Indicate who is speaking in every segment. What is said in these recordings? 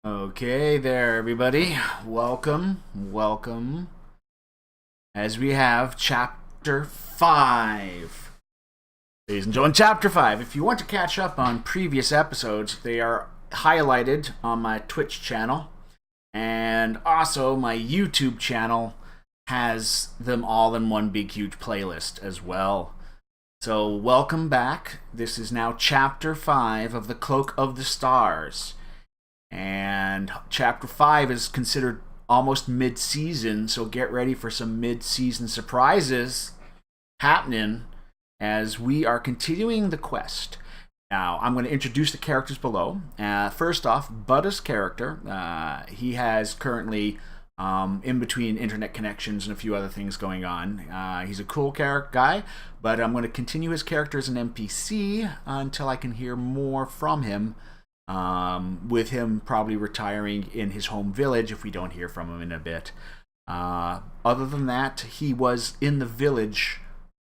Speaker 1: Okay there, everybody. Welcome. As we have Chapter 5. Ladies and gentlemen, Chapter 5. If you want to catch up on previous episodes, they are highlighted on my Twitch channel. And also, my YouTube channel has them all in one big, huge playlist as well. So, welcome back. This is now Chapter 5 of The Cloak of the Stars. And Chapter 5 is considered almost mid-season, so get ready for some mid-season surprises happening as we are continuing the quest. Now, I'm going to introduce the characters below. First off, Butta's character. He has currently, in between internet connections and a few other things going on. He's a cool guy, but I'm going to continue his character as an NPC until I can hear more from him. With him probably retiring in his home village if we don't hear from him in a bit. Other than that, he was in the village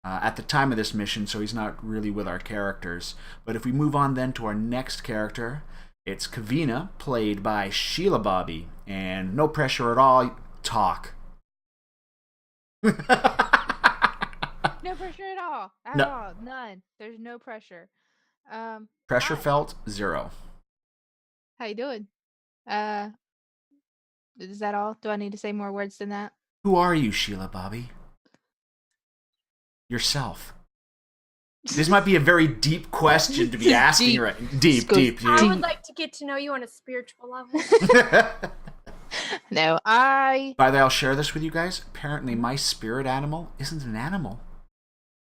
Speaker 1: at the time of this mission, so he's not really with our characters. But if we move on then to our next character, it's Kavina, played by Sheila Bobby. And no pressure at all, talk.
Speaker 2: No pressure at all. None. There's no pressure.
Speaker 1: Pressure
Speaker 2: hi.
Speaker 1: felt, 0.
Speaker 2: How you doing? Is that all? Do I need to say more words than that?
Speaker 1: Who are you, Sheila Bobby? Yourself. This might be a very deep question to be asking,
Speaker 2: Deep.
Speaker 1: right? Deep.
Speaker 3: I would like to get to know you on a spiritual level.
Speaker 2: No,
Speaker 1: By the way, I'll share this with you guys. Apparently, my spirit animal isn't an animal.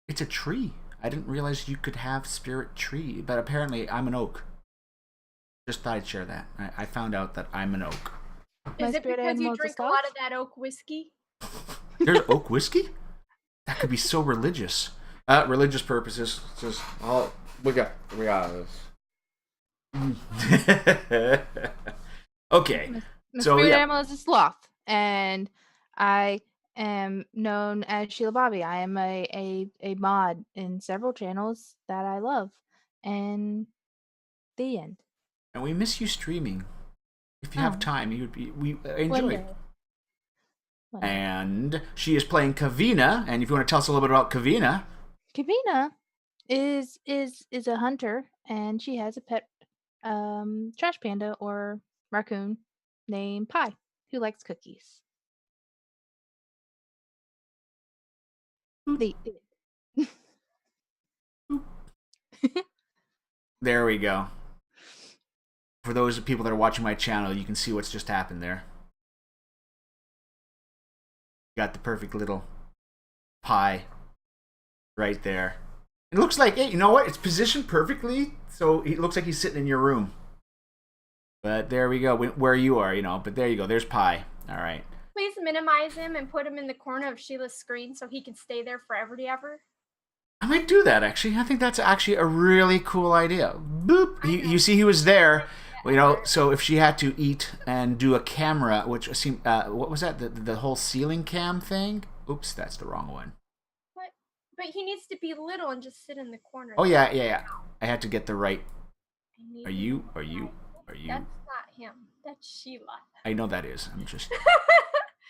Speaker 1: It's a tree. I didn't realize you could have spirit tree, but apparently I'm an oak. Just thought I'd share that. I found out that I'm an oak.
Speaker 3: Is it because you drink a lot of that oak whiskey?
Speaker 1: There's oak whiskey? That could be so religious. Religious purposes. Just all we got this. Okay.
Speaker 2: My
Speaker 1: So,
Speaker 2: spirit
Speaker 1: yeah.
Speaker 2: animal is a sloth, and I am known as Sheila Bobby. I am a mod in several channels that I love, and the end.
Speaker 1: And we miss you streaming. If you have time, we enjoy it. And she is playing Kavina. And if you want to tell us a little bit about Kavina.
Speaker 2: Kavina is a hunter, and she has a pet trash panda or raccoon named Pie, who likes cookies.
Speaker 1: There we go. For those people that are watching my channel, you can see what's just happened there. Got the perfect little pie right there. It looks like, hey, you know what? It's positioned perfectly, so it looks like he's sitting in your room. But there we go, where you are, but there you go. There's Pie. All right.
Speaker 3: Please minimize him and put him in the corner of Sheila's screen so he can stay there forever and ever.
Speaker 1: I might do that, actually. I think that's actually a really cool idea. Boop. You see he was there. So if she had to eat and do a camera, which seemed, what was that? The whole ceiling cam thing? Oops, that's the wrong one.
Speaker 3: But he needs to be little and just sit in the corner.
Speaker 1: Oh, yeah. I had to get the right. Are you?
Speaker 3: That's not him. That's Sheila.
Speaker 1: I know that is. I'm just.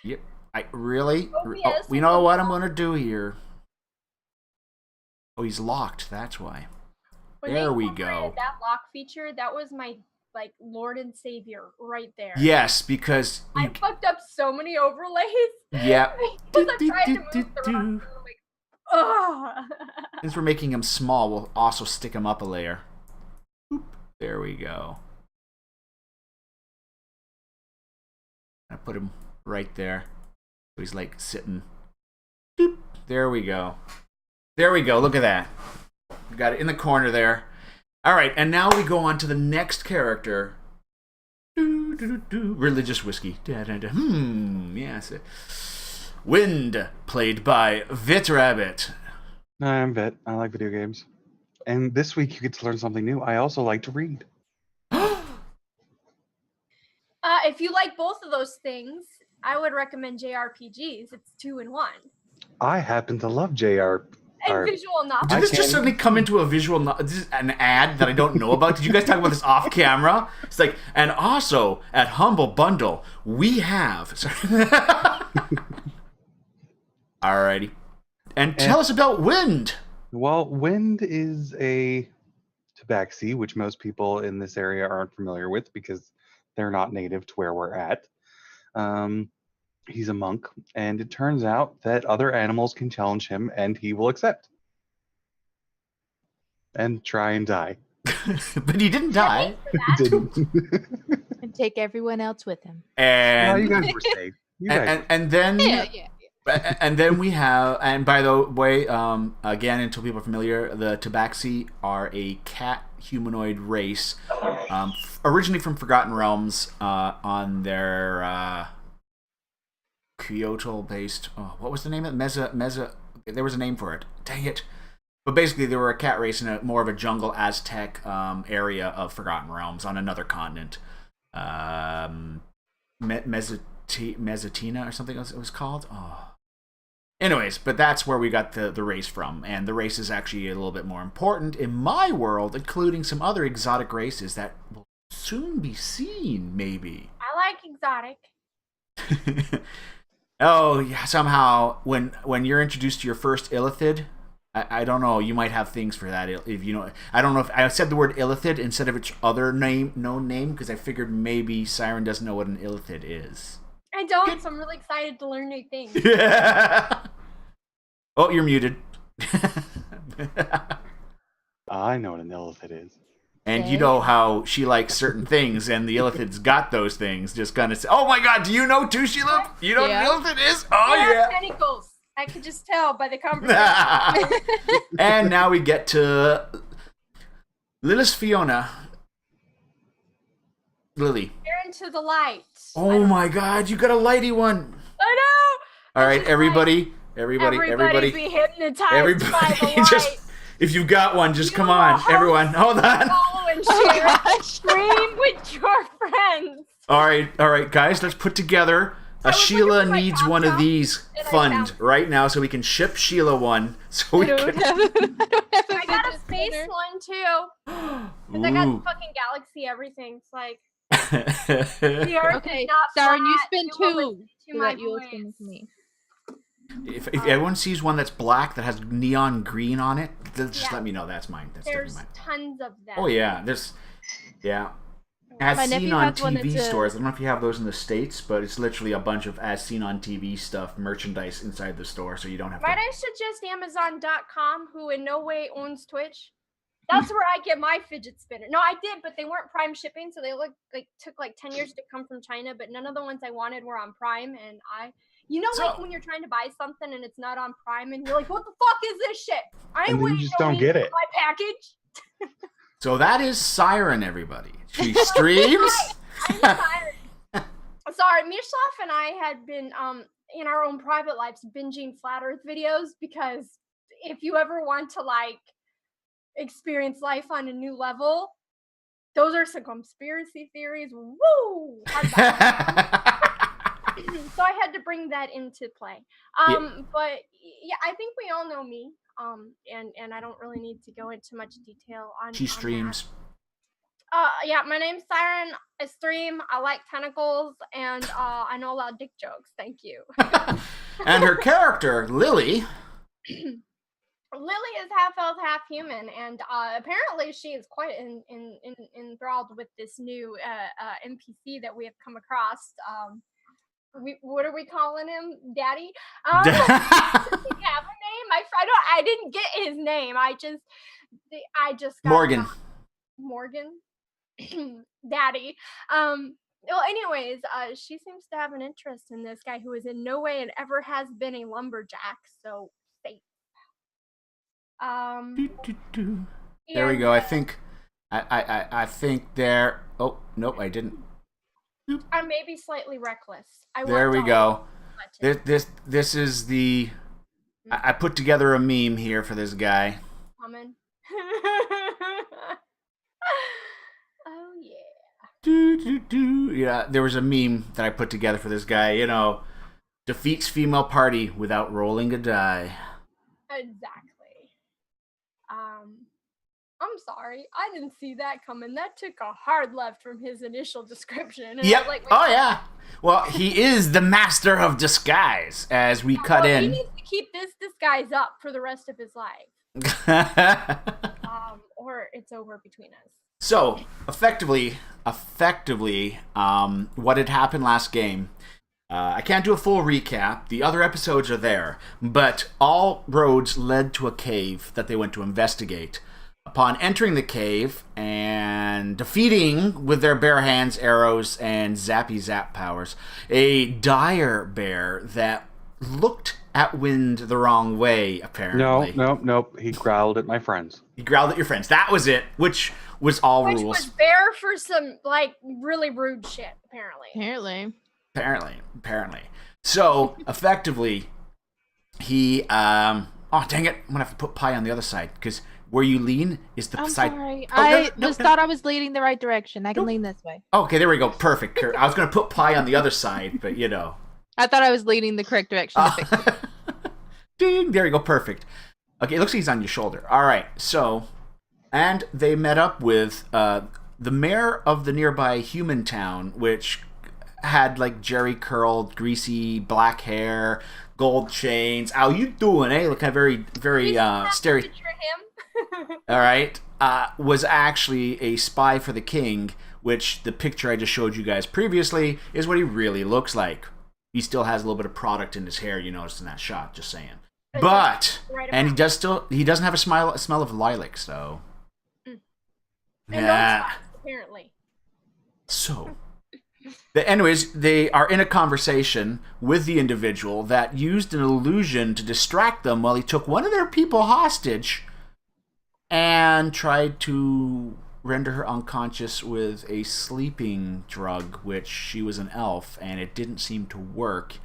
Speaker 1: Yep. I really.
Speaker 3: Yes,
Speaker 1: you know what I'm gonna do here? Oh, he's locked. That's why. There we go.
Speaker 3: That lock feature, that was my Lord and Savior right there.
Speaker 1: Yes, because
Speaker 3: I fucked up so many overlays.
Speaker 1: Yeah.
Speaker 3: Because I tried to move the rock, and I'm like, ugh.
Speaker 1: Since we're making him small, we'll also stick him up a layer. Boop. There we go. I put him right there. So he's like sitting. Boop. There we go. Look at that. We got it in the corner there. All right, and now we go on to the next character. Religious whiskey. Yes. Wind, played by Vit Rabbit.
Speaker 4: I'm Vit. I like video games. And this week you get to learn something new. I also like to read.
Speaker 3: If you like both of those things, I would recommend JRPGs. It's 2 in 1.
Speaker 4: I happen to love JR.
Speaker 3: And
Speaker 4: Or-
Speaker 3: visual novel.
Speaker 1: Did this just
Speaker 4: can-
Speaker 1: suddenly come into a visual? This is an ad that I don't know about. Did you guys talk about this off camera? It's like, and also at Humble Bundle we have. Sorry. Alrighty, and tell us about Wind.
Speaker 4: Well, Wind is a tabaxi, which most people in this area aren't familiar with because they're not native to where we're at. He's a monk, and it turns out that other animals can challenge him, and he will accept. And try and die.
Speaker 1: But he didn't die.
Speaker 4: He didn't.
Speaker 2: And take everyone else with him.
Speaker 4: No,
Speaker 1: And
Speaker 4: you guys were safe. You guys
Speaker 1: and then
Speaker 2: Yeah.
Speaker 1: and then we have, and by the way, again, until people are familiar, the Tabaxi are a cat humanoid race, originally from Forgotten Realms, on their Kyoto-based. Oh, what was the name of it? Meza. There was a name for it. Dang it! But basically, they were a cat race in more of a jungle Aztec area of Forgotten Realms on another continent. Mezatina or something else it was called. Oh. Anyways, but that's where we got the race from, and the race is actually a little bit more important in my world, including some other exotic races that will soon be seen, maybe.
Speaker 3: I like exotic.
Speaker 1: Oh, yeah, somehow, when you're introduced to your first illithid, I don't know, you might have things for that. If you know, I don't know if I said the word illithid instead of its other known name, because I figured maybe Siren doesn't know what an illithid is.
Speaker 3: I don't, so I'm really excited to learn new things.
Speaker 1: Yeah. Oh, you're muted.
Speaker 4: I know what an illithid is.
Speaker 1: And you know how she likes certain things, and the illithid's got those things. Just kind of say, "Oh my God, do you know too, Sheila? You know
Speaker 2: Yeah.
Speaker 1: what an illithid is? Oh
Speaker 3: They have
Speaker 1: yeah."
Speaker 3: tentacles. I could just tell by the conversation.
Speaker 1: And now we get to Lilith Fiona. Lily.
Speaker 3: They're into the light.
Speaker 1: Oh my God, you got a lighty one.
Speaker 3: I know.
Speaker 1: All right,
Speaker 3: just
Speaker 1: everybody,
Speaker 3: Be
Speaker 1: everybody,
Speaker 3: hypnotized by the light.
Speaker 1: just if you've got one, just
Speaker 3: You
Speaker 1: come
Speaker 3: know,
Speaker 1: on,
Speaker 3: host-
Speaker 1: everyone, hold on.
Speaker 3: Follow and share. Stream with your friends.
Speaker 1: All right, guys, let's put together.
Speaker 3: I was
Speaker 1: Sheila
Speaker 3: looking for my
Speaker 1: needs one of
Speaker 3: laptop,
Speaker 1: these
Speaker 3: and I
Speaker 1: fund
Speaker 3: found it.
Speaker 1: right now, so we can ship Sheila one. So we
Speaker 2: I don't
Speaker 1: can.
Speaker 2: have I don't have a
Speaker 3: I got a
Speaker 2: fidget
Speaker 3: space
Speaker 2: spinner.
Speaker 3: one too. Because I got the fucking galaxy everything. It's like the Earth
Speaker 2: Okay,
Speaker 3: is not
Speaker 2: Darren, you
Speaker 3: flat.
Speaker 2: spin
Speaker 3: You will
Speaker 2: two.
Speaker 3: listen to
Speaker 2: So
Speaker 3: my
Speaker 2: that you'll
Speaker 3: voice.
Speaker 2: spin with me.
Speaker 1: if everyone sees one that's black that has neon green on it, just
Speaker 3: Yeah.
Speaker 1: let me know that's mine. That's
Speaker 3: There's
Speaker 1: definitely
Speaker 3: tons of them.
Speaker 1: mine. Oh yeah, yeah. As
Speaker 2: My
Speaker 1: seen
Speaker 2: nephew
Speaker 1: on
Speaker 2: has one
Speaker 1: TV
Speaker 2: that's a-
Speaker 1: stores. I don't know if you have those in the States, but it's literally a bunch of as seen on TV stuff, merchandise inside the store, so you don't have
Speaker 3: Might
Speaker 1: to.
Speaker 3: I suggest Amazon.com, who in no way owns Twitch? That's where I get my fidget spinner. No, I did, but they weren't Prime shipping, so they took like 10 years to come from China. But none of the ones I wanted were on Prime, and like
Speaker 1: So-
Speaker 3: when you're trying to buy something and it's not on Prime, and you're like, "What the fuck is this shit?" I
Speaker 4: And
Speaker 3: ain't
Speaker 4: then you
Speaker 3: waiting
Speaker 4: just
Speaker 3: no
Speaker 4: don't
Speaker 3: week
Speaker 4: get
Speaker 3: for
Speaker 4: it.
Speaker 3: my package.
Speaker 1: So that is Siren, everybody. She streams.
Speaker 3: I'm sorry. Sorry, Mishlaf and I had been in our own private lives binging Flat Earth videos, because if you ever want to like experience life on a new level, those are some conspiracy theories. Woo! So I had to bring that into play. But yeah, I think we all know me. And I don't really need to go into much detail on.
Speaker 1: She
Speaker 3: on that.
Speaker 1: streams.
Speaker 3: Yeah, my name's Siren. I stream. I like tentacles, and I know a lot of dick jokes. Thank you.
Speaker 1: And her character, Lily.
Speaker 3: Lily is half elf, half human, and apparently she is quite enthralled with this new NPC that we have come across. What are we calling him? Daddy? Does he have a name? I didn't get his name. I just got
Speaker 1: Morgan.
Speaker 3: Morgan. Daddy. Well, anyways, she seems to have an interest in this guy who is in no way and ever has been a lumberjack. So safe.
Speaker 1: There we go. I think I think there. Oh nope, I didn't.
Speaker 3: I may be slightly reckless.
Speaker 1: There we go. This is the. I put together a meme here for this guy.
Speaker 3: Coming. Oh yeah.
Speaker 1: Yeah, there was a meme that I put together for this guy. You know, defeats female party without rolling a die.
Speaker 3: Exactly. sorry. I didn't see that coming. That took a hard left from his initial description. And I
Speaker 1: Yep.
Speaker 3: was like,
Speaker 1: Oh, yeah. Well, he is the master of disguise, as we cut
Speaker 3: He
Speaker 1: in.
Speaker 3: needs to keep this disguise up for the rest of his life. Or it's over between us.
Speaker 1: So, effectively, what had happened last game, I can't do a full recap. The other episodes are there, but all roads led to a cave that they went to investigate. Upon entering the cave and defeating with their bare hands, arrows, and zappy zap powers, a dire bear that looked at Wind the wrong way, apparently.
Speaker 4: Nope. He growled at my friends.
Speaker 1: He growled at your friends. That was it, which was all
Speaker 3: Which
Speaker 1: rules.
Speaker 3: was bare for some, like, really rude shit, apparently.
Speaker 1: Apparently. So, effectively, he, oh, dang it. I'm going to have to put pie on the other side, because where you lean is the
Speaker 2: I'm
Speaker 1: side.
Speaker 2: sorry.
Speaker 1: Oh,
Speaker 2: I
Speaker 1: no,
Speaker 2: thought I was leading the right direction. I can lean this way.
Speaker 1: Okay, there we go. Perfect. I was going to put pie on the other side, but, you know.
Speaker 2: I thought I was leading the correct direction. To fix it.
Speaker 1: Ding, there you go. Perfect. Okay, it looks like he's on your shoulder. All right, so, and they met up with the mayor of the nearby human town, which had like jerry curled, greasy black hair, gold chains. How you doing, eh? Look, very stereo.
Speaker 3: Picture him.
Speaker 1: All right, was actually a spy for the king, which the picture I just showed you guys previously is what he really looks like. He still has a little bit of product in his hair, you noticed in that shot. Just saying. But and he doesn't have a smell of lilac, so.
Speaker 3: And
Speaker 1: Yeah.
Speaker 3: those spots, apparently.
Speaker 1: So, anyways, they are in a conversation with the individual that used an illusion to distract them while he took one of their people hostage and tried to render her unconscious with a sleeping drug, which she was an elf, and it didn't seem to work.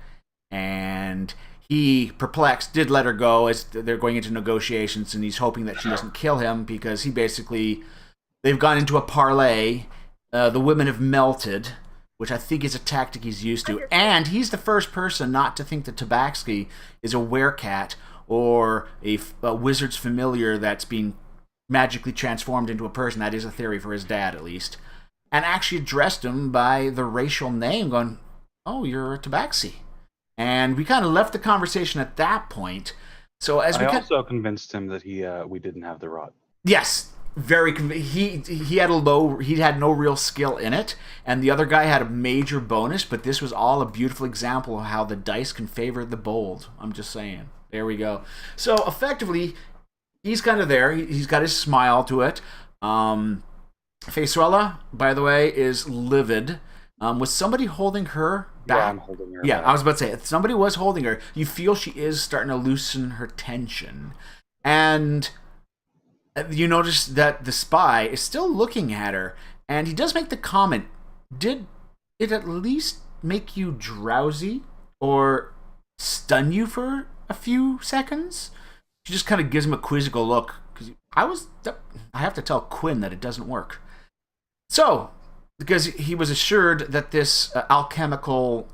Speaker 1: And he, perplexed, did let her go as they're going into negotiations, and he's hoping that she doesn't kill him because they've gone into a parlay. The women have melted, which I think is a tactic he's used to. And he's the first person not to think that Tabaxi is a werecat or a wizard's familiar that's being magically transformed into a person. That is a theory for his dad, at least. And actually addressed him by the racial name, going, "Oh, you're a Tabaxi." And we kind of left the conversation at that point. So as we
Speaker 4: also convinced him that we didn't have the rod.
Speaker 1: Yes, he had no real skill in it, and the other guy had a major bonus, but this was all a beautiful example of how the dice can favor the bold. I'm just saying. There we go. So effectively, he's kind of there. He's got his smile to it. Faceruella, by the way, is livid. Was somebody holding her back?
Speaker 4: Yeah, I'm holding her
Speaker 1: Yeah,
Speaker 4: back.
Speaker 1: I was about to say, if somebody was holding her, you feel she is starting to loosen her tension. And you notice that the spy is still looking at her, and he does make the comment, did it at least make you drowsy or stun you for a few seconds? She just kind of gives him a quizzical look. I have to tell Quinn that it doesn't work. So, because he was assured that this alchemical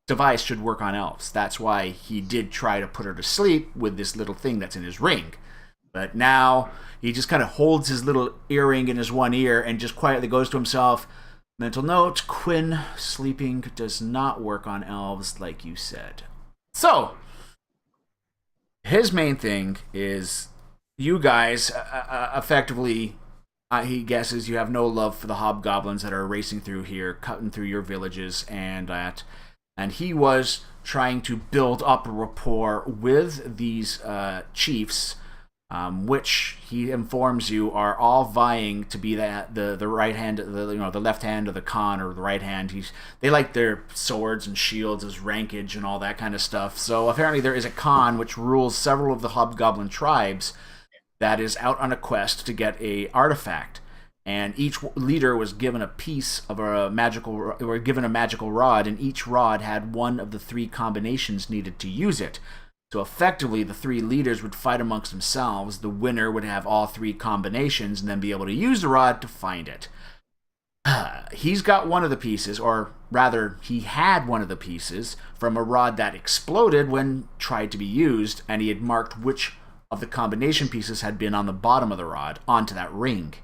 Speaker 1: device should work on elves. That's why he did try to put her to sleep with this little thing that's in his ring. But now he just kind of holds his little earring in his one ear and just quietly goes to himself, mental note, Quinn, sleeping does not work on elves like you said. So, his main thing is you guys effectively... he guesses you have no love for the hobgoblins that are racing through here, cutting through your villages, and he was trying to build up a rapport with these chiefs, which he informs you are all vying to be the right hand, the left hand of the Khan, or the right hand. They like their swords and shields as rankage and all that kind of stuff. So apparently there is a Khan which rules several of the hobgoblin tribes that is out on a quest to get a artifact, and each leader was given a piece of a magical rod, and each rod had one of the three combinations needed to use it. So effectively, the three leaders would fight amongst themselves. The winner would have all three combinations and then be able to use the rod to find it. He's got one of the pieces, or rather, he had one of the pieces from a rod that exploded when tried to be used, and he had marked which of the combination pieces had been on the bottom of the rod onto that ring.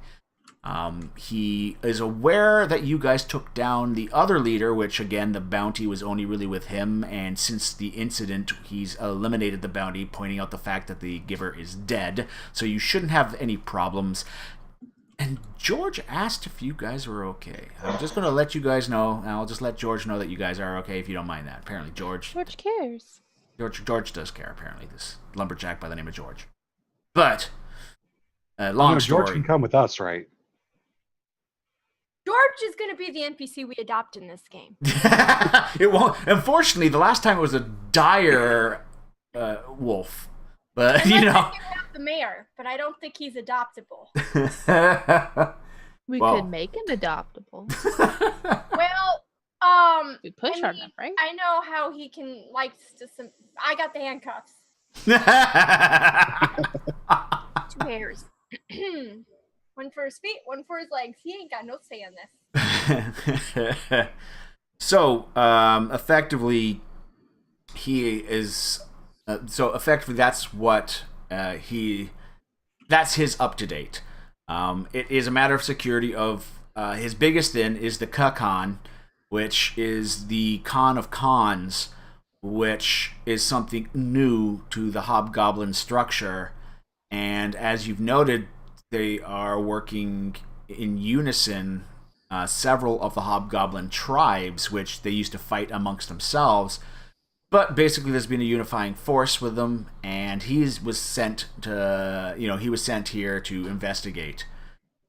Speaker 1: He is aware that you guys took down the other leader, which again, the bounty was only really with him, and since the incident, he's eliminated the bounty, pointing out the fact that the giver is dead, so you shouldn't have any problems. And George asked if you guys were okay. I'm just going to let you guys know, and I'll just let George know that you guys are okay if you don't mind that. Apparently, George
Speaker 2: cares.
Speaker 1: George does care, apparently, this lumberjack by the name of George. But, long story.
Speaker 4: George can come with us, right?
Speaker 3: George is going to be the NPC we adopt in this game.
Speaker 1: It won't. Unfortunately, the last time it was a dire wolf. But, you know.
Speaker 3: The mayor, but I don't think he's adoptable.
Speaker 2: We could make him adoptable.
Speaker 3: Well,
Speaker 2: we push hard enough, right?
Speaker 3: I know how he can I got the handcuffs. 2 hairs. One for his feet, one for his legs. He ain't got no say in this.
Speaker 1: So, effectively, he is. Effectively, that's what that's his up to date. It is a matter of security of his biggest thing is the Con, which is the Con of Cons, which is something new to the Hobgoblin structure. And as you've noted, they are working in unison. Several of the Hobgoblin tribes, which they used to fight amongst themselves. But basically, there's been a unifying force with them, and he was sent here to investigate,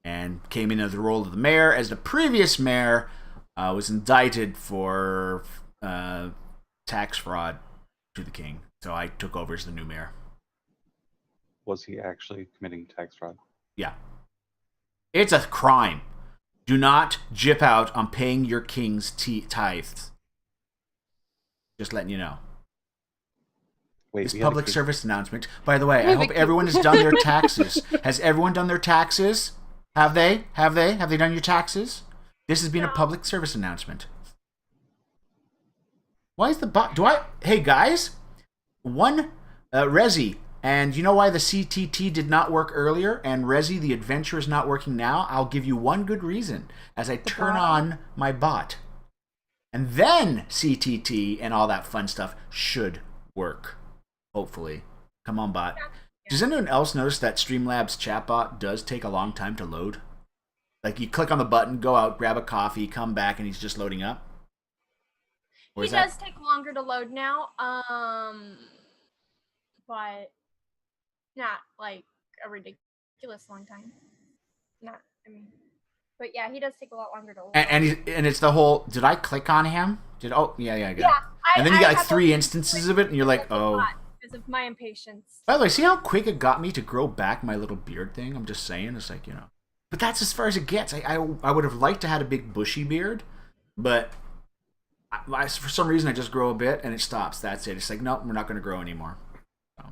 Speaker 1: and came in as the role of the mayor, as the previous mayor was indicted for tax fraud to the king. So I took over as the new mayor.
Speaker 4: Was he actually committing tax fraud?
Speaker 1: Yeah. It's a crime. Do not jip out on paying your king's tithes. Just letting you know.
Speaker 4: Wait,
Speaker 1: this public service announcement. By the way, I hope everyone has done their taxes. Has everyone done their taxes? Have they? Have they done your taxes? This has been a public service announcement. Why is the bot? Hey guys, Resi, and you know why the CTT did not work earlier, and Resi the adventure is not working now? I'll give you one good reason. As I turn on my bot. And then CTT and all that fun stuff should work. Hopefully. Come on, bot. Does anyone else notice that Streamlabs chatbot does take a long time to load? Like, you click on the button, go out, grab a coffee, come back, and he's just loading up?
Speaker 3: He does take longer to load now, but not, like, a ridiculous long time. But yeah, he does take a lot longer to load.
Speaker 1: And it's the whole, did I click on him? Yeah, I got it. And then you got like 3 instances of it, and you're like, oh.
Speaker 3: Because of my impatience.
Speaker 1: By the way, see how quick it got me to grow back my little beard thing? I'm just saying, it's like, you know. But that's as far as it gets. I would have liked to have had a big bushy beard, but for some reason I just grow a bit, and it stops. That's it. It's like, nope, we're not going to grow anymore. So.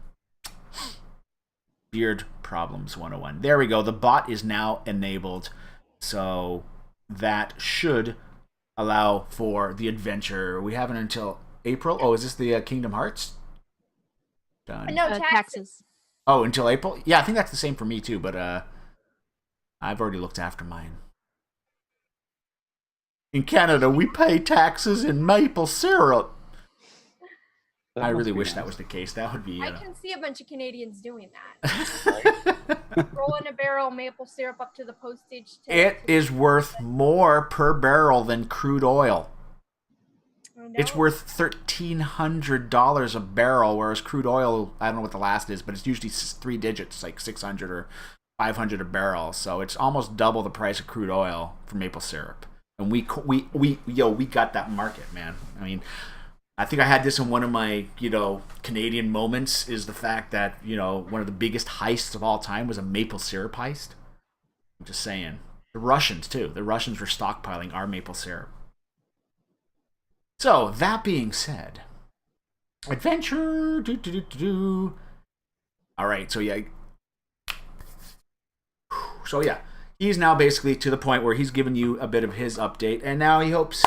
Speaker 1: Beard Problems 101. There we go. The bot is now enabled. So that should allow for the adventure. We have it until April. Oh, is this the Kingdom Hearts? Done.
Speaker 3: No, taxes.
Speaker 1: Oh, until April? Yeah, I think that's the same for me too, but I've already looked after mine. In Canada, we pay taxes in maple syrup. I really wish that was the case. That would be...
Speaker 3: I can see a bunch of Canadians doing that. Rolling a barrel of maple syrup up to the postage.
Speaker 1: It is worth more per barrel than crude oil. It's worth $1,300 a barrel, whereas crude oil, I don't know what the last is, but it's usually 3 digits, like 600 or 500 a barrel. So it's almost double the price of crude oil for maple syrup. And we got that market, man. I mean... I think I had this in one of my, Canadian moments, is the fact that, one of the biggest heists of all time was a maple syrup heist. I'm just saying. The Russians, too. The Russians were stockpiling our maple syrup. So, that being said, adventure, Alright, so yeah. He's now basically to the point where he's given you a bit of his update, and now he hopes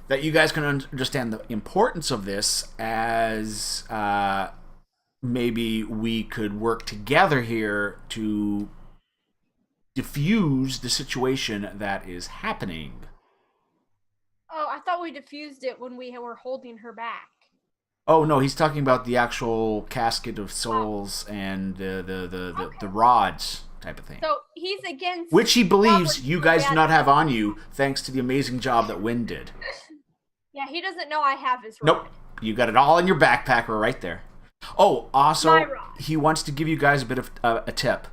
Speaker 1: that you guys can understand the importance of this as maybe we could work together here to diffuse the situation that is happening.
Speaker 3: Oh, I thought we diffused it when we were holding her back.
Speaker 1: Oh no, he's talking about the actual casket of souls and the rods type of thing.
Speaker 3: So he's against...
Speaker 1: Which he believes
Speaker 3: goblins
Speaker 1: you
Speaker 3: for
Speaker 1: guys do
Speaker 3: bad-
Speaker 1: not have on you, thanks to the amazing job that Wynn did.
Speaker 3: Yeah, he doesn't know I have his
Speaker 1: Nope.
Speaker 3: rod.
Speaker 1: You got it all in your backpack or right there. Oh, also,
Speaker 3: My rod.
Speaker 1: he wants to give you guys a bit of a tip.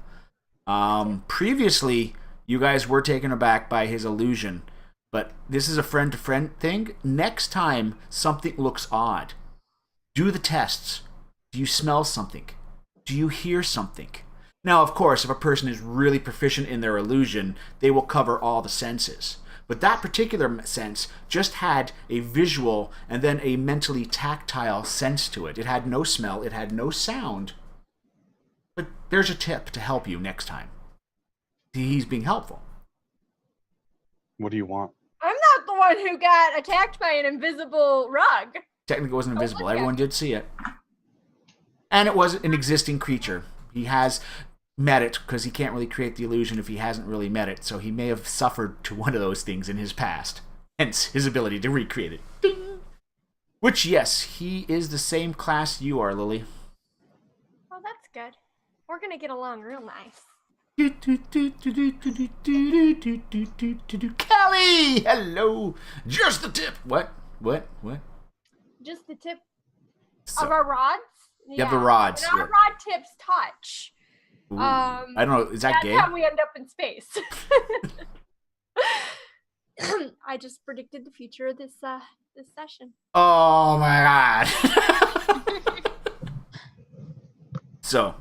Speaker 1: Previously, you guys were taken aback by his illusion, but this is a friend-to-friend thing. Next time something looks odd, do the tests. Do you smell something? Do you hear something? Now, of course, if a person is really proficient in their illusion, they will cover all the senses. But that particular sense just had a visual and then a mentally tactile sense to it. It had no smell, it had no sound. But there's a tip to help you next time. He's being helpful.
Speaker 4: What do you want?
Speaker 3: I'm not the one who got attacked by an invisible rug.
Speaker 1: Technically, it wasn't invisible.
Speaker 3: look at
Speaker 1: Everyone did see it. And it was an existing creature. He has met it because he can't really create the illusion if he hasn't really met it. So he may have suffered to one of those things in his past. Hence his ability to recreate it. Ding! Which, yes, he is the same class you are, Lily.
Speaker 3: Oh, that's good. We're gonna get along real nice.
Speaker 1: Kelly! Hello! Just the tip! What?
Speaker 3: Just the tip
Speaker 1: So,
Speaker 3: of our rods?
Speaker 1: yeah, the rods.
Speaker 3: And our
Speaker 1: Yeah.
Speaker 3: rod tips touch.
Speaker 1: Ooh. I don't know, is that
Speaker 3: That's
Speaker 1: gay?
Speaker 3: how we end up in space. I just predicted the future of this session.
Speaker 1: Oh my god. So,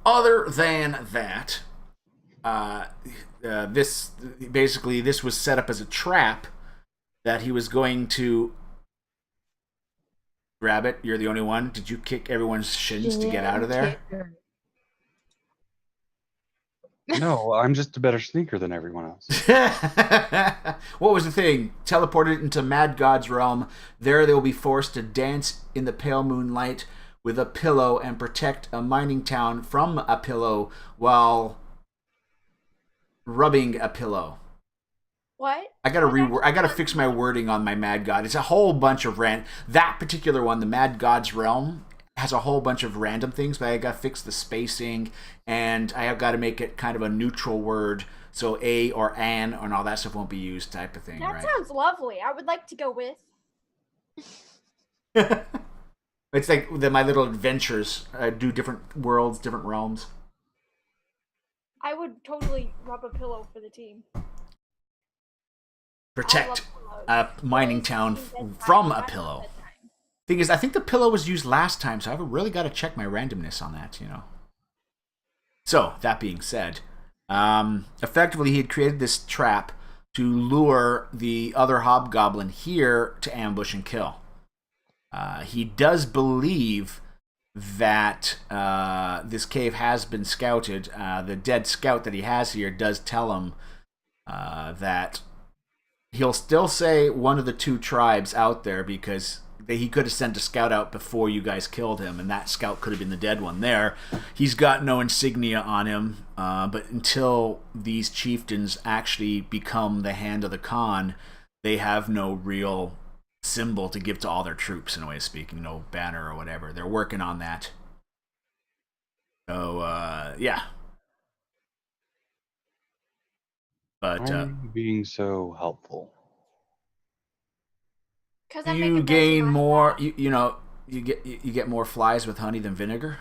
Speaker 1: other than that, this was set up as a trap that he was going to grab it. You're the only one. Did you kick everyone's shins to get out of there?
Speaker 4: No, I'm just a better sneaker than everyone else.
Speaker 1: What was the thing? Teleported into Mad God's realm. There they will be forced to dance in the pale moonlight with a pillow and protect a mining town from a pillow while rubbing a pillow.
Speaker 3: What?
Speaker 1: I gotta fix my wording on my Mad God. It's a whole bunch of that particular one, the Mad God's realm, has a whole bunch of random things, but I gotta fix the spacing, and I have got to make it kind of a neutral word, so a or an and all that stuff won't be used, type of thing.
Speaker 3: That
Speaker 1: right?
Speaker 3: sounds lovely. I would like to go with.
Speaker 1: It's like my little adventures. I do different worlds, different realms.
Speaker 3: I would totally rub a pillow for the team.
Speaker 1: Protect
Speaker 3: I love
Speaker 1: a mining
Speaker 3: pillows.
Speaker 1: town
Speaker 3: Bedtime,
Speaker 1: from a
Speaker 3: bedtime,
Speaker 1: pillow.
Speaker 3: bedtime.
Speaker 1: Thing is, I think the pillow was used last time, so I've really got to check my randomness on that, So, that being said, effectively he had created this trap to lure the other hobgoblin here to ambush and kill. He does believe that this cave has been scouted. The dead scout that he has here does tell him that he'll still say one of the two tribes out there because he could have sent a scout out before you guys killed him, and that scout could have been the dead one there. He's got no insignia on him, but until these chieftains actually become the hand of the Khan, they have no real symbol to give to all their troops, in a way of speaking, no banner or whatever. They're working on that. So, yeah. But
Speaker 4: Why are you being so helpful?
Speaker 1: you gain more. You get more flies with honey than vinegar.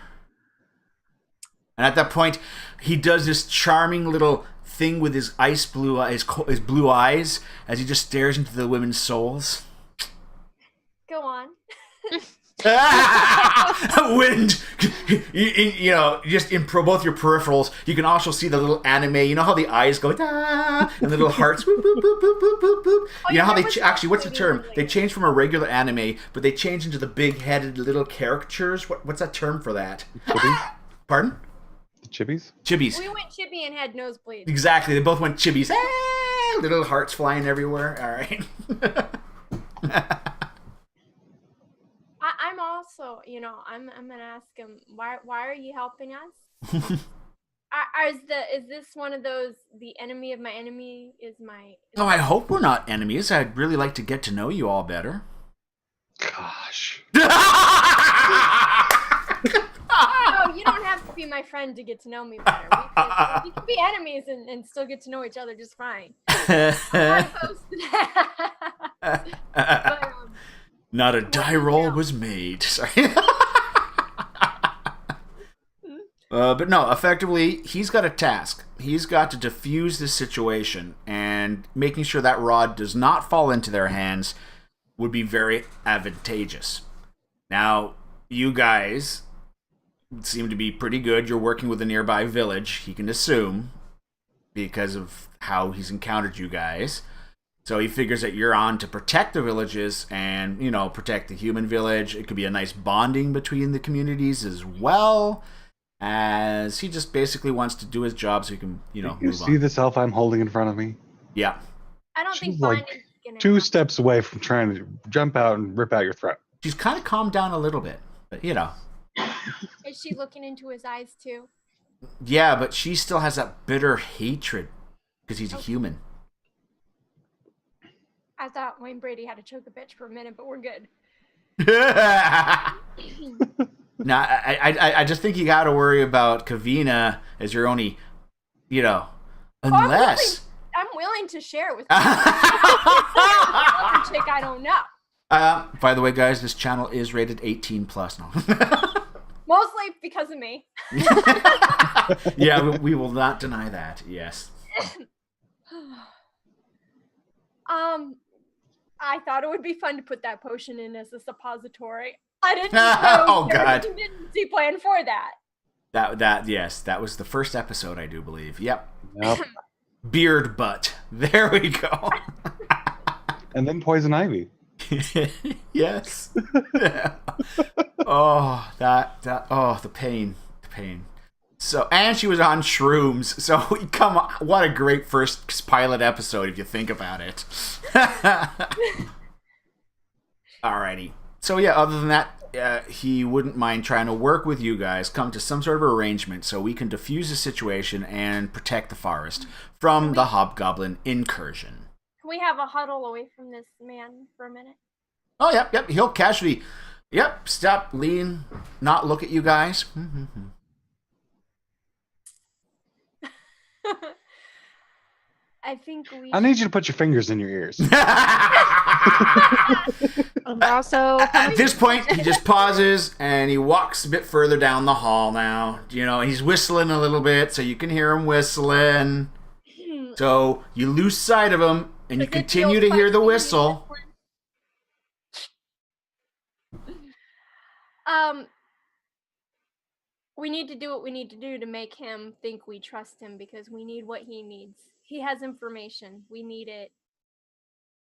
Speaker 1: And at that point, he does this charming little thing with his his blue eyes as he just stares into the women's souls.
Speaker 3: Go on.
Speaker 1: Wind, just in both your peripherals, you can also see the little anime. You know how the eyes go, and the little hearts, boop, boop, boop, boop, boop, boop, boop. You know how they actually, what's the term? They change from a regular anime, but they change into the big-headed little caricatures. What's that term for that?
Speaker 4: Chibis?
Speaker 1: Pardon?
Speaker 4: The chibis?
Speaker 1: Chibis.
Speaker 3: We went chibi and had nosebleeds.
Speaker 1: Exactly. They both went chibis. Little hearts flying everywhere. All right.
Speaker 3: I'm all also, I'm gonna ask him why are you helping us? Is this one of those the enemy of my enemy is my?
Speaker 1: Oh, I hope we're not enemies. I'd really like to get to know you all better.
Speaker 4: Gosh.
Speaker 3: No, you don't have to be my friend to get to know me better. We can be enemies and still get to know each other just fine. I'm not opposed to that. But,
Speaker 1: Not a die roll was made. Sorry. But no, effectively, he's got a task. He's got to defuse this situation, and making sure that rod does not fall into their hands would be very advantageous. Now, you guys seem to be pretty good. You're working with a nearby village, he can assume, because of how he's encountered you guys. So he figures that you're on to protect the villages and, protect the human village. It could be a nice bonding between the communities as well, as he just basically wants to do his job so he can, move on.
Speaker 4: You see this elf I'm holding in front of me?
Speaker 1: Yeah.
Speaker 3: I don't
Speaker 4: She's
Speaker 3: think
Speaker 4: like
Speaker 3: bonding's gonna
Speaker 4: 2
Speaker 3: happen.
Speaker 4: steps away from trying to jump out and rip out your throat.
Speaker 1: She's kind of calmed down a little bit, but,
Speaker 3: Is she looking into his eyes too?
Speaker 1: Yeah, but she still has that bitter hatred because he's a human.
Speaker 3: I thought Wayne Brady had to choke a bitch for a minute, but we're good.
Speaker 1: Now, I just think you got to worry about Kavina as your only, unless.
Speaker 3: I'm willing to share with you. Other chick I don't know.
Speaker 1: By the way, guys, this channel is rated 18 plus. No.
Speaker 3: Mostly because of me.
Speaker 1: Yeah, we will not deny that. Yes.
Speaker 3: I thought it would be fun to put that potion in as a suppository. I didn't
Speaker 1: Oh,
Speaker 3: know there was
Speaker 1: God.
Speaker 3: a contingency plan for that.
Speaker 1: Yes, that was the first episode, I do believe. Yep.
Speaker 4: Yep.
Speaker 1: Beard butt. There we go.
Speaker 4: And then poison ivy.
Speaker 1: Yes. Oh, the pain. So, and she was on shrooms. So, come on, what a great first pilot episode if you think about it. Alrighty. So, yeah, other than that, he wouldn't mind trying to work with you guys, come to some sort of arrangement so we can defuse the situation and protect the forest from the hobgoblin incursion.
Speaker 3: Can we have a huddle away from this man for a minute?
Speaker 1: Oh, yep. He'll casually, stop, lean, not look at you guys.
Speaker 3: I think we.
Speaker 4: I need you to put your fingers in your ears.
Speaker 2: Also,
Speaker 1: At this point, he just pauses and he walks a bit further down the hall now. He's whistling a little bit, so you can hear him whistling. So you lose sight of him and you continue to hear the whistle.
Speaker 3: We need to do what we need to do to make him think we trust him because we need what he needs. He has information. We need it.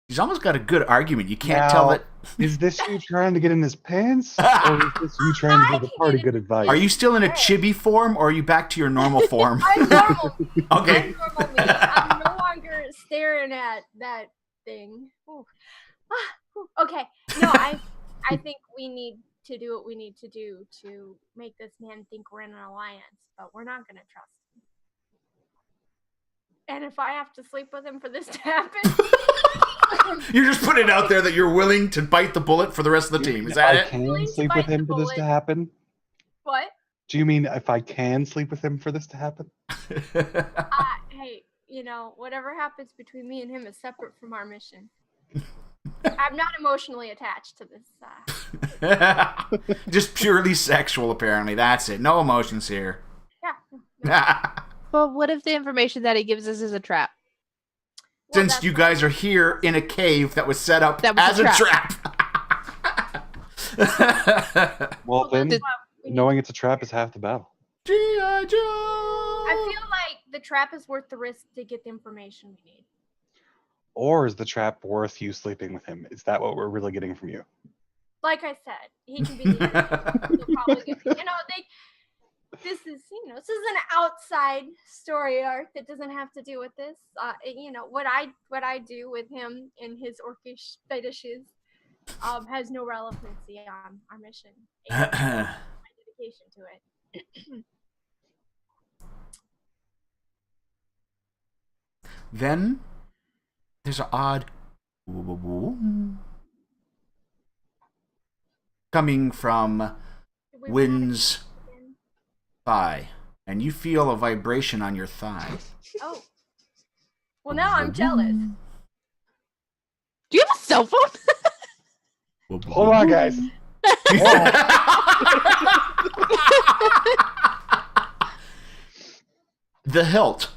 Speaker 1: He's almost got a good argument. You can't tell that.
Speaker 4: Is this you trying to get in his pants? Or is this you trying to give the party good advice?
Speaker 1: Are you still in a chibi form or are you back to your normal form?
Speaker 3: I'm normal.
Speaker 1: Okay.
Speaker 3: I'm normal me. I'm no longer staring at that thing. Ooh. Okay. No, I think we need to do what we need to do to make this man think we're in an alliance, but we're not going to trust him. And if I have to sleep with him for this to happen...
Speaker 1: You're just putting it out there that you're willing to bite the bullet for the rest of the team. Is that
Speaker 4: I
Speaker 1: it?
Speaker 4: can sleep with him for this to happen?
Speaker 3: What?
Speaker 4: Do you mean if I can sleep with him for this to happen?
Speaker 3: Hey, whatever happens between me and him is separate from our mission. I'm not emotionally attached to this.
Speaker 1: Just purely sexual, apparently. That's it. No emotions here.
Speaker 3: Yeah.
Speaker 2: well, what if the information that he gives us is a trap?
Speaker 3: Well,
Speaker 1: Since
Speaker 3: that's
Speaker 1: you
Speaker 3: what-
Speaker 1: guys are here in a cave that was set up
Speaker 2: That was
Speaker 1: as
Speaker 2: a
Speaker 1: a trap.
Speaker 4: Well, then,
Speaker 2: Did-
Speaker 3: we need-
Speaker 4: knowing it's a trap is half the battle.
Speaker 1: G.I. Joe!
Speaker 3: I feel like the trap is worth the risk to get the information we need.
Speaker 4: Or is the trap worth you sleeping with him? Is that what we're really getting from you?
Speaker 3: Like I said, he can be the He'll probably get, this is an outside story arc that doesn't have to do with this. What I do with him in his orcish fetishes has no relevancy on our mission. My dedication to it.
Speaker 1: Then there's an odd coming from Wynn's thigh, and you feel a vibration on your thigh.
Speaker 3: Oh. Well, now I'm jealous.
Speaker 2: Do you have a cell phone?
Speaker 4: Hold on, guys.
Speaker 1: The hilt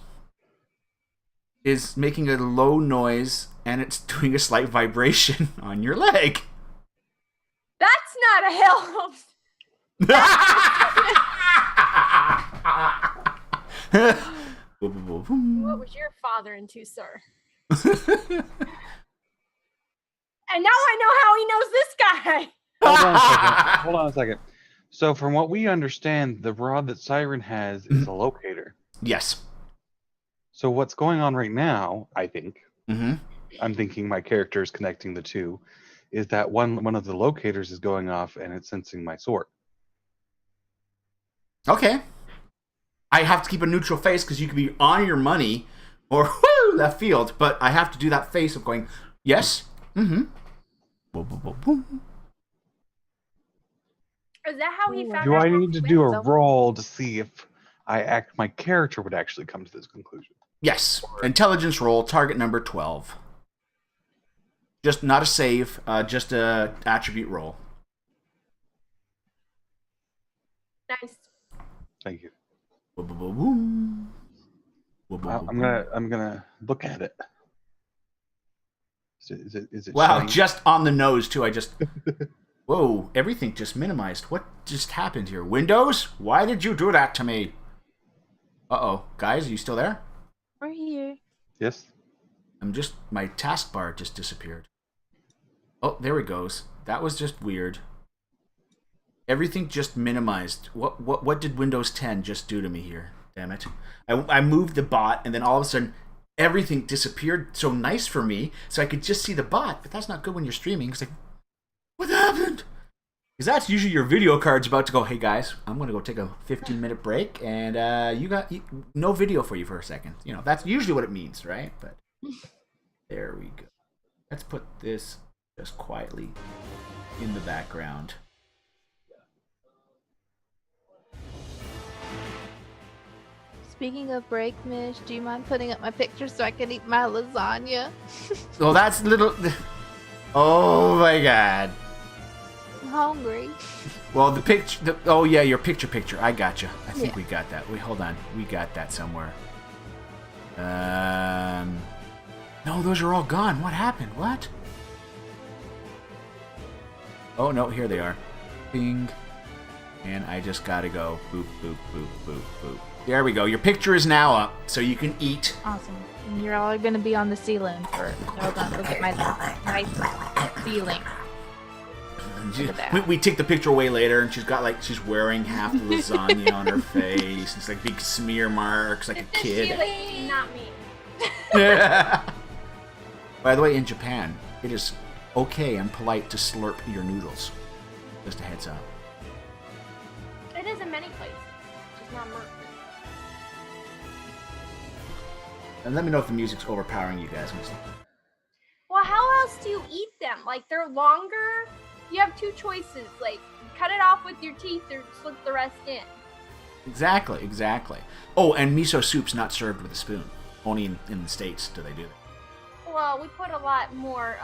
Speaker 1: is making a low noise, and it's doing a slight vibration on your leg.
Speaker 3: That's not a hilt. What was your father into, sir? And now I know how he knows this guy.
Speaker 4: Hold on a second. So from what we understand, the rod that Siren has is a locator.
Speaker 1: Yes.
Speaker 4: So what's going on right now, I think,
Speaker 1: Mm-hmm.
Speaker 4: I'm thinking my character is connecting the two, is that one of the locators is going off and it's sensing my sword.
Speaker 1: Okay. I have to keep a neutral face because you could be on your money or whoo, left field, but I have to do that face of going, yes, mm-hmm. Boom, boom, boom, boom.
Speaker 3: Is that how he found
Speaker 4: Do
Speaker 3: out?
Speaker 4: I
Speaker 3: how
Speaker 4: need to
Speaker 3: he
Speaker 4: do
Speaker 3: wins?
Speaker 4: a roll to see if my character would actually come to this conclusion?
Speaker 1: Yes. Intelligence roll, target number 12. Just not a save, just a attribute roll.
Speaker 3: Nice.
Speaker 4: Thank you.
Speaker 1: Boom, boom, boom, boom. Boom, boom, boom,
Speaker 4: I'm gonna look at it. Is it
Speaker 1: wow,
Speaker 4: showing?
Speaker 1: just on the nose too. I just whoa, everything just minimized. What just happened here? Windows? Why did you do that to me? Uh-oh. Guys, are you still there?
Speaker 2: We're here.
Speaker 4: Yes.
Speaker 1: My taskbar just disappeared. Oh, there it goes. That was just weird. Everything just minimized. What did Windows 10 just do to me here? Damn it. I moved the bot, and then all of a sudden, everything disappeared so nice for me, so I could just see the bot, but that's not good when you're streaming. It's like, what happened? Because that's usually your video card's about to go, hey guys, I'm going to go take a 15-minute break, and you got no video for you for a second. You know, that's usually what it means, right? But there we go. Let's put this just quietly in the background.
Speaker 2: Speaking of break, Mish, do you mind putting up my picture so I can eat my lasagna?
Speaker 1: So that's little... Oh my god.
Speaker 2: I'm hungry.
Speaker 1: Well, the picture... Oh yeah, your picture. I got you. I think we got that. Wait, hold on. We got that somewhere. No, those are all gone. What happened? What? Oh no, here they are. Bing. And I just gotta go. Boop, boop, boop, boop, boop. There we go. Your picture is now up, so you can eat.
Speaker 2: Awesome. And you're all gonna be on the ceiling for. Hold on, look at my nice ceiling.
Speaker 1: We take the picture away later, and she's wearing half the lasagna on her face. It's like big smear marks, like a kid.
Speaker 3: Not me.
Speaker 1: By the way, in Japan, it is okay and polite to slurp your noodles. Just a heads up.
Speaker 3: It is in many places. Just not Merc.
Speaker 1: And let me know if the music's overpowering you guys.
Speaker 3: Well, how else do you eat them? Like, they're longer? You have two choices. Like, cut it off with your teeth or slip the rest in.
Speaker 1: Exactly. Oh, and miso soup's not served with a spoon. Only in the States do they do that.
Speaker 3: Well, we put a lot more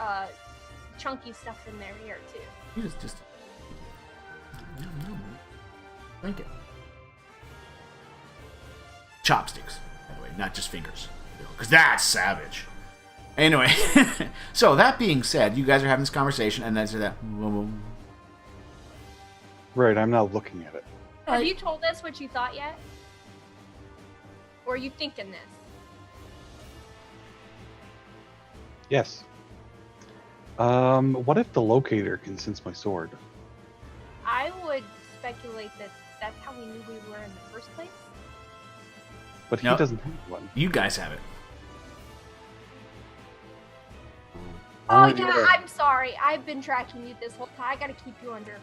Speaker 3: chunky stuff in there here, too.
Speaker 1: You just drink it. Chopsticks, by the way, not just fingers. Because that's savage. Anyway, so that being said, you guys are having this conversation, and then that.
Speaker 4: Right, I'm now looking at it.
Speaker 3: Have you told us what you thought yet? Or are you thinking this?
Speaker 4: Yes. What if the locator can sense my sword?
Speaker 3: I would speculate that that's how we knew we were in the first place.
Speaker 4: But he
Speaker 1: No.
Speaker 4: doesn't have one.
Speaker 1: You guys have it.
Speaker 3: Oh
Speaker 4: Oh,
Speaker 3: yeah,
Speaker 4: yeah.
Speaker 3: I'm sorry. I've been tracking you this whole time. I gotta keep you under.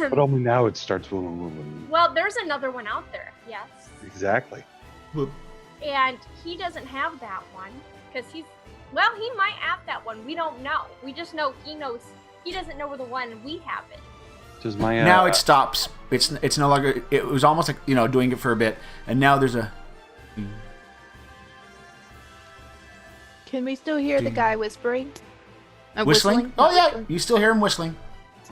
Speaker 4: But only now it starts.
Speaker 3: Well, there's another one out there. Yes.
Speaker 4: Exactly.
Speaker 3: And he doesn't have that one because he might have that one. We don't know. We just know he knows. He doesn't know where the one we have it.
Speaker 4: Does my
Speaker 1: Now it stops. It's no longer. It was almost like doing it for a bit, and now there's a.
Speaker 2: Can we still hear the guy whispering?
Speaker 1: Whistling? Oh yeah, you still hear him whistling.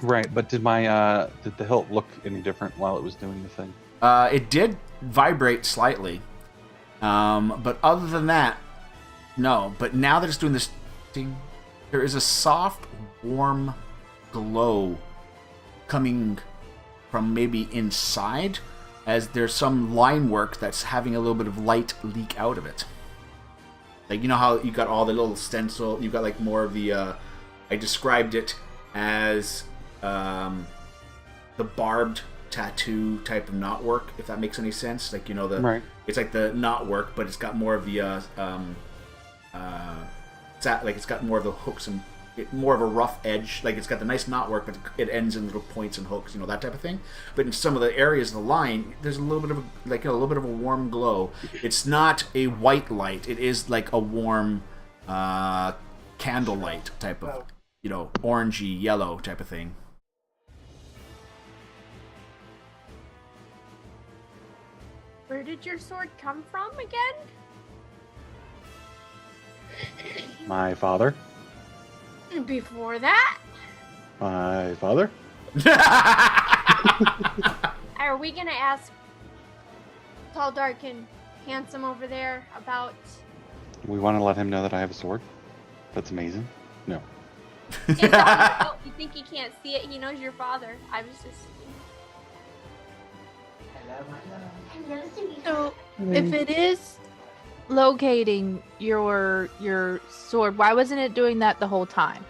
Speaker 4: right? But did my did the hilt look any different while it was doing the thing?
Speaker 1: It did vibrate slightly, but other than that, no. But now that it's doing this thing, there is a soft, warm glow coming from maybe inside, as there's some line work that's having a little bit of light leak out of it. Like, you know how you got all the little stencil, you got like more of the, I described it as the barbed tattoo type of knot work, if that makes any sense. Like,
Speaker 4: Right.
Speaker 1: It's like the knot work, but it's got more of the, it's got more of the hooks and more of a rough edge. Like, it's got the nice knot work, but it ends in little points and hooks, that type of thing. But in some of the areas of the line, there's a little bit of a little bit of a warm glow. It's not a white light. It is like a warm candlelight type of, orangey yellow type of thing.
Speaker 3: Where did your sword come from again?
Speaker 4: My father.
Speaker 3: Before that?
Speaker 4: My father.
Speaker 3: Are we gonna ask Tall, Dark, and Handsome over there about...
Speaker 4: We want to let him know that I have a sword. That's amazing. No.
Speaker 3: Oh, you think he can't see it? He knows your father. I was just...
Speaker 2: So, if it is locating your sword, why wasn't it doing that the whole time?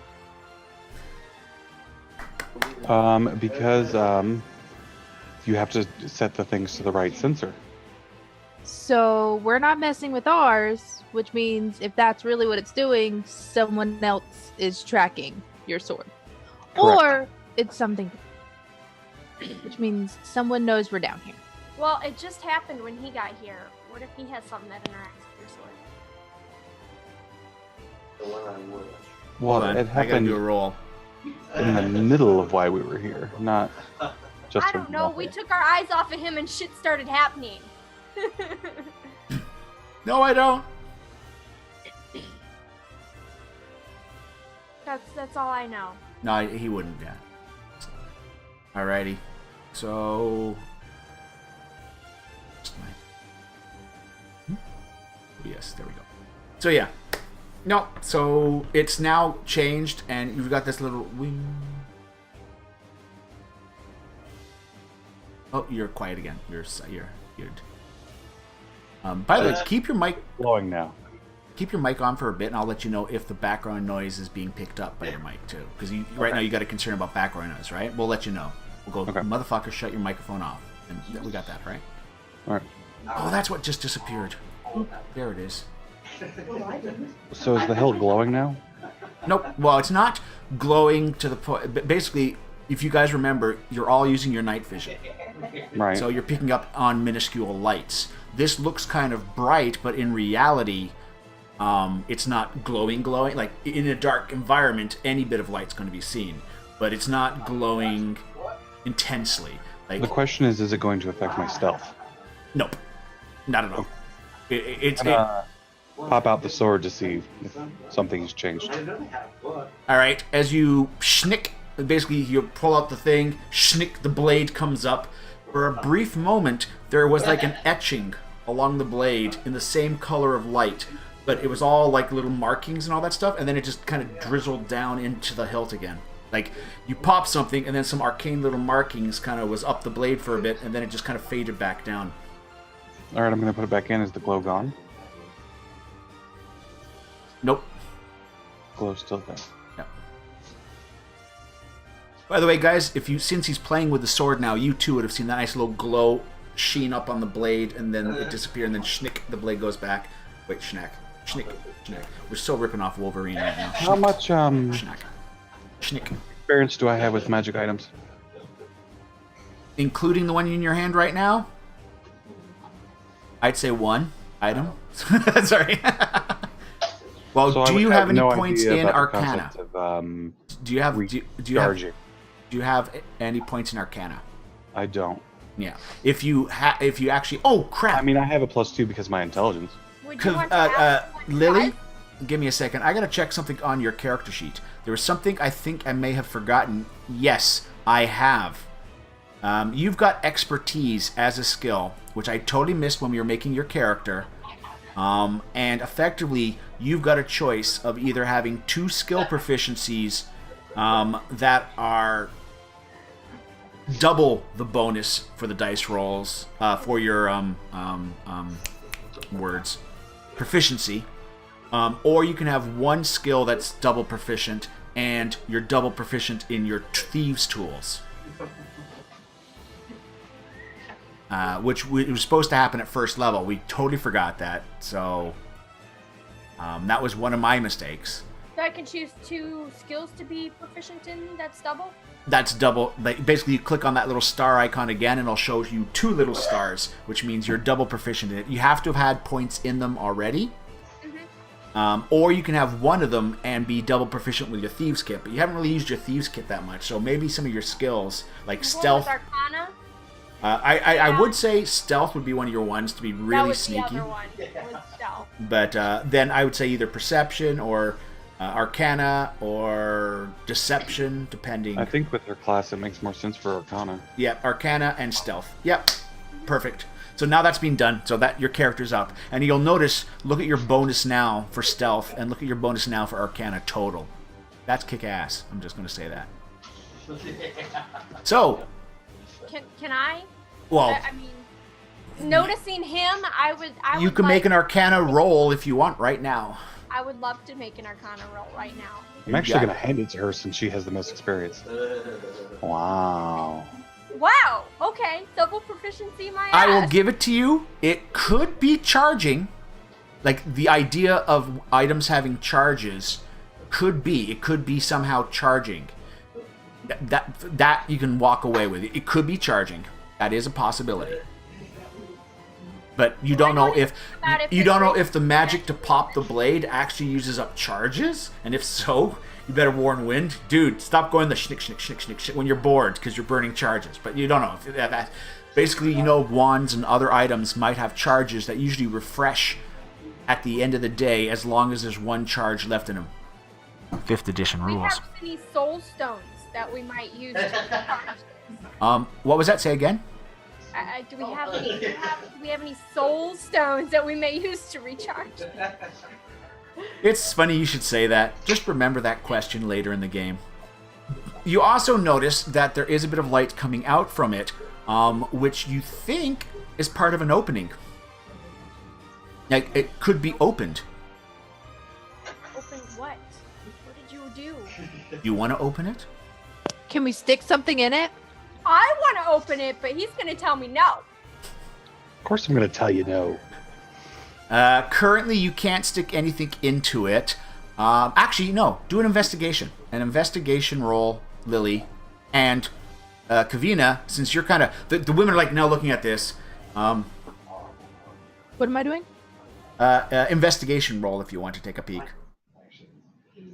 Speaker 4: Because you have to set the things to the right sensor.
Speaker 2: So we're not messing with ours, which means if that's really what it's doing, someone else is tracking your sword.
Speaker 4: Correct.
Speaker 2: Or it's something, which means someone knows we're down here.
Speaker 3: Well, it just happened when he got here. What if he has something that interacts with your sword?
Speaker 4: Well,
Speaker 1: Hold on,
Speaker 4: it
Speaker 1: I gotta
Speaker 4: happened
Speaker 1: do a roll.
Speaker 4: in the middle of why we were here, not just.
Speaker 3: I don't know. We took our eyes off of him and shit started happening.
Speaker 1: No, I don't.
Speaker 3: That's all I know.
Speaker 1: No, he wouldn't. Yeah. Alrighty. So. Yes, there we go. So yeah. No, so it's now changed, and you've got this little wing. Oh, you're quiet again. You're good. By the way, keep your mic
Speaker 4: Blowing now.
Speaker 1: keep your mic on for a bit, and I'll let you know if the background noise is being picked up by your mic too. Because right now you got a concern about background noise, right? We'll let you know. We'll go,
Speaker 4: Okay.
Speaker 1: motherfucker, shut your microphone off, and we got that, right?
Speaker 4: All right.
Speaker 1: Oh, that's what just disappeared. There it is.
Speaker 4: So is the hilt glowing now?
Speaker 1: Nope. Well, it's not glowing to the point. But basically, if you guys remember, you're all using your night vision,
Speaker 4: Right.
Speaker 1: so you're picking up on minuscule lights. This looks kind of bright, but in reality, it's not glowing. Like in a dark environment, any bit of light's going to be seen, but it's not glowing intensely. Like,
Speaker 4: The question is it going to affect my stealth?
Speaker 1: nope, not at all. It's
Speaker 4: Pop out the sword to see if something has changed.
Speaker 1: all right. As you schnick, basically you pull out the thing, schnick, the blade comes up. For a brief moment, there was like an etching along the blade in the same color of light, but it was all like little markings and all that stuff, and then it just kind of drizzled down into the hilt again. Like, you pop something, and then some arcane little markings kind of was up the blade for a bit, and then it just kind of faded back down.
Speaker 4: All right, I'm going to put it back in. Is the glow gone?
Speaker 1: Nope.
Speaker 4: Glow's still there.
Speaker 1: Yep. By the way, guys, since he's playing with the sword now, you too would have seen that nice little glow sheen up on the blade, and then it disappeared, and then schnick, the blade goes back. Wait, schnack. Schnick. We're still ripping off Wolverine right now.
Speaker 4: How much
Speaker 1: Schnick.
Speaker 4: experience do I have with magic items?
Speaker 1: Including the one in your hand right now? I'd say 1 item. Sorry. Well,
Speaker 4: So
Speaker 1: do you have any
Speaker 4: no
Speaker 1: points
Speaker 4: idea
Speaker 1: in
Speaker 4: about the
Speaker 1: Arcana?
Speaker 4: concept of,
Speaker 1: Do you have
Speaker 4: charging.
Speaker 1: do you have any points in Arcana?
Speaker 4: I don't.
Speaker 1: Yeah. If you actually, oh crap!
Speaker 4: I mean, I have a +2 because of my intelligence.
Speaker 3: Would you want to ask
Speaker 1: Lily, give me a second. I gotta check something on your character sheet. There was something I think I may have forgotten. Yes, I have. You've got expertise as a skill, which I totally missed when we were making your character. And effectively, you've got a choice of either having 2 skill proficiencies that are double the bonus for the dice rolls for your words proficiency, or you can have 1 skill that's double proficient and you're double proficient in your thieves tools, which was supposed to happen at first level. We totally forgot that, so that was one of my mistakes.
Speaker 3: So I can choose 2 skills to be proficient in. That's double.
Speaker 1: That's double. Like, basically, you click on that little star icon again, and it'll show you 2 little stars, which means you're double proficient in it. You have to have had points in them already, or you can have 1 of them and be double proficient with your thieves kit. But you haven't really used your thieves kit that much, so maybe some of your skills, like stealth.
Speaker 3: Arcana.
Speaker 1: I would say stealth would be one of your ones to be really
Speaker 3: that was
Speaker 1: sneaky.
Speaker 3: The other one was stealth.
Speaker 1: But then I would say either perception or Arcana or Deception, depending.
Speaker 4: I think with her class, it makes more sense for Arcana.
Speaker 1: Yep, Arcana and Stealth. Yep, perfect. So now that's been done, so that your character's up. And you'll notice, look at your bonus now for Stealth, and look at your bonus now for Arcana total. That's kick-ass. I'm just going to say that. So...
Speaker 3: Can I?
Speaker 1: Well...
Speaker 3: I mean, noticing him, I would
Speaker 1: you can make an Arcana roll if you want right now.
Speaker 3: I would love to make an Arcana roll right now.
Speaker 4: I'm actually going to hand it to her since she has the most experience. Wow.
Speaker 3: Wow. Okay. Double proficiency, my ass.
Speaker 1: I will give it to you. It could be charging. Like, the idea of items having charges could be. It could be somehow charging. That you can walk away with. It could be charging. That is a possibility. But you don't know if the magic to pop the blade actually uses up charges, and if so, you better warn Wind, dude. Stop going the schnick schnick schnick schnick schnick when you're bored because you're burning charges. But you don't know. Basically, wands and other items might have charges that usually refresh at the end of the day, as long as there's 1 charge left in them. 5th edition
Speaker 3: We
Speaker 1: rules.
Speaker 3: have any soul stones that we might use to recharge.
Speaker 1: What was that? Say again.
Speaker 3: Do we have any soul stones that we may use to recharge?
Speaker 1: It's funny you should say that. Just remember that question later in the game. You also notice that there is a bit of light coming out from it, which you think is part of an opening. Like, it could be opened.
Speaker 3: Open what? What did you do?
Speaker 1: You want to open it?
Speaker 2: Can we stick something in it?
Speaker 3: I want to open it, but he's going to tell me no.
Speaker 4: Of course I'm going to tell you no.
Speaker 1: Currently, you can't stick anything into it. Actually, no. Do an investigation. An investigation roll, Lily. And Kavina, since you're kind of... The women are like now looking at this.
Speaker 2: What am I doing?
Speaker 1: Investigation roll if you want to take a peek.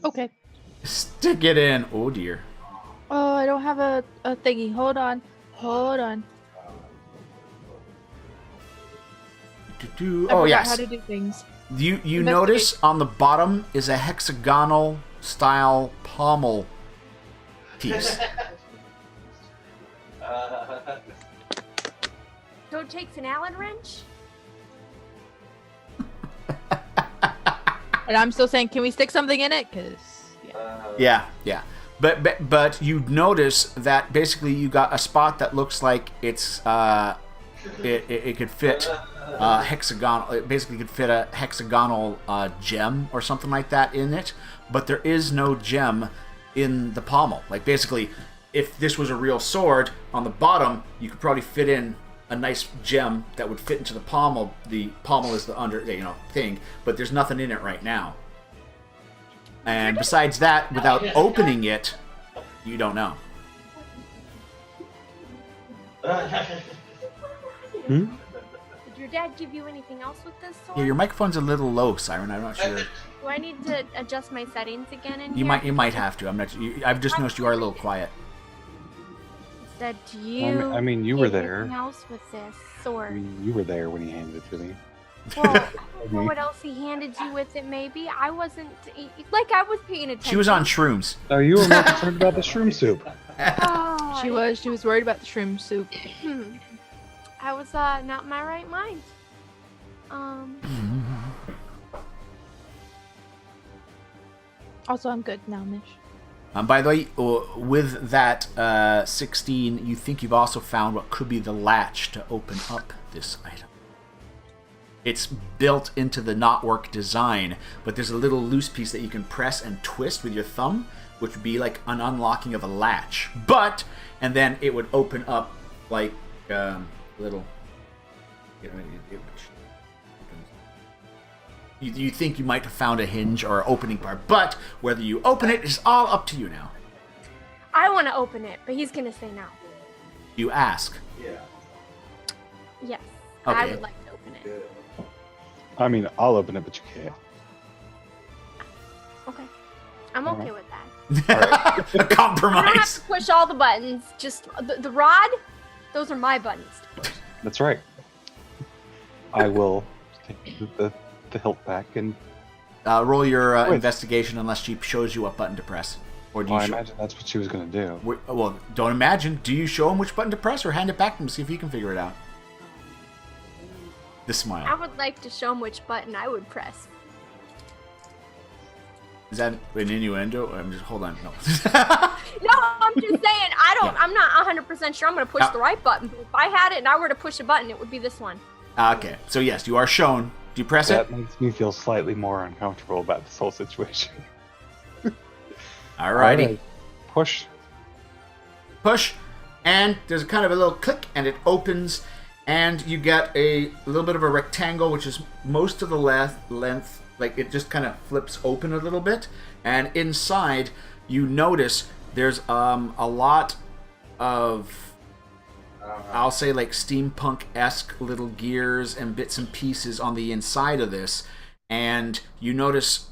Speaker 2: Okay.
Speaker 1: Stick it in. Oh, dear.
Speaker 2: Oh, I don't have a thingy. Hold on. I
Speaker 1: Oh,
Speaker 2: forgot
Speaker 1: yes.
Speaker 2: how to do things.
Speaker 1: You notice on the bottom is a hexagonal style pommel piece.
Speaker 3: So it takes an Allen wrench?
Speaker 2: And I'm still saying, can we stick something in it? Because,
Speaker 1: Yeah. But you notice that basically you got a spot that looks like it's it could fit hexagonal. It basically could fit a hexagonal gem or something like that in it. But there is no gem in the pommel. Like, basically, if this was a real sword, on the bottom you could probably fit in a nice gem that would fit into the pommel. The pommel is the under thing, but there's nothing in it right now. And besides that, without opening it, you don't know.
Speaker 3: Did your dad give you anything else with this sword?
Speaker 1: Yeah, your microphone's a little low, Siren. I'm not sure.
Speaker 3: Do I need to adjust my settings again in
Speaker 1: You
Speaker 3: here?
Speaker 1: might have to. I've just noticed you are a little quiet.
Speaker 3: Said, do you
Speaker 4: I mean, you were there.
Speaker 3: anything else with this
Speaker 4: I
Speaker 3: sword?
Speaker 4: mean, you were there when he handed it to me.
Speaker 3: Well, I don't know what else he handed you with it, maybe. I wasn't, like, I was paying attention.
Speaker 1: She was on shrooms.
Speaker 4: Oh, you were more concerned about the shroom soup.
Speaker 3: Oh,
Speaker 2: She was worried about the shroom soup.
Speaker 3: I was not in my right mind.
Speaker 2: Also, I'm good now, Mish.
Speaker 1: By the way, with that 16, you think you've also found what could be the latch to open up this item. It's built into the knotwork design, but there's a little loose piece that you can press and twist with your thumb, which would be like an unlocking of a latch. And then it would open up like little. You think you might have found a hinge or opening part, but whether you open it is all up to you now.
Speaker 3: I want to open it, but he's going to say no.
Speaker 1: You ask.
Speaker 3: Yes,
Speaker 1: Okay.
Speaker 3: I would like to open it.
Speaker 4: I mean, I'll open it, but you can't.
Speaker 3: Okay. I'm okay with that.
Speaker 1: A
Speaker 3: I don't have
Speaker 1: compromise.
Speaker 3: to push all the buttons. Just the rod, those are my buttons to push.
Speaker 4: That's right. I will take the hilt back and.
Speaker 1: Roll your
Speaker 4: Wait.
Speaker 1: investigation unless she shows you what button to press. Or do you
Speaker 4: Well, I
Speaker 1: show...
Speaker 4: imagine that's what she was going to do.
Speaker 1: Well, don't imagine. Do you show him which button to press or hand it back to him to see if he can figure it out? The
Speaker 3: I
Speaker 1: smile.
Speaker 3: would like to show him which button I would press.
Speaker 1: Is that an innuendo? Hold on. No.
Speaker 3: No, I'm just saying, I'm not 100% sure I'm going to push the right button. But if I had it and I were to push a button, it would be this one.
Speaker 1: Okay. So yes, you are shown. Do you press
Speaker 4: That
Speaker 1: it?
Speaker 4: makes me feel slightly more uncomfortable about this whole situation.
Speaker 1: Alrighty.
Speaker 4: Alright. Push.
Speaker 1: Push, and there's kind of a little click, and it opens, and you get a little bit of a rectangle, which is most of the length. Like, it just kind of flips open a little bit, and inside you notice there's a lot of, I'll say, like steampunk-esque little gears and bits and pieces on the inside of this, and you notice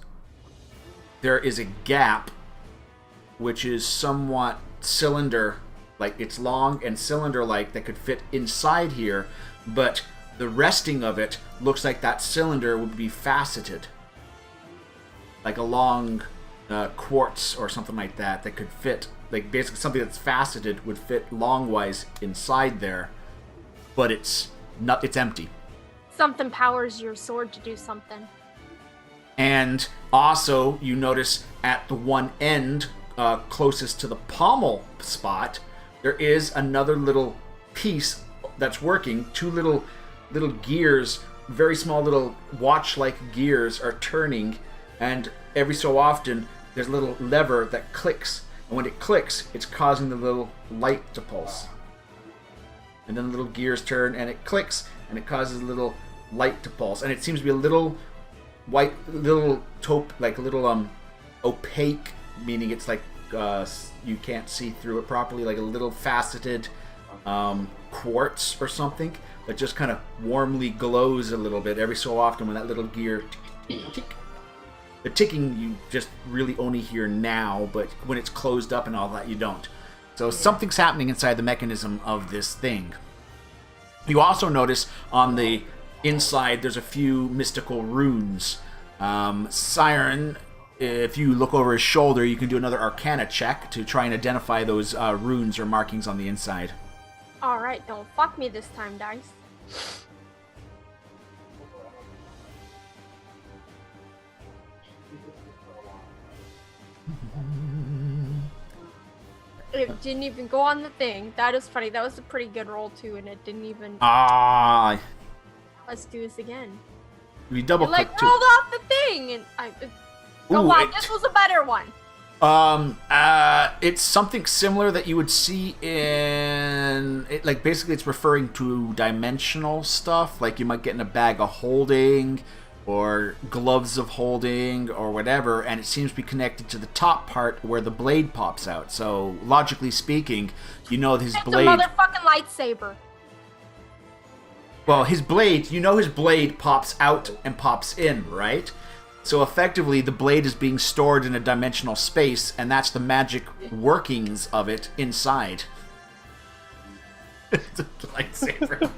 Speaker 1: there is a gap which is somewhat cylinder, like it's long and cylinder-like, that could fit inside here, but the resting of it looks like that cylinder would be faceted, like a long quartz or something like that could fit, like basically something that's faceted would fit longwise inside there, but it's empty.
Speaker 3: Something powers your sword to do something.
Speaker 1: And also you notice at the one end, closest to the pommel spot, there is another little piece that's working. Two little gears, very small little watch-like gears, are turning, and every so often there's a little lever that clicks, and when it clicks, it's causing the little light to pulse. And then the little gears turn, and it clicks, and it causes a little light to pulse, and it seems to be a little white, little taupe, like a little opaque, meaning it's like you can't see through it properly, like a little faceted quartz or something that just kind of warmly glows a little bit every so often when that little gear tick. The ticking you just really only hear now, but when it's closed up and all that, you don't. So something's happening inside the mechanism of this thing. You also notice on the inside there's a few mystical runes. Siren, if you look over his shoulder, you can do another Arcana check to try and identify those runes or markings on the inside.
Speaker 3: Alright, don't fuck me this time, dice. It didn't even go on the thing. That is funny. That was a pretty good roll, too, and it didn't even... Let's do this again.
Speaker 1: You double
Speaker 3: It, like,
Speaker 1: click too.
Speaker 3: rolled off the thing! And I... Oh,
Speaker 1: Ooh,
Speaker 3: wow, this was a better one.
Speaker 1: It's something similar that you would see in it. Like basically, it's referring to dimensional stuff. Like you might get in a bag of holding, or gloves of holding, or whatever, and it seems to be connected to the top part where the blade pops out. So logically speaking, his blade.
Speaker 3: It's a motherfucking lightsaber.
Speaker 1: Well, his blade. His blade pops out and pops in, right? So effectively, the blade is being stored in a dimensional space, and that's the magic workings of it inside. It's a lightsaber.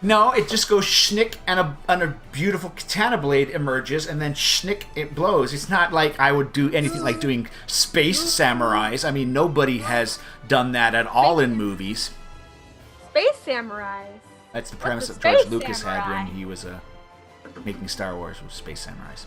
Speaker 1: No, it just goes schnick, and a beautiful katana blade emerges, and then schnick, it blows. It's not like I would do anything like doing space samurais. I mean, nobody has done that at all in movies.
Speaker 3: Space samurais.
Speaker 1: That's the premise that George Lucas had when he was making Star Wars, was space samurais.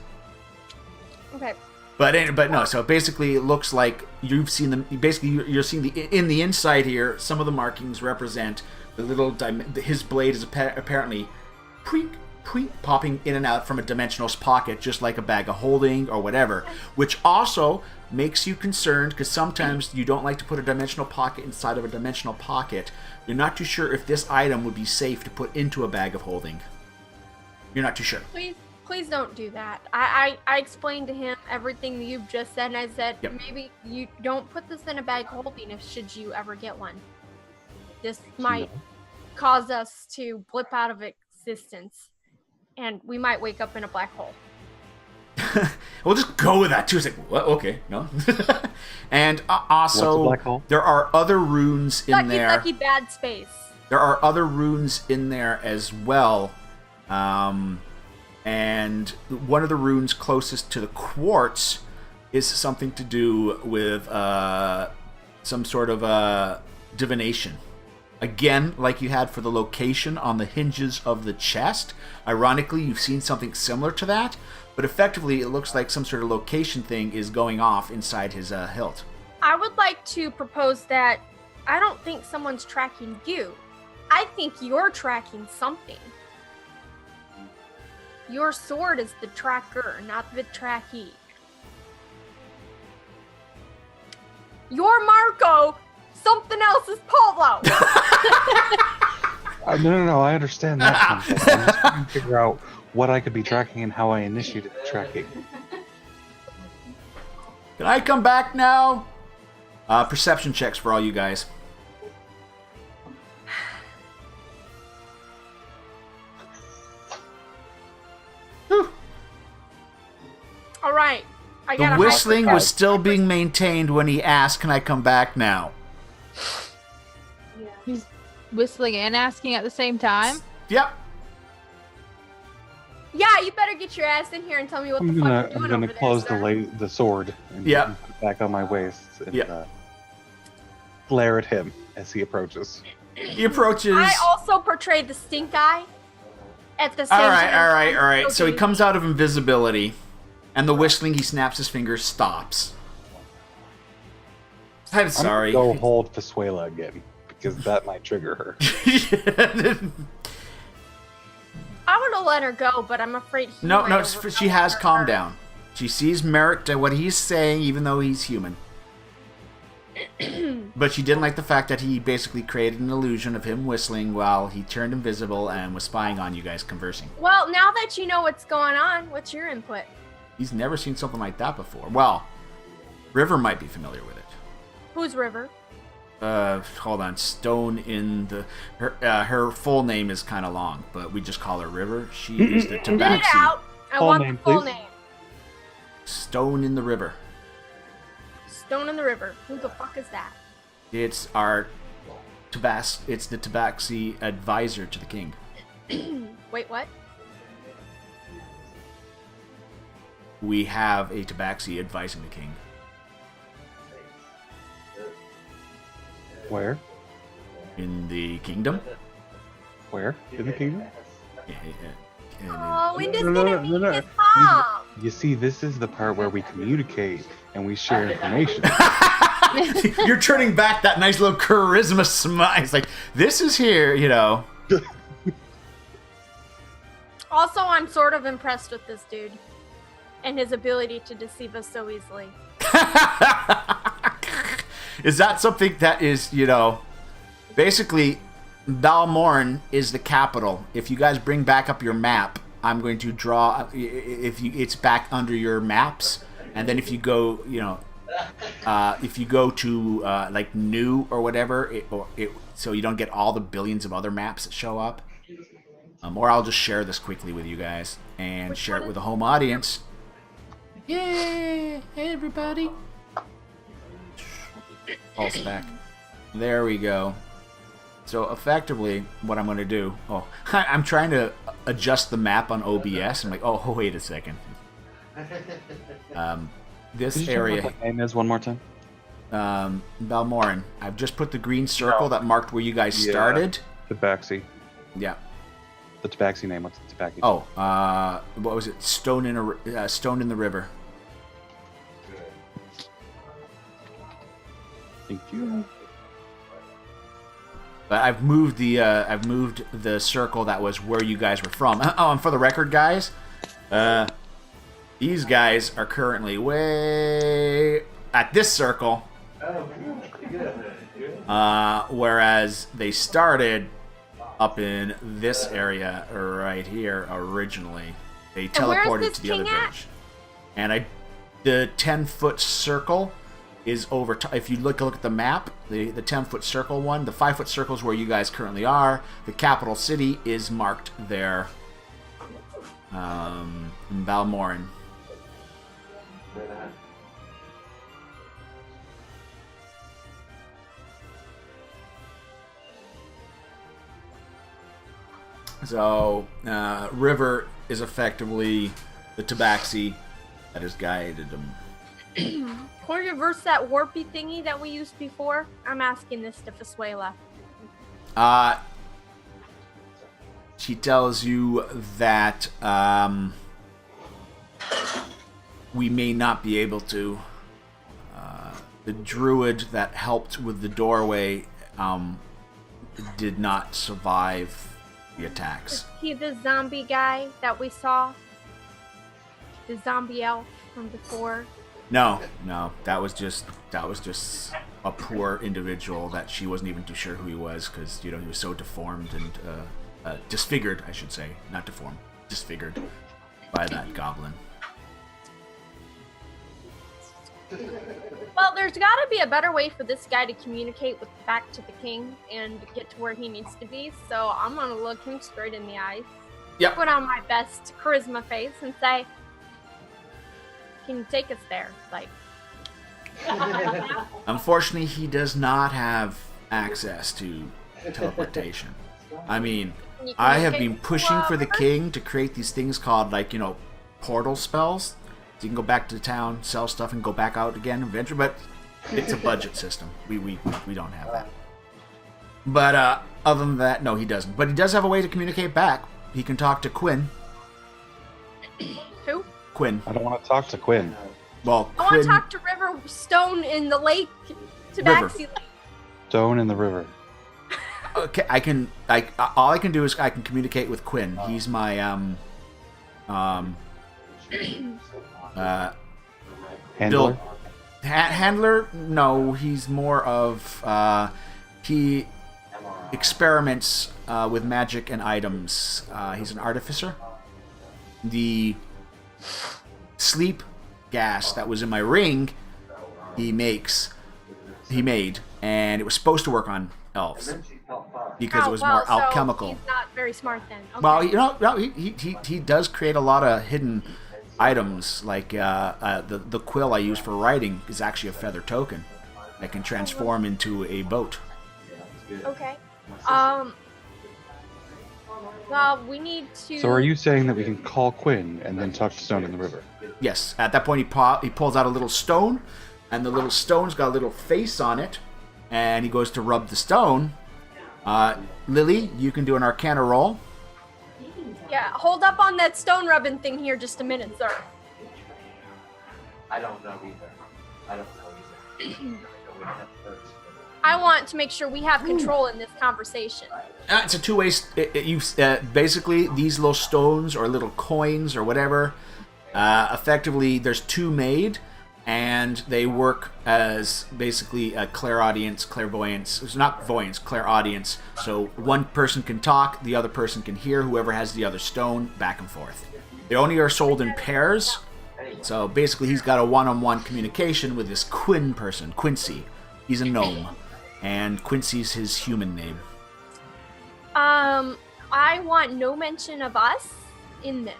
Speaker 3: Okay.
Speaker 1: But no, so basically it looks like you've seen them. Basically, you're seeing in the inside here. Some of the markings represent the little his blade is apparently popping in and out from a dimensional pocket, just like a bag of holding or whatever. Which also makes you concerned, because sometimes you don't like to put a dimensional pocket inside of a dimensional pocket. You're not too sure if this item would be safe to put into a bag of holding. You're not too sure.
Speaker 3: Please don't do that. I explained to him everything you've just said, and I said,
Speaker 1: Yep.
Speaker 3: Maybe you don't put this in a bag holding should you ever get one. This might cause us to blip out of existence, and we might wake up in a black hole.
Speaker 1: We'll just go with that too. It's like, what? Okay, no. And also,
Speaker 4: What's a black hole?
Speaker 1: there are other runes in there.
Speaker 3: Sucky bad space.
Speaker 1: There are other runes in there as well. And one of the runes closest to the quartz is something to do with some sort of divination. Again, like you had for the location on the hinges of the chest. Ironically, you've seen something similar to that, but effectively it looks like some sort of location thing is going off inside his hilt.
Speaker 3: I would like to propose that I don't think someone's tracking you. I think you're tracking something. Your sword is the tracker, not the trackee. You're Marco. Something else is Polo.
Speaker 4: No, I understand that concept. I'm just trying to figure out what I could be tracking and how I initiated the tracking.
Speaker 1: Can I come back now? Perception checks for all you guys.
Speaker 3: All right.
Speaker 1: The whistling was still being maintained when he asked, "Can I come back now?"
Speaker 2: He's whistling and asking at the same time.
Speaker 1: Yep.
Speaker 3: Yeah, you better get your ass in here and tell me what the fuck you're doing
Speaker 4: I'm gonna
Speaker 3: over
Speaker 4: close
Speaker 3: there,
Speaker 4: the sword and
Speaker 1: Yep.
Speaker 4: put it back on my waist and
Speaker 1: Yep.
Speaker 4: glare at him as he approaches.
Speaker 1: He approaches.
Speaker 3: I also portrayed the stink eye at the same
Speaker 1: All
Speaker 3: time.
Speaker 1: right. So he comes out of invisibility, and the whistling, he snaps his fingers, stops. I'm sorry.
Speaker 4: I'm gonna go hold Fasuela again, because that might trigger her.
Speaker 3: I would have let her go, but I'm afraid he
Speaker 1: No,
Speaker 3: might
Speaker 1: she
Speaker 3: overpower
Speaker 1: has
Speaker 3: her.
Speaker 1: calmed down. She sees merit to what he's saying, even though he's human. But she didn't like the fact that he basically created an illusion of him whistling while he turned invisible and was spying on you guys conversing.
Speaker 3: Well, now that you know what's going on, what's your input?
Speaker 1: He's never seen something like that before. Well, River might be familiar with it.
Speaker 3: Who's River?
Speaker 1: Hold on. Stone in the... Her full name is kind of long, but we just call her River. She is the
Speaker 3: Get it
Speaker 1: Tabaxi.
Speaker 3: out. I
Speaker 4: Full
Speaker 3: want
Speaker 4: name,
Speaker 3: the full
Speaker 4: please.
Speaker 3: name.
Speaker 1: Stone in the River.
Speaker 3: Stone in the River. Who the fuck is that?
Speaker 1: It's it's the Tabaxi advisor to the king.
Speaker 3: Wait, what?
Speaker 1: We have a Tabaxi advising the king.
Speaker 4: Where?
Speaker 1: In the kingdom?
Speaker 4: Where? In the kingdom?
Speaker 3: Oh, when does
Speaker 4: No,
Speaker 3: gonna
Speaker 4: no,
Speaker 3: meet
Speaker 4: no.
Speaker 3: his mom?
Speaker 4: You see, this is the part where we communicate and we share information.
Speaker 1: You're turning back that nice little charisma smile. It's like, this is here, you know.
Speaker 3: Also, I'm sort of impressed with this dude. and his ability to deceive us so easily.
Speaker 1: Is that something that is, basically, Balmorn is the capital. If you guys bring back up your map, I'm going to draw. It's back under your maps, and then if you go, if you go to like new or whatever, so you don't get all the billions of other maps that show up. Or I'll just share this quickly with you guys and share it with the home audience. Yay! Hey everybody! Pulse back. There we go. So effectively, what I'm going to do... Oh, I'm trying to adjust the map on OBS. I'm like, oh, wait a second. This area...
Speaker 4: What the name is one more time?
Speaker 1: Balmorin. I've just put the green circle that marked where you guys started.
Speaker 4: Tabaxi.
Speaker 1: Yeah.
Speaker 4: The Tabaxi name. What's the Tabaxi?
Speaker 1: Oh, what was it? Stone in the river.
Speaker 4: Thank you.
Speaker 1: But I've moved the circle that was where you guys were from. Oh, and for the record, guys, these guys are currently way at this circle, whereas they started up in this area right here originally. They teleported to the other village, and the 10-foot circle is over. If you look at the map, the 10-foot circle one, the 5-foot circle is where you guys currently are. The capital city is marked there, in Balmorin. So, river is effectively the Tabaxi that has guided them.
Speaker 3: Can we reverse that warpy thingy that we used before? I'm asking this to Fasuela.
Speaker 1: She tells you that we may not be able to. The druid that helped with the doorway did not survive the attacks.
Speaker 3: Is he the zombie guy that we saw? The zombie elf from before?
Speaker 1: No, that was just a poor individual that she wasn't even too sure who he was because he was so deformed and disfigured, I should say, not deformed, disfigured by that goblin.
Speaker 3: Well, there's got to be a better way for this guy to communicate back to the king and get to where he needs to be. So I'm gonna look him straight in the eyes.
Speaker 1: Yep.
Speaker 3: Put on my best charisma face and say, "Can you take us there?" Like.
Speaker 1: Unfortunately, he does not have access to teleportation. I mean, I have been pushing for the king to create these things called, portal spells. So you can go back to the town, sell stuff, and go back out again eventually, but it's a budget system. We don't have that. But other than that, no, he doesn't. But he does have a way to communicate back. He can talk to Quinn.
Speaker 3: Who?
Speaker 1: Quinn.
Speaker 4: I don't want to talk to Quinn.
Speaker 1: Well,
Speaker 3: I want to talk to River Stone in the lake, Tabaxi Lake.
Speaker 4: Stone in the river.
Speaker 1: Okay, all I can do is I can communicate with Quinn. He's my
Speaker 4: Handler?
Speaker 1: handler? No, he's more of he experiments with magic and items. He's an artificer. The sleep gas that was in my ring, he made, and it was supposed to work on elves because it was more alchemical.
Speaker 3: So he's not very smart then. Okay.
Speaker 1: Well, he does create a lot of hidden items, like the quill I use for writing is actually a feather token that can transform into a boat.
Speaker 3: Okay. Well, we need to.
Speaker 4: So are you saying that we can call Quinn and then talk to Stone in the river?
Speaker 1: Yes. At that point, he pulls out a little stone, and the little stone's got a little face on it, and he goes to rub the stone. Lily, you can do an Arcana roll.
Speaker 3: Yeah, hold up on that stone rubbing thing here just a minute, sir.
Speaker 5: I don't know either.
Speaker 3: I want to make sure we have control in this conversation.
Speaker 1: It's a two-way. Basically, these little stones or little coins or whatever, Effectively, there's 2 made, and they work as basically a clairaudience, clairvoyance. It's not voyance, clairaudience. So one person can talk, the other person can hear, whoever has the other stone, back and forth. They only are sold in pairs. So basically, he's got a one-on-one communication with this Quinn person, Quincy. He's a gnome, and Quincy's his human name.
Speaker 3: I want no mention of us in this.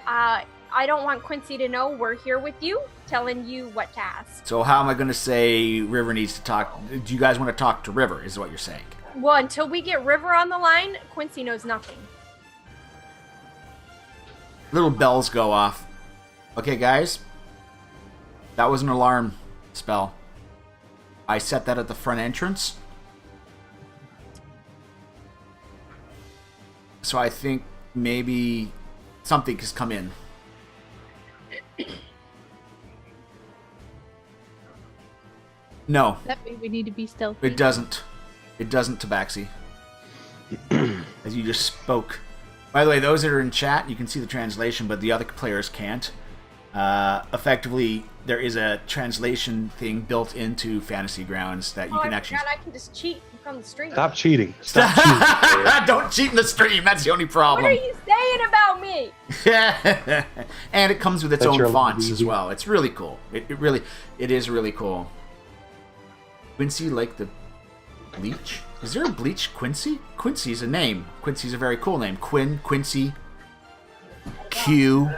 Speaker 3: I don't want Quincy to know we're here with you, telling you what to ask.
Speaker 1: So how am I going to say River needs to talk? Do you guys want to talk to River, is what you're saying?
Speaker 3: Well, until we get River on the line, Quincy knows nothing.
Speaker 1: Little bells go off. Okay, guys. That was an alarm spell. I set that at the front entrance. So I think maybe something has come in. No.
Speaker 2: That means we need to be stealthy.
Speaker 1: It doesn't. It doesn't, Tabaxi. As you just spoke. By the way, those that are in chat, you can see the translation, but the other players can't. Effectively, there is a translation thing built into Fantasy Grounds that you can actually...
Speaker 3: I can just cheat from the stream.
Speaker 4: Stop cheating. Stop cheating.
Speaker 1: Don't cheat in the stream. That's the only problem.
Speaker 3: What are you saying about me?
Speaker 1: And it comes with its
Speaker 4: That's your
Speaker 1: own fonts
Speaker 4: easy.
Speaker 1: as well. It's really cool. It is really cool. Quincy, like the bleach? Is there a bleach Quincy? Quincy's a name. Quincy's a very cool name. Quinn, Quincy, Q.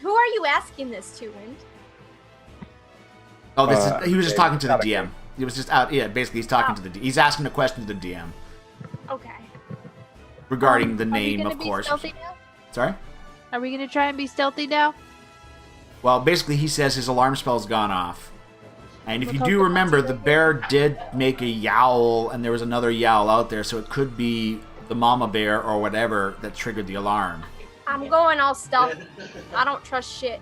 Speaker 3: Who are you asking this to, Wind?
Speaker 1: Oh, he was just talking to the
Speaker 4: not a
Speaker 1: DM. He was just out. Yeah, basically, he's talking to the. He's asking a question to the DM
Speaker 3: Okay.
Speaker 1: regarding the
Speaker 2: Are we
Speaker 1: name,
Speaker 2: gonna
Speaker 1: of
Speaker 2: be
Speaker 1: course.
Speaker 2: stealthy now?
Speaker 1: Sorry.
Speaker 2: Are we gonna try and be stealthy now?
Speaker 1: Well, basically, he says his alarm spell's gone off. And if
Speaker 2: We'll
Speaker 1: you
Speaker 2: talk
Speaker 1: do
Speaker 2: about
Speaker 1: remember,
Speaker 2: it
Speaker 1: the
Speaker 2: later.
Speaker 1: bear did make a yowl, and there was another yowl out there, so it could be the mama bear or whatever that triggered the alarm.
Speaker 3: I'm going all stealth. I don't trust shit.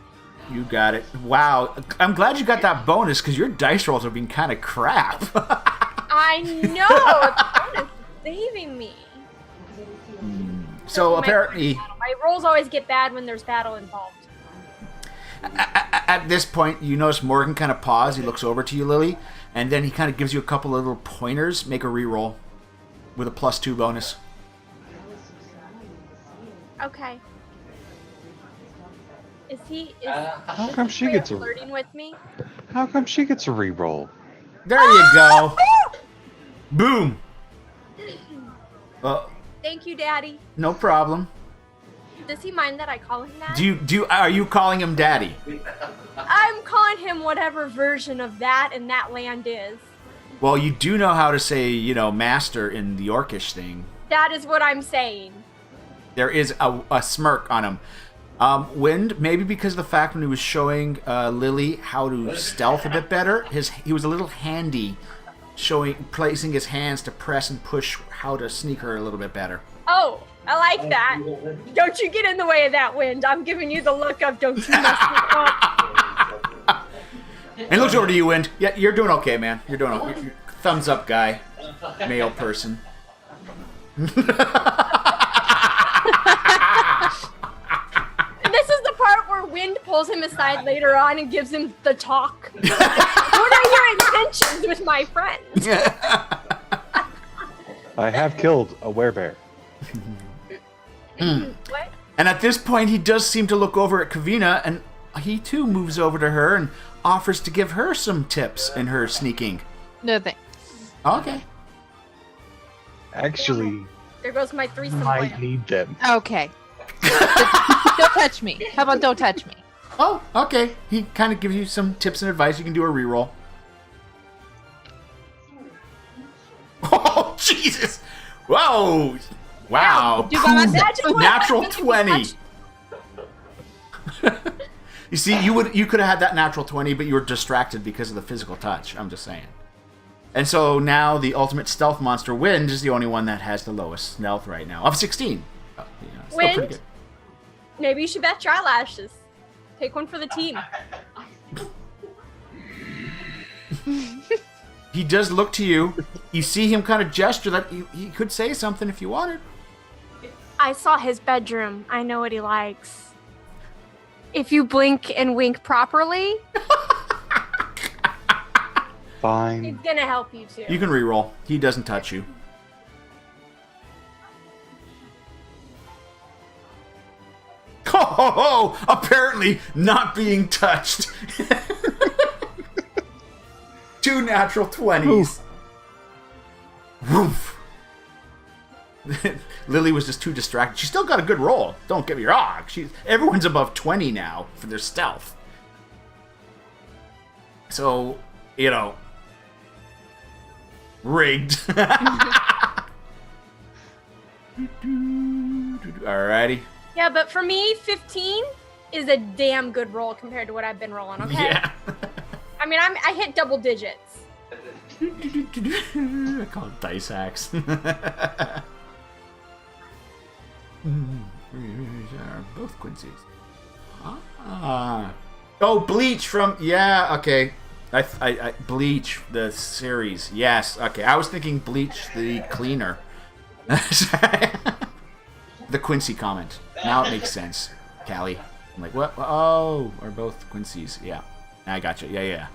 Speaker 1: You got it. Wow. I'm glad you got that bonus, because your dice rolls have been kind of crap.
Speaker 3: I know! The bonus is saving me.
Speaker 1: So apparently,
Speaker 3: My rolls always get bad when there's battle involved.
Speaker 1: at this point, you notice Morgan kind of pause. He looks over to you, Lily, and then he kind of gives you a couple of little pointers. Make a reroll with a +2 bonus.
Speaker 3: Okay. Is
Speaker 4: How come she gets a
Speaker 3: flirting with me?
Speaker 4: How come she gets a reroll?
Speaker 1: There you go. Boom. Well,
Speaker 3: Thank you, Daddy.
Speaker 1: no problem.
Speaker 3: Does he mind that I call him that?
Speaker 1: Are you calling him Daddy?
Speaker 3: I'm calling him whatever version of that and that land is.
Speaker 1: Well, you do know how to say, master in the Orcish thing.
Speaker 3: That is what I'm saying.
Speaker 1: There is a smirk on him. Wind, maybe because of the fact when he was showing Lily how to stealth a bit better, he was a little handy, placing his hands to press and push how to sneak her a little bit better.
Speaker 3: Oh, I like that. Don't you get in the way of that, Wind. I'm giving you the look of don't you mess me up.
Speaker 1: And he looks over to you, Wind. Yeah, you're doing okay, man. You're doing okay. Thumbs up, guy. Male person.
Speaker 3: This is the part where Wind pulls him aside later on and gives him the talk. What are your intentions with my friend?
Speaker 4: I have killed a werebear.
Speaker 3: What?
Speaker 1: And at this point, he does seem to look over at Kavina, and he too moves over to her and offers to give her some tips in her sneaking.
Speaker 2: No thanks.
Speaker 1: Okay.
Speaker 4: Actually,
Speaker 3: There goes my threesome
Speaker 4: might
Speaker 3: plan.
Speaker 4: need them.
Speaker 2: Okay. Don't touch me. How about don't touch me?
Speaker 1: Oh, okay. He kind of gives you some tips and advice. You can do a reroll. Oh, Jesus! Whoa! Wow!
Speaker 2: Do by myself.
Speaker 3: Magical
Speaker 1: Natural
Speaker 3: weapon
Speaker 1: 20.
Speaker 3: touch.
Speaker 1: You see, you could have had that natural 20, but you were distracted because of the physical touch. I'm just saying. And so now the ultimate stealth monster, Wind, is the only one that has the lowest stealth right now of 16. Oh, still pretty
Speaker 3: Wind?
Speaker 1: good.
Speaker 3: Maybe you should bet your eyelashes. Take one for the team.
Speaker 1: He does look to you. You see him kind of gesture that he could say something if you wanted.
Speaker 3: I saw his bedroom. I know what he likes. If you blink and wink properly,
Speaker 4: Fine.
Speaker 3: he's gonna help you too.
Speaker 1: You can reroll. He doesn't touch you. Oh, apparently not being touched. 2 natural 20s. Woof. Lily was just too distracted. She still got a good roll. Don't get me wrong. Everyone's above 20 now for their stealth. So, rigged. Alrighty.
Speaker 3: Yeah, but for me, 15 is a damn good roll compared to what I've been rolling, okay?
Speaker 1: Yeah.
Speaker 3: I mean, I hit double digits.
Speaker 1: I call it dice hacks. Both Quincy's. Oh, Bleach from... Yeah, okay. I Bleach, the series. Yes, okay. I was thinking Bleach, the cleaner. The Quincy comment. Now it makes sense, Callie. I'm like, what? Oh, are both Quincy's. Yeah. I got you. Yeah.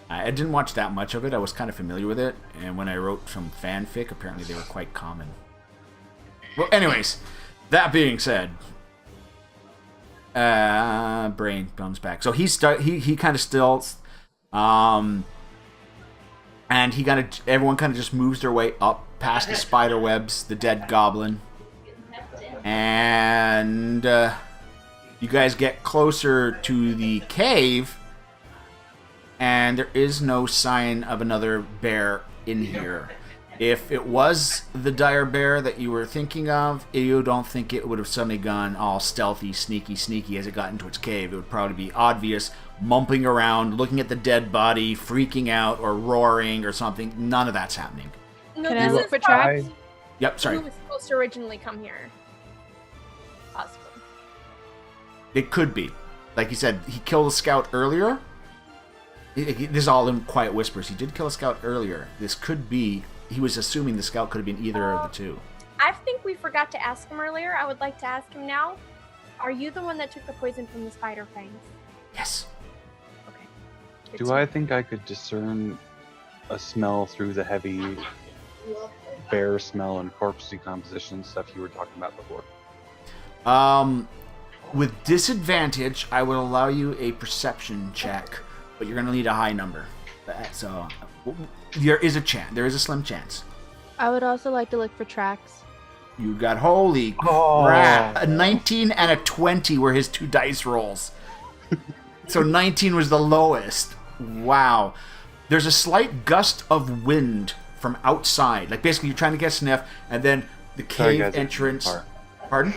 Speaker 1: I didn't watch that much of it. I was kind of familiar with it. And when I wrote some fanfic, apparently they were quite common. Well, anyways, that being said, Brain comes back. So he kind of stills, and everyone kind of just moves their way up past the spider webs, the dead goblin, and you guys get closer to the cave, and there is no sign of another bear in here. If it was the dire bear that you were thinking of, you don't think it would have suddenly gone all stealthy, sneaky as it got into its cave. It would probably be obvious, mumping around, looking at the dead body, freaking out, or roaring or something. None of that's happening.
Speaker 3: No,
Speaker 2: Can I
Speaker 3: this
Speaker 2: look
Speaker 3: is
Speaker 2: for tracks?
Speaker 1: Yep, sorry.
Speaker 3: Who was supposed to originally come here? Possible.
Speaker 1: It could be. Like you said, he killed a scout earlier. This is all in quiet whispers. He did kill a scout earlier. This could be... He was assuming the scout could have been either of the two.
Speaker 3: I think we forgot to ask him earlier. I would like to ask him now. Are you the one that took the poison from the spider fangs?
Speaker 1: Yes.
Speaker 3: Okay.
Speaker 4: Do I think I could discern a smell through the heavy bear smell and corpse decomposition stuff you were talking about before?
Speaker 1: With disadvantage, I will allow you a perception check, but you're going to need a high number. So there is a chance. There is a slim chance.
Speaker 2: I would also like to look for tracks.
Speaker 1: You got holy crap! A 19 and a 20 were his 2 dice rolls. So 19 was the lowest. Wow. There's a slight gust of wind from outside. Like basically you're trying to get sniff, and then the cave entrance. Pardon?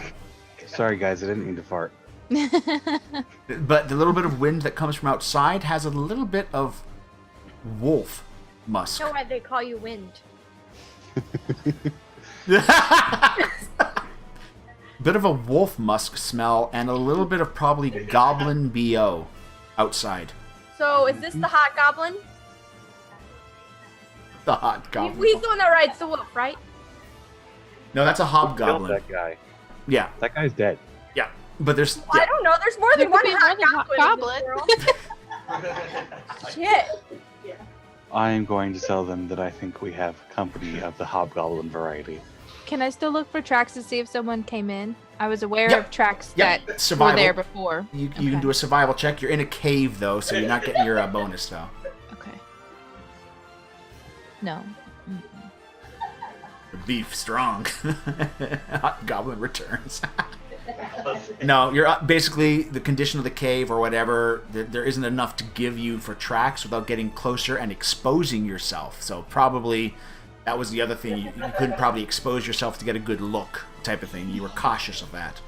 Speaker 4: Sorry guys, I didn't mean to fart.
Speaker 1: But the little bit of wind that comes from outside has a little bit of wolf musk.
Speaker 3: You know why they call you Wind?
Speaker 1: Bit of a wolf musk smell and a little bit of probably goblin BO outside.
Speaker 3: So is this the hot goblin?
Speaker 1: The hot goblin.
Speaker 3: He's the one that rides the wolf, right?
Speaker 1: No, that's a
Speaker 4: Killed
Speaker 1: hobgoblin.
Speaker 4: that guy.
Speaker 1: Yeah,
Speaker 4: That guy's dead.
Speaker 1: yeah. But there's
Speaker 3: Well, I don't know. There's more than
Speaker 2: There could
Speaker 3: one
Speaker 2: be
Speaker 3: hot
Speaker 2: another
Speaker 3: goblin.
Speaker 2: hot
Speaker 3: in this world. Shit.
Speaker 4: I am going to tell them that I think we have company of the hobgoblin variety.
Speaker 2: Can I still look for tracks to see if someone came in? I was aware
Speaker 1: Yep.
Speaker 2: of tracks
Speaker 1: Yep.
Speaker 2: that
Speaker 1: Survival.
Speaker 2: were there before.
Speaker 1: You can do a survival check. You're in a cave though, so you're not getting your bonus though.
Speaker 2: Okay. No.
Speaker 1: The beef strong. Hot goblin returns. No, you're basically the condition of the cave or whatever. There isn't enough to give you for tracks without getting closer and exposing yourself. So probably that was the other thing. You couldn't probably expose yourself to get a good look, type of thing. You were cautious of that.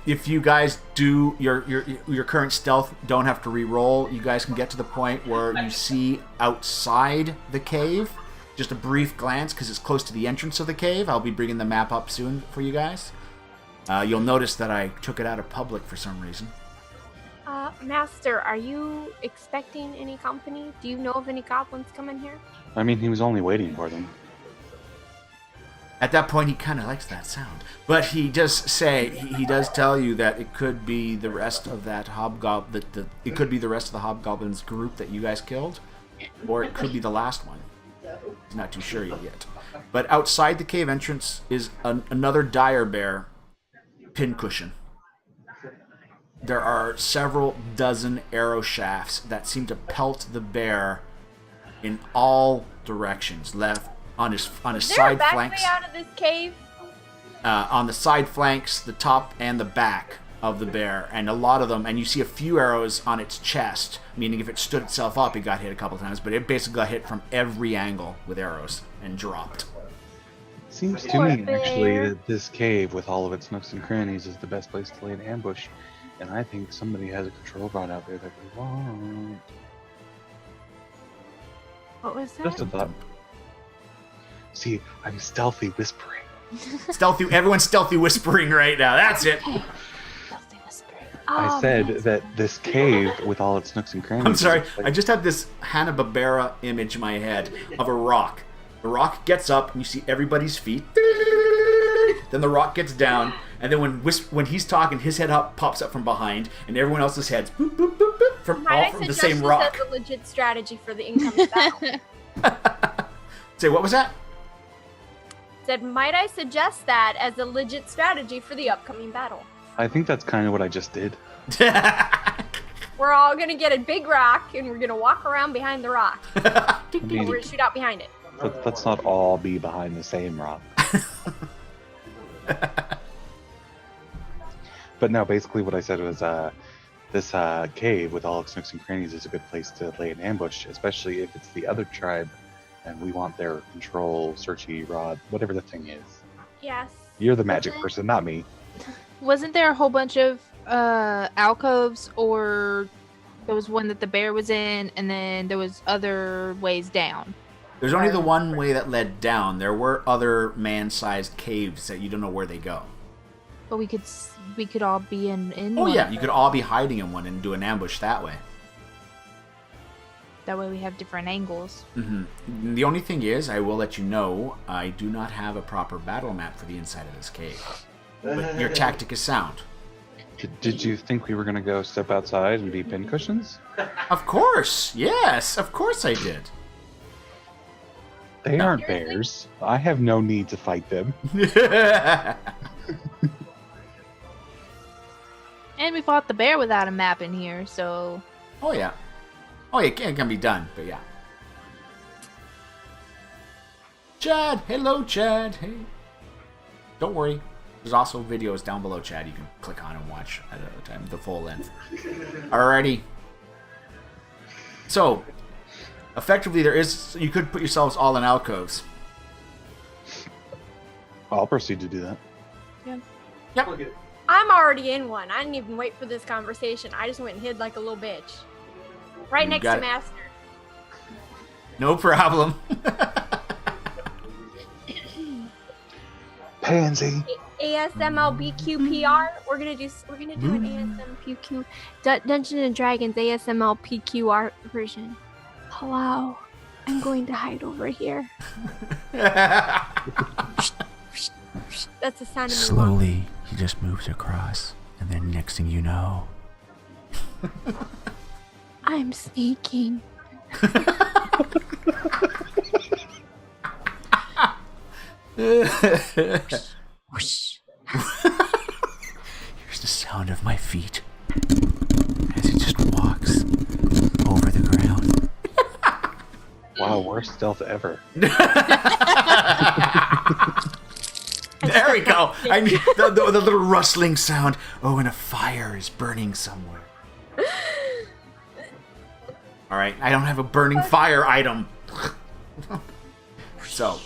Speaker 1: If you guys do your current stealth, don't have to re-roll. You guys can get to the point where you see outside the cave. Just a brief glance, because it's close to the entrance of the cave. I'll be bringing the map up soon for you guys. You'll notice that I took it out of public for some reason.
Speaker 3: Master, are you expecting any company? Do you know of any goblins coming here?
Speaker 4: I mean, he was only waiting for them.
Speaker 1: At that point, he kind of likes that sound. But he does say, he does tell you that it could be the rest of that hobgoblin, it could be the rest of the hobgoblins group that you guys killed, or it could be the last one. He's not too sure yet. But outside the cave entrance is another dire bear pincushion. There are several dozen arrow shafts that seem to pelt the bear in all directions, left on his side flanks.
Speaker 3: Is there a back way out of this cave?
Speaker 1: On the side flanks, the top and the back of the bear, and a lot of them, and you see a few arrows on its chest, meaning if it stood itself up, it got hit a couple times, but it basically got hit from every angle with arrows and dropped.
Speaker 4: Seems to
Speaker 3: Poor
Speaker 4: me, actually,
Speaker 3: bear.
Speaker 4: that this cave, with all of its nooks and crannies, is the best place to lay an ambush. And I think somebody has a control rod out there that we want.
Speaker 2: What was that?
Speaker 4: Just a thought. See, I'm stealthy whispering.
Speaker 1: Everyone's stealthy whispering right now. That's it.
Speaker 2: Stealthy whispering.
Speaker 4: I
Speaker 2: Oh,
Speaker 4: said
Speaker 2: man.
Speaker 4: that this cave, with all its nooks and crannies...
Speaker 1: I'm sorry.
Speaker 4: is like-
Speaker 1: I just had this Hanna-Barbera image in my head of a rock. The rock gets up, and you see everybody's feet. Then the rock gets down, and then when he's talking, his head pops up from behind, and everyone else's heads boop, boop, boop, boop, from all
Speaker 3: Might I
Speaker 1: from the
Speaker 3: suggest
Speaker 1: same
Speaker 3: this
Speaker 1: rock.
Speaker 3: as a legit strategy for the incoming battle?
Speaker 1: Say, what was that?
Speaker 3: Said, might I suggest that as a legit strategy for the upcoming battle?
Speaker 4: I think that's kind of what I just did.
Speaker 3: We're all gonna get a big rock, and we're gonna walk around behind the rock.
Speaker 4: I
Speaker 3: And
Speaker 4: mean,
Speaker 3: we're gonna shoot out behind it.
Speaker 4: let's not all be behind the same rock. But no, basically what I said was this cave with all its nooks and crannies is a good place to lay an ambush, especially if it's the other tribe and we want their control, searchy rod, whatever the thing is.
Speaker 3: Yes.
Speaker 4: You're the magic person, not me.
Speaker 2: Wasn't there a whole bunch of alcoves, or there was one that the bear was in, and then there was other ways down?
Speaker 1: There's only the one way that led down. There were other man-sized caves that you don't know where they go.
Speaker 2: But we could all be in
Speaker 1: Oh
Speaker 2: one.
Speaker 1: yeah, you could all be hiding in one and do an ambush that way.
Speaker 2: That way we have different angles.
Speaker 1: Mm-hmm. The only thing is, I will let you know, I do not have a proper battle map for the inside of this cave. But your tactic is sound.
Speaker 4: Did you think we were going to go step outside and be pincushions?
Speaker 1: Of course, yes, of course I did.
Speaker 4: They aren't bears. I have no need to fight them.
Speaker 2: And we fought the bear without a map in here, so...
Speaker 1: Oh yeah, it can be done, but yeah. Chad, hello Chad, hey. Don't worry, there's also videos down below, Chad, you can click on and watch at a time, the full length. Alrighty. So, effectively you could put yourselves all in alcoves.
Speaker 4: I'll proceed to do that.
Speaker 1: Yep.
Speaker 3: I'm already in one. I didn't even wait for this conversation. I just went and hid like a little bitch. Right
Speaker 1: You
Speaker 3: next
Speaker 1: got
Speaker 3: to
Speaker 1: it.
Speaker 3: Master.
Speaker 1: No problem.
Speaker 4: Pansy.
Speaker 3: ASMLBQPR. We're gonna do an ASMPQ Dungeons and Dragons ASMLPQR version. Hello. I'm going to hide over here. That's the sound of me walking.
Speaker 1: Slowly, he just moves across, and then next thing you know...
Speaker 3: I'm sneaking. Whoosh.
Speaker 1: Here's the sound of my feet as he just walks over the ground.
Speaker 4: Wow, worst stealth ever.
Speaker 1: There we go. I need the little rustling sound. Oh, and a fire is burning somewhere. All right, I don't have a burning fire item. So.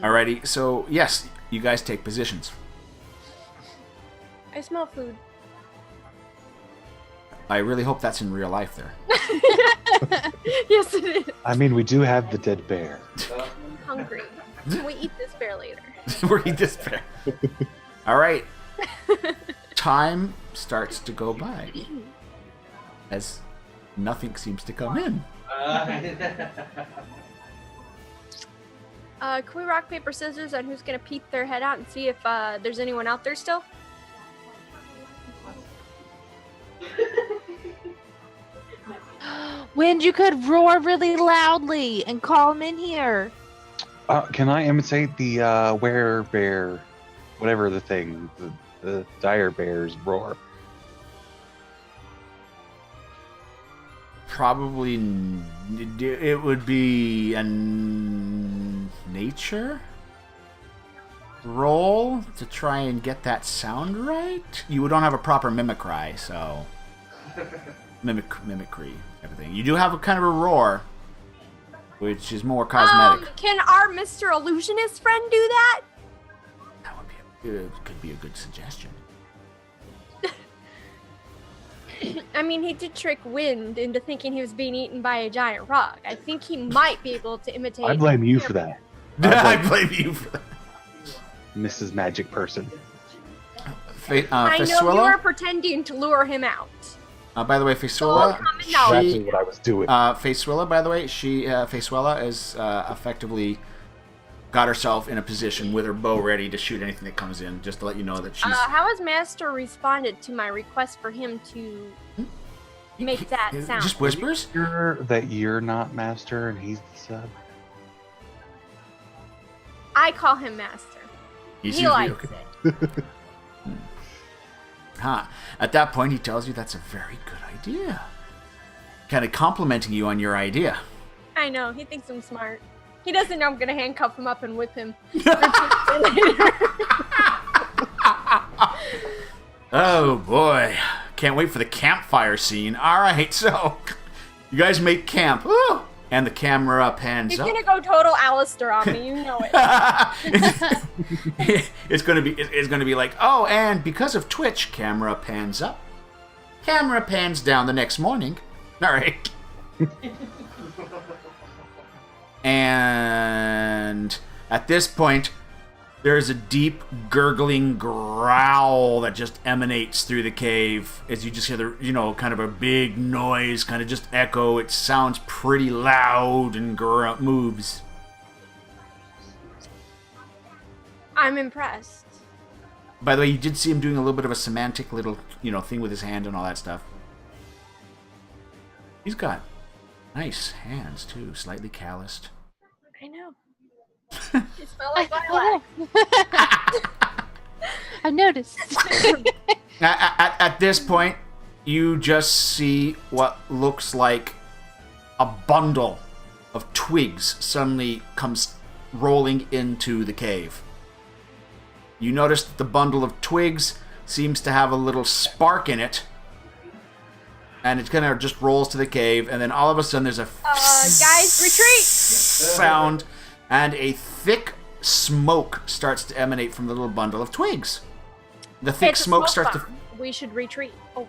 Speaker 1: Alrighty, so yes, you guys take positions.
Speaker 3: I smell food.
Speaker 1: I really hope that's in real life there.
Speaker 3: Yes, it is.
Speaker 4: I mean, we do have the dead bear.
Speaker 3: Hungry. Can we eat this bear later?
Speaker 1: We're in despair. Alright. Time starts to go by. As nothing seems to come in.
Speaker 3: Can we rock, paper, scissors on who's gonna peek their head out and see if there's anyone out there still?
Speaker 2: Wind, you could roar really loudly and call him in here.
Speaker 4: Can I imitate the werebear, whatever the thing, the dire bear's roar?
Speaker 1: Probably it would be a nature roll to try and get that sound right. You don't have a proper mimicry, so mimicry, everything. You do have a kind of a roar, which is more cosmetic.
Speaker 3: Can our Mr. Illusionist friend do that?
Speaker 1: That would be could be a good suggestion.
Speaker 3: I mean, he did trick Wind into thinking he was being eaten by a giant rock. I think he might be able to imitate.
Speaker 4: I blame you for that.
Speaker 1: I blame you for that.
Speaker 4: Mrs. Magic Person.
Speaker 3: I know you are pretending to lure him out.
Speaker 1: By the way, Facesuela,
Speaker 4: That's what I was doing.
Speaker 1: Facesuela, by the way, Facesuela is effectively got herself in a position with her bow ready to shoot anything that comes in, just to let you know that she's...
Speaker 3: how has Master responded to my request for him to make that sound?
Speaker 1: Just whispers?
Speaker 4: That you're not Master and he's the sub.
Speaker 3: I call him Master. He likes it.
Speaker 1: Huh. At that point, he tells you that's a very good idea. Kind of complimenting you on your idea.
Speaker 3: I know. He thinks I'm smart. He doesn't know I'm going to handcuff him up and whip him.
Speaker 1: Oh, boy. Can't wait for the campfire scene. All right, so you guys make camp. Ooh. And the camera pans
Speaker 3: He's
Speaker 1: up.
Speaker 3: going to go total Alistair on me. You know it.
Speaker 1: It's going to be like, oh, and because of Twitch, camera pans up. Camera pans down the next morning. All right. And at this point, there's a deep gurgling growl that just emanates through the cave as you just hear the, kind of a big noise kind of just echo. It sounds pretty loud and moves.
Speaker 3: I'm impressed.
Speaker 1: By the way, you did see him doing a little bit of a semantic little, thing with his hand and all that stuff. He's got nice hands, too, slightly calloused.
Speaker 3: I know. You smell like lilac.
Speaker 2: I noticed.
Speaker 1: At this point, you just see what looks like a bundle of twigs suddenly comes rolling into the cave. You notice that the bundle of twigs seems to have a little spark in it, and it kind of just rolls to the cave, and then all of a sudden there's a
Speaker 3: guys, retreat!
Speaker 1: sound, and a thick smoke starts to emanate from the little bundle of twigs. The thick
Speaker 3: It's a
Speaker 1: smoke starts to...
Speaker 3: bomb. We should retreat. Oh.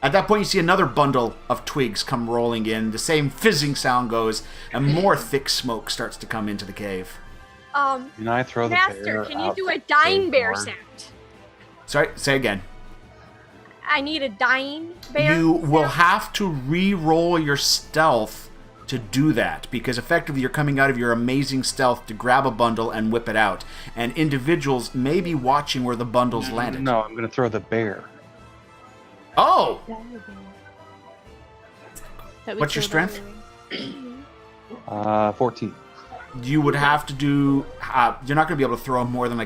Speaker 1: At that point, you see another bundle of twigs come rolling in. The same fizzing sound goes, and more thick smoke starts to come into the cave.
Speaker 4: Can I throw the
Speaker 3: Master,
Speaker 4: bear
Speaker 3: can you
Speaker 4: out
Speaker 3: do
Speaker 4: the
Speaker 3: a dying
Speaker 4: cave
Speaker 3: bear
Speaker 4: door?
Speaker 3: sound?
Speaker 1: Sorry, say again.
Speaker 3: I need a dying bear.
Speaker 1: You will
Speaker 3: sound?
Speaker 1: have to re-roll your stealth to do that, because effectively you're coming out of your amazing stealth to grab a bundle and whip it out, and individuals may be watching where the bundles landed.
Speaker 4: No, I'm going to throw the bear.
Speaker 1: Oh!
Speaker 2: That we
Speaker 1: What's your
Speaker 2: killed
Speaker 1: strength?
Speaker 2: earlier.
Speaker 4: 14.
Speaker 1: You would have to do... you're not going to be able to throw more than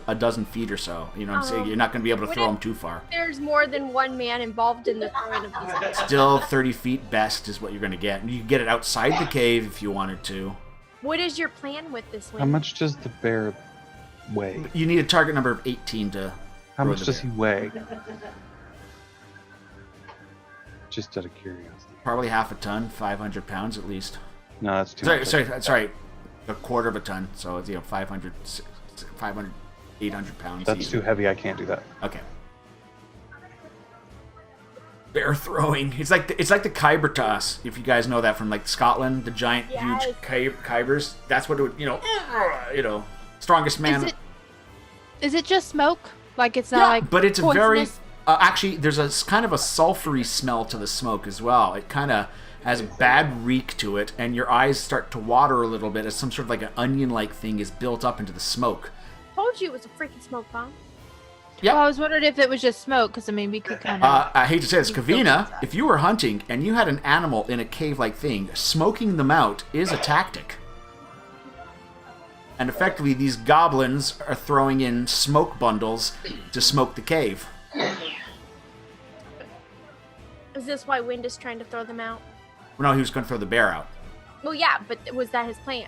Speaker 1: a dozen feet or so. You know what I'm saying? You're not going to be able to
Speaker 3: would
Speaker 1: throw
Speaker 3: it-
Speaker 1: them too far.
Speaker 3: There's more than one man involved in the throwing of these.
Speaker 1: Still 30 feet best is what you're going to get. You can get it outside the cave if you wanted to.
Speaker 3: What is your plan with this
Speaker 4: How
Speaker 3: one?
Speaker 4: much does the bear weigh?
Speaker 1: You need a target number of 18 to...
Speaker 4: How
Speaker 1: throw
Speaker 4: much
Speaker 1: the
Speaker 4: does he
Speaker 1: bear.
Speaker 4: weigh? Just out of curiosity.
Speaker 1: Probably half a ton, 500 pounds at least.
Speaker 4: No, that's too much.
Speaker 1: Sorry. A quarter of a ton. So it's 500, 800 pounds.
Speaker 4: That's
Speaker 1: easy.
Speaker 4: too heavy. I can't do that.
Speaker 1: Okay. Bear throwing. It's like the Kyber toss. If you guys know that from like Scotland, the giant,
Speaker 3: Yes.
Speaker 1: huge Kybers. That's what it would. Strongest man.
Speaker 2: Is it just smoke? Like it's not like
Speaker 1: but it's a very
Speaker 2: poisonous?
Speaker 1: actually there's a kind of a sulfury smell to the smoke as well. It kind of has a bad reek to it, and your eyes start to water a little bit as some sort of like an onion-like thing is built up into the smoke.
Speaker 3: Told you it was a freaking smoke bomb.
Speaker 1: Yep.
Speaker 2: Well, I was wondering if it was just smoke, because I mean, we could kind of.
Speaker 1: I hate to say this, Kavina, if you were hunting and you had an animal in a cave-like thing, smoking them out is a tactic. And effectively, these goblins are throwing in smoke bundles to smoke the cave.
Speaker 3: Is this why Wind is trying to throw them out?
Speaker 1: No, he was going to throw the bear out.
Speaker 3: Well, yeah, but was that his plan?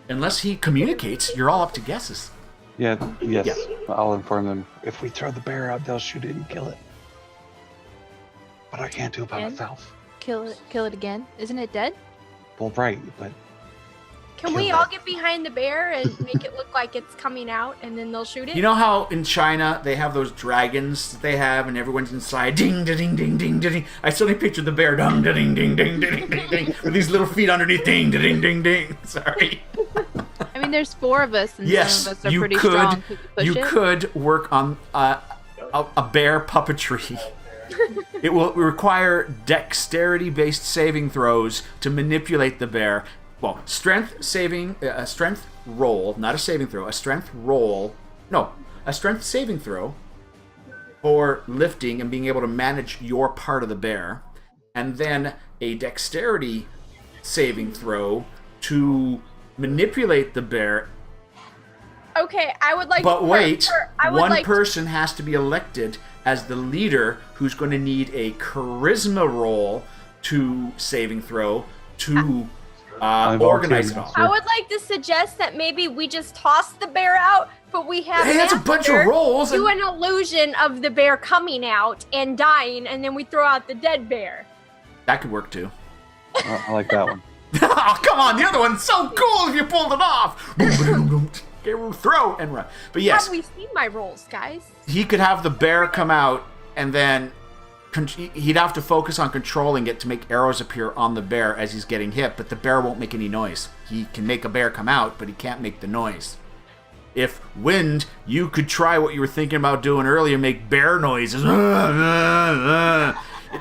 Speaker 1: Unless he communicates, you're all up to guesses.
Speaker 4: Yes.
Speaker 1: Yeah.
Speaker 4: I'll inform them. If we throw the bear out, they'll shoot it and kill it. But I can't do it by
Speaker 2: And?
Speaker 4: myself.
Speaker 2: Kill it again. Isn't it dead?
Speaker 4: Well, right, but
Speaker 3: Can
Speaker 4: Kill
Speaker 3: we
Speaker 4: it.
Speaker 3: all get behind the bear and make it look like it's coming out, and then they'll shoot it?
Speaker 1: You know how in China they have those dragons that they have, and everyone's inside, ding, ding, ding, ding, ding, ding. I suddenly pictured the bear, ding, ding, ding, ding, ding, ding, ding, with these little feet underneath, ding, ding, ding, ding. Sorry.
Speaker 2: I mean, there's 4 of us, and
Speaker 1: Yes,
Speaker 2: some of us are
Speaker 1: you
Speaker 2: pretty
Speaker 1: could.
Speaker 2: strong. Could we push
Speaker 1: You
Speaker 2: it?
Speaker 1: could work on a bear puppetry. It will require dexterity-based saving throws to manipulate the bear. Well, strength roll, not a saving throw, a strength saving throw for lifting and being able to manage your part of the bear, and then a dexterity saving throw to manipulate the bear.
Speaker 3: Okay, I would like.
Speaker 1: But
Speaker 3: to
Speaker 1: wait,
Speaker 3: I would
Speaker 1: one
Speaker 3: like
Speaker 1: person has to be elected as the leader, who's going to need a charisma roll to saving throw to organize it all.
Speaker 3: I would like to suggest that maybe we just toss the bear out, but we have
Speaker 1: Hey, that's a bunch of
Speaker 3: Master
Speaker 1: rolls.
Speaker 3: do an illusion of the bear coming out and dying, and then we throw out the dead bear.
Speaker 1: That could work too.
Speaker 4: I like that one.
Speaker 1: Oh, come on, the other one's so cool if you pulled it off. Throw and run. But yes,
Speaker 3: Have we seen my rolls, guys?
Speaker 1: he could have the bear come out, and then he'd have to focus on controlling it to make arrows appear on the bear as he's getting hit, but the bear won't make any noise. He can make a bear come out, but he can't make the noise. If Wind, you could try what you were thinking about doing earlier, make bear noises.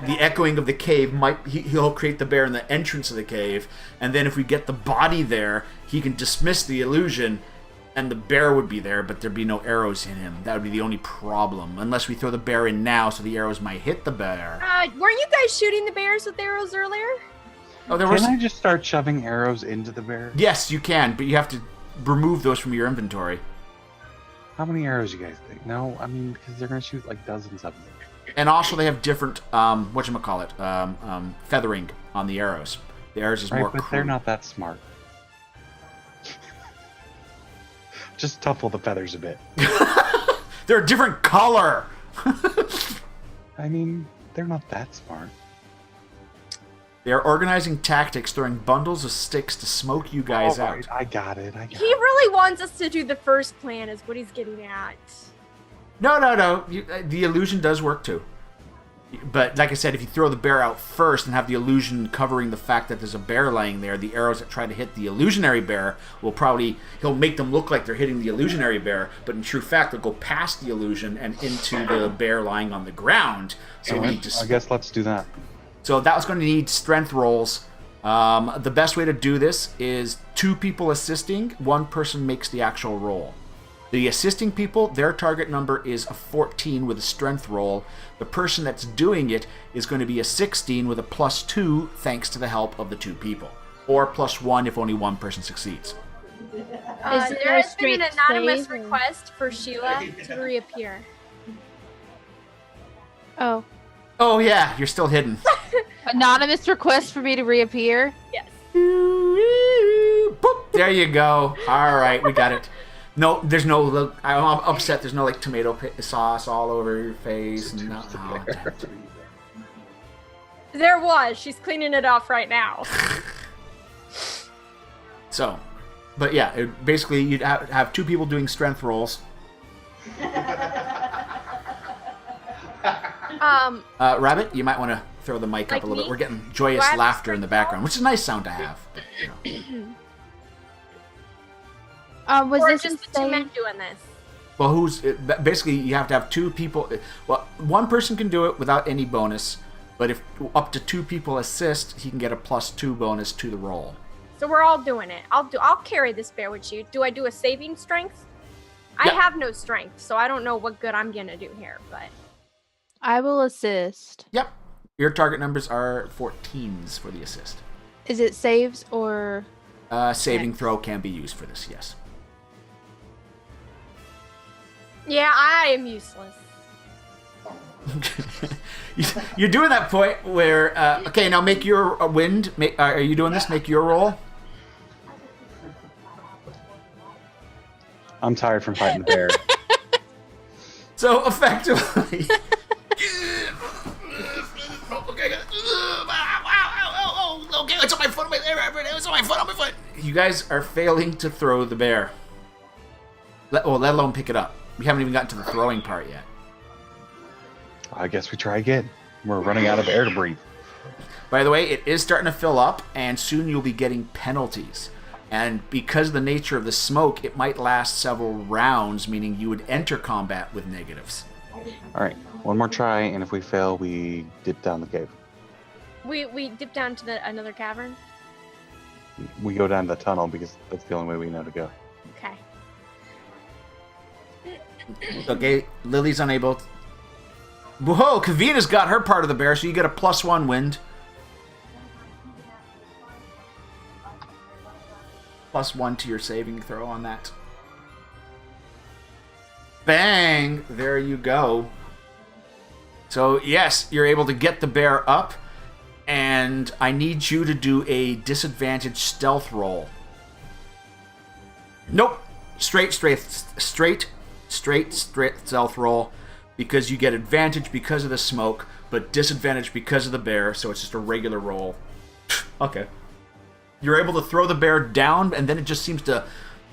Speaker 1: The echoing of the cave he'll create the bear in the entrance of the cave, and then if we get the body there, he can dismiss the illusion, and the bear would be there, but there'd be no arrows in him. That would be the only problem, unless we throw the bear in now, so the arrows might hit the bear.
Speaker 3: Weren't you guys shooting the bears with arrows earlier?
Speaker 1: Oh, there was.
Speaker 4: Can I just start shoving arrows into the bear?
Speaker 1: Yes, you can, but you have to remove those from your inventory.
Speaker 4: How many arrows you guys think? No, I mean, because they're going to shoot like dozens of them.
Speaker 1: And also, they have different feathering on the arrows. The arrows is
Speaker 4: Right,
Speaker 1: more
Speaker 4: but
Speaker 1: crude.
Speaker 4: they're not that smart. Just tuffle the feathers a bit.
Speaker 1: They're a different color.
Speaker 4: I mean, they're not that smart.
Speaker 1: They are organizing tactics, throwing bundles of sticks to smoke you guys
Speaker 4: All
Speaker 1: out.
Speaker 4: right, I got it.
Speaker 3: He really wants us to do the first plan, is what he's getting at.
Speaker 1: No. The illusion does work too. But like I said, if you throw the bear out first and have the illusion covering the fact that there's a bear laying there, the arrows that try to hit the illusionary bear he'll make them look like they're hitting the illusionary bear, but in true fact they'll go past the illusion and into the bear lying on the ground. So we need to.
Speaker 4: I guess let's do that.
Speaker 1: So that was going to need strength rolls. The best way to do this is 2 people assisting, 1 person makes the actual roll. The assisting people, their target number is a 14 with a strength roll. The person that's doing it is going to be a 16 with a +2 thanks to the help of the 2 people. Or +1 if only 1 person succeeds.
Speaker 2: Is
Speaker 3: There
Speaker 2: there a
Speaker 3: has been an
Speaker 2: straight
Speaker 3: anonymous
Speaker 2: save or-
Speaker 3: request for Sheila to reappear.
Speaker 2: Oh.
Speaker 1: Oh yeah, you're still hidden.
Speaker 2: Anonymous request for me to reappear?
Speaker 3: Yes.
Speaker 1: Boop, there you go. All right, we got it. No, there's no. I'm upset. There's no like tomato sauce all over your face. And
Speaker 3: There was. She's cleaning it off right now.
Speaker 1: So, but yeah, basically you'd have 2 people doing strength rolls. Rabbit, you might want to throw the mic
Speaker 3: Like
Speaker 1: up a little bit.
Speaker 3: me?
Speaker 1: We're getting joyous
Speaker 3: Do I have to
Speaker 1: laughter in the
Speaker 3: strength
Speaker 1: background, which is a nice sound to have. But,
Speaker 2: Was
Speaker 3: Or
Speaker 2: this
Speaker 3: just the 2 men doing this.
Speaker 1: Well, basically you have to have 2 people. Well, 1 person can do it without any bonus. But if up to 2 people assist, he can get a +2 bonus to the roll.
Speaker 3: So we're all doing it. I'll carry this bear with you. Do I do a saving strength?
Speaker 1: Yeah.
Speaker 3: I have no strength, so I don't know what good I'm gonna do here, but
Speaker 2: I will assist.
Speaker 1: Yep. Your target numbers are 14s for the assist.
Speaker 2: Is it saves or?
Speaker 1: Saving throw can be used for this, yes.
Speaker 3: yeah, I am useless.
Speaker 1: You're doing that point where, okay, now make your wind. Are you doing this? Make your roll.
Speaker 4: I'm tired from fighting the bear.
Speaker 1: So effectively, okay, it's on my foot, it's on my foot. You guys are failing to throw the bear. Let alone pick it up. We haven't even gotten to the throwing part yet.
Speaker 4: I guess we try again. We're running out of air to breathe.
Speaker 1: By the way, it is starting to fill up, and soon you'll be getting penalties. And because of the nature of the smoke, it might last several rounds, meaning you would enter combat with negatives.
Speaker 4: All right, one more try, and if we fail, we dip down the cave.
Speaker 3: We dip down to another cavern.
Speaker 4: We go down the tunnel because that's the only way we know to go.
Speaker 3: Okay.
Speaker 1: Okay, Lily's unable. Whoa, Kavina's got her part of the bear, so you get a +1 wind. +1 to your saving throw on that. Bang! There you go. So, yes, you're able to get the bear up, and I need you to do a disadvantaged stealth roll. Nope. Straight stealth roll, because you get advantage because of the smoke, but disadvantage because of the bear, so it's just a regular roll. Okay. You're able to throw the bear down, and then it just seems to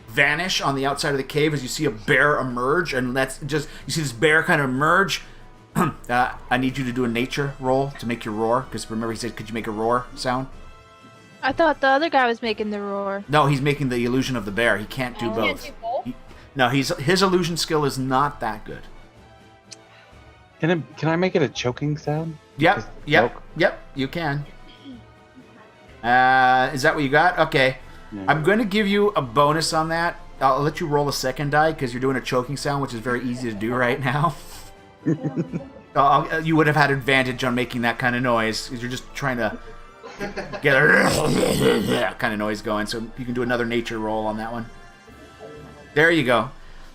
Speaker 1: vanish on the outside of the cave as you see a bear emerge, and that's just, you see this bear kind of emerge. I need you to do a nature roll to make your roar, because remember he said, could you make a roar sound?
Speaker 2: I thought the other guy was making the roar.
Speaker 1: No, he's making the illusion of the bear. He can't do both.
Speaker 3: Can't do both?
Speaker 1: No, his illusion skill is not that good.
Speaker 4: Can I make it a choking sound?
Speaker 1: Yep,
Speaker 4: Just
Speaker 1: yep,
Speaker 4: choke?
Speaker 1: yep, you can. Is that what you got? Okay.
Speaker 4: Yeah.
Speaker 1: I'm going to give you a bonus on that. I'll let you roll a second die because you're doing a choking sound, which is very easy to do right now. You would have had advantage on making that kind of noise because you're just trying to get a kind of noise going. So you can do another nature roll on that one. There you go.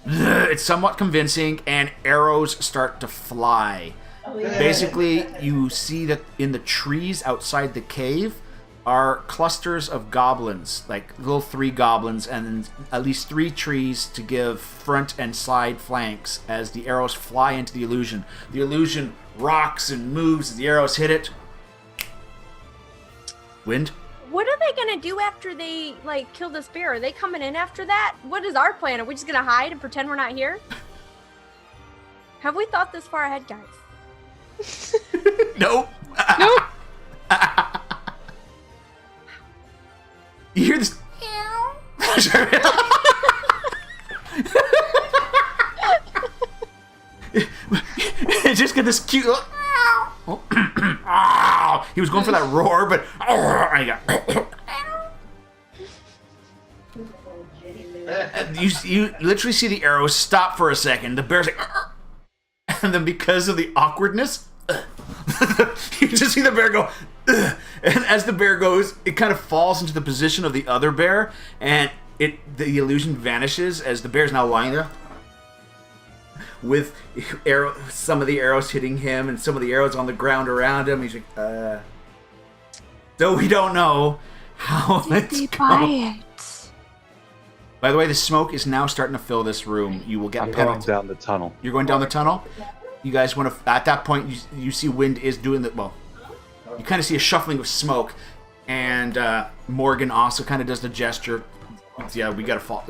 Speaker 1: It's somewhat convincing, and arrows start to fly. Basically, you see that in the trees outside the cave are clusters of goblins, like little 3 goblins, and at least 3 trees to give front and side flanks as the arrows fly into the illusion. The illusion rocks and moves as the arrows hit it. Wind?
Speaker 3: What are they gonna do after they kill this bear? Are they coming in after that? What is our plan? Are we just gonna hide and pretend we're not here? Have we thought this far ahead, guys?
Speaker 1: Nope.
Speaker 2: Nope.
Speaker 1: You hear this? Just get this cute. He was going for that roar, but you literally see the arrows stop for a second. The bear's like, and then because of the awkwardness, you just see the bear go. And as the bear goes, it kind of falls into the position of the other bear, and the illusion vanishes as the bear's now lying there with some of the arrows hitting him and some of the arrows on the ground around him. He's like, so we don't know how it's going. By the way, the smoke is now starting to fill this room. You will get
Speaker 4: I'm going
Speaker 1: penalty.
Speaker 4: down the tunnel.
Speaker 1: You're going down the tunnel? You guys want to... At that point, you see Wind is doing the... Well, you kind of see a shuffling of smoke, and Morgan also kind of does the gesture. Yeah, we got to fall...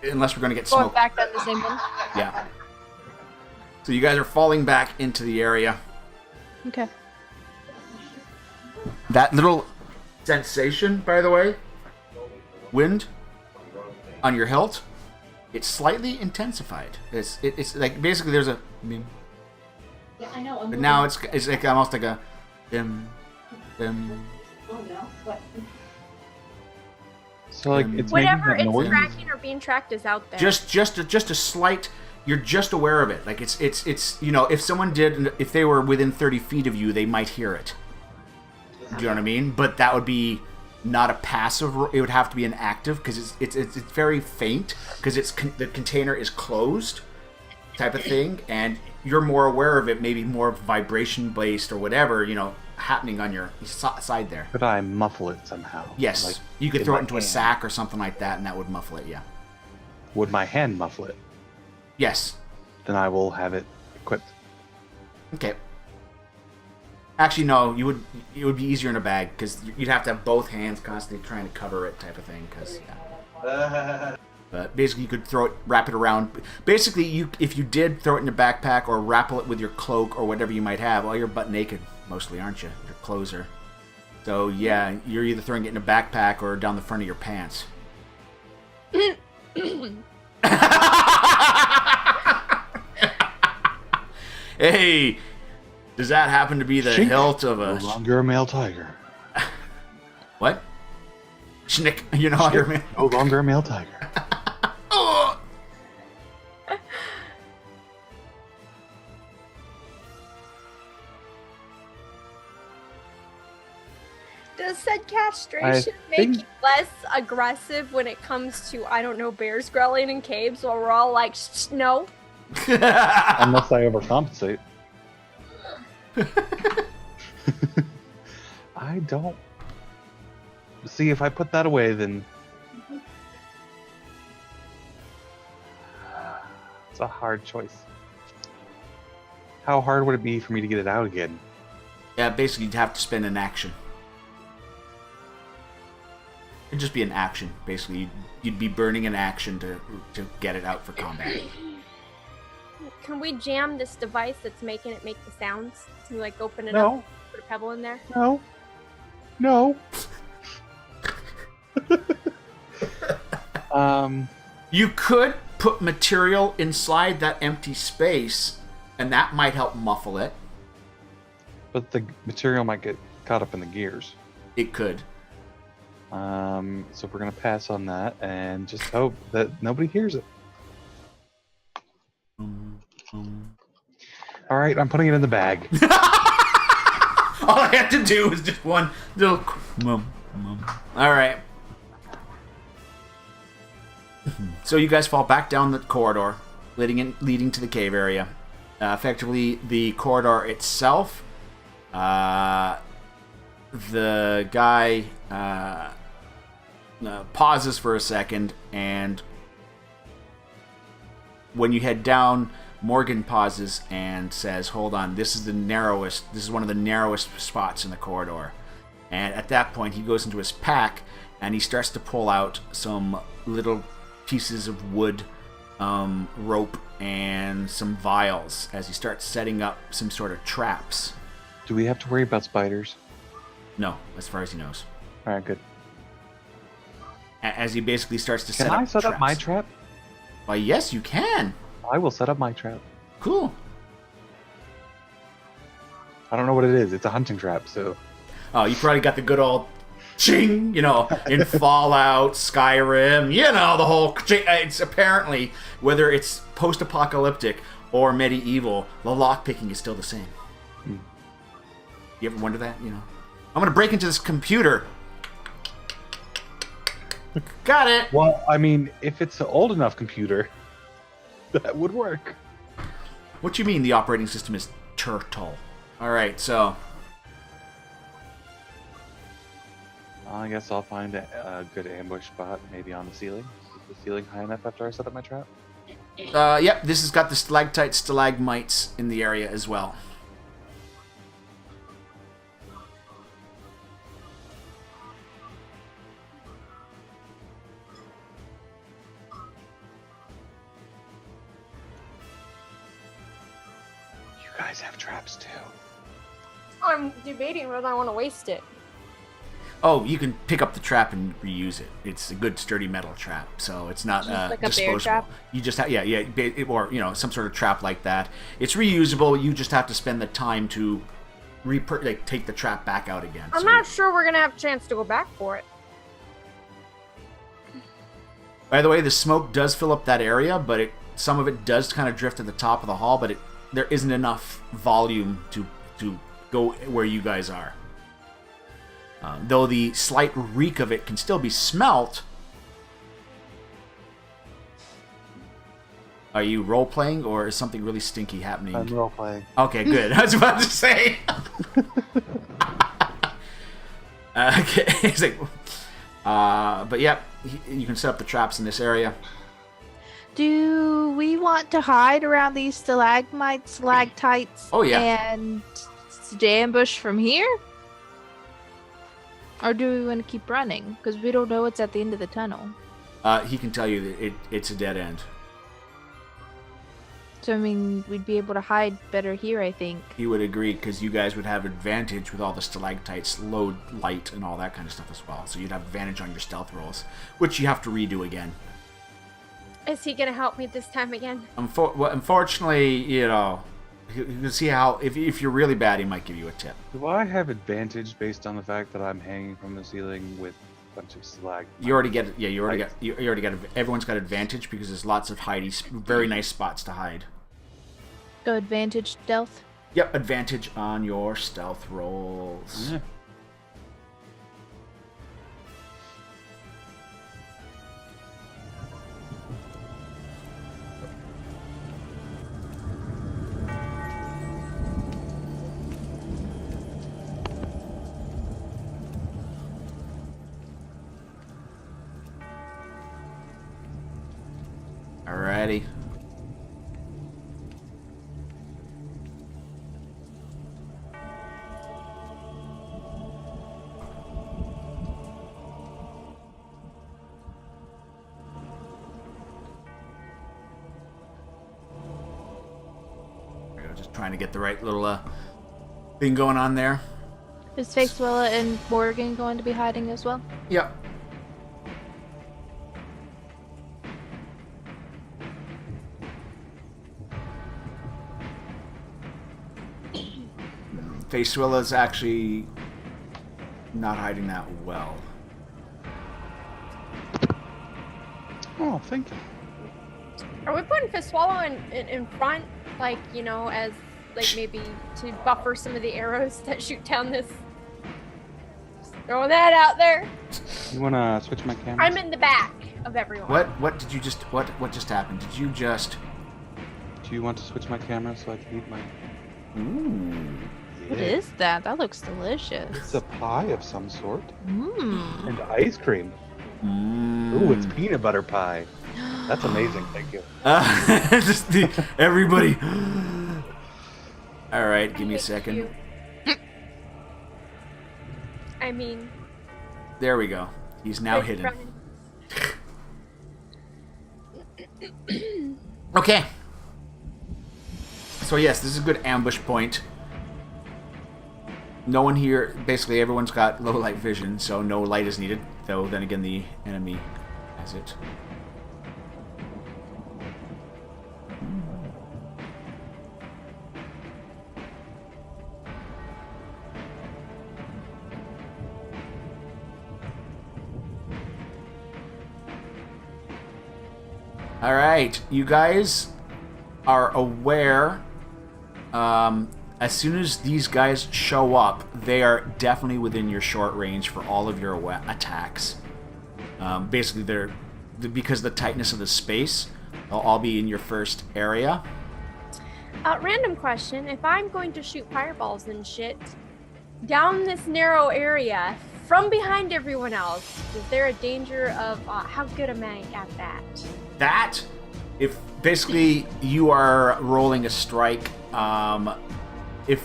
Speaker 1: Unless we're going to get
Speaker 2: Going
Speaker 1: smoke.
Speaker 2: back down the same one.
Speaker 1: Yeah. So you guys are falling back into the area.
Speaker 2: Okay.
Speaker 1: That little sensation, by the way, Wind, on your hilt, it's slightly intensified. It's like basically there's a...
Speaker 6: Yeah, I know.
Speaker 1: But now it's like almost like a Dim, dim.
Speaker 4: So like it's
Speaker 3: Whatever
Speaker 4: making that
Speaker 3: it's
Speaker 4: noise.
Speaker 3: tracking or being tracked is out there.
Speaker 1: Just a slight. You're just aware of it. Like it's if someone if they were within 30 feet of you, they might hear it. Do you know what I mean? But that would be not a passive. It would have to be an active because it's very faint because the container is closed, type of thing, and you're more aware of it. Maybe more vibration based or whatever happening on your side there.
Speaker 4: Could I muffle it somehow?
Speaker 1: Yes,
Speaker 4: Like,
Speaker 1: you could
Speaker 4: in
Speaker 1: throw
Speaker 4: my
Speaker 1: it into a
Speaker 4: hand?
Speaker 1: sack or something like that, and that would muffle it. Yeah.
Speaker 4: Would my hand muffle it?
Speaker 1: Yes.
Speaker 4: Then I will have it equipped.
Speaker 1: Okay. Actually, no. It would be easier in a bag because you'd have to have both hands constantly trying to cover it, type of thing. Because but basically, you could wrap it around. Basically, if you did throw it in your backpack or wrap it with your cloak or whatever you might have, well, you're butt naked mostly, aren't you? Your clothes are. So yeah, you're either throwing it in a backpack or down the front of your pants. Hey, does that happen to be the
Speaker 4: Shink.
Speaker 1: hilt of
Speaker 4: No
Speaker 1: a
Speaker 4: longer a male tiger.
Speaker 1: what? Schnick, you know what I mean?
Speaker 4: No longer a male tiger.
Speaker 1: Oh!
Speaker 3: Does said castration make
Speaker 4: think-
Speaker 3: you less aggressive when it comes to, I don't know, bears growling in caves where we're all like, shh, no?
Speaker 4: Unless I overcompensate. I don't. See, if I put that away, then it's a hard choice. How hard would it be for me to get it out again?
Speaker 1: Yeah, basically you'd have to spend an action. It'd just be an action, basically. You'd be burning an action to get it out for combat.
Speaker 3: Can we jam this device that's making it make the sounds? Can we like open it
Speaker 4: No.
Speaker 3: up, put a pebble in there?
Speaker 4: No. No.
Speaker 1: You could put material inside that empty space, and that might help muffle it.
Speaker 4: But the material might get caught up in the gears.
Speaker 1: It could.
Speaker 4: So we're gonna pass on that and just hope that nobody hears it. All right, I'm putting it in the bag.
Speaker 1: All I had to do was just one little mum. All right. So you guys fall back down the corridor, leading to the cave area. Effectively, the corridor itself. The guy pauses for a second, and when you head down, Morgan pauses and says, "Hold on, this is one of the narrowest spots in the corridor." And at that point, he goes into his pack and he starts to pull out some little pieces of wood, rope, and some vials as he starts setting up some sort of traps.
Speaker 4: Do we have to worry about spiders?
Speaker 1: No, as far as he knows.
Speaker 4: All right, good.
Speaker 1: As he basically starts to
Speaker 4: Can
Speaker 1: set up
Speaker 4: I set up my
Speaker 1: traps.
Speaker 4: trap?
Speaker 1: Why, yes, you can.
Speaker 4: I will set up my trap.
Speaker 1: Cool.
Speaker 4: I don't know what it is. It's a hunting trap, so
Speaker 1: Oh, you probably got the good old ching, in Fallout, Skyrim, the whole ching. It's apparently, whether it's post-apocalyptic or medieval, the lockpicking is still the same. You ever wonder that? I'm going to break into this computer. Got it.
Speaker 4: well, I mean, if it's an old enough computer, that would work.
Speaker 1: What do you mean the operating system is turtle? All right, so
Speaker 4: I guess I'll find a good ambush spot, maybe on the ceiling. Is the ceiling high enough after I set up my trap?
Speaker 1: yep, this has got the stalactites, stalagmites in the area as well.
Speaker 4: You guys have traps too.
Speaker 3: I'm debating whether I want to waste it.
Speaker 1: Oh, you can pick up the trap and reuse it. It's a good sturdy metal trap, so it's not
Speaker 3: Just like a bear
Speaker 1: disposable.
Speaker 3: trap?
Speaker 1: You just have, or some sort of trap like that. It's reusable. You just have to spend the time to take the trap back out again.
Speaker 3: I'm not sure we're gonna have a chance to go back for it.
Speaker 1: By the way, the smoke does fill up that area, but some of it does kind of drift at the top of the hall, but there isn't enough volume to go where you guys are. Though the slight reek of it can still be smelt. Are you role-playing, or is something really stinky happening?
Speaker 4: I'm role-playing.
Speaker 1: Okay, good. I was about to say. Okay. He's like, but yeah, you can set up the traps in this area.
Speaker 2: Do we want to hide around these stalagmites, stalactites?
Speaker 1: Oh, yeah.
Speaker 2: And ambush from here? Or do we want to keep running? Because we don't know what's at the end of the tunnel.
Speaker 1: He can tell you that it's a dead end.
Speaker 2: So, I mean, we'd be able to hide better here, I think.
Speaker 1: He would agree, because you guys would have advantage with all the stalactites, low light, and all that kind of stuff as well. So you'd have advantage on your stealth rolls, which you have to redo again.
Speaker 3: Is he gonna help me this time again?
Speaker 1: Unfortunately, you can see how, if you're really bad, he might give you a tip.
Speaker 4: Do I have advantage based on the fact that I'm hanging from the ceiling with a bunch of stalagmites?
Speaker 1: You already get, everyone's got advantage because there's lots of very nice spots to hide.
Speaker 2: Go advantage stealth.
Speaker 1: Yep, advantage on your stealth rolls.
Speaker 4: Yeah.
Speaker 1: Alrighty. Just trying to get the right little thing going on there.
Speaker 2: Is Facewella and Morgan going to be hiding as well?
Speaker 1: Yep. Facewilla's actually not hiding that well.
Speaker 4: Oh, thank you.
Speaker 3: Are we putting Fistwallow in front, like, you know, as, like, maybe to buffer some of the arrows that shoot down this? Just throwing that out there.
Speaker 4: You wanna switch my camera?
Speaker 3: I'm in the back of everyone.
Speaker 1: What did you just, what just happened? Did you just...
Speaker 4: Do you want to switch my camera so I can eat my...
Speaker 1: Ooh.
Speaker 2: What is that? That looks delicious.
Speaker 4: It's a pie of some sort.
Speaker 2: Mmm.
Speaker 4: And ice cream. Ooh, it's peanut butter pie. That's amazing. Thank you.
Speaker 1: Just everybody. All right, give me a second.
Speaker 3: I mean...
Speaker 1: There we go. He's now hidden. Okay. So yes, this is a good ambush point. No one here, basically everyone's got low light vision, so no light is needed. Though then again, the enemy has it. All right, you guys are aware. As soon as these guys show up, they are definitely within your short range for all of your attacks. Basically, they're because of the tightness of the space, they'll all be in your first area.
Speaker 3: Random question: if I'm going to shoot fireballs and shit down this narrow area from behind everyone else, is there a danger of how good am I at that?
Speaker 1: That, if basically you are rolling a strike, if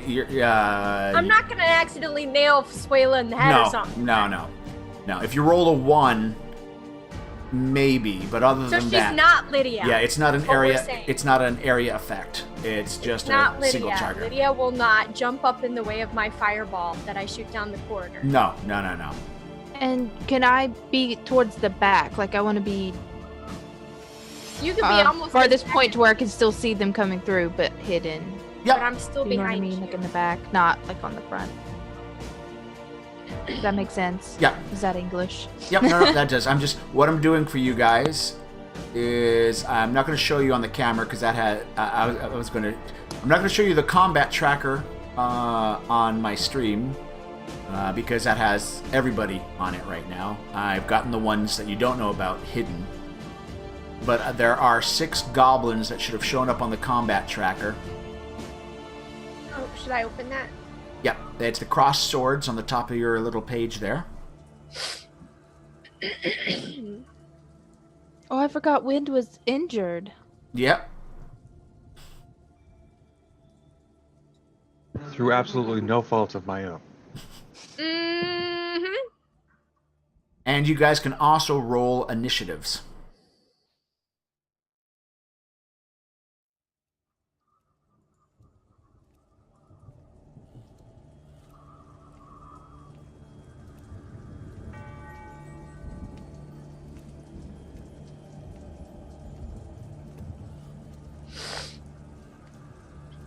Speaker 1: you're,
Speaker 3: I'm not gonna accidentally nail Swayla in the head or something.
Speaker 1: No. If you roll a 1, maybe, but other
Speaker 3: So
Speaker 1: than
Speaker 3: she's
Speaker 1: that,
Speaker 3: not Lydia.
Speaker 1: yeah, it's not an
Speaker 3: what we're
Speaker 1: area.
Speaker 3: saying.
Speaker 1: It's not an area effect. It's just
Speaker 3: Not
Speaker 1: a single
Speaker 3: Lydia.
Speaker 1: target.
Speaker 3: Lydia will not jump up in the way of my fireball that I shoot down the corridor.
Speaker 1: No.
Speaker 2: And can I be towards the back? Like, I want to be
Speaker 3: You could be almost
Speaker 2: farthest
Speaker 3: as
Speaker 2: point to where I can still see them coming through, but hidden.
Speaker 1: Yep.
Speaker 3: But I'm still
Speaker 2: You know what I
Speaker 3: behind
Speaker 2: mean?
Speaker 3: you.
Speaker 2: Like in the back, not like on the front. Does that make sense?
Speaker 1: Yep.
Speaker 2: Is that English?
Speaker 1: Yep, no, that does. What I'm doing for you guys is I'm not going to show you on the camera because that had I'm not going to show you the combat tracker on my stream because that has everybody on it right now. I've gotten the ones that you don't know about hidden, but there are 6 goblins that should have shown up on the combat tracker.
Speaker 3: Oh, should I open that?
Speaker 1: Yep, it's the crossed swords on the top of your little page there.
Speaker 2: Oh, I forgot Wind was injured.
Speaker 1: Yep.
Speaker 4: Through absolutely no fault of my own.
Speaker 3: Mm-hmm.
Speaker 1: And you guys can also roll initiatives.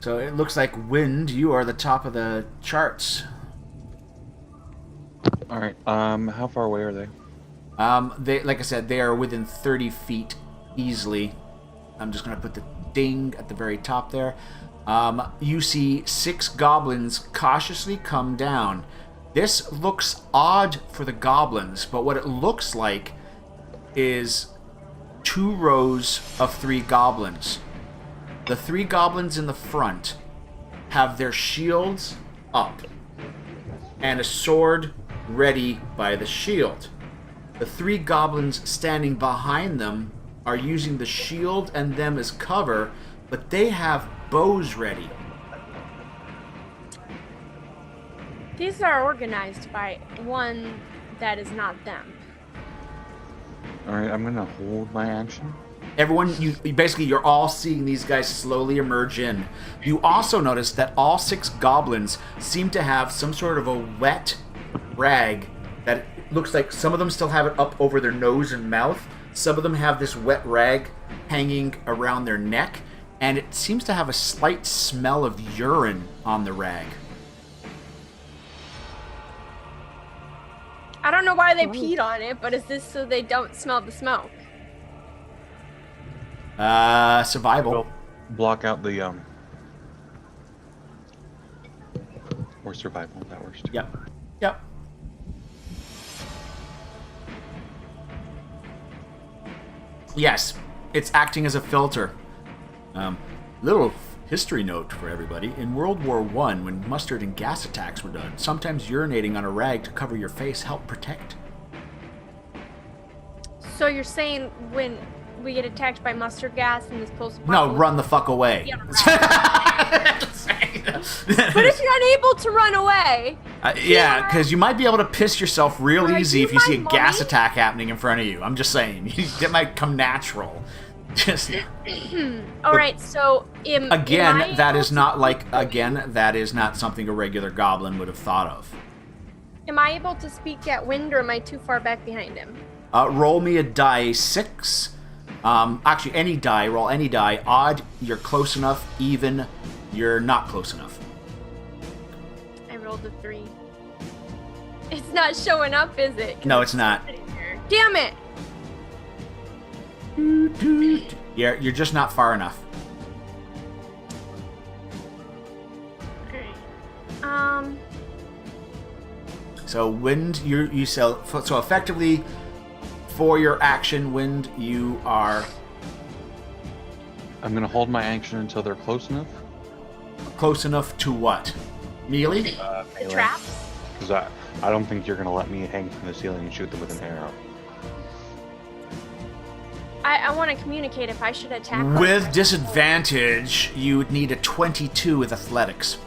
Speaker 1: So it looks like Wind, you are the top of the charts.
Speaker 4: All right. How far away are they?
Speaker 1: They, like I said, they are within 30 feet easily. I'm just going to put the ding at the very top there. You see 6 goblins cautiously come down. This looks odd for the goblins, but what it looks like is 2 rows of 3 goblins. The 3 goblins in the front have their shields up and a sword ready by the shield. The 3 goblins standing behind them are using the shield and them as cover, but they have bows ready.
Speaker 3: These are organized by one that is not them.
Speaker 4: All right. I'm gonna hold my action.
Speaker 1: Everyone, you're all seeing these guys slowly emerge in. You also notice that all 6 goblins seem to have some sort of a wet rag that looks like some of them still have it up over their nose and mouth. Some of them have this wet rag hanging around their neck, and it seems to have a slight smell of urine on the rag.
Speaker 3: I don't know why they peed on it, but is this so they don't smell the smoke?
Speaker 1: Survival.
Speaker 4: We'll block out the or survival. That works too.
Speaker 1: Yep. Yes, it's acting as a filter. Little history note for everybody. In World War I, when mustard and gas attacks were done, sometimes urinating on a rag to cover your face helped protect.
Speaker 3: So you're saying when we get attacked by mustard gas in this post?
Speaker 1: No, run the fuck away.
Speaker 3: But if you're unable to run away...
Speaker 1: yeah, because you might be able to piss yourself real
Speaker 3: Are
Speaker 1: easy
Speaker 3: you
Speaker 1: if you see a
Speaker 3: my
Speaker 1: gas
Speaker 3: mummy?
Speaker 1: attack happening in front of you. I'm just saying. It might come natural. Just
Speaker 3: All right, so...
Speaker 1: again, that is not something a regular goblin would have thought of.
Speaker 3: Am I able to speak at Wind, or am I too far back behind him?
Speaker 1: Roll me a die 6. Actually, any die. Roll any die. Odd, you're close enough. Even, you're not close enough.
Speaker 3: I rolled a 3. It's not showing up, is it? 'Cause
Speaker 1: No, it's not.
Speaker 3: sitting here. Damn it!
Speaker 1: You're just not far enough.
Speaker 3: Alright.
Speaker 1: So, Wind, you sell. So, effectively, for your action, Wind, you are
Speaker 4: I'm gonna hold my action until they're close enough.
Speaker 1: close enough to what? Melee?
Speaker 3: The traps?
Speaker 4: Because I don't think you're gonna let me hang from the ceiling and shoot them with an arrow.
Speaker 3: I want to communicate if I should attack.
Speaker 1: With disadvantage, you would need a 22 with athletics.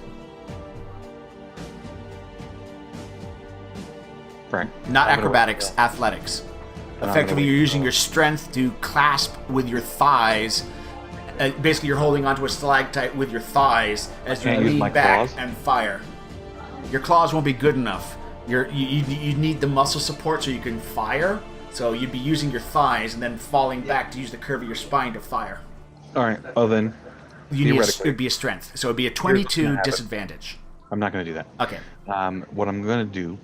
Speaker 4: Frank.
Speaker 1: Not
Speaker 4: I'm gonna roll
Speaker 1: acrobatics,
Speaker 4: that.
Speaker 1: athletics.
Speaker 4: And I'm gonna
Speaker 1: Effectively,
Speaker 4: wait
Speaker 1: you're using
Speaker 4: until-
Speaker 1: your strength to clasp with your thighs. Basically, you're holding onto a stalactite with your thighs as you
Speaker 4: Can't use my
Speaker 1: lean back
Speaker 4: claws?
Speaker 1: and fire. Your claws won't be good enough. You need the muscle support so you can fire. So you'd be using your thighs and then falling back to use the curve of your spine to fire.
Speaker 4: All right. Oh, then
Speaker 1: it'd be a strength. So it'd be a 22 disadvantage.
Speaker 4: I'm not going to do that.
Speaker 1: Okay.
Speaker 4: What I'm going to do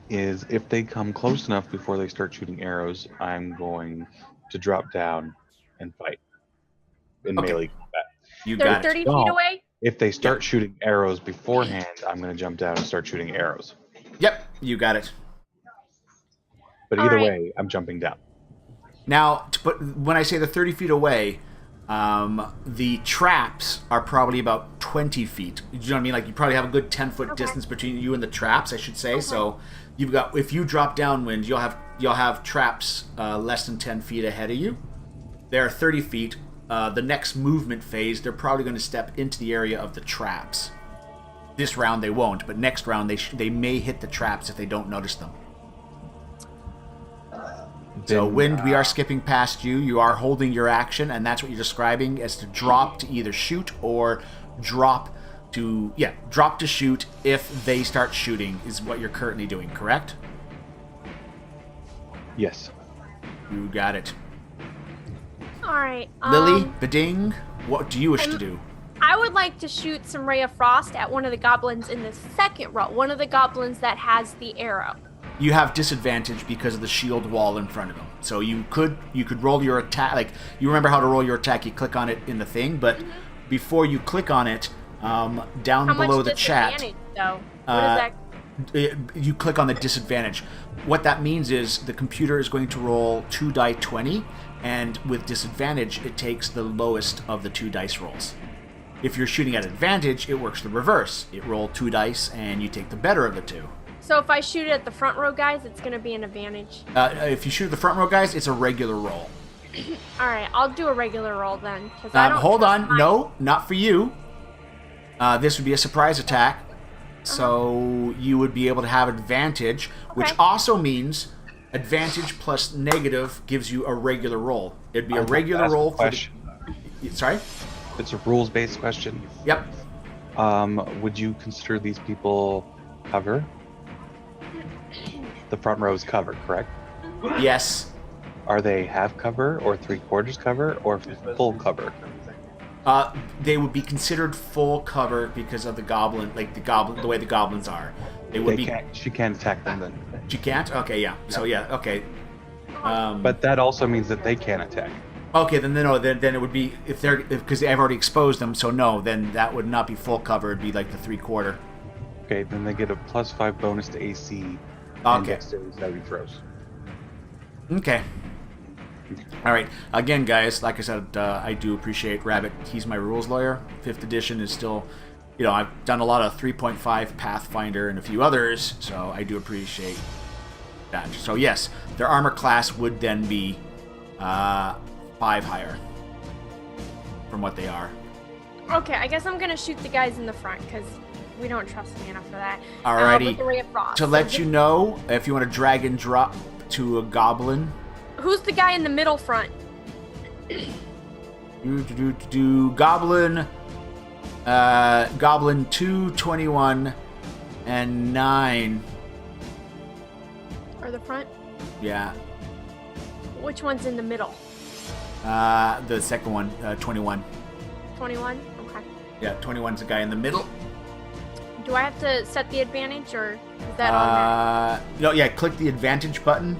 Speaker 4: is if they come close enough before they start shooting arrows, I'm going to drop down and fight in melee combat.
Speaker 1: You
Speaker 3: They're
Speaker 1: got
Speaker 3: 30
Speaker 1: it.
Speaker 3: feet away?
Speaker 4: If they start shooting arrows beforehand, I'm going to jump down and start shooting arrows.
Speaker 1: Yep, you got it.
Speaker 4: But either way, I'm jumping down.
Speaker 1: Now, when I say they're 30 feet away, the traps are probably about 20 feet. You know what I mean? Like, you probably have a good 10-foot distance between you and the traps, I should say. So you've got, if you drop downwind, you'll have traps less than 10 feet ahead of you. They're 30 feet. The next movement phase, they're probably going to step into the area of the traps. This round they won't, but next round they may hit the traps if they don't notice them. So wind, we are skipping past you. You are holding your action, and that's what you're describing as to drop to either shoot or drop to shoot if they start shooting is what you're currently doing, correct?
Speaker 4: Yes.
Speaker 1: You got it.
Speaker 3: All right.
Speaker 1: Lily, Beding, what do you wish to do?
Speaker 3: I would like to shoot some Ray of Frost at one of the goblins in the second row. One of the goblins that has the arrow.
Speaker 1: You have disadvantage because of the shield wall in front of them. So you could roll your attack. Like, you remember how to roll your attack. You click on it in the thing, but before you click on it, down below the chat,
Speaker 3: though? What is that?
Speaker 1: You click on the disadvantage. What that means is the computer is going to roll 2 die 20, and with disadvantage, it takes the lowest of the 2 dice rolls. If you're shooting at advantage, it works the reverse. It rolled 2 dice, and you take the better of the 2.
Speaker 3: So if I shoot at the front row guys, it's going to be an advantage.
Speaker 1: If you shoot at the front row guys, it's a regular roll.
Speaker 3: All right, I'll do a regular roll then.
Speaker 1: Hold on. No, not for you. This would be a surprise attack. So you would be able to have advantage, which also means advantage plus negative gives you a regular roll. It'd be a regular roll for Sorry?
Speaker 4: It's a rules-based question.
Speaker 1: Yep.
Speaker 4: Would you consider these people cover? The front row is cover, correct?
Speaker 1: Yes.
Speaker 4: Are they half cover or 3/4 cover or full cover?
Speaker 1: They would be considered full cover because of the goblin, the way the goblins are.
Speaker 4: She can't attack them then.
Speaker 1: She can't? Okay, yeah. So yeah, okay.
Speaker 4: But that also means that they can't attack.
Speaker 1: Okay, then it would be because I've already exposed them. So no, then that would not be full cover. It'd be like the 3/4.
Speaker 4: Okay, then they get a +5 bonus to AC.
Speaker 1: Okay.
Speaker 4: And dexterity saving throws.
Speaker 1: Okay. All right. Again, guys, like I said, I do appreciate Rabbit. He's my rules lawyer. 5th edition is still, I've done a lot of 3.5 Pathfinder and a few others, so I do appreciate that. So yes, their armor class would then be 5 higher from what they are.
Speaker 3: Okay, I guess I'm going to shoot the guys in the front because we don't trust me enough for that.
Speaker 1: Alrighty.
Speaker 3: With the Ray of Frost.
Speaker 1: To let you know, if you want to drag and drop to a goblin.
Speaker 3: Who's the guy in the middle front?
Speaker 1: Goblin. Goblin 2, 21, and 9.
Speaker 3: Or the front?
Speaker 1: Yeah.
Speaker 3: Which one's in the middle?
Speaker 1: The second one, 21.
Speaker 3: 21? Okay.
Speaker 1: Yeah, 21's the guy in the middle.
Speaker 3: Do I have to set the advantage, or is that on there?
Speaker 1: No, yeah, click the advantage button,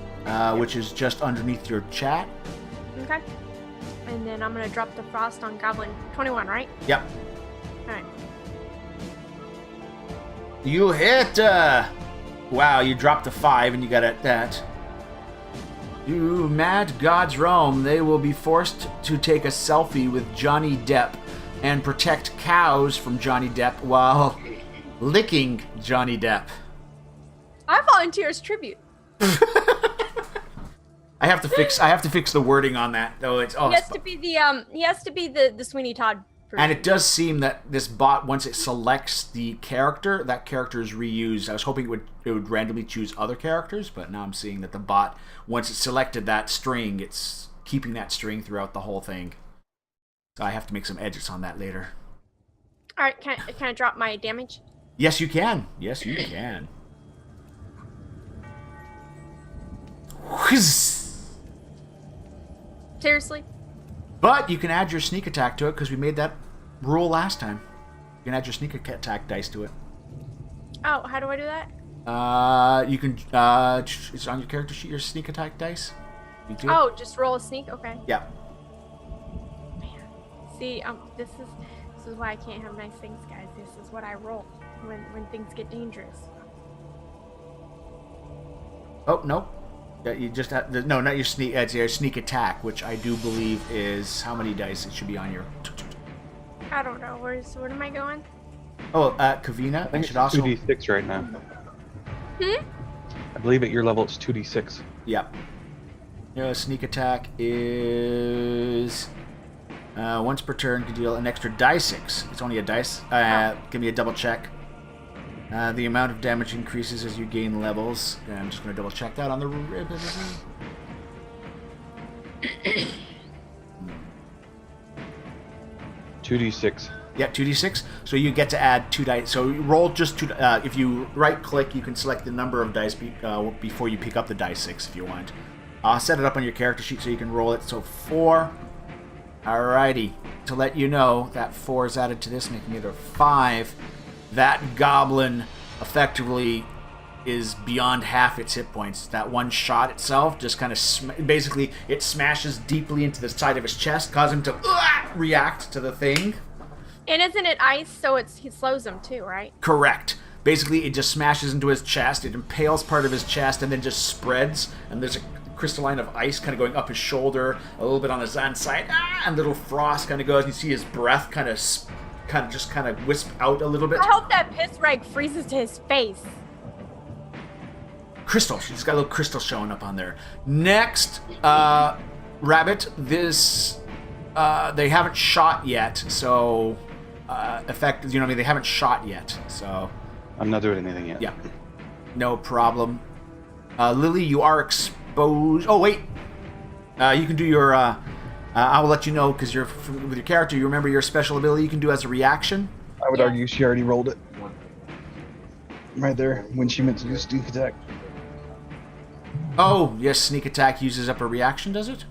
Speaker 1: which is just underneath your chat.
Speaker 3: Okay. And then I'm going to drop the frost on Goblin 21, right?
Speaker 1: Yep.
Speaker 3: Alright.
Speaker 1: You hit! Wow, you dropped a 5 and you got at that. You mad gods roam. They will be forced to take a selfie with Johnny Depp and protect cows from Johnny Depp while licking Johnny Depp.
Speaker 3: I volunteer as tribute.
Speaker 1: I have to fix the wording on that though. He has to be
Speaker 3: the Sweeney Todd version.
Speaker 1: And it does seem that this bot, once it selects the character, that character is reused. I was hoping it would randomly choose other characters, but now I'm seeing that the bot, once it selected that string, it's keeping that string throughout the whole thing. So I have to make some edits on that later.
Speaker 3: Alright, can I drop my damage?
Speaker 1: Yes, you can. Yes, you can.
Speaker 3: Seriously?
Speaker 1: But you can add your sneak attack to it because we made that rule last time. You can add your sneak attack dice to it.
Speaker 3: Oh, how do I do that?
Speaker 1: You can. It's on your character sheet. Your sneak attack dice. You do.
Speaker 3: Oh, just roll a sneak. Okay.
Speaker 1: Yeah.
Speaker 3: See, this is why I can't have nice things, guys. This is what I roll when things get dangerous.
Speaker 1: Oh no. Yeah, you just have, no, not your sneak. It's your sneak attack, which I do believe is how many dice it should be on your.
Speaker 3: I don't know. Where am I going?
Speaker 1: Oh, Kavina.
Speaker 4: I think
Speaker 1: should
Speaker 4: it's
Speaker 1: also.
Speaker 4: 2d6 right now. I believe at your level it's 2d6.
Speaker 1: Yeah. Your sneak attack is once per turn to deal an extra die 6. It's only a dice. Give me a double check. The amount of damage increases as you gain levels. I'm just going to double check that on the.
Speaker 4: 2d6.
Speaker 1: Yeah, 2d6. So you get to add 2 dice. So you roll just 2. If you right click, you can select the number of dice before you pick up the die 6 if you want. I'll set it up on your character sheet so you can roll it. So 4. Alrighty. To let you know, that 4 is added to this, making it a 5. That goblin effectively is beyond half its hit points. That one shot itself just kind of basically it smashes deeply into the side of his chest, causing him to react to the thing.
Speaker 3: And isn't it ice, so he slows him too, right?
Speaker 1: Correct. Basically, it just smashes into his chest. It impales part of his chest and then just spreads. And there's a crystalline of ice kind of going up his shoulder, a little bit on his inside, and little frost kind of goes. And you see his breath kind of wisp out a little bit.
Speaker 3: I hope that piss rag freezes to his face.
Speaker 1: Crystal. She's got a little crystal showing up on there. Next, Rabbit. This they haven't shot yet, so they haven't shot yet, so
Speaker 4: I'm not doing anything yet.
Speaker 1: yeah, no problem. Lily, you are exposed. Oh wait, you can do your. I will let you know because you're with your character. You remember your special ability you can do as a reaction.
Speaker 4: I would argue she already rolled it. Right there, when she meant to do sneak attack.
Speaker 1: Oh yes, sneak attack uses up a reaction, does it?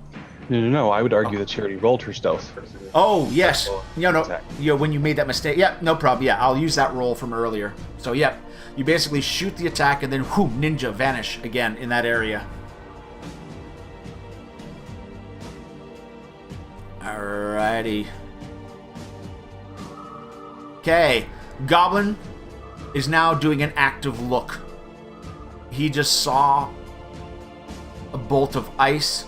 Speaker 4: No. I would argue that she already rolled her stealth.
Speaker 1: Oh, yes. When you made that mistake. Yeah, no problem. Yeah, I'll use that roll from earlier. So, yeah, you basically shoot the attack and then, ninja, vanish again in that area. Alrighty. Okay. Goblin is now doing an active look. He just saw a bolt of ice.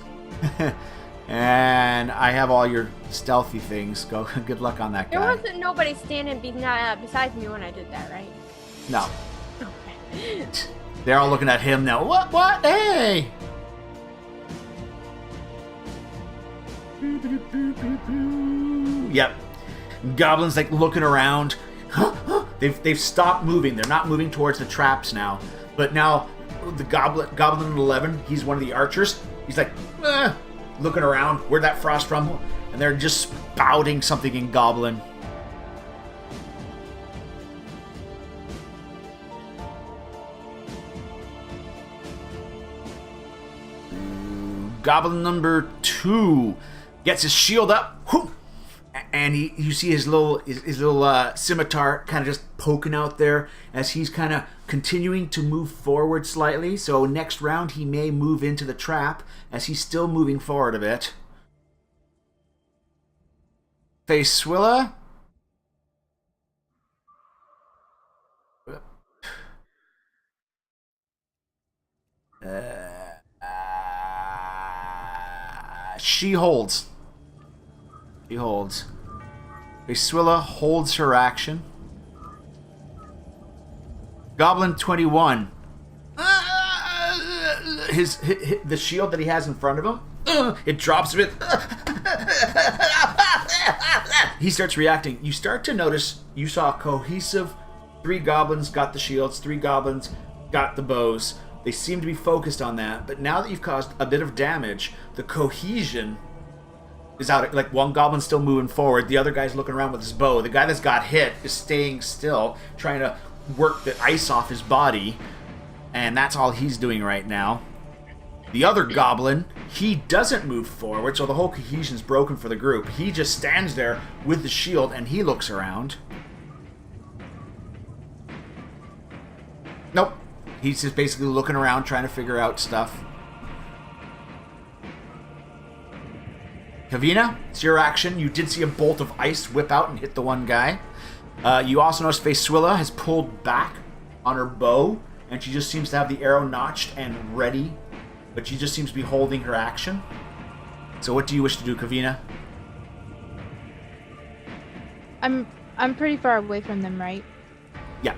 Speaker 1: And I have all your stealthy things. Go. Good luck on that guy.
Speaker 3: There wasn't nobody standing beside me when I did that, right?
Speaker 1: No.
Speaker 3: Okay.
Speaker 1: They're all looking at him now. What? Hey! Yep. Goblin's like looking around. They've stopped moving. They're not moving towards the traps now. But now the Goblin 11, he's one of the archers. He's like, looking around, where'd that frost from? And they're just spouting something in Goblin. Goblin number 2 gets his shield up, and you see his little scimitar kind of just poking out there as he's kind of continuing to move forward slightly. So next round he may move into the trap as he's still moving forward a bit. Facewilla. She holds. Facewilla holds her action. Goblin 21. The shield that he has in front of him, it drops a bit. He starts reacting. You start to notice you saw a cohesive 3 goblins got the shields, 3 goblins got the bows. They seem to be focused on that, but now that you've caused a bit of damage, the cohesion is out. Like, one goblin's still moving forward, the other guy's looking around with his bow. The guy that's got hit is staying still, trying to work the ice off his body, and that's all he's doing right now. The other goblin, he doesn't move forward, so the whole cohesion's broken for the group. He just stands there with the shield, and he looks around. Nope. He's just basically looking around, trying to figure out stuff. Kavina, it's your action. You did see a bolt of ice whip out and hit the one guy. You also notice Facesuilla has pulled back on her bow, and she just seems to have the arrow notched and ready, but she just seems to be holding her action. So what do you wish to do, Kavina?
Speaker 2: I'm pretty far away from them, right?
Speaker 1: Yeah.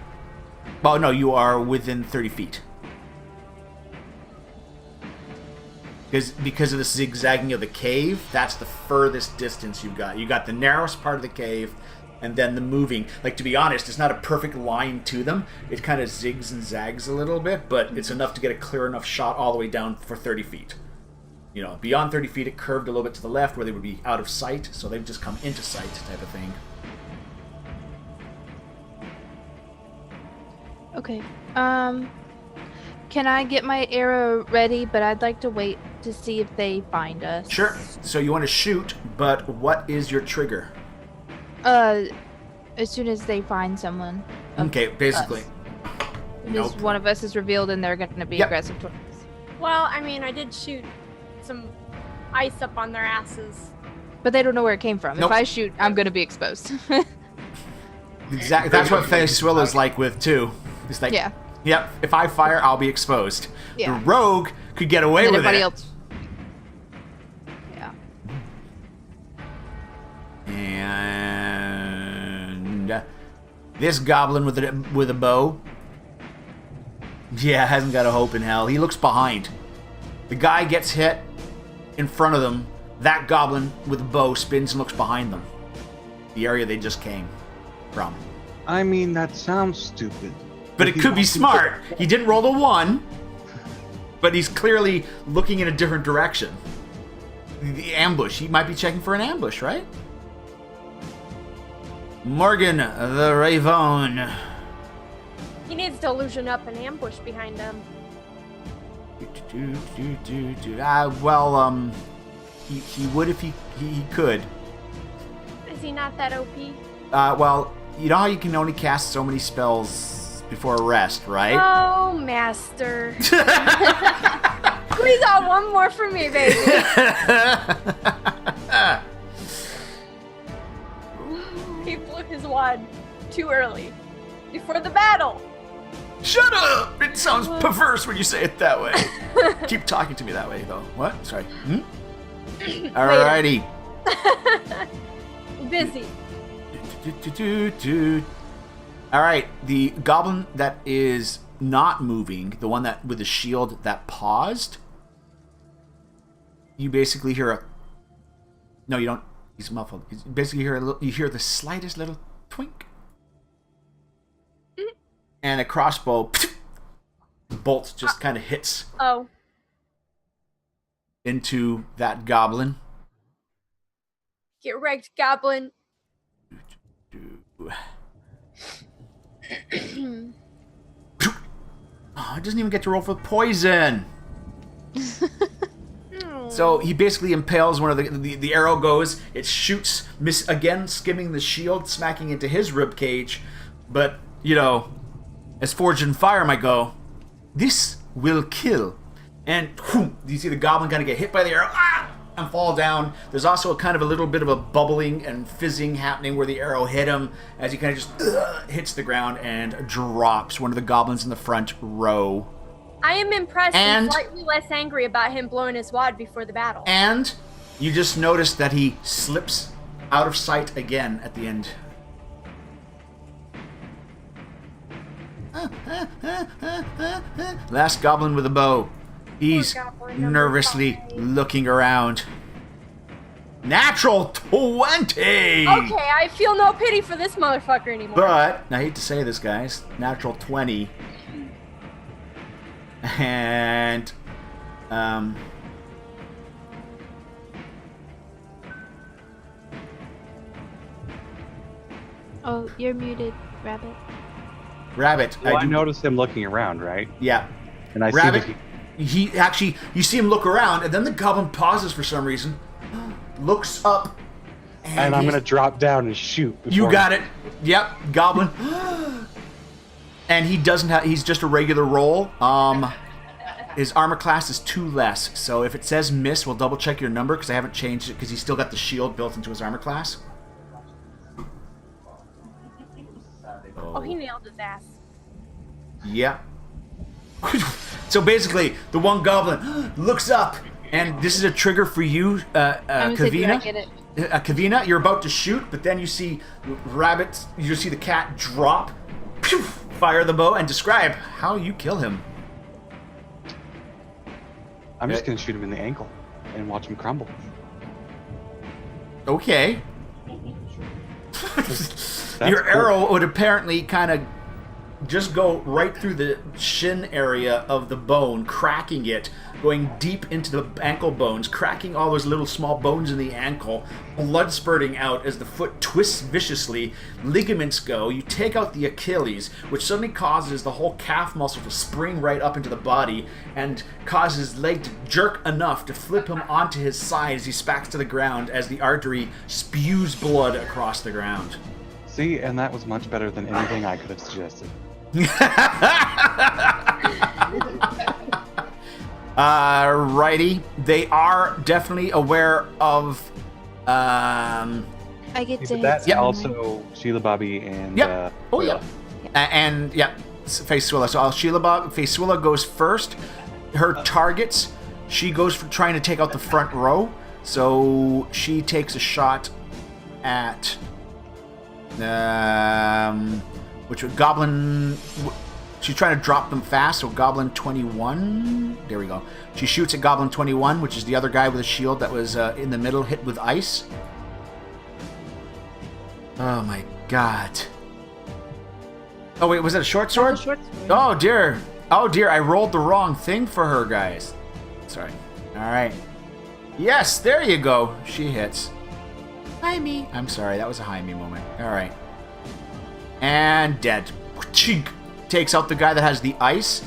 Speaker 1: Well, no, you are within 30 feet. Because of the zigzagging of the cave, that's the furthest distance you've got. You got the narrowest part of the cave, and then the moving. Like, to be honest, it's not a perfect line to them. It kind of zigs and zags a little bit, but it's enough to get a clear enough shot all the way down for 30 feet. You know, beyond 30 feet, it curved a little bit to the left where they would be out of sight, so they've just come into sight type of thing.
Speaker 2: Okay. Can I get my arrow ready? But I'd like to wait to see if they find us.
Speaker 1: Sure. So you want to shoot, but what is your trigger?
Speaker 2: As soon as they find someone.
Speaker 1: Okay, basically.
Speaker 2: Because one of us is revealed and they're going to be aggressive towards us.
Speaker 3: Well, I mean, I did shoot some ice up on their asses.
Speaker 2: But they don't know where it came from.
Speaker 1: Nope.
Speaker 2: If I shoot, I'm going to be exposed.
Speaker 1: Exactly. That's what Facesuilla is like with, too. It's like,
Speaker 2: yeah.
Speaker 1: Yep, if I fire, I'll be exposed.
Speaker 2: Yeah.
Speaker 1: The rogue could get away
Speaker 2: And
Speaker 1: with
Speaker 2: everybody
Speaker 1: it.
Speaker 2: else. Yeah.
Speaker 1: And this goblin with a bow, hasn't got a hope in hell. He looks behind. The guy gets hit in front of them. That goblin with a bow spins and looks behind them. The area they just came from.
Speaker 4: I mean, that sounds stupid.
Speaker 1: But it could be smart. He didn't roll a 1, but he's clearly looking in a different direction. The ambush. He might be checking for an ambush, right? Morgan the Raven.
Speaker 3: He needs to illusion up an ambush behind him.
Speaker 1: He would if he could.
Speaker 3: Is he not that OP?
Speaker 1: Well, you know how you can only cast so many spells before a rest, right?
Speaker 3: Oh, master. Please, one more for me, baby. He blew his wad too early. Before the battle.
Speaker 1: Shut up! It sounds perverse when you say it that way. Keep talking to me that way, though. What? Sorry. Alrighty.
Speaker 3: Busy.
Speaker 1: Alright, the goblin that is not moving, the one that with the shield that paused, you basically hear a... No, you don't. He's muffled. You basically you hear the slightest little twink. And a crossbow bolt just kind of hits into that goblin.
Speaker 3: Get wrecked, goblin.
Speaker 1: Oh, it doesn't even get to roll for poison. So he basically impales one of the arrow goes, it shoots, again skimming the shield, smacking into his rib cage. But, you know, as Forged in Fire might go, this will kill. And you see the goblin kind of get hit by the arrow and fall down. There's also a little bit of a bubbling and fizzing happening where the arrow hit him as he kind of just hits the ground and drops one of the goblins in the front row.
Speaker 3: I am impressed and slightly less angry about him blowing his wad before the battle.
Speaker 1: And you just notice that he slips out of sight again at the end. Last goblin with a bow. He's nervously looking around. Natural 20!
Speaker 3: Okay, I feel no pity for this motherfucker anymore.
Speaker 1: But, I hate to say this, guys, natural 20. And,
Speaker 2: Oh, you're muted, Rabbit.
Speaker 1: Rabbit.
Speaker 4: Well, I noticed him looking around, right?
Speaker 1: Yeah.
Speaker 4: And I
Speaker 1: Rabbit,
Speaker 4: see that
Speaker 1: he actually, you see him look around, and then the goblin pauses for some reason, looks up,
Speaker 4: And I'm going to drop down and shoot.
Speaker 1: You got it. Yep, goblin. And he doesn't have, he's just a regular roll. His armor class is 2 less, so if it says miss, we'll double check your number, because I haven't changed it, because he's still got the shield built into his armor class.
Speaker 3: Oh, he nailed his ass.
Speaker 1: Yeah. So basically, the one goblin looks up, and this is a trigger for you, Kavina. Kavina, you're about to shoot, but then you see rabbits. You see the cat drop, pew, fire the bow, and describe how you kill him.
Speaker 4: I'm just going to shoot him in the ankle and watch him crumble.
Speaker 1: Okay. Your arrow would apparently kind of just go right through the shin area of the bone, cracking it, going deep into the ankle bones, cracking all those little small bones in the ankle, blood spurting out as the foot twists viciously, ligaments go, you take out the Achilles, which suddenly causes the whole calf muscle to spring right up into the body and causes his leg to jerk enough to flip him onto his side as he spacks to the ground as the artery spews blood across the ground.
Speaker 4: See, and that was much better than anything I could have suggested.
Speaker 1: Righty. They are definitely aware of.
Speaker 2: I get to.
Speaker 4: That's
Speaker 1: Yep.
Speaker 4: also Sheila Bobby and.
Speaker 1: Yep. Oh yeah. And yeah, Faceula. So Faceula goes first. Her targets. She goes for trying to take out the front row. So she takes a shot at. Which would Goblin. She's trying to drop them fast, so Goblin 21. There we go. She shoots at Goblin 21, which is the other guy with a shield that was in the middle, hit with ice. Oh my god. Oh wait, was that a short sword?
Speaker 2: That's a short sword.
Speaker 1: Oh dear. Oh dear, I rolled the wrong thing for her, guys. Sorry. Alright. Yes, there you go. She hits. Hi me. I'm sorry, that was a hi me moment. Alright. And dead. Chink. Takes out the guy that has the ice.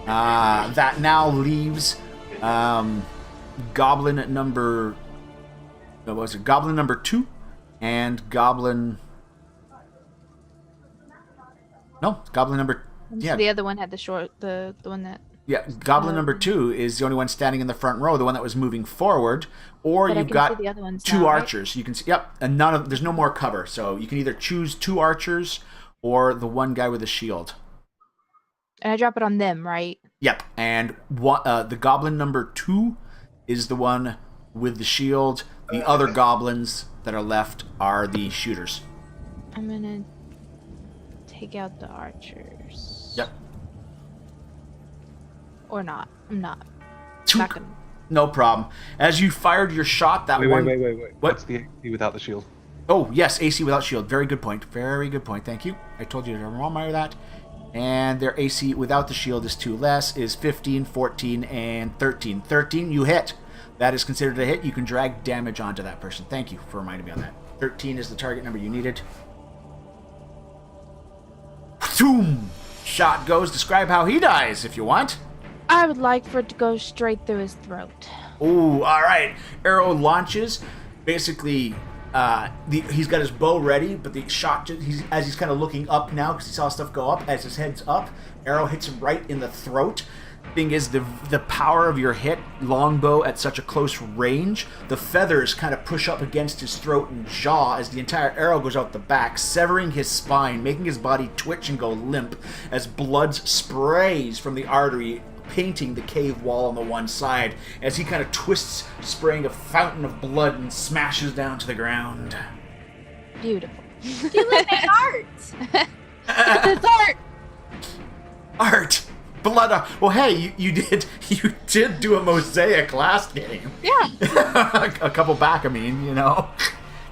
Speaker 1: That now leaves Goblin number. What was it? Goblin number 2 and Goblin. No, Goblin number. Yeah.
Speaker 2: So the other one had the short. The one that.
Speaker 1: Yeah, Goblin number 2 is the only one standing in the front row, the one that was moving forward. Or
Speaker 2: But I
Speaker 1: you've
Speaker 2: can
Speaker 1: got
Speaker 2: see the other ones
Speaker 1: 2
Speaker 2: now, right?
Speaker 1: archers. You can see. Yep, and there's no more cover, so you can either choose 2 archers or the one guy with a shield.
Speaker 2: And I drop it on them, right?
Speaker 1: Yep, and the goblin number 2 is the one with the shield. The other goblins that are left are the shooters.
Speaker 2: I'm gonna take out the archers.
Speaker 1: Yep.
Speaker 2: Or not. I'm not.
Speaker 1: Chook.
Speaker 2: Not gonna.
Speaker 1: No problem. As you fired your shot, that
Speaker 4: Wait.
Speaker 1: one...
Speaker 4: What?
Speaker 1: What?
Speaker 4: What's the AC without the shield?
Speaker 1: Oh, yes, AC without shield. Very good point. Very good point. Thank you. I told you to admire that. And their AC without the shield is 2 less, is 15, 14, and 13. 13, you hit. That is considered a hit. You can drag damage onto that person. Thank you for reminding me on that. 13 is the target number you needed. Boom! Shot goes. Describe how he dies, if you want.
Speaker 2: I would like for it to go straight through his throat.
Speaker 1: Ooh, all right. Arrow launches. Basically, he's got his bow ready, but the shot, as he's kind of looking up now because he saw stuff go up, as his head's up, arrow hits him right in the throat. Thing is, the power of your hit, longbow at such a close range, the feathers kind of push up against his throat and jaw as the entire arrow goes out the back, severing his spine, making his body twitch and go limp as blood sprays from the artery, painting the cave wall on the one side as he kind of twists, spraying a fountain of blood and smashes down to the ground.
Speaker 2: Beautiful.
Speaker 3: You look at art.
Speaker 2: It's art.
Speaker 1: Art! Blood art. Well, hey, you did do a mosaic last game.
Speaker 2: Yeah.
Speaker 1: A couple back, I mean, you know.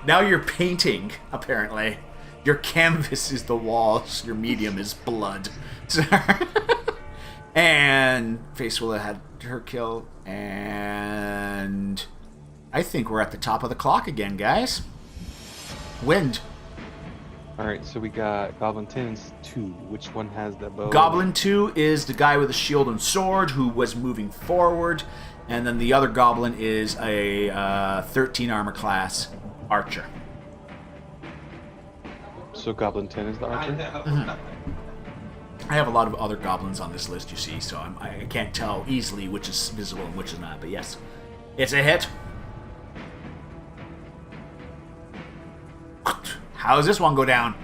Speaker 1: Now you're painting, apparently. Your canvas is the walls, your medium is blood. And Facewilla had her kill, and I think we're at the top of the clock again, guys. Wind.
Speaker 4: All right, so we got Goblin 10 and 2. Which one has the bow?
Speaker 1: Goblin 2 is the guy with the shield and sword who was moving forward, and then the other goblin is a 13 armor class archer.
Speaker 4: So Goblin 10 is the archer?
Speaker 1: I have a lot of other goblins on this list, you see, so I can't tell easily which is visible and which is not, but yes. It's a hit. How does this one go down?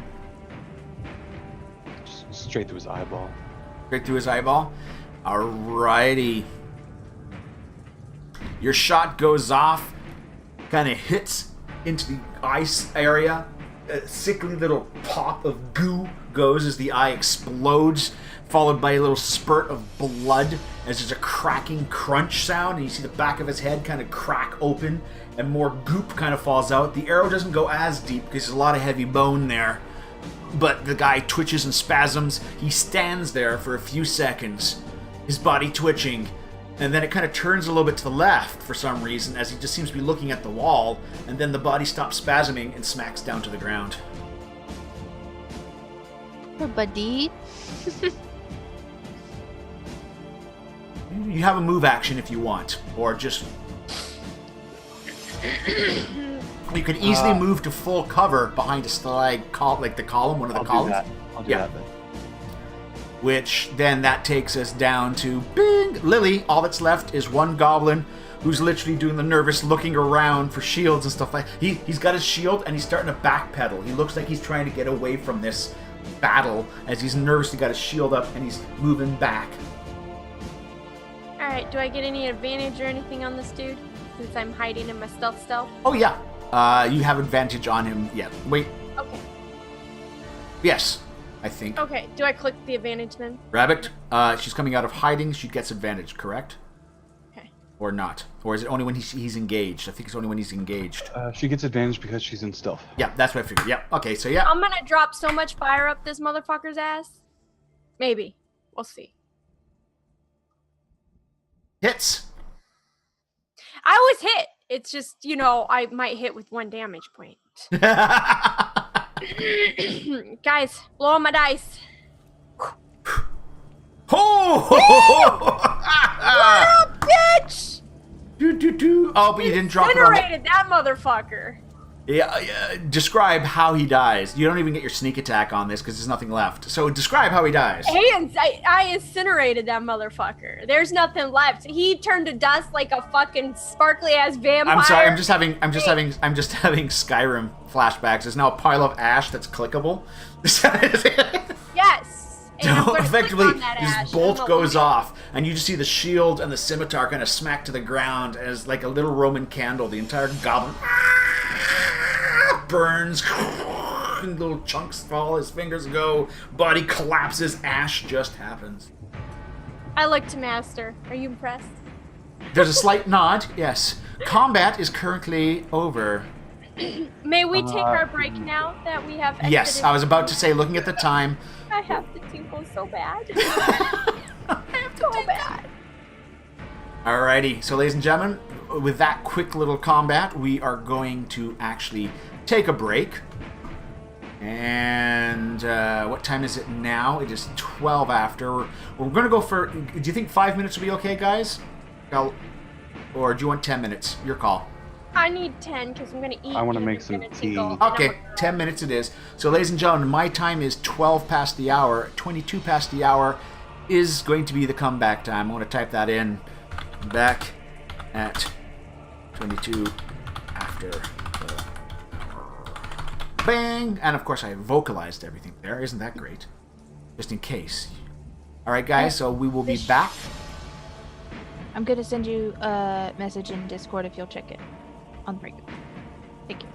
Speaker 4: Just straight through his eyeball.
Speaker 1: Straight through his eyeball? Alrighty. Your shot goes off, kind of hits into the ice area. A sickly little pop of goo goes as the eye explodes, followed by a little spurt of blood as there's a cracking crunch sound, and you see the back of his head kind of crack open, and more goop kind of falls out. The arrow doesn't go as deep because there's a lot of heavy bone there, but the guy twitches and spasms. He stands there for a few seconds, his body twitching, and then it kind of turns a little bit to the left for some reason as he just seems to be looking at the wall, and then the body stops spasming and smacks down to the ground.
Speaker 2: Poor buddy.
Speaker 1: You have a move action if you want, or just... You could easily move to full cover behind a like the column, one of the columns.
Speaker 4: I'll do that then.
Speaker 1: Which then that takes us down to Bing! Lily. All that's left is one goblin who's literally doing the nervous looking around for shields and stuff like that. He's got his shield and he's starting to backpedal. He looks like he's trying to get away from this battle as he's nervously got his shield up and he's moving back.
Speaker 6: Alright, do I get any advantage or anything on this dude? Since I'm hiding in my stealth.
Speaker 1: Oh yeah. You have advantage on him. Yeah. Wait.
Speaker 6: Okay.
Speaker 1: Yes. I think.
Speaker 6: Okay, do I click the advantage then?
Speaker 1: Rabbit, she's coming out of hiding. She gets advantage, correct?
Speaker 6: Okay.
Speaker 1: Or not? Or is it only when he's engaged? I think it's only when he's engaged.
Speaker 4: She gets advantage because she's in stealth.
Speaker 1: Yeah, that's what I figured. Yeah. Okay, so yeah.
Speaker 6: I'm gonna drop so much fire up this motherfucker's ass. Maybe. We'll see.
Speaker 1: Hits.
Speaker 6: I always hit. It's just, I might hit with 1 damage point. Guys, blow on my dice.
Speaker 1: Oh!
Speaker 6: What up, bitch?
Speaker 1: Oh, but you didn't drop it on
Speaker 6: Incinerated that motherfucker.
Speaker 1: Yeah, describe how he dies. You don't even get your sneak attack on this because there's nothing left. So describe how he dies.
Speaker 6: I incinerated that motherfucker. There's nothing left. He turned to dust like a fucking sparkly ass vampire.
Speaker 1: I'm sorry. I'm just having Skyrim flashbacks. There's now a pile of ash that's clickable.
Speaker 6: Yes. And I'm
Speaker 1: So
Speaker 6: gonna
Speaker 1: effectively,
Speaker 6: click on that
Speaker 1: this
Speaker 6: ash,
Speaker 1: bolt
Speaker 6: and
Speaker 1: goes off, and you just see the shield and the scimitar kind of smack to the ground as like a little Roman candle. The entire goblin burns, and little chunks fall, his fingers go, body collapses, ash just happens.
Speaker 6: I look to Master. Are you impressed?
Speaker 1: There's a slight nod, yes. Combat is currently over.
Speaker 6: May we take our break now that we have
Speaker 1: Yes,
Speaker 6: exited?
Speaker 1: I was about to say, looking at the time.
Speaker 6: I have to tinkle so bad. So bad.
Speaker 1: Alrighty, so ladies and gentlemen, with that quick little combat, we are going to actually take a break. And what time is it now? It is 12 after. We're going to go for... Do you think 5 minutes will be okay, guys? Or do you want 10 minutes? Your call.
Speaker 6: I need 10 because I'm going to eat.
Speaker 4: I wanna
Speaker 6: and
Speaker 4: make
Speaker 6: I'm
Speaker 4: some
Speaker 6: gonna
Speaker 4: tea.
Speaker 6: tinkle, and
Speaker 1: Okay,
Speaker 6: I'm gonna-
Speaker 1: 10 minutes it is. So ladies and gentlemen, my time is 12 past the hour. 22 past the hour is going to be the comeback time. I want to type that in. Back at 22 after the hour. Bang! And of course I vocalized everything there. Isn't that great? Just in case. Alright guys, so we will be back.
Speaker 2: I'm going to send you a message in Discord if you'll check it on the break. Thank you.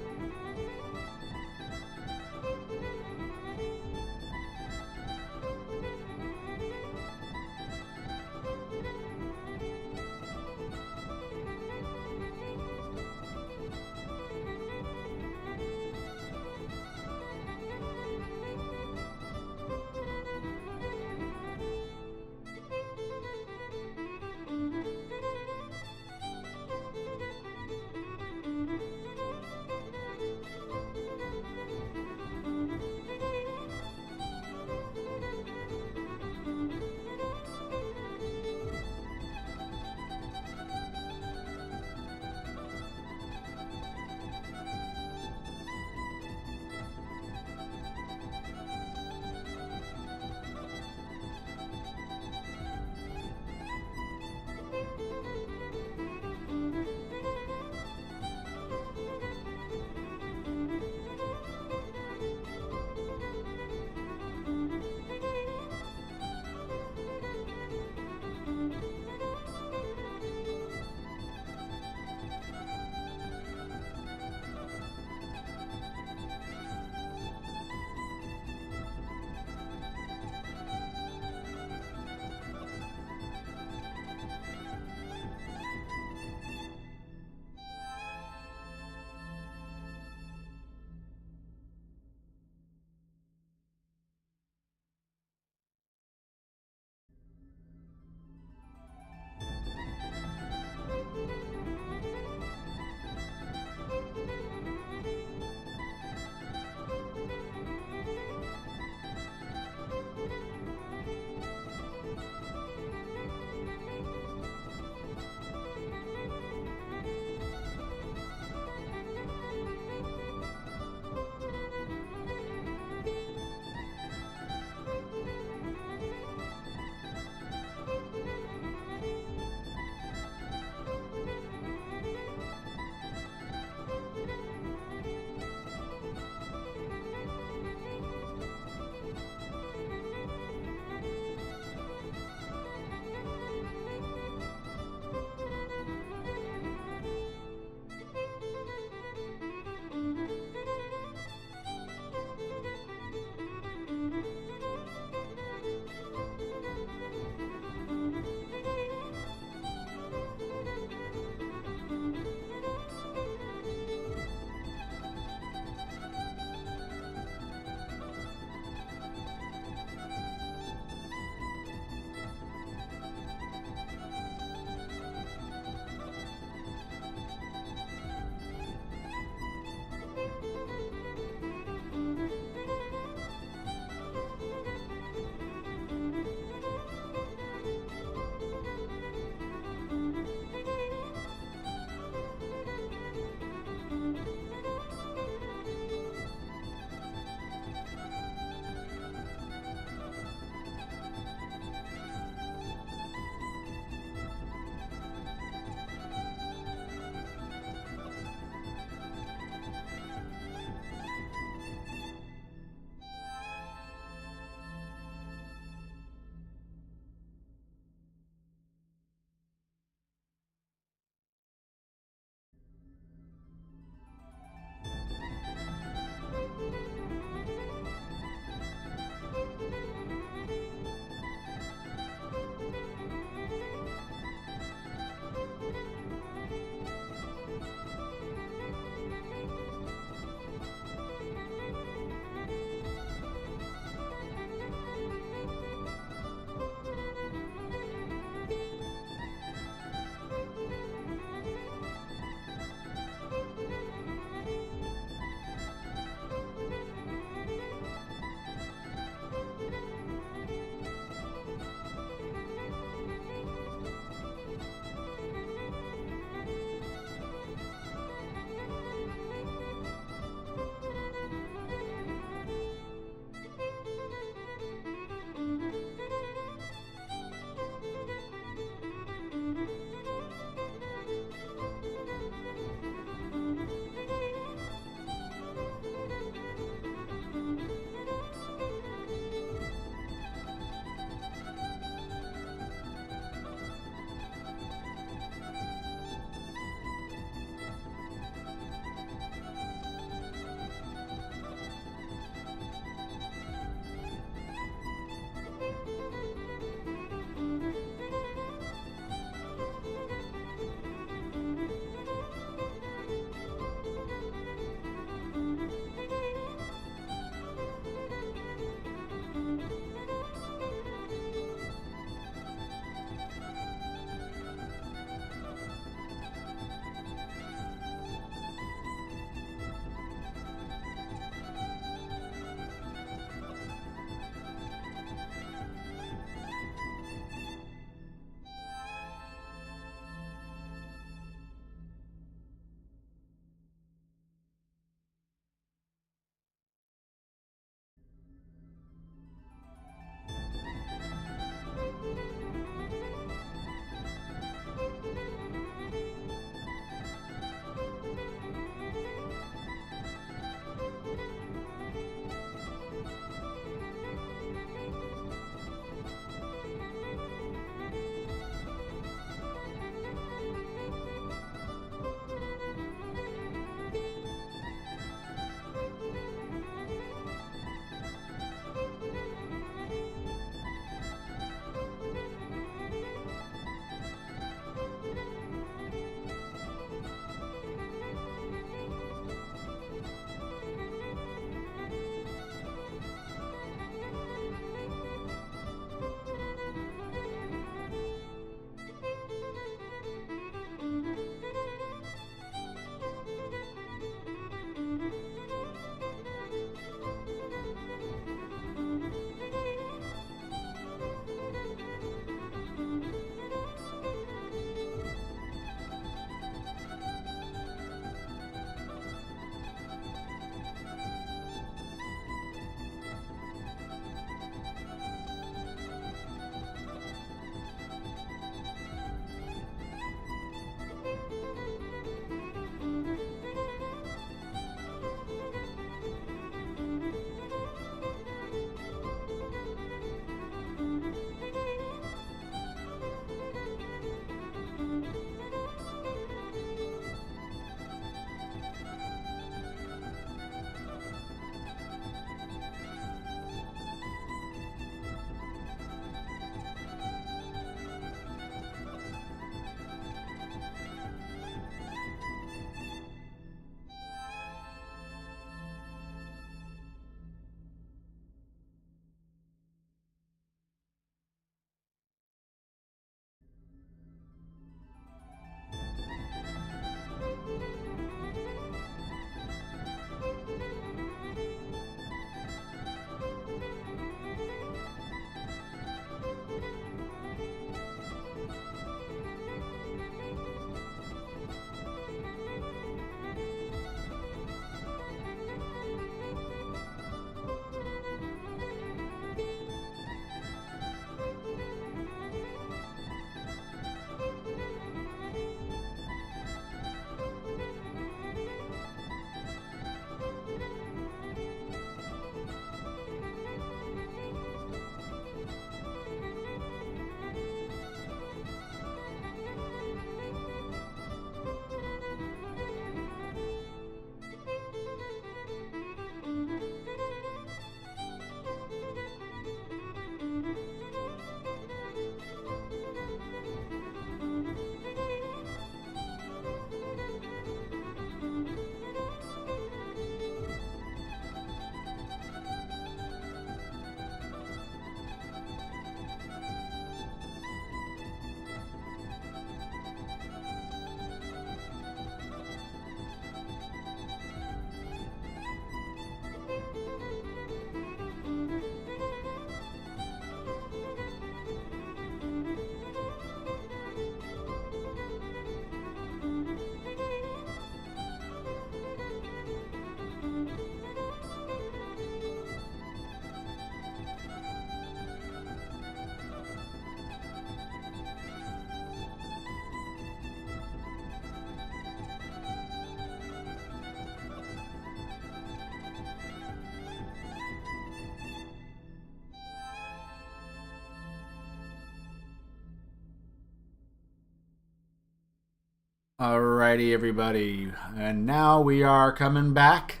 Speaker 1: Alrighty, everybody. And now we are coming back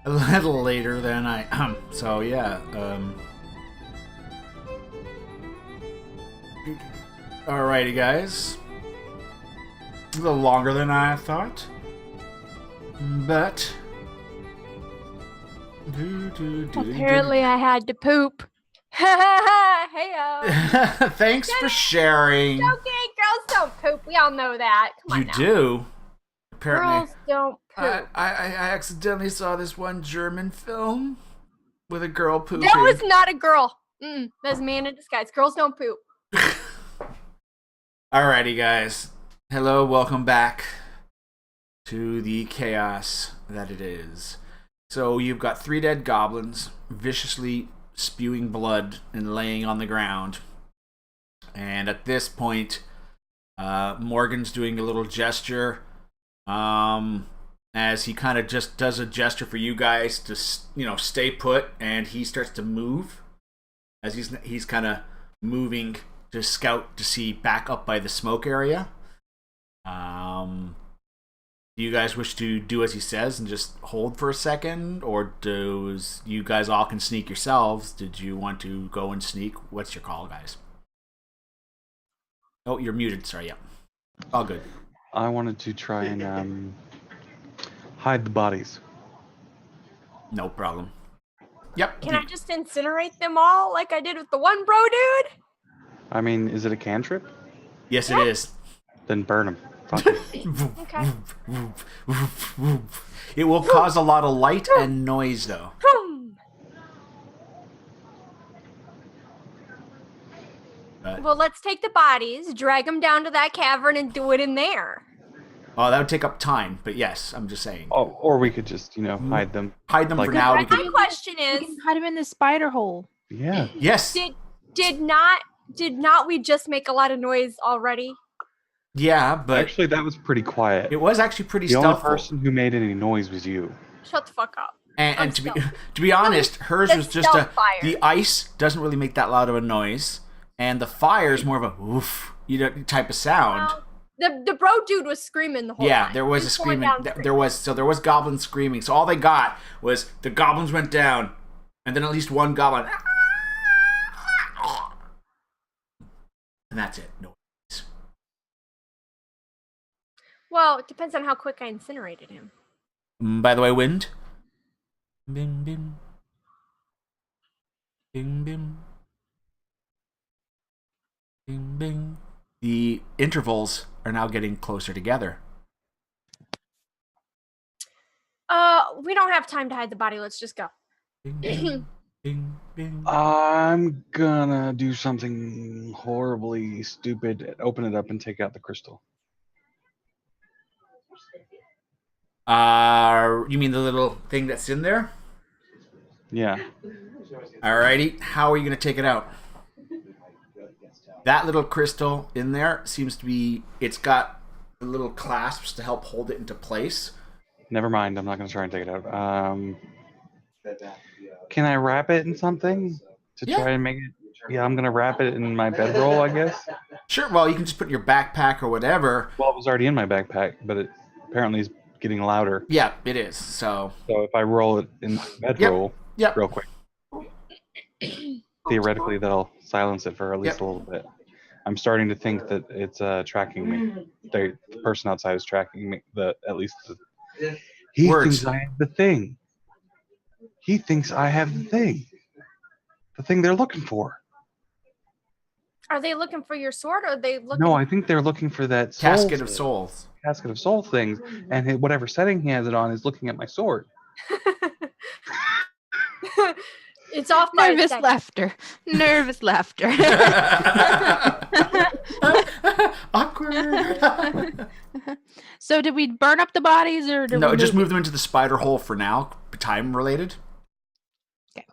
Speaker 1: a little later than I... so, yeah. Alrighty, guys. A little longer than I thought. But...
Speaker 6: Apparently, I had to poop. Heyo.
Speaker 1: Thanks for sharing.
Speaker 3: Okay, girls don't poop. We all know that. Come on
Speaker 1: You
Speaker 3: now.
Speaker 1: do? Apparently.
Speaker 3: Girls don't poop.
Speaker 1: I accidentally saw this one German film with a girl pooping.
Speaker 6: That was not a girl. That was a man in disguise. Girls don't poop.
Speaker 1: Alrighty, guys. Hello, welcome back to the chaos that it is. So you've got 3 dead goblins viciously spewing blood and laying on the ground. And at this point, Morgan's doing a little gesture as he kind of just does a gesture for you guys to, stay put, and he starts to move as he's kind of moving to scout to see back up by the smoke area. Do you guys wish to do as he says and just hold for a second, or does you guys all can sneak yourselves? Did you want to go and sneak? What's your call, guys? Oh, you're muted. Sorry, yeah. All good.
Speaker 4: I wanted to try and hide the bodies.
Speaker 1: No problem. Yep.
Speaker 6: Can I just incinerate them all like I did with the one bro dude?
Speaker 4: I mean, is it a cantrip?
Speaker 1: Yes, it is.
Speaker 4: Then burn them. Fuck it.
Speaker 6: Okay.
Speaker 1: It will cause a lot of light and noise, though.
Speaker 6: Well, let's take the bodies, drag them down to that cavern, and do it in there.
Speaker 1: Oh, that would take up time, but yes, I'm just saying.
Speaker 4: Oh, or we could just, hide them.
Speaker 1: Hide them
Speaker 4: like-
Speaker 1: for now. We
Speaker 6: My
Speaker 1: could,
Speaker 6: question
Speaker 2: You
Speaker 6: is,
Speaker 2: can hide him in the spider hole.
Speaker 4: Yeah.
Speaker 1: yes.
Speaker 6: did not we just make a lot of noise already?
Speaker 1: Yeah, but
Speaker 4: Actually, that was pretty quiet.
Speaker 1: it was actually pretty
Speaker 4: The only
Speaker 1: stealthful.
Speaker 4: person who made any noise was you.
Speaker 6: Shut the fuck up.
Speaker 1: And to
Speaker 6: stealth.
Speaker 1: be honest, hers
Speaker 6: That's
Speaker 1: was just
Speaker 6: stealth fire.
Speaker 1: the ice doesn't really make that loud of a noise, and the fire is more of a oof, type of sound.
Speaker 6: Well, the bro dude was screaming the whole
Speaker 1: Yeah,
Speaker 6: time.
Speaker 1: there was
Speaker 6: He
Speaker 1: a
Speaker 6: pulling
Speaker 1: screaming.
Speaker 6: down
Speaker 1: There was goblins screaming. So all they got was the goblins went down, and then at least one goblin, and that's it. No.
Speaker 6: Well, it depends on how quick I incinerated him.
Speaker 1: By the way, wind. Bim bim. Bing bim. Bing bing. The intervals are now getting closer together.
Speaker 6: We don't have time to hide the body. Let's just go.
Speaker 1: Bing bing. Bing bing.
Speaker 4: I'm gonna do something horribly stupid. Open it up and take out the crystal.
Speaker 1: You mean the little thing that's in there?
Speaker 4: Yeah.
Speaker 1: Alrighty. How are you going to take it out? That little crystal in there seems to be, it's got the little clasps to help hold it into place.
Speaker 4: Never mind. I'm not gonna try and take it out. Can I wrap it in something to
Speaker 1: Yeah.
Speaker 4: try and make it? Yeah, I'm gonna wrap it in my bedroll, I guess.
Speaker 1: Sure, well, you can just put it in your backpack or whatever.
Speaker 4: Well, it was already in my backpack, but it apparently is getting louder.
Speaker 1: Yeah, it is. So,
Speaker 4: So if I roll it in my bedroll
Speaker 1: yep.
Speaker 4: real quick, theoretically that'll silence it for at least
Speaker 1: Yep.
Speaker 4: a little bit. I'm starting to think that it's tracking me. The person outside is tracking me. He
Speaker 1: Words.
Speaker 4: thinks I have the thing. He thinks I have the thing. The thing they're looking for.
Speaker 6: Are they looking for your sword, or are they looking?
Speaker 4: No, I think they're looking for that soul
Speaker 1: Casket of Souls.
Speaker 4: casket of soul things, and whatever setting he has it on is looking at my sword.
Speaker 6: It's off by a
Speaker 2: Nervous
Speaker 6: second.
Speaker 2: laughter. Nervous laughter.
Speaker 1: Awkward.
Speaker 2: So did we burn up the bodies, or did
Speaker 1: No,
Speaker 2: we
Speaker 1: just move them into the spider hole for now. Time related.
Speaker 2: Okay.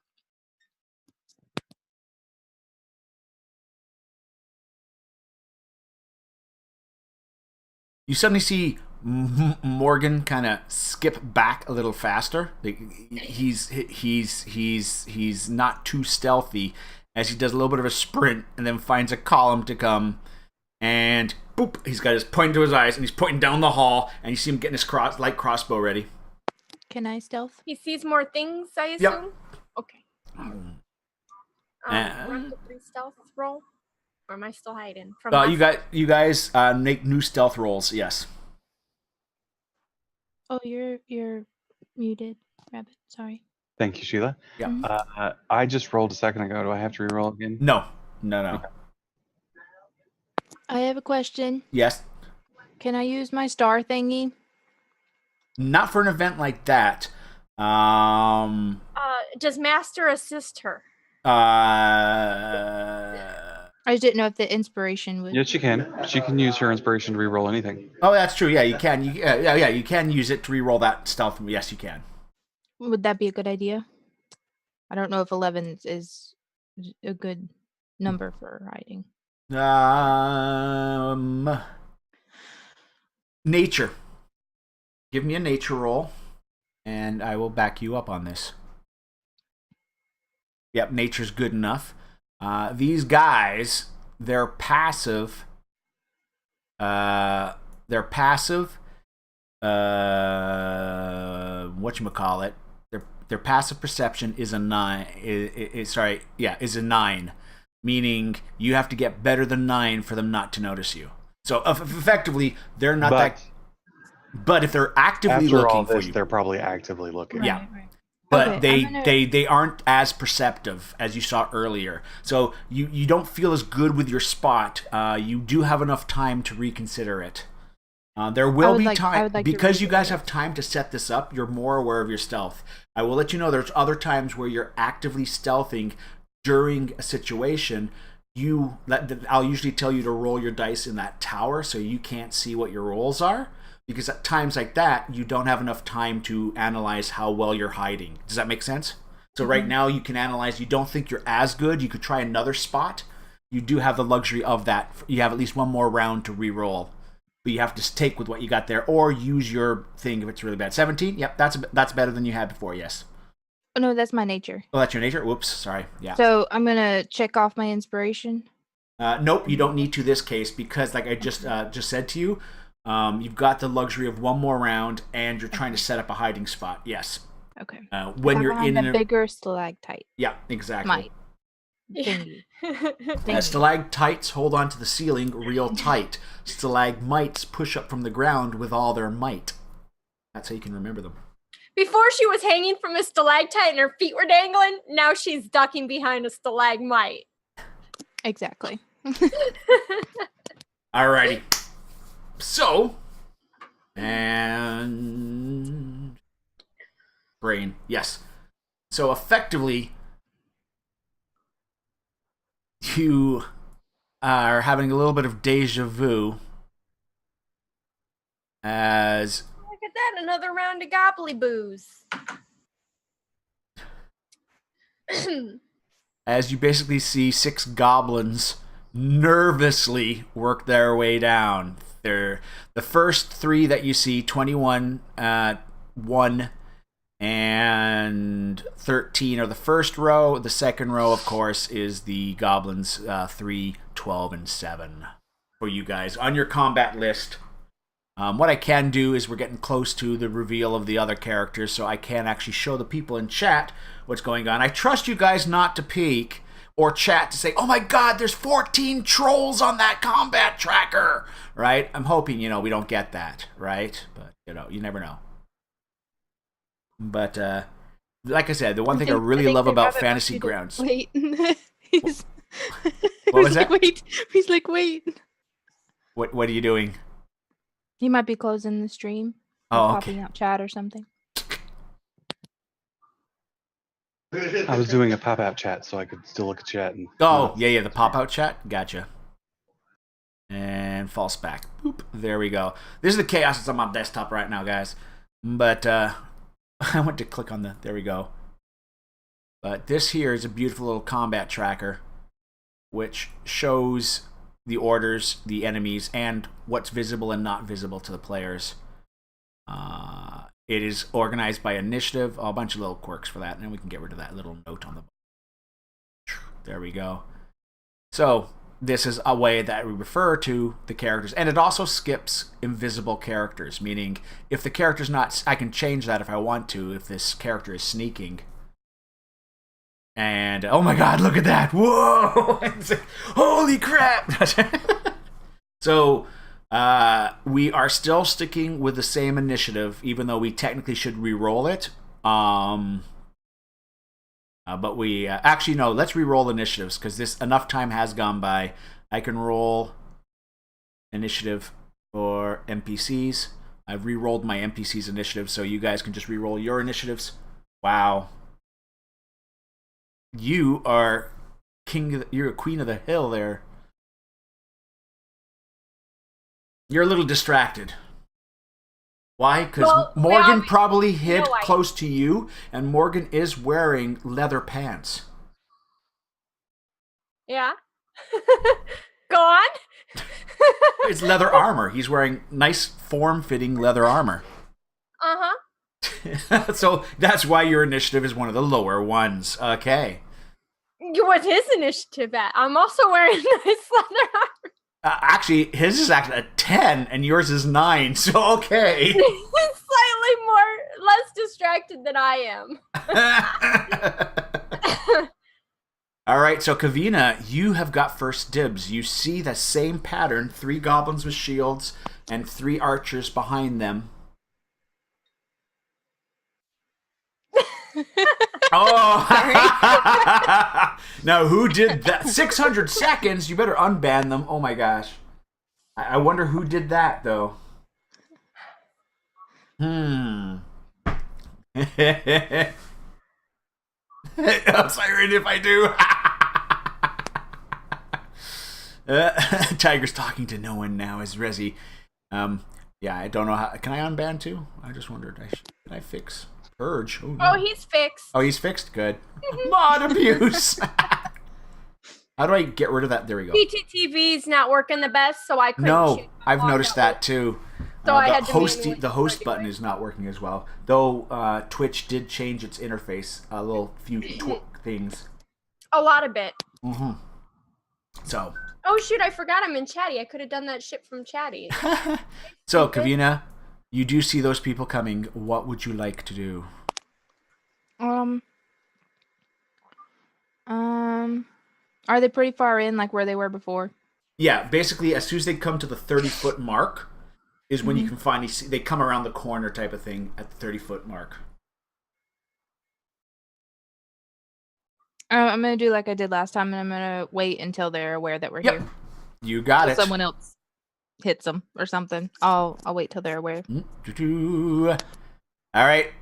Speaker 1: You suddenly see Morgan kind of skip back a little faster. Like, he's not too stealthy as he does a little bit of a sprint and then finds a column to come, and boop. He's got his pointing to his eyes, and he's pointing down the hall, and you see him getting his light crossbow ready.
Speaker 2: Can I stealth?
Speaker 6: He sees more things, I assume?
Speaker 1: Yep.
Speaker 6: Okay. Do I have to stealth roll? Or am I still hiding? From
Speaker 1: You guys make new stealth rolls, yes.
Speaker 2: Oh, you're muted, Rabbit. Sorry.
Speaker 4: Thank you, Sheila.
Speaker 1: Yeah.
Speaker 4: I just rolled a second ago. Do I have to re-roll again?
Speaker 1: No.
Speaker 4: Okay.
Speaker 2: I have a question.
Speaker 1: Yes.
Speaker 2: Can I use my star thingy?
Speaker 1: Not for an event like that.
Speaker 6: Does Master assist her?
Speaker 2: I just didn't know if the inspiration would.
Speaker 4: Yes, she can. She can use her inspiration to re-roll anything.
Speaker 1: Oh, that's true. Yeah, you can. You can use it to re-roll that stealth. Yes, you can.
Speaker 2: Would that be a good idea? I don't know if 11 is a good number for hiding.
Speaker 1: Nature. Give me a nature roll, and I will back you up on this. Yep, nature's good enough. These guys, they're passive. Whatchamacallit? Their passive perception is a 9. Is a 9, meaning you have to get better than 9 for them not to notice you. So effectively, they're not that. But if they're actively
Speaker 4: After
Speaker 1: looking
Speaker 4: all this,
Speaker 1: for you,
Speaker 4: they're probably actively looking.
Speaker 1: Yeah.
Speaker 2: Right.
Speaker 1: But
Speaker 2: Okay,
Speaker 1: they aren't as perceptive as you saw earlier. So you don't feel as good with your spot. You do have enough time to reconsider it. There will be time because you guys have time to set this up. You're more aware of your stealth. I will let you know there's other times where you're actively stealthing during a situation. I'll usually tell you to roll your dice in that tower so you can't see what your rolls are. Because at times like that, you don't have enough time to analyze how well you're hiding. Does that make sense? So right now you can analyze, you don't think you're as good, you could try another spot. You do have the luxury of that. You have at least one more round to re-roll. But you have to take with what you got there, or use your thing if it's really bad. 17? Yep, that's better than you had before, yes.
Speaker 2: Oh, no, that's my nature.
Speaker 1: Oh, that's your nature? Whoops, sorry. Yeah.
Speaker 2: So I'm going to check off my inspiration.
Speaker 1: Nope, you don't need to this case, because like I just said to you, you've got the luxury of one more round, and you're trying to set up a hiding spot. Yes.
Speaker 2: Okay.
Speaker 1: When you're in
Speaker 2: a bigger stalactite.
Speaker 1: Yeah, exactly.
Speaker 2: Might. Thingy.
Speaker 1: Stalactites hold onto the ceiling real tight. Stalagmites push up from the ground with all their might. That's how you can remember them.
Speaker 6: Before she was hanging from a stalactite and her feet were dangling. Now she's ducking behind a stalagmite.
Speaker 2: Exactly.
Speaker 1: Alrighty. So, and brain, yes. So effectively, you are having a little bit of deja vu as
Speaker 6: Look at that, another round of gobbly-boos.
Speaker 1: as you basically see 6 goblins nervously work their way down. They're the first 3 that you see, 21, 1, and 13 are the first row. The second row, of course, is the goblins 3, 12, and 7 for you guys on your combat list. What I can do is we're getting close to the reveal of the other characters, so I can actually show the people in chat what's going on. I trust you guys not to peek or chat to say, oh my god, there's 14 trolls on that combat tracker, right? I'm hoping, we don't get that, right? But, you never know. But, like I said, the one thing I really love about Fantasy Grounds...
Speaker 2: Wait.
Speaker 1: What was that?
Speaker 2: Wait. He's like, wait.
Speaker 1: What are you doing?
Speaker 2: He might be closing the stream. Or popping out chat or something.
Speaker 4: I was doing a pop-out chat, so I could still look at chat. And
Speaker 1: the pop-out chat? Gotcha. And false back. Boop. There we go. This is the chaos that's on my desktop right now, guys. But, I went to click on there we go. But this here is a beautiful little combat tracker, which shows the orders, the enemies, and what's visible and not visible to the players. It is organized by initiative, a bunch of little quirks for that, and then we can get rid of that little note on the bottom. There we go. So, this is a way that we refer to the characters. And it also skips invisible characters, meaning if the character's not... I can change that if I want to, if this character is sneaking. And, oh my god, look at that! Whoa! Holy crap! So, we are still sticking with the same initiative, even though we technically should re-roll it. But we... actually, no, let's re-roll initiatives, because enough time has gone by. I can roll initiative for NPCs. I've re-rolled my NPC's initiative, so you guys can just re-roll your initiatives. Wow. You are you're a queen of the hill there. You're a little distracted. Why? Because Morgan probably hid close to you, and Morgan is wearing leather pants.
Speaker 6: Yeah. Go on.
Speaker 1: It's leather armor. He's wearing nice form-fitting leather armor.
Speaker 6: Uh-huh.
Speaker 1: So that's why your initiative is one of the lower ones. Okay.
Speaker 6: What's his initiative at? I'm also wearing nice leather armor.
Speaker 1: Actually, his is actually a 10, and yours is 9, so okay.
Speaker 6: He's slightly less distracted than I am.
Speaker 1: All right, so Kavina, you have got first dibs. You see the same pattern, 3 goblins with shields and 3 archers behind them. Oh! Now, who did that? 600 seconds? You better unban them. Oh my gosh. I wonder who did that, though. I'm sorry if I do. Tiger's talking to no one now as Resi. Yeah, I don't know how. Can I unban too? I just wondered. Can I fix Purge? Oh, no.
Speaker 6: Oh, he's fixed.
Speaker 1: Oh, he's fixed? Good. Mod abuse! How do I get rid of that? There we go.
Speaker 6: PTTV's not working the best, so I couldn't
Speaker 1: No,
Speaker 6: shoot
Speaker 1: I've noticed that too.
Speaker 6: So I had to
Speaker 1: the host button is not working as well. Though Twitch did change its interface a little few things.
Speaker 6: A lot of it.
Speaker 1: Mm-hmm. So.
Speaker 6: Oh shoot, I forgot I'm in Chatty. I could have done that shit from Chatty.
Speaker 1: So, Kavina, you do see those people coming. What would you like to do?
Speaker 2: Are they pretty far in, like where they were before?
Speaker 1: Yeah, basically, as soon as they come to the 30-foot mark, is when you can finally see. They come around the corner, type of thing, at the 30-foot mark.
Speaker 2: I'm gonna do like I did last time, and I'm gonna wait until they're aware that we're here.
Speaker 1: You got it.
Speaker 2: Someone else hits them or something. I'll wait till they're aware.
Speaker 1: All right.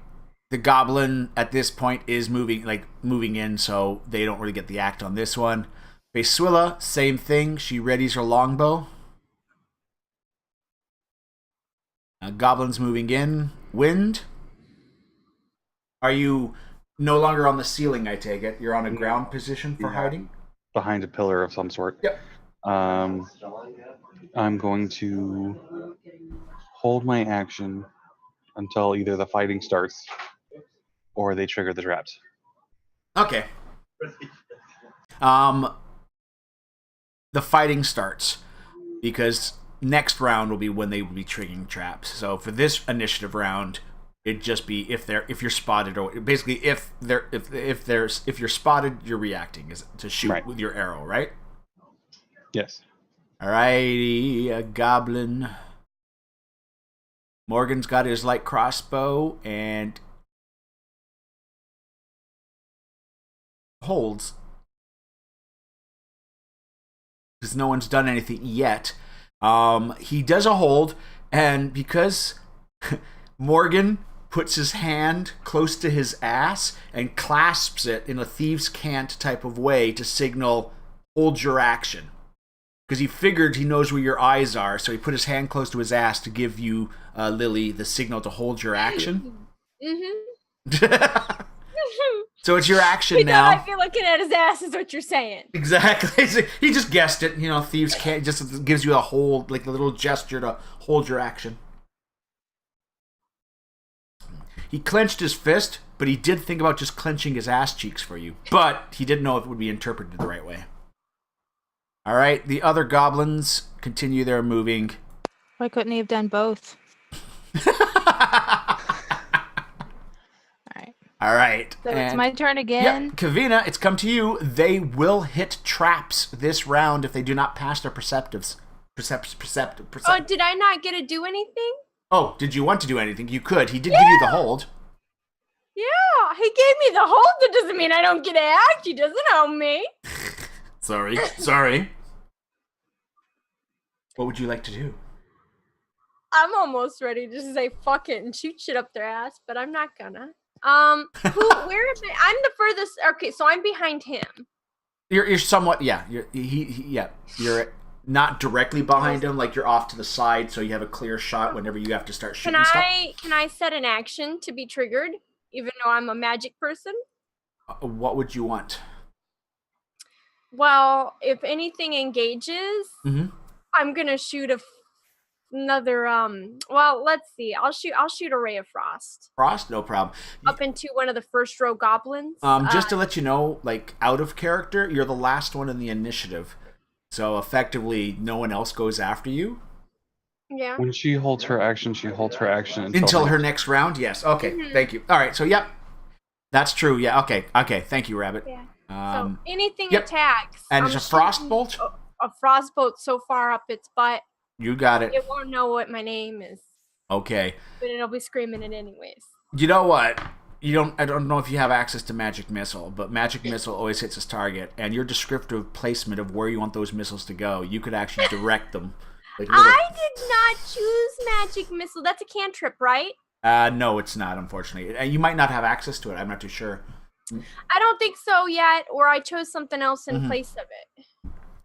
Speaker 1: The goblin at this point is moving in, so they don't really get the act on this one. Facesuilla, same thing. She readies her longbow. Goblin's moving in. Wind. Are you no longer on the ceiling, I take it? You're on a ground position for hiding?
Speaker 4: Behind a pillar of some sort.
Speaker 1: Yep.
Speaker 4: I'm going to hold my action until either the fighting starts or they trigger the traps.
Speaker 1: Okay. The fighting starts because next round will be when they will be triggering traps. So for this initiative round, it'd just be if you're spotted, or basically if you're spotted, you're reacting is to shoot with your arrow, right?
Speaker 4: Yes.
Speaker 1: Alrighty, a goblin. Morgan's got his light crossbow and holds. Because no one's done anything yet. He does a hold, and because Morgan puts his hand close to his ass and clasps it in a thieves' cant type of way to signal, hold your action. Because he figured he knows where your eyes are, so he put his hand close to his ass to give you, Lily, the signal to hold your action.
Speaker 6: Mm-hmm.
Speaker 1: So it's your action now.
Speaker 6: I'd be looking at his ass is what you're saying.
Speaker 1: Exactly. He just guessed it. You know, thieves can't just gives you a hold, like a little gesture to hold your action. He clenched his fist, but he did think about just clenching his ass cheeks for you. But he didn't know if it would be interpreted the right way. All right, the other goblins continue their moving.
Speaker 2: Why couldn't he have done both?
Speaker 1: All right.
Speaker 2: So it's my turn again.
Speaker 1: Yep, Kavina, it's come to you. They will hit traps this round if they do not pass their perceptives.
Speaker 6: Oh, did I not get to do anything?
Speaker 1: Oh, did you want to do anything? You could. He did give you the hold.
Speaker 6: Yeah, he gave me the hold. That doesn't mean I don't get to act. He doesn't own me.
Speaker 1: Sorry. What would you like to do?
Speaker 6: I'm almost ready to say fuck it and shoot shit up their ass, but I'm not gonna. Where am I? I'm the furthest. Okay, so I'm behind him.
Speaker 1: You're somewhat, yeah. You're not directly behind him, like you're off to the side, so you have a clear shot whenever you have to start shooting stuff.
Speaker 6: Can I set an action to be triggered, even though I'm a magic person?
Speaker 1: What would you want?
Speaker 6: Well, if anything engages, I'm gonna shoot another well, let's see. I'll shoot a ray of frost.
Speaker 1: Frost, no problem.
Speaker 6: Up into one of the first row goblins.
Speaker 1: Just to let you know, like out of character, you're the last one in the initiative. So effectively no one else goes after you.
Speaker 6: Yeah.
Speaker 4: When she holds her action, she holds her action
Speaker 1: until her next round. Yes. Okay. Thank you. All right. So yep. That's true. Yeah. Okay. Thank you, Rabbit.
Speaker 6: Yeah. So anything attacks.
Speaker 1: And it's a frost bolt?
Speaker 6: A frost bolt so far up its butt.
Speaker 1: You got it.
Speaker 6: It won't know what my name is.
Speaker 1: Okay.
Speaker 6: But it'll be screaming it anyways.
Speaker 1: You know what? I don't know if you have access to Magic Missile, but Magic Missile always hits its target, and your descriptive placement of where you want those missiles to go, you could actually direct them. Like
Speaker 6: I did not choose Magic Missile. That's a cantrip, right?
Speaker 1: No, it's not, unfortunately. You might not have access to it. I'm not too sure.
Speaker 6: I don't think so yet, or I chose something else in place of it.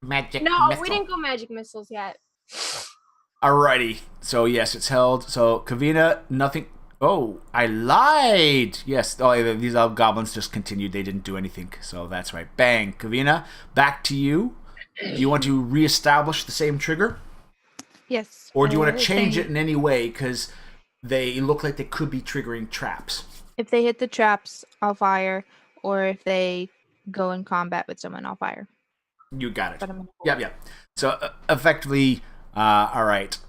Speaker 1: Magic Missile.
Speaker 6: We didn't go Magic Missiles yet.
Speaker 1: Alrighty. So, yes, it's held. So, Kavina, nothing... Oh, I lied! Yes, these goblins just continued. They didn't do anything. So, that's right. Bang. Kavina, back to you. Do you want to reestablish the same trigger?
Speaker 2: Yes.
Speaker 1: Or do you want to change it in any way? Because they look like they could be triggering traps.
Speaker 2: If they hit the traps, I'll fire. Or if they go in combat with someone, I'll fire.
Speaker 1: You got it. Yep. So, effectively, all right.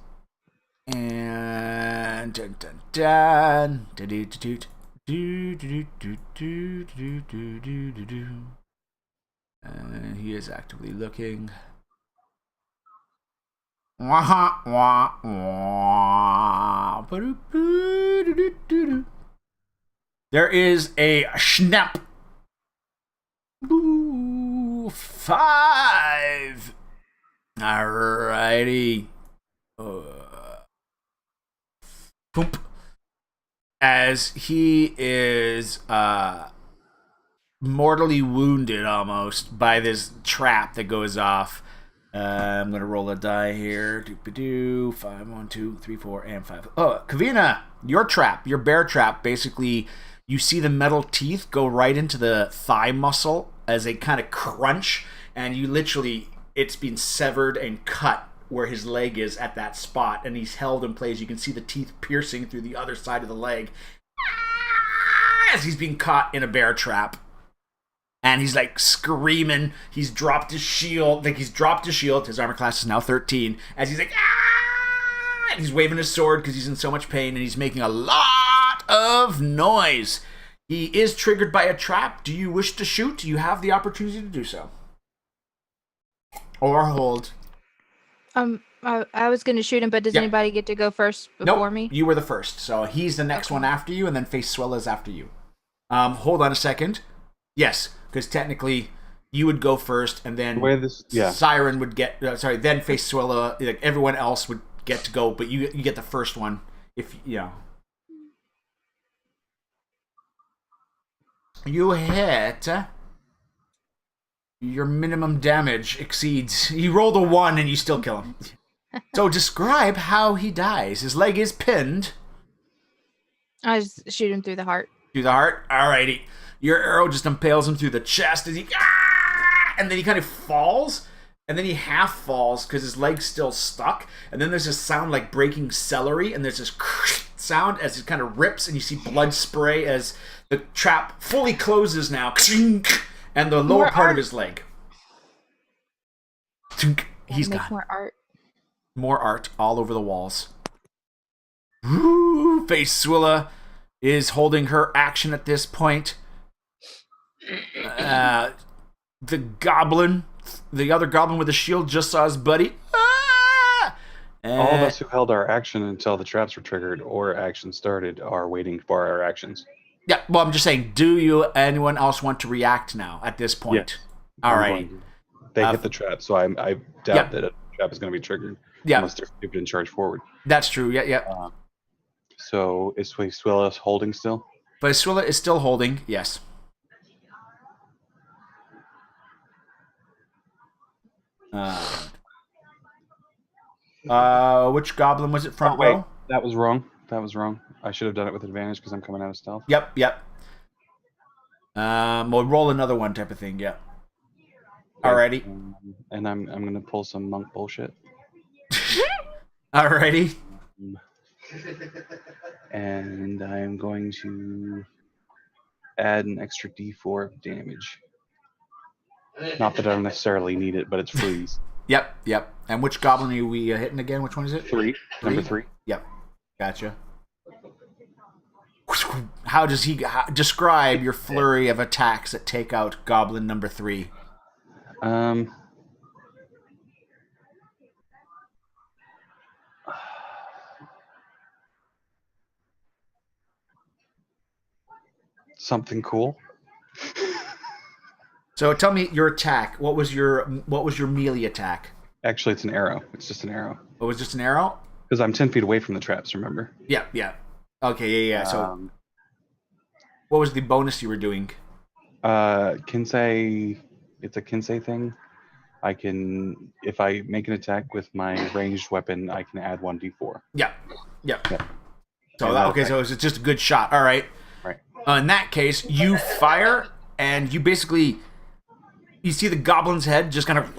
Speaker 1: And and he is actively looking. There is a snap. 5. Alrighty. Poop. As he is mortally wounded almost by this trap that goes off. I'm gonna roll a die here. 5, 1, 2, 3, 4, and 5. Oh, Kavina, your trap, your bear trap, basically you see the metal teeth go right into the thigh muscle as they kind of crunch, and you literally, it's been severed and cut where his leg is at that spot, and he's held in place. You can see the teeth piercing through the other side of the leg as he's being caught in a bear trap. And he's like screaming. He's dropped his shield. His armor class is now 13. As he's like, and he's waving his sword because he's in so much pain, and he's making a lot of noise. He is triggered by a trap. Do you wish to shoot? You have the opportunity to do so. Or hold.
Speaker 2: I was going to shoot him, but does anybody get to go first before me?
Speaker 1: You were the first, so he's the next one after you, and then Face Swella's after you. Hold on a second. Yes, because technically you would go first, and then Siren would get. Then Face Swella. Like everyone else would get to go, but you get the first one if you know. You hit. Your minimum damage exceeds. You rolled a 1 and you still kill him. So describe how he dies. His leg is pinned.
Speaker 2: I just shoot him through the heart.
Speaker 1: Through the heart? Alrighty. Your arrow just impales him through the chest as he... And then he kind of falls. And then he half falls because his leg's still stuck. And then there's this sound like breaking celery. And there's this sound as it kind of rips. And you see blood spray as the trap fully closes now. And the lower part of his leg. He's
Speaker 2: make
Speaker 1: gone.
Speaker 2: more art.
Speaker 1: More art all over the walls. Woo! Faceula is holding her action at this point. The goblin, the other goblin with the shield, just saw his buddy. Ah!
Speaker 4: All of us who held our action until the traps were triggered or action started are waiting for our actions.
Speaker 1: Yeah, well, I'm just saying, anyone else want to react now at this point?
Speaker 4: Yes.
Speaker 1: All right.
Speaker 4: They hit the trap, so I doubt that a trap is going to be triggered unless they're stupid and charge forward.
Speaker 1: That's true, yeah.
Speaker 4: So is Faceula holding still?
Speaker 1: Faceula is still holding, yes. Which goblin was it? Front row?
Speaker 4: That was wrong. I should have done it with advantage because I'm coming out of stealth.
Speaker 1: Yep. We'll roll another one type of thing, yeah. Alrighty.
Speaker 4: And I'm gonna pull some monk bullshit.
Speaker 1: Alrighty.
Speaker 4: And I am going to add an extra D4 of damage. Not that I don't necessarily need it, but it's freeze.
Speaker 1: Yep. And which goblin are we hitting again? Which one is it?
Speaker 4: Number 3.
Speaker 1: Yep. Gotcha. How does he describe your flurry of attacks that take out goblin number 3?
Speaker 4: Something cool.
Speaker 1: So tell me your attack. What was your melee attack?
Speaker 4: Actually, it's an arrow. It's just an arrow.
Speaker 1: Oh, it was just an arrow?
Speaker 4: Because I'm 10 feet away from the traps, remember?
Speaker 1: Yeah. Okay, yeah. So what was the bonus you were doing?
Speaker 4: Kinsei, it's a Kinsei thing. I can, if I make an attack with my ranged weapon, I can add 1d4.
Speaker 1: Yeah. So so it's just a good shot. All right.
Speaker 4: Right.
Speaker 1: In that case, you fire, and you basically see the goblin's head just kind of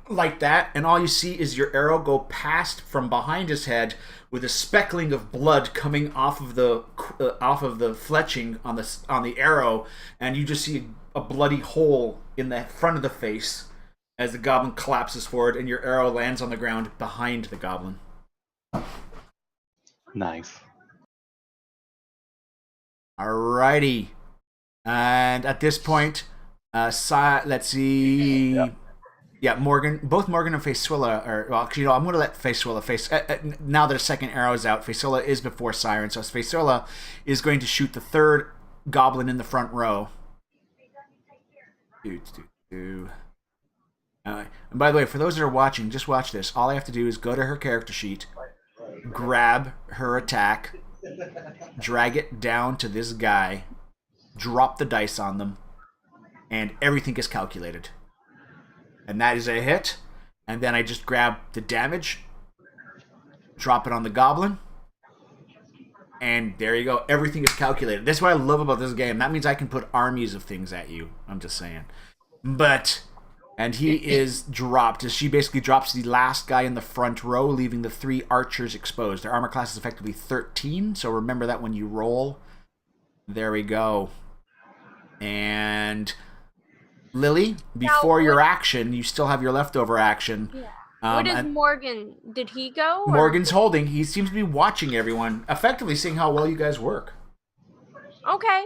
Speaker 1: like that, and all you see is your arrow go past from behind his head with a speckling of blood coming off of the fletching on the arrow, and you just see a bloody hole in the front of the face as the goblin collapses forward, and your arrow lands on the ground behind the goblin.
Speaker 4: Nice.
Speaker 1: Alrighty. And at this point, let's see. Yeah, both Morgan and Faceula are. Well, actually, I'm going to let Faceula face. Now that a second arrow is out, Faceula is before Siren, so Faceula is going to shoot the third goblin in the front row. And by the way, for those that are watching, just watch this. All I have to do is go to her character sheet, grab her attack, drag it down to this guy, drop the dice on them, and everything is calculated. And that is a hit. And then I just grab the damage, drop it on the goblin, and there you go. Everything is calculated. That's what I love about this game. That means I can put armies of things at you. I'm just saying. And he is dropped, as she basically drops the last guy in the front row, leaving the 3 archers exposed. Their armor class is effectively 13, so remember that when you roll. There we go. And Lily, before your action, you still have your leftover action.
Speaker 6: Yeah. What is Morgan? Did he go?
Speaker 1: Morgan's holding. He seems to be watching everyone, effectively seeing how well you guys work.
Speaker 6: Okay.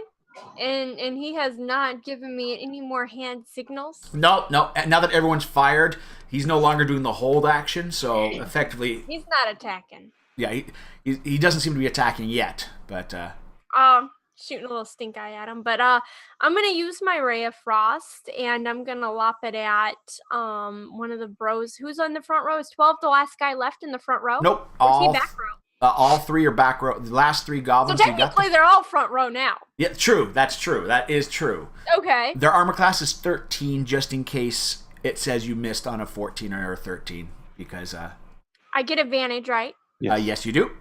Speaker 6: And he has not given me any more hand signals?
Speaker 1: No. Now that everyone's fired, he's no longer doing the hold action, so effectively...
Speaker 6: He's not attacking.
Speaker 1: Yeah, he doesn't seem to be attacking yet, but...
Speaker 6: Shooting a little stink eye at him. But I'm going to use my Ray of Frost, and I'm going to lop it at one of the bros. Who's on the front row? Is 12 the last guy left in the front row?
Speaker 1: Nope.
Speaker 6: Or is he back row?
Speaker 1: All 3 are back row. The last 3 goblins...
Speaker 6: So technically, they're all front row now.
Speaker 1: Yeah, true. That's true. That is true.
Speaker 6: Okay.
Speaker 1: Their armor class is 13, just in case it says you missed on a 14 or a 13, because...
Speaker 6: I get advantage, right?
Speaker 1: Yes, you do.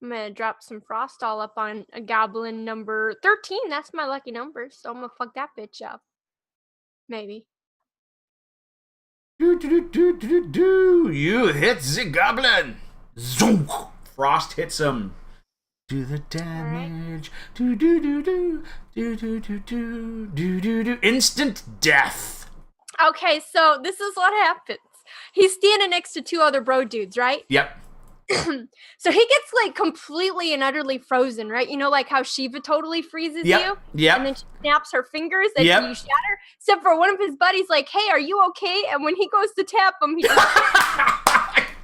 Speaker 6: I'm going to drop some frost all up on a goblin number 13. That's my lucky number, so I'm going to fuck that bitch up. Maybe.
Speaker 1: You hit the goblin. Zoom. Frost hits him. Do the damage. Do. Instant death.
Speaker 6: Okay, so this is what happens. He's standing next to two other bro dudes, right?
Speaker 1: Yep.
Speaker 6: So he gets like completely and utterly frozen, right? You know, like how Shiva totally freezes you?
Speaker 1: Yep.
Speaker 6: And then she snaps her fingers and
Speaker 1: Yep.
Speaker 6: you shatter. Except for one of his buddies, like, hey, are you okay? And when he goes to tap him, he just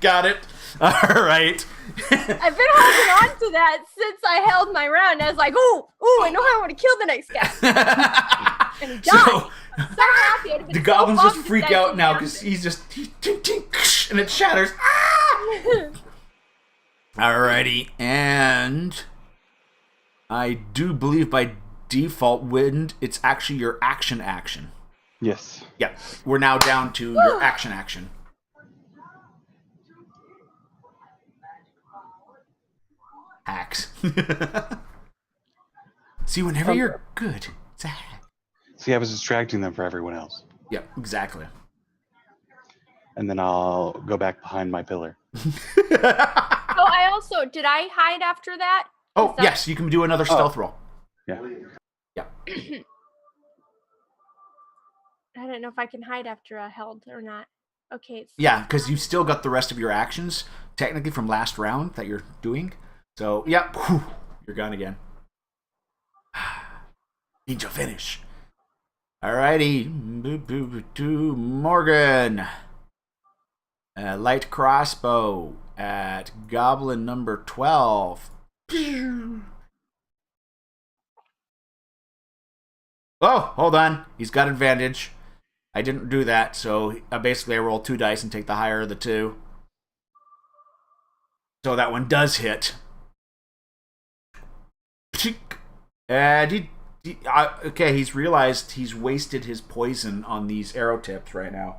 Speaker 1: Got it. All right.
Speaker 6: I've been holding on to that since I held my round. I was like, ooh, I know how I want to kill the next guy. And he died. So happy. I'd have been
Speaker 1: The
Speaker 6: so
Speaker 1: goblins just
Speaker 6: bummed
Speaker 1: freak
Speaker 6: that
Speaker 1: out
Speaker 6: didn't
Speaker 1: now
Speaker 6: happen.
Speaker 1: because he's just and it shatters. Alrighty, and I do believe by default, wind, it's actually your action.
Speaker 4: Yes.
Speaker 1: Yep, we're now down to your action. Hacks. See, whenever you're good, it's a hack.
Speaker 4: See, I was distracting them for everyone else.
Speaker 1: Yep, exactly.
Speaker 4: And then I'll go back behind my pillar.
Speaker 6: Oh, I also, did I hide after that?
Speaker 1: Oh,
Speaker 6: Is that-
Speaker 1: yes, you can do another stealth roll.
Speaker 4: Yeah.
Speaker 1: Yep.
Speaker 6: I don't know if I can hide after a held or not. Okay.
Speaker 1: Yeah, because you've still got the rest of your actions, technically from last round that you're doing. So, yep, you're gone again. Need to finish. Alrighty, Morgan. Light crossbow at goblin number 12. Oh, hold on. He's got advantage. I didn't do that, so basically I roll 2 dice and take the higher of the 2. So that one does hit. And okay, he's realized he's wasted his poison on these arrow tips right now.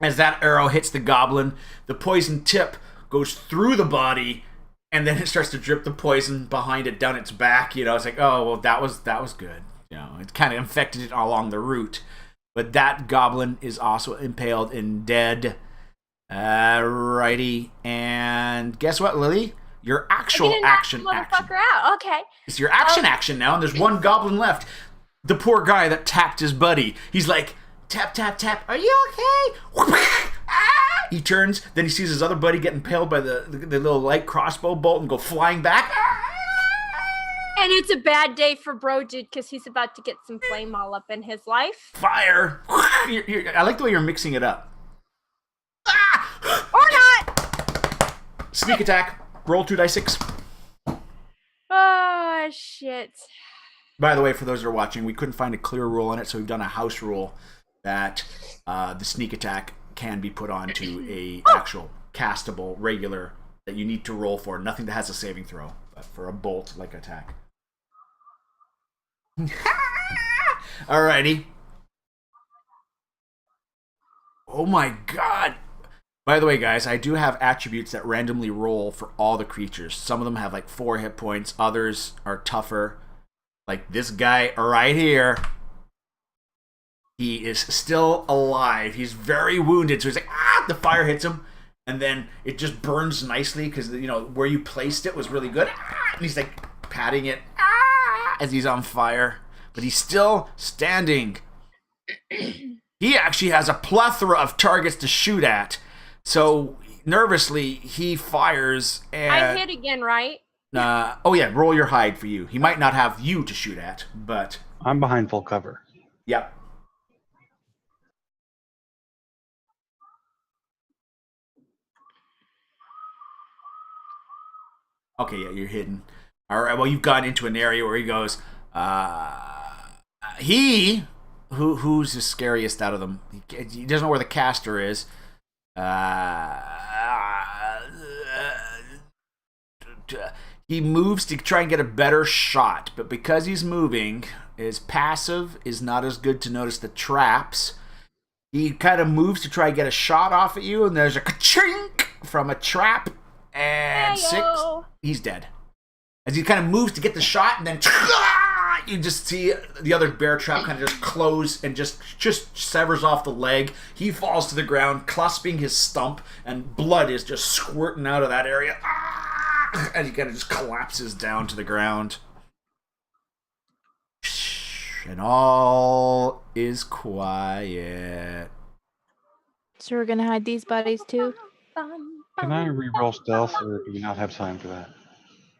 Speaker 1: As that arrow hits the goblin, the poison tip goes through the body, and then it starts to drip the poison behind it down its back. You know, it's like, oh, well, that was good. You know, it kind of infected it along the root. But that goblin is also impaled and dead. Righty. And guess what, Lily? Your actual action.
Speaker 6: Motherfucker out. Okay.
Speaker 1: It's your action now, and there's one goblin left. The poor guy that tapped his buddy. He's like, tap, tap, tap. Are you okay? He turns, then he sees his other buddy get impaled by the little light crossbow bolt and go flying back.
Speaker 6: And it's a bad day for Bro Dude because he's about to get some flame all up in his life.
Speaker 1: Fire. I like the way you're mixing it up.
Speaker 6: Or not.
Speaker 1: Sneak attack. Roll 2 dice 6.
Speaker 6: Oh, shit.
Speaker 1: By the way, for those that are watching, we couldn't find a clear rule on it, so we've done a house rule that the sneak attack can be put onto a actual castable regular that you need to roll for. Nothing that has a saving throw, but for a bolt like attack. Alrighty. Oh my god. By the way, guys, I do have attributes that randomly roll for all the creatures. Some of them have like 4 hit points. Others are tougher. Like this guy right here. He is still alive. He's very wounded. So he's like, the fire hits him. And then it just burns nicely because, you know, where you placed it was really good. And he's like patting it as he's on fire. But he's still standing. He actually has a plethora of targets to shoot at. So nervously, he fires. And
Speaker 6: I hit again, right?
Speaker 1: oh yeah, roll your hide for you. He might not have you to shoot at, but
Speaker 4: I'm behind full cover.
Speaker 1: yep. Okay, yeah, you're hidden. All right, well, you've gone into an area where he goes. Who's the scariest out of them? He doesn't know where the caster is. He moves to try and get a better shot, but because he's moving, his passive is not as good to notice the traps. He kind of moves to try and get a shot off at you, and there's a ka-chink from a trap, and
Speaker 6: Hey-o.
Speaker 1: 6. He's dead. As he kind of moves to get the shot, and then you just see the other bear trap kind of just close and just severs off the leg. He falls to the ground, clasping his stump, and blood is just squirting out of that area. And he kind of just collapses down to the ground. and all is quiet.
Speaker 2: So we're gonna hide these bodies too?
Speaker 4: Can I reroll stealth, or do we not have time for that?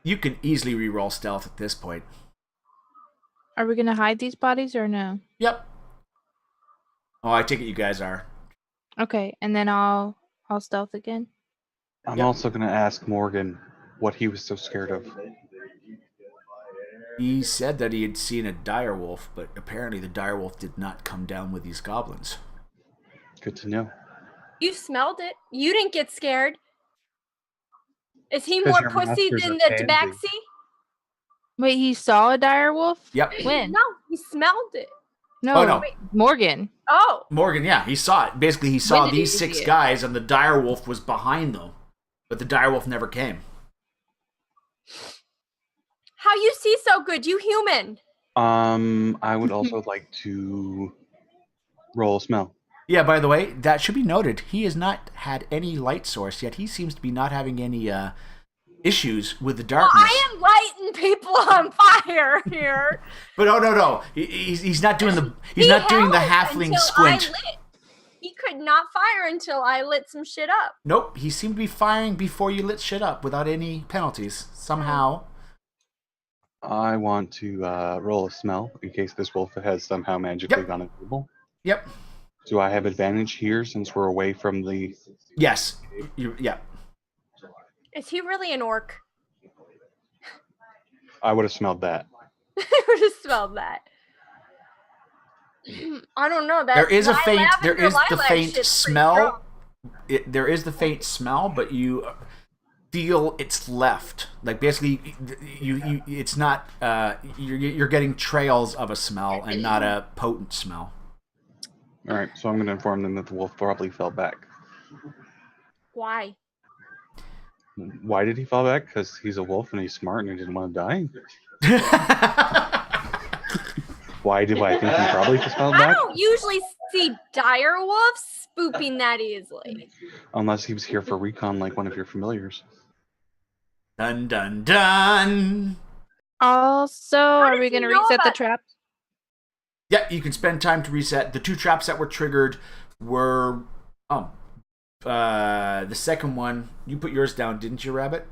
Speaker 1: You can easily reroll stealth at this point.
Speaker 2: Are we gonna hide these bodies or no?
Speaker 1: Yep. Oh, I take it you guys are.
Speaker 2: Okay, and then I'll stealth again.
Speaker 4: I'm
Speaker 1: Yep.
Speaker 4: also going to ask Morgan what he was so scared of.
Speaker 1: He said that he had seen a direwolf, but apparently the direwolf did not come down with these goblins.
Speaker 4: Good to know.
Speaker 6: You smelled it. You didn't get scared. Is he
Speaker 4: 'Cause
Speaker 6: more
Speaker 4: your
Speaker 6: pussy
Speaker 4: master's
Speaker 6: than
Speaker 4: a
Speaker 6: the
Speaker 4: pansy.
Speaker 6: tabaxi?
Speaker 2: Wait, he saw a dire wolf?
Speaker 1: Yep.
Speaker 2: When?
Speaker 6: No, he smelled it.
Speaker 2: No,
Speaker 1: Oh, no.
Speaker 2: wait, Morgan.
Speaker 6: Oh,
Speaker 1: Morgan, yeah, he saw it. Basically, he saw
Speaker 2: When did he
Speaker 1: these 6
Speaker 2: see it?
Speaker 1: guys, and the direwolf was behind them. But the direwolf never came.
Speaker 6: how you see so good? You human.
Speaker 4: I would also like to roll a smell.
Speaker 1: Yeah, by the way, that should be noted. He has not had any light source yet. He seems to be not having any issues with the darkness.
Speaker 6: I am lighting people on fire here.
Speaker 1: But no. He's not doing the he's not doing the
Speaker 6: held
Speaker 1: halfling
Speaker 6: until
Speaker 1: squint.
Speaker 6: I lit. He could not fire until I lit some shit up.
Speaker 1: Nope, he seemed to be firing before you lit shit up without any penalties. Somehow.
Speaker 4: I want to roll a smell in case this wolf has somehow magically gone invisible.
Speaker 1: Yep.
Speaker 4: Do I have advantage here since we're away from the...
Speaker 1: Yes. Yeah.
Speaker 6: Is he really an orc?
Speaker 4: I would have smelled that.
Speaker 6: I would have smelled that. I don't know. That
Speaker 1: There is a
Speaker 6: my
Speaker 1: faint there
Speaker 6: lavender
Speaker 1: is the
Speaker 6: lilac
Speaker 1: faint
Speaker 6: shit's pretty
Speaker 1: smell.
Speaker 6: strong.
Speaker 1: There is the faint smell, but you feel it's left. Like basically you it's not you're getting trails of a smell and not a potent smell.
Speaker 4: All right, so I'm going to inform them that the wolf probably fell back.
Speaker 6: Why?
Speaker 4: Why did he fall back? Because he's a wolf and he's smart and he didn't want to die? Why do I think he probably just fell
Speaker 6: I
Speaker 4: back?
Speaker 6: don't usually see dire wolves spooping that easily.
Speaker 4: Unless he was here for recon like one of your familiars.
Speaker 1: Dun dun dun.
Speaker 2: Also, are
Speaker 6: did
Speaker 2: we
Speaker 6: you
Speaker 2: gonna
Speaker 6: know
Speaker 2: reset the
Speaker 6: about-
Speaker 2: traps?
Speaker 1: Yeah, you can spend time to reset. The 2 traps that were triggered were the second one. You put yours down, didn't you, Rabbit?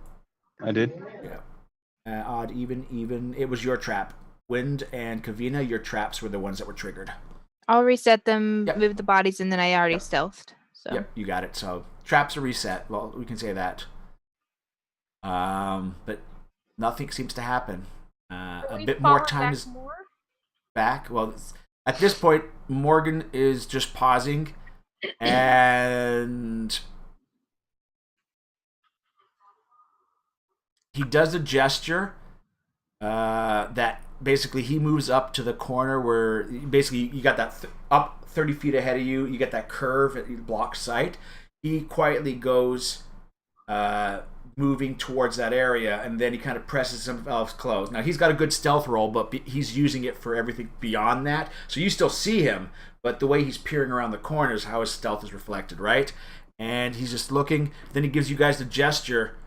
Speaker 4: I did.
Speaker 1: Yeah. Odd, even. It was your trap. Wind and Kavina, your traps were the ones that were triggered.
Speaker 2: I'll reset them,
Speaker 1: Yep.
Speaker 2: move the bodies, and then I already stealthed. So
Speaker 1: Yep, you got it. So traps are reset. Well, we can say that. But nothing seems to happen.
Speaker 6: Are
Speaker 1: A
Speaker 6: we
Speaker 1: bit more
Speaker 6: falling
Speaker 1: time
Speaker 6: back
Speaker 1: is
Speaker 6: more?
Speaker 1: back. Well, at this point, Morgan is just pausing, and he does a gesture that basically he moves up to the corner where basically you got that up 30 feet ahead of you. You get that curve that blocks sight. He quietly goes moving towards that area, and then he kind of presses himself close. Now he's got a good stealth roll, but he's using it for everything beyond that. So you still see him, but the way he's peering around the corners, how his stealth is reflected, right? And he's just looking. Then he gives you guys the gesture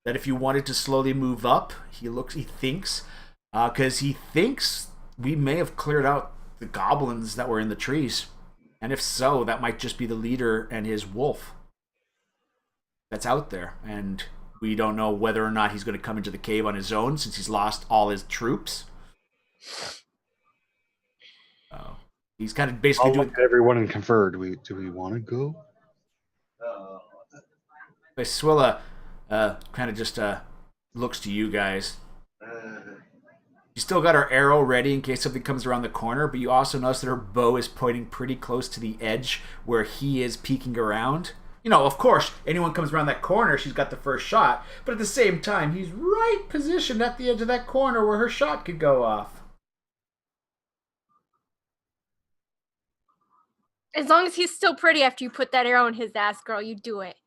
Speaker 1: that if you wanted to slowly move up, he thinks, because he thinks we may have cleared out the goblins that were in the trees. And if so, that might just be the leader and his wolf that's out there. And we don't know whether or not he's going to come into the cave on his own since he's lost all his troops. He's kind of basically
Speaker 4: I'll
Speaker 1: doing...
Speaker 4: look at everyone and confer. Do we want to go?
Speaker 1: Swilla kind of just looks to you guys. You still got her arrow ready in case something comes around the corner, but you also notice that her bow is pointing pretty close to the edge where he is peeking around. You know, of course, anyone comes around that corner, she's got the first shot, but at the same time, he's right positioned at the edge of that corner where her shot could go off.
Speaker 6: As long as he's still pretty after you put that arrow in his ass, girl, you do it.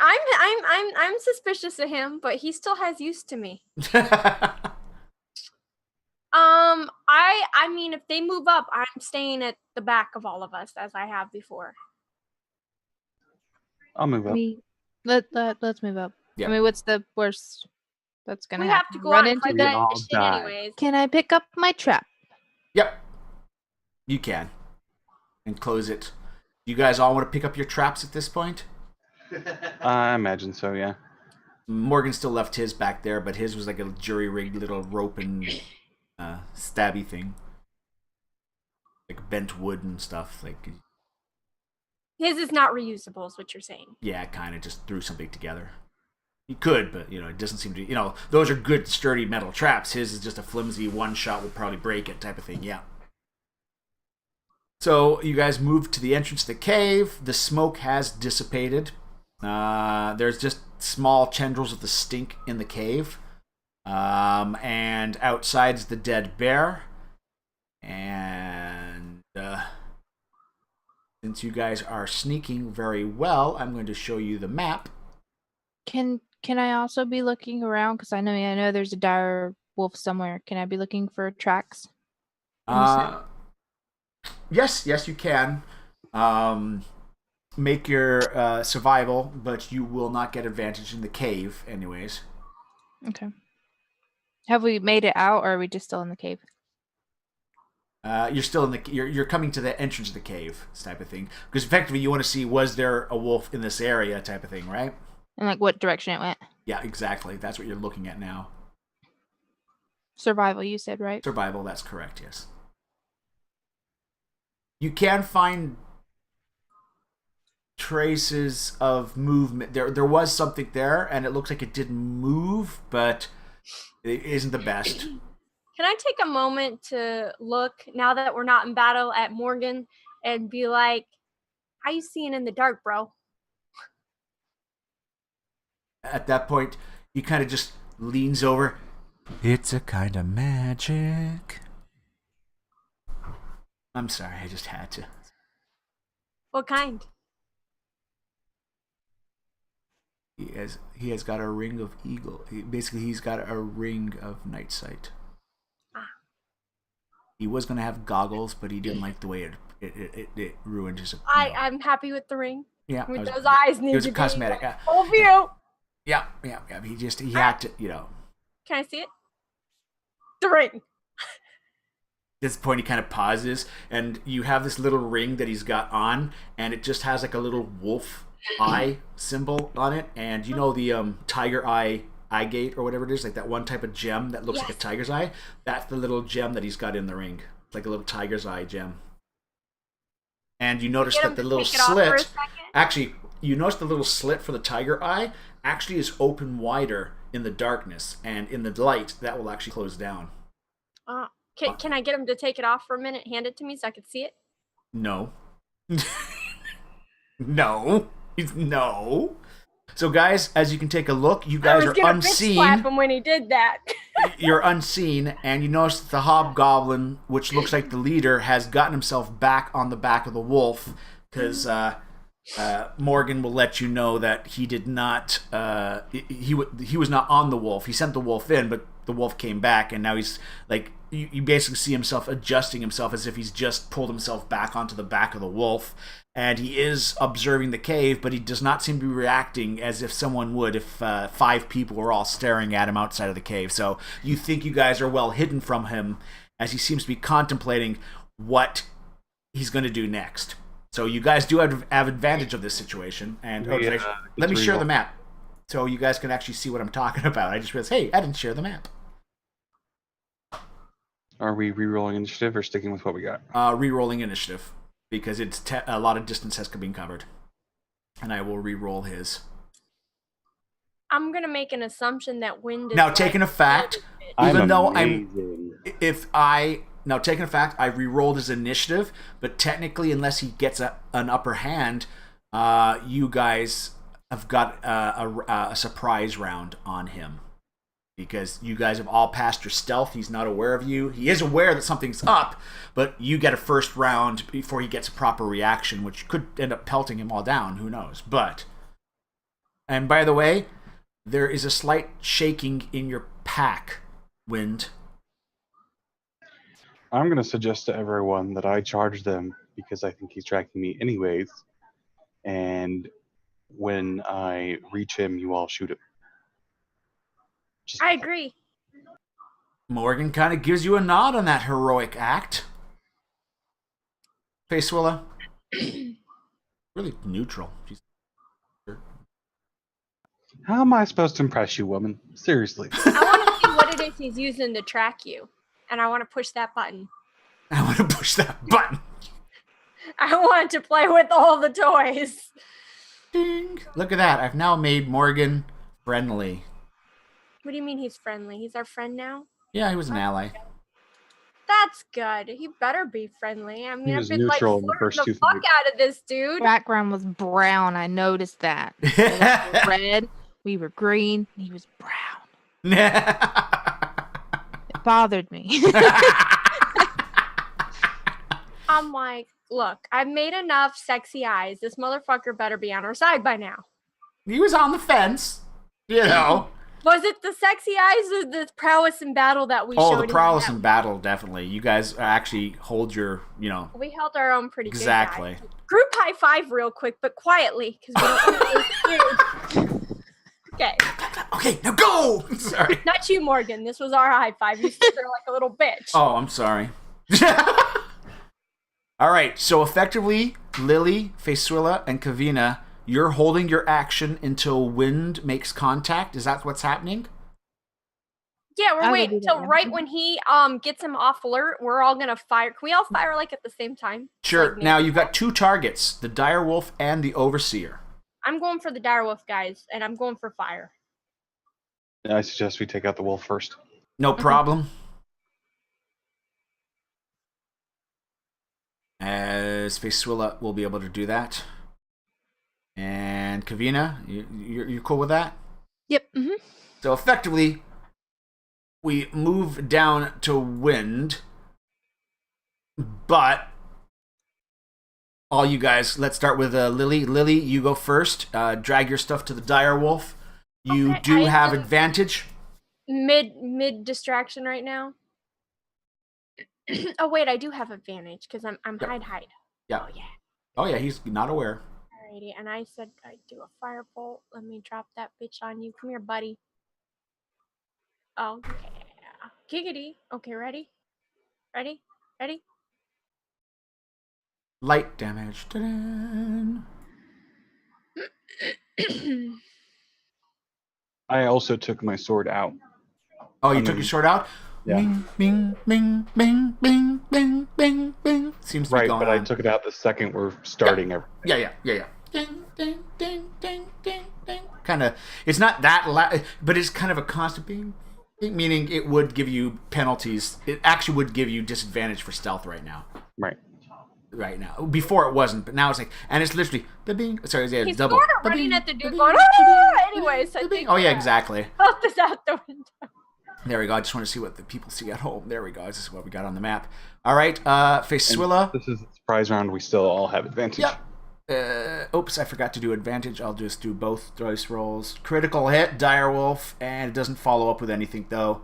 Speaker 6: I'm suspicious of him, but he still has use to me. I mean, if they move up, I'm staying at the back of all of us as I have before.
Speaker 4: I'll move up.
Speaker 2: let's move up.
Speaker 1: Yeah.
Speaker 2: I mean, what's the worst That's gonna
Speaker 6: We have
Speaker 2: happen.
Speaker 6: to go
Speaker 2: Run
Speaker 6: out and
Speaker 2: into
Speaker 6: fight
Speaker 4: We
Speaker 6: that
Speaker 2: the.
Speaker 4: all
Speaker 6: shit
Speaker 4: die.
Speaker 6: anyways.
Speaker 2: Can I pick up my trap?
Speaker 1: Yep. You can. And close it. You guys all want to pick up your traps at this point?
Speaker 4: I imagine so, yeah.
Speaker 1: Morgan still left his back there, but his was like a jury-rigged little rope and stabby thing. Like bent wood and stuff. Like,
Speaker 6: His is not reusable, is what you're saying.
Speaker 1: yeah, kind of just threw something together. You could, but, you know, it doesn't seem to... You know, those are good, sturdy metal traps. His is just a flimsy one shot will probably break it type of thing, yeah. So, you guys move to the entrance to the cave. The smoke has dissipated. There's just small tendrils of the stink in the cave. And outside is the dead bear. And since you guys are sneaking very well, I'm going to show you the map.
Speaker 2: Can I also be looking around? Because I know there's a dire wolf somewhere. Can I be looking for tracks?
Speaker 1: Yes, you can. Make your survival, but you will not get advantage in the cave anyways.
Speaker 2: Okay. Have we made it out, or are we just still in the cave?
Speaker 1: You're still in the... You're coming to the entrance of the cave, type of thing. Because effectively you want to see, was there a wolf in this area type of thing, right?
Speaker 2: And like what direction it went?
Speaker 1: Yeah, exactly. That's what you're looking at now.
Speaker 2: Survival, you said, right?
Speaker 1: Survival, that's correct, yes. You can find traces of movement. There was something there, and it looks like it didn't move, but it isn't the best.
Speaker 6: Can I take a moment to look, now that we're not in battle, at Morgan and be like, how you seeing in the dark, bro?
Speaker 1: At that point, he kind of just leans over. It's a kind of magic. I'm sorry, I just had to.
Speaker 6: What kind?
Speaker 1: He has got a ring of eagle. Basically, he's got a ring of night sight. He was going to have goggles, but he didn't like the way it ruined his...
Speaker 6: I'm happy with the ring.
Speaker 1: Yeah.
Speaker 6: With those eyes need
Speaker 1: It was
Speaker 6: to
Speaker 1: a cosmetic.
Speaker 6: be full view.
Speaker 1: Yeah. He had to, you know...
Speaker 6: Can I see it? The ring.
Speaker 1: At this point, he kind of pauses, and you have this little ring that he's got on, and it just has like a little wolf eye symbol on it, and you know the tiger eye gate or whatever it is, like that one type of gem that looks like a tiger's eye. That's the little gem that he's got in the ring. It's like a little tiger's eye gem. And you notice that the little slit, actually, you notice the little slit for the tiger eye actually is open wider in the darkness, and in the light that will actually close down.
Speaker 6: Can I get him to take it off for a minute, hand it to me so I can see it?
Speaker 1: No. No. So guys, as you can take a look, you guys are unseen.
Speaker 6: Slap him when he did that.
Speaker 1: You're unseen, and you notice that the hobgoblin, which looks like the leader, has gotten himself back on the back of the wolf, because Morgan will let you know that he did not. He was not on the wolf. He sent the wolf in, but the wolf came back, and now he's like. You basically see himself adjusting himself as if he's just pulled himself back onto the back of the wolf. And he is observing the cave, but he does not seem to be reacting as if someone would if 5 people were all staring at him outside of the cave. So you think you guys are well hidden from him as he seems to be contemplating what he's going to do next. So you guys do have advantage of this situation. And let me share the map so you guys can actually see what I'm talking about. I just realized, hey, I didn't share the map.
Speaker 4: Are we re-rolling initiative or sticking with what we got?
Speaker 1: Re-rolling initiative, because it's a lot of distance has been covered. And I will re-roll his.
Speaker 6: I'm going to make an assumption that wind is...
Speaker 1: Now, taking a fact, even though I re-rolled his initiative, but technically, unless he gets an upper hand, you guys have got a surprise round on him. Because you guys have all passed your stealth. He's not aware of you. He is aware that something's up, but you get a first round before he gets a proper reaction, which could end up pelting him all down. Who knows? And by the way, there is a slight shaking in your pack, Wind.
Speaker 4: I'm going to suggest to everyone that I charge them because I think he's tracking me anyways. And when I reach him, you all shoot him.
Speaker 6: I agree.
Speaker 1: Morgan kind of gives you a nod on that heroic act. Facewilla. Really neutral. She's...
Speaker 4: How am I supposed to impress you, woman? Seriously.
Speaker 6: I want to see what it is he's using to track you, and I want to push that button.
Speaker 1: I want to push that button.
Speaker 6: I want to play with all the toys.
Speaker 1: Ding. Look at that. I've now made Morgan friendly.
Speaker 6: What do you mean he's friendly? He's our friend now?
Speaker 1: Yeah, he was an ally.
Speaker 6: That's good. He better be friendly. I mean,
Speaker 4: He
Speaker 6: I've
Speaker 4: was
Speaker 6: been
Speaker 4: neutral
Speaker 6: like
Speaker 4: in the
Speaker 6: flirting
Speaker 4: first
Speaker 6: the
Speaker 4: two
Speaker 6: fuck
Speaker 4: fights.
Speaker 6: out of this dude.
Speaker 2: Background was brown. I noticed that. It was red. We were green. He was brown. It bothered me.
Speaker 6: I'm like, look, I've made enough sexy eyes. This motherfucker better be on our side by now.
Speaker 1: He was on the fence, you know.
Speaker 6: Was it the sexy eyes or the prowess in battle that we showed?
Speaker 1: Oh, the prowess in battle, definitely. You guys actually hold your, you know.
Speaker 6: We held our own pretty
Speaker 1: exactly.
Speaker 6: good. Exactly. Group high five real quick, but quietly, because we don't want to be huge. Okay.
Speaker 1: Okay, now go! Sorry.
Speaker 6: Not you, Morgan. This was our high five. You stood there like a little bitch.
Speaker 1: Oh, I'm sorry. All right, so effectively, Lily, Facewilla, and Kavina, you're holding your action until wind makes contact. Is that what's happening?
Speaker 6: Yeah, we're
Speaker 2: I would
Speaker 6: waiting
Speaker 2: do that,
Speaker 6: until
Speaker 2: yeah.
Speaker 6: right when he gets him off alert. We're all gonna fire. Can we all fire like at the same time?
Speaker 1: Sure.
Speaker 6: Like,
Speaker 1: Now you've got two targets, the Direwolf and the Overseer.
Speaker 6: I'm going for the direwolf guys, and I'm going for fire.
Speaker 4: I suggest we take out the wolf first.
Speaker 1: No problem. As Facewilla will be able to do that. And Kavina, you're cool with that?
Speaker 2: Yep. Mm-hmm.
Speaker 1: So effectively, we move down to wind, but all you guys, let's start with Lily. Lily, you go first. Drag your stuff to the Direwolf. You
Speaker 6: Okay,
Speaker 1: do
Speaker 6: I
Speaker 1: have
Speaker 6: am
Speaker 1: advantage.
Speaker 6: Mid distraction right now. Oh wait, I do have advantage because I'm
Speaker 1: Yep.
Speaker 6: hide.
Speaker 1: Yeah.
Speaker 6: Oh yeah.
Speaker 1: Oh yeah, he's not aware.
Speaker 6: Alrighty, and I said I'd do a firebolt. Let me drop that bitch on you. Come here, buddy. Oh yeah. Giggity. Okay, ready? Ready? Ready?
Speaker 1: Light damage. Ta-da.
Speaker 4: I also took my sword out.
Speaker 1: Oh, you
Speaker 4: I
Speaker 1: took
Speaker 4: mean,
Speaker 1: your sword out?
Speaker 4: Yeah.
Speaker 1: Bing, bing, bing, bing, bing, bing, bing, bing. Seems to be
Speaker 4: Right,
Speaker 1: going
Speaker 4: but I
Speaker 1: on.
Speaker 4: took it out the second we're starting everything.
Speaker 1: Yeah. Ding, ding, ding, ding, ding, ding. Kind of, it's not that loud, but it's kind of a constant bing, bing, meaning it would give you penalties. It actually would give you disadvantage for stealth right now. Right now. Before it wasn't, but now it's like, and it's literally the bing. Sorry, yeah,
Speaker 6: He's
Speaker 1: double.
Speaker 6: sort of
Speaker 1: The
Speaker 6: running
Speaker 1: bing,
Speaker 6: at the
Speaker 1: the
Speaker 6: dude
Speaker 1: bing,
Speaker 6: going,
Speaker 1: the bing,
Speaker 6: "Ah!"
Speaker 1: the
Speaker 6: Anyways,
Speaker 1: bing,
Speaker 6: I
Speaker 1: the bing.
Speaker 6: think
Speaker 1: Oh yeah, exactly.
Speaker 6: both is out the window.
Speaker 1: There we go. I just want to see what the people see at home. There we go. This is what we got on the map. All right, Facewilla.
Speaker 4: This is the surprise round. We still all have advantage.
Speaker 1: Yep. Oops, I forgot to do advantage. I'll just do both dice rolls. Critical hit, Direwolf, and it doesn't follow up with anything though.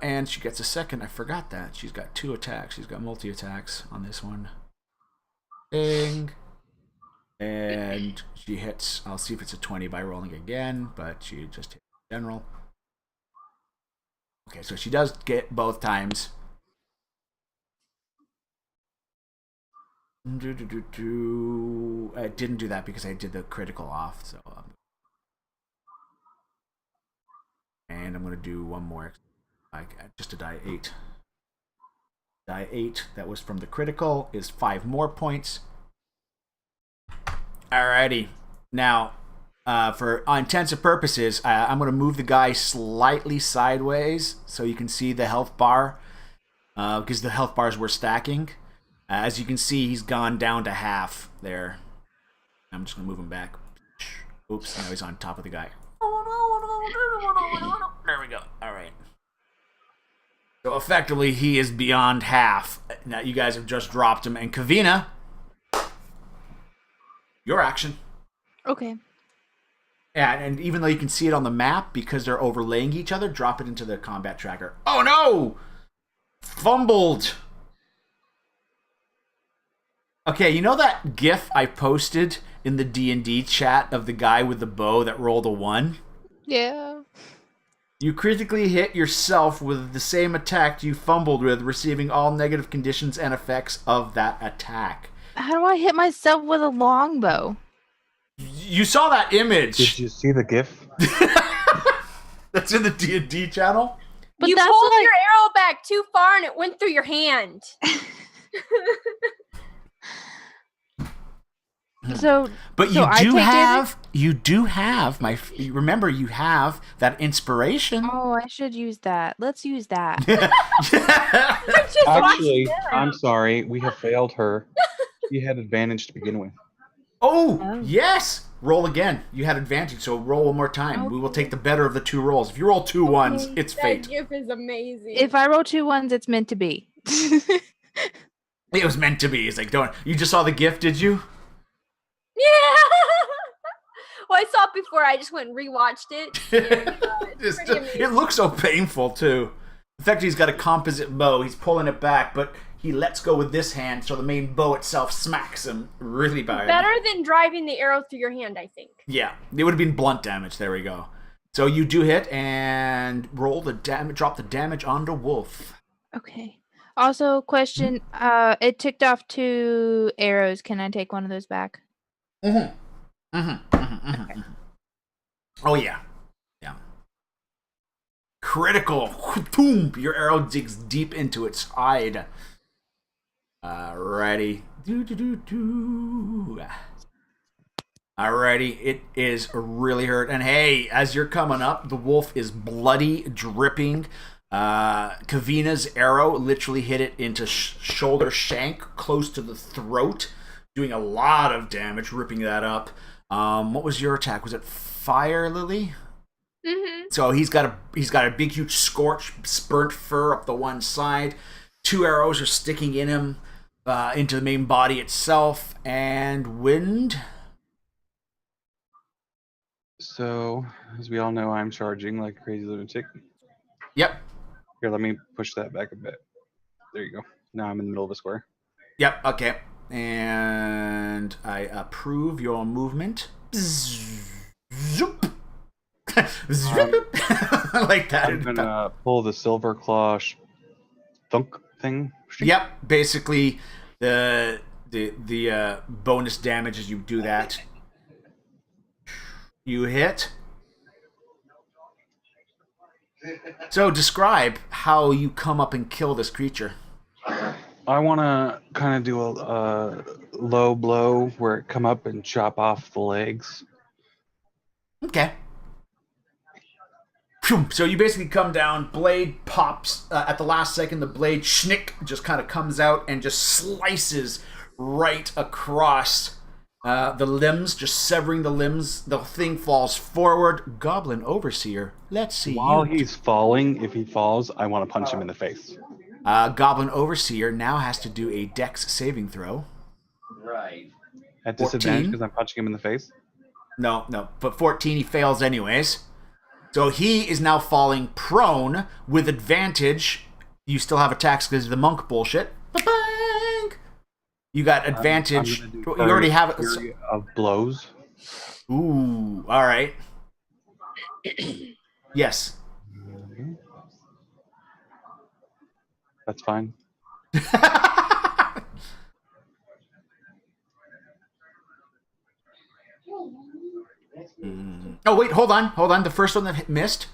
Speaker 1: And she gets a second. I forgot that. She's got 2 attacks. She's got multi-attacks on this one. Ding. And she hits. I'll see if it's a 20 by rolling again, but she just hit in general. Okay, so she does get both times. I didn't do that because I did the critical off, so and I'm going to do one more, just a die 8. Die 8 that was from the critical is 5 more points. Alrighty, now for all intents and purposes, I'm going to move the guy slightly sideways so you can see the health bar, because the health bars were stacking. As you can see, he's gone down to half there. I'm just going to move him back. Oops, now he's on top of the guy. There we go. All right. So effectively, he is beyond half. Now you guys have just dropped him. And Kavina, your action.
Speaker 2: Okay.
Speaker 1: Yeah, and even though you can see it on the map, because they're overlaying each other, drop it into the combat tracker. Oh no! Fumbled! Okay, you know that GIF I posted in the D&D chat of the guy with the bow that rolled a 1?
Speaker 2: Yeah.
Speaker 1: You critically hit yourself with the same attack you fumbled with, receiving all negative conditions and effects of that attack.
Speaker 2: How do I hit myself with a longbow?
Speaker 1: You saw that image.
Speaker 4: Did you see the GIF?
Speaker 1: That's in the D&D channel?
Speaker 2: But
Speaker 6: you
Speaker 2: that's
Speaker 6: pulled
Speaker 2: like-
Speaker 6: your arrow back too far and it went through your hand.
Speaker 2: So,
Speaker 1: But
Speaker 2: so I
Speaker 1: you
Speaker 2: take
Speaker 1: have remember you have that inspiration.
Speaker 2: Oh, I should use that. Let's use that.
Speaker 6: Just
Speaker 4: Actually,
Speaker 6: watch it.
Speaker 4: I'm sorry. We have failed her. She had advantage to begin with.
Speaker 2: Oh.
Speaker 1: Yes. Roll again. You had advantage, so roll one more time. We will take the better of the two rolls. If you roll two ones, it's
Speaker 3: That
Speaker 1: fate.
Speaker 3: gif is amazing.
Speaker 2: If I roll 2 1s, it's meant to be.
Speaker 1: It was meant to be. It's like, don't. You just saw the gift, did you?
Speaker 6: Yeah. Well, I saw it before. I just went and rewatched it. And, it's pretty amazing.
Speaker 1: It looks so painful too. The fact that he's got a composite bow, he's pulling it back, but he lets go with this hand, so the main bow itself smacks him really bad.
Speaker 6: Better than driving the arrow through your hand, I think.
Speaker 1: Yeah, it would have been blunt damage. There we go. So you do hit and roll the damage. Drop the damage onto Wolf.
Speaker 2: Okay. Also, question. It ticked off 2 arrows. Can I take one of those back?
Speaker 1: Okay. Oh yeah, yeah. Critical. Boom! Your arrow digs deep into its hide. Alrighty. Alrighty, it is really hurt. And hey, as you're coming up, the wolf is bloody, dripping. Kavina's arrow literally hit it into shoulder shank, close to the throat, doing a lot of damage, ripping that up. What was your attack? Was it fire, Lily?
Speaker 6: Mm-hmm.
Speaker 1: So he's got a big, huge scorch, burnt fur up the one side. 2 arrows are sticking in him, into the main body itself, and wind.
Speaker 4: So, as we all know, I'm charging like a crazy lunatic.
Speaker 1: Yep.
Speaker 4: Here, let me push that back a bit. There you go. Now I'm in the middle of a square.
Speaker 1: Yep. Okay. And I approve your movement. Zoop. Zoop. I like that.
Speaker 4: I'm gonna pull the silver claw thunk thing.
Speaker 1: Yep. Basically, the bonus damage as you do that. You hit. So describe how you come up and kill this creature.
Speaker 4: I want to kind of do a low blow where it come up and chop off the legs.
Speaker 1: Okay. Phew. So you basically come down, blade pops at the last second, the blade schnick just kind of comes out and just slices right across the limbs, just severing the limbs. The thing falls forward. Goblin Overseer, let's see.
Speaker 4: While he's falling, if he falls, I want to punch him in the face.
Speaker 1: Goblin Overseer now has to do a Dex saving throw.
Speaker 5: Right.
Speaker 4: At disadvantage
Speaker 1: 14?
Speaker 4: because I'm punching him in the face.
Speaker 1: No, but 14 he fails anyways. So he is now falling prone with advantage. You still have attacks because of the monk bullshit. Ba-bang! You got advantage.
Speaker 4: I'm
Speaker 1: You
Speaker 4: gonna do
Speaker 1: already have it.
Speaker 4: flurry of blows.
Speaker 1: Ooh, all right. Yes.
Speaker 4: That's fine.
Speaker 1: Oh, wait, hold on. The first one that missed,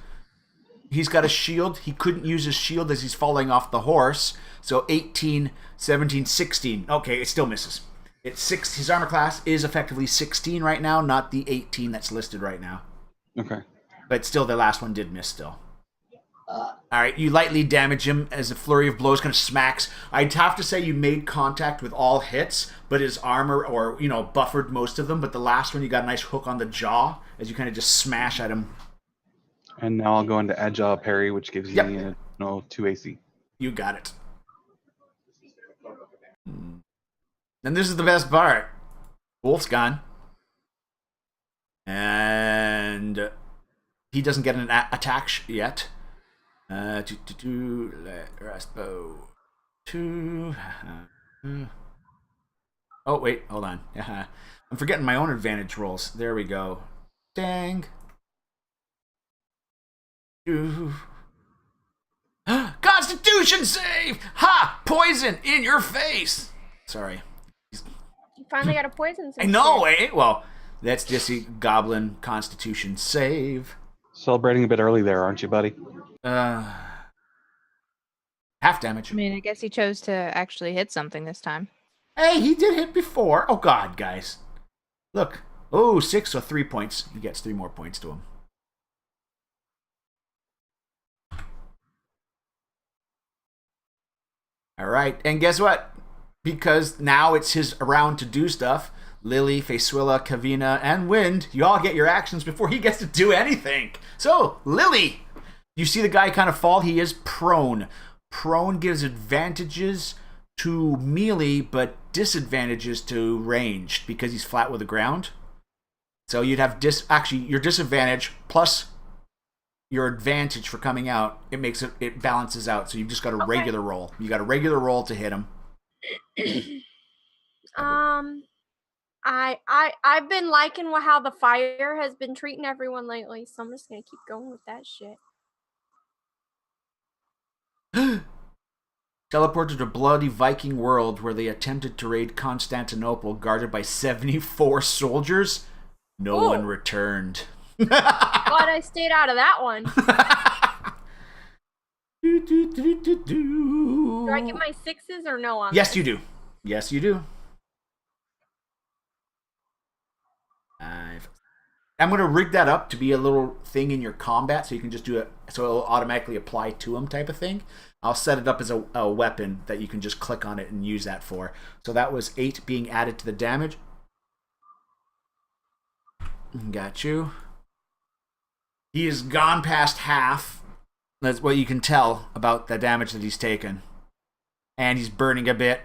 Speaker 1: he's got a shield. He couldn't use his shield as he's falling off the horse. So 18, 17, 16. Okay, it still misses. It's 6. His armor class is effectively 16 right now, not the 18 that's listed right now.
Speaker 4: Okay.
Speaker 1: But still, the last one did miss still. All right, you lightly damage him as a flurry of blows kind of smacks. I'd have to say you made contact with all hits, but his armor, or, buffered most of them. But the last one, you got a nice hook on the jaw as you kind of just smash at him.
Speaker 4: And now I'll go into agile parry, which gives
Speaker 1: Yep.
Speaker 4: me 2 AC.
Speaker 1: You got it. And this is the best part. Wolf's gone. And he doesn't get an attack yet. Rest bow. 2. Oh, wait, hold on. I'm forgetting my own advantage rolls. There we go. Dang. Ooh. Constitution save! Ha! Poison in your face! Sorry.
Speaker 3: You finally got a poison.
Speaker 1: I know, eh? Well, that's just a goblin constitution save.
Speaker 4: Celebrating a bit early there, aren't you, buddy?
Speaker 1: Half damage.
Speaker 2: I mean, I guess he chose to actually hit something this time.
Speaker 1: Hey, he did hit before. Oh, God, guys. Look. Oh, 6 or 3 points. He gets 3 more points to him. All right, and guess what? Because now it's his round to do stuff. Lily, Facesuilla, Kavina, and Wind, you all get your actions before he gets to do anything. So, Lily, you see the guy kind of fall. He is prone. Prone gives advantages to melee, but disadvantages to ranged because he's flat with the ground. So you'd have your disadvantage plus your advantage for coming out. It balances out. So you've just got a regular roll. You got a regular roll to hit him.
Speaker 6: I've been liking how the fire has been treating everyone lately, so I'm just gonna keep going with that shit.
Speaker 1: Teleported to a bloody Viking world where they attempted to raid Constantinople guarded by 74 soldiers. No one returned.
Speaker 6: Glad I stayed out of that one. Do I get my 6s or no on
Speaker 1: Yes,
Speaker 6: this?
Speaker 1: you do. Yes, you do. I'm going to rig that up to be a little thing in your combat so you can just do it so it'll automatically apply to him type of thing. I'll set it up as a weapon that you can just click on it and use that for. So that was 8 being added to the damage. Got you. He has gone past half. That's what you can tell about the damage that he's taken. And he's burning a bit.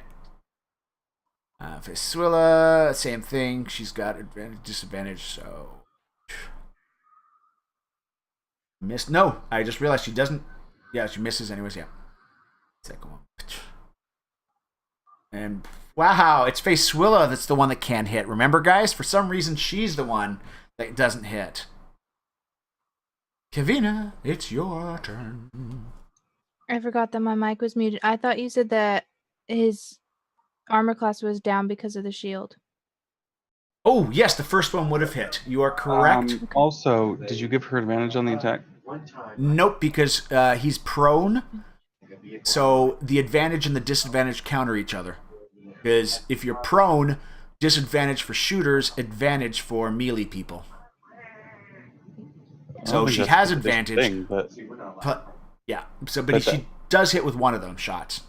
Speaker 1: Facesuilla, same thing. She's got advantage, disadvantage, so... Missed. No, I just realized she doesn't... Yeah, she misses anyways, yeah. Second one. And wow, it's Facesuilla that's the one that can't hit. Remember, guys? For some reason, she's the one that doesn't hit. Kavina, it's your turn.
Speaker 2: I forgot that my mic was muted. I thought you said that his armor class was down because of the shield.
Speaker 1: Oh, yes, the first one would have hit. You are correct.
Speaker 4: Also, did you give her advantage on the attack?
Speaker 1: Nope, because he's prone. So the advantage and the disadvantage counter each other. Because if you're prone, disadvantage for shooters, advantage for melee people. So she has advantage.
Speaker 4: Thing, but
Speaker 1: yeah. But she does hit with one of them shots.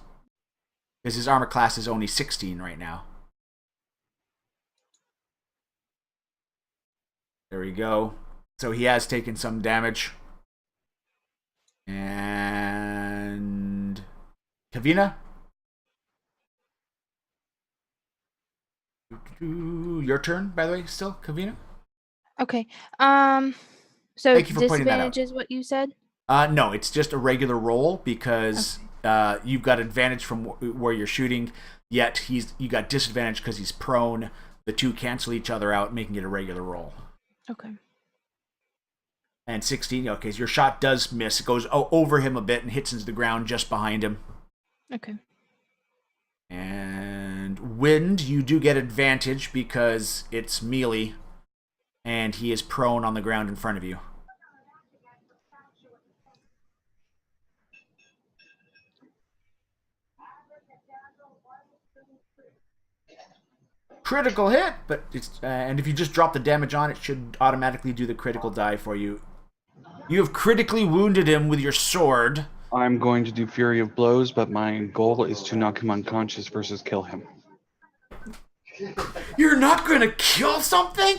Speaker 1: Because his armor class is only 16 right now. There we go. So he has taken some damage. And Kavina? Your turn, by the way, still, Kavina?
Speaker 2: Okay. So
Speaker 1: Thank you for pointing that out.
Speaker 2: disadvantage is what you said?
Speaker 1: No, it's just a regular roll because you've got advantage from where you're shooting, yet you got disadvantage because he's prone. The two cancel each other out, making it a regular roll.
Speaker 2: Okay.
Speaker 1: And 16, okay, so your shot does miss. It goes over him a bit and hits into the ground just behind him.
Speaker 2: Okay.
Speaker 1: And Wind, you do get advantage because it's melee, and he is prone on the ground in front of you. Critical hit, but it's and if you just drop the damage on, it should automatically do the critical die for you. You have critically wounded him with your sword.
Speaker 4: I'm going to do Fury of Blows, but my goal is to knock him unconscious versus kill him.
Speaker 1: You're not going to kill something?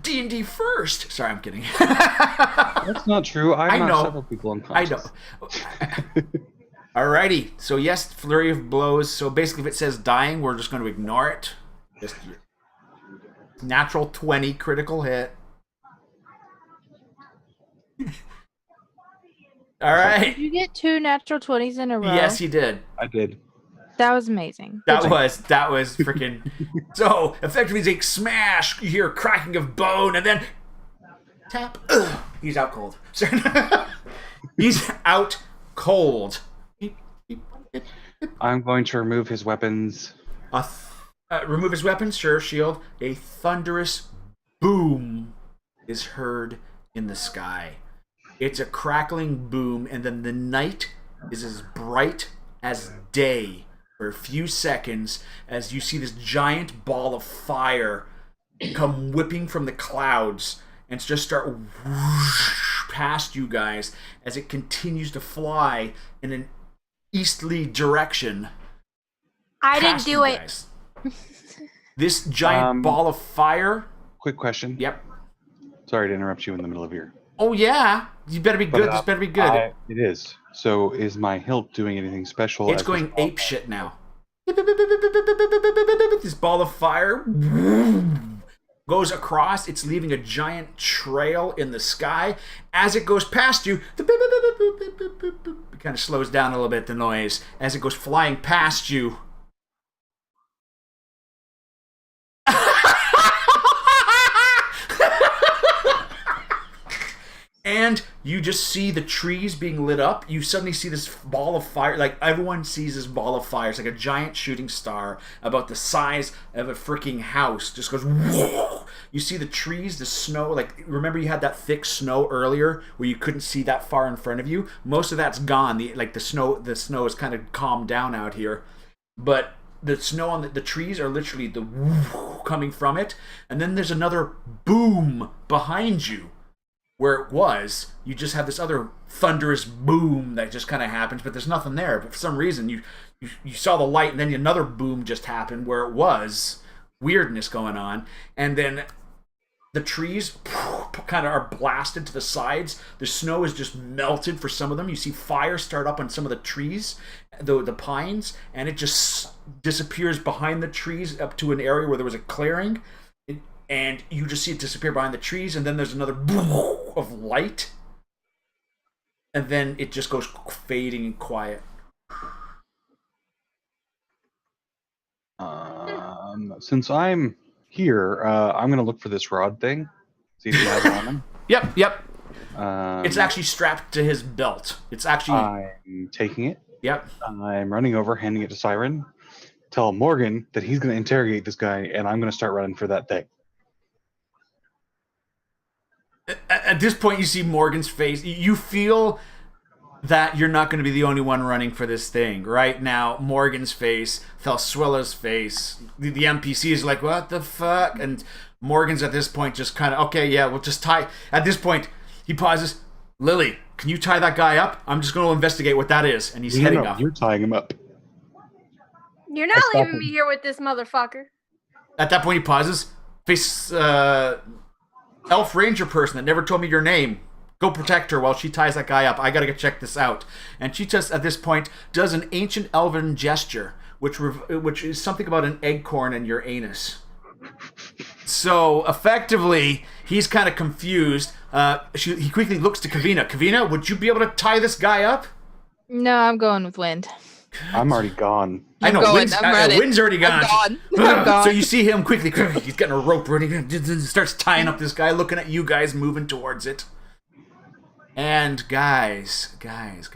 Speaker 1: D&D first. Sorry, I'm kidding.
Speaker 4: That's not true. I knocked several people unconscious.
Speaker 1: I know. Alrighty. So yes, Flurry of Blows. So basically if it says dying, we're just going to ignore it. Just natural 20 critical hit. All right.
Speaker 2: Did you get 2 natural 20s in a row?
Speaker 1: Yes, he did.
Speaker 4: I did.
Speaker 2: That was amazing.
Speaker 1: That was freaking. So effectively, it's like smash. You hear a cracking of bone, and then tap. Ugh, he's out cold. He's out cold.
Speaker 4: I'm going to remove his weapons.
Speaker 1: Remove his weapons, sure, shield. A thunderous boom is heard in the sky. It's a crackling boom, and then the night is as bright as day for a few seconds as you see this giant ball of fire come whipping from the clouds and just start whoosh past you guys as it continues to fly in an easterly direction.
Speaker 6: I didn't do it.
Speaker 1: Guys. This giant ball of fire.
Speaker 4: Quick question.
Speaker 1: Yep.
Speaker 4: Sorry to interrupt you in the middle of your...
Speaker 1: Oh, yeah. You better be good. This better be good.
Speaker 4: It is. So is my hilt doing anything special?
Speaker 1: It's going ape shit now. This ball of fire goes across. It's leaving a giant trail in the sky. As it goes past you, it kind of slows down a little bit, the noise. As it goes flying past you. And you just see the trees being lit up. You suddenly see this ball of fire. Like, everyone sees this ball of fire. It's like a giant shooting star about the size of a freaking house. Just goes, whoa. You see the trees, the snow. Like, remember you had that thick snow earlier where you couldn't see that far in front of you? Most of that's gone. The snow is kind of calmed down out here. But the snow on the trees are literally the coming from it. And then there's another boom behind you. Where it was, you just have this other thunderous boom that just kind of happens, but there's nothing there. But for some reason, you saw the light, and then another boom just happened where it was weirdness going on, and then the trees kind of are blasted to the sides. The snow is just melted for some of them. You see fire start up on some of the trees, the pines, and it just disappears behind the trees up to an area where there was a clearing. And you just see it disappear behind the trees, and then there's another boom of light, and then it just goes fading and quiet.
Speaker 4: Since I'm here, I'm going to look for this rod thing. See if he has it on him.
Speaker 1: Yep. It's actually strapped to his belt. It's actually...
Speaker 4: I'm taking it.
Speaker 1: Yep.
Speaker 4: I'm running over, handing it to Siren. Tell Morgan that he's going to interrogate this guy, and I'm going to start running for that thing.
Speaker 1: At this point, you see Morgan's face. You feel that you're not going to be the only one running for this thing. Right now, Morgan's face, Felswella's face, the NPC is like, what the fuck? And Morgan's at this point just kind of, okay, yeah, we'll just tie. At this point, he pauses. Lily, can you tie that guy up? I'm just going to investigate what that is. And he's heading off.
Speaker 4: You're tying him up.
Speaker 6: You're not leaving me here with this motherfucker.
Speaker 1: At that point, he pauses. Face, elf ranger person that never told me your name. Go protect her while she ties that guy up. I gotta go check this out. And she just, at this point, does an ancient elven gesture, which is something about an acorn in your anus. So, effectively, he's kind of confused. He quickly looks to Kavina. Kavina, would you be able to tie this guy up?
Speaker 2: No, I'm going with Wind.
Speaker 4: I'm already gone.
Speaker 1: I know, Wind's already gone.
Speaker 2: I'm gone.
Speaker 1: So you see him quickly, he's getting a rope ready, starts tying up this guy, looking at you guys, moving towards it. And guys. Guys.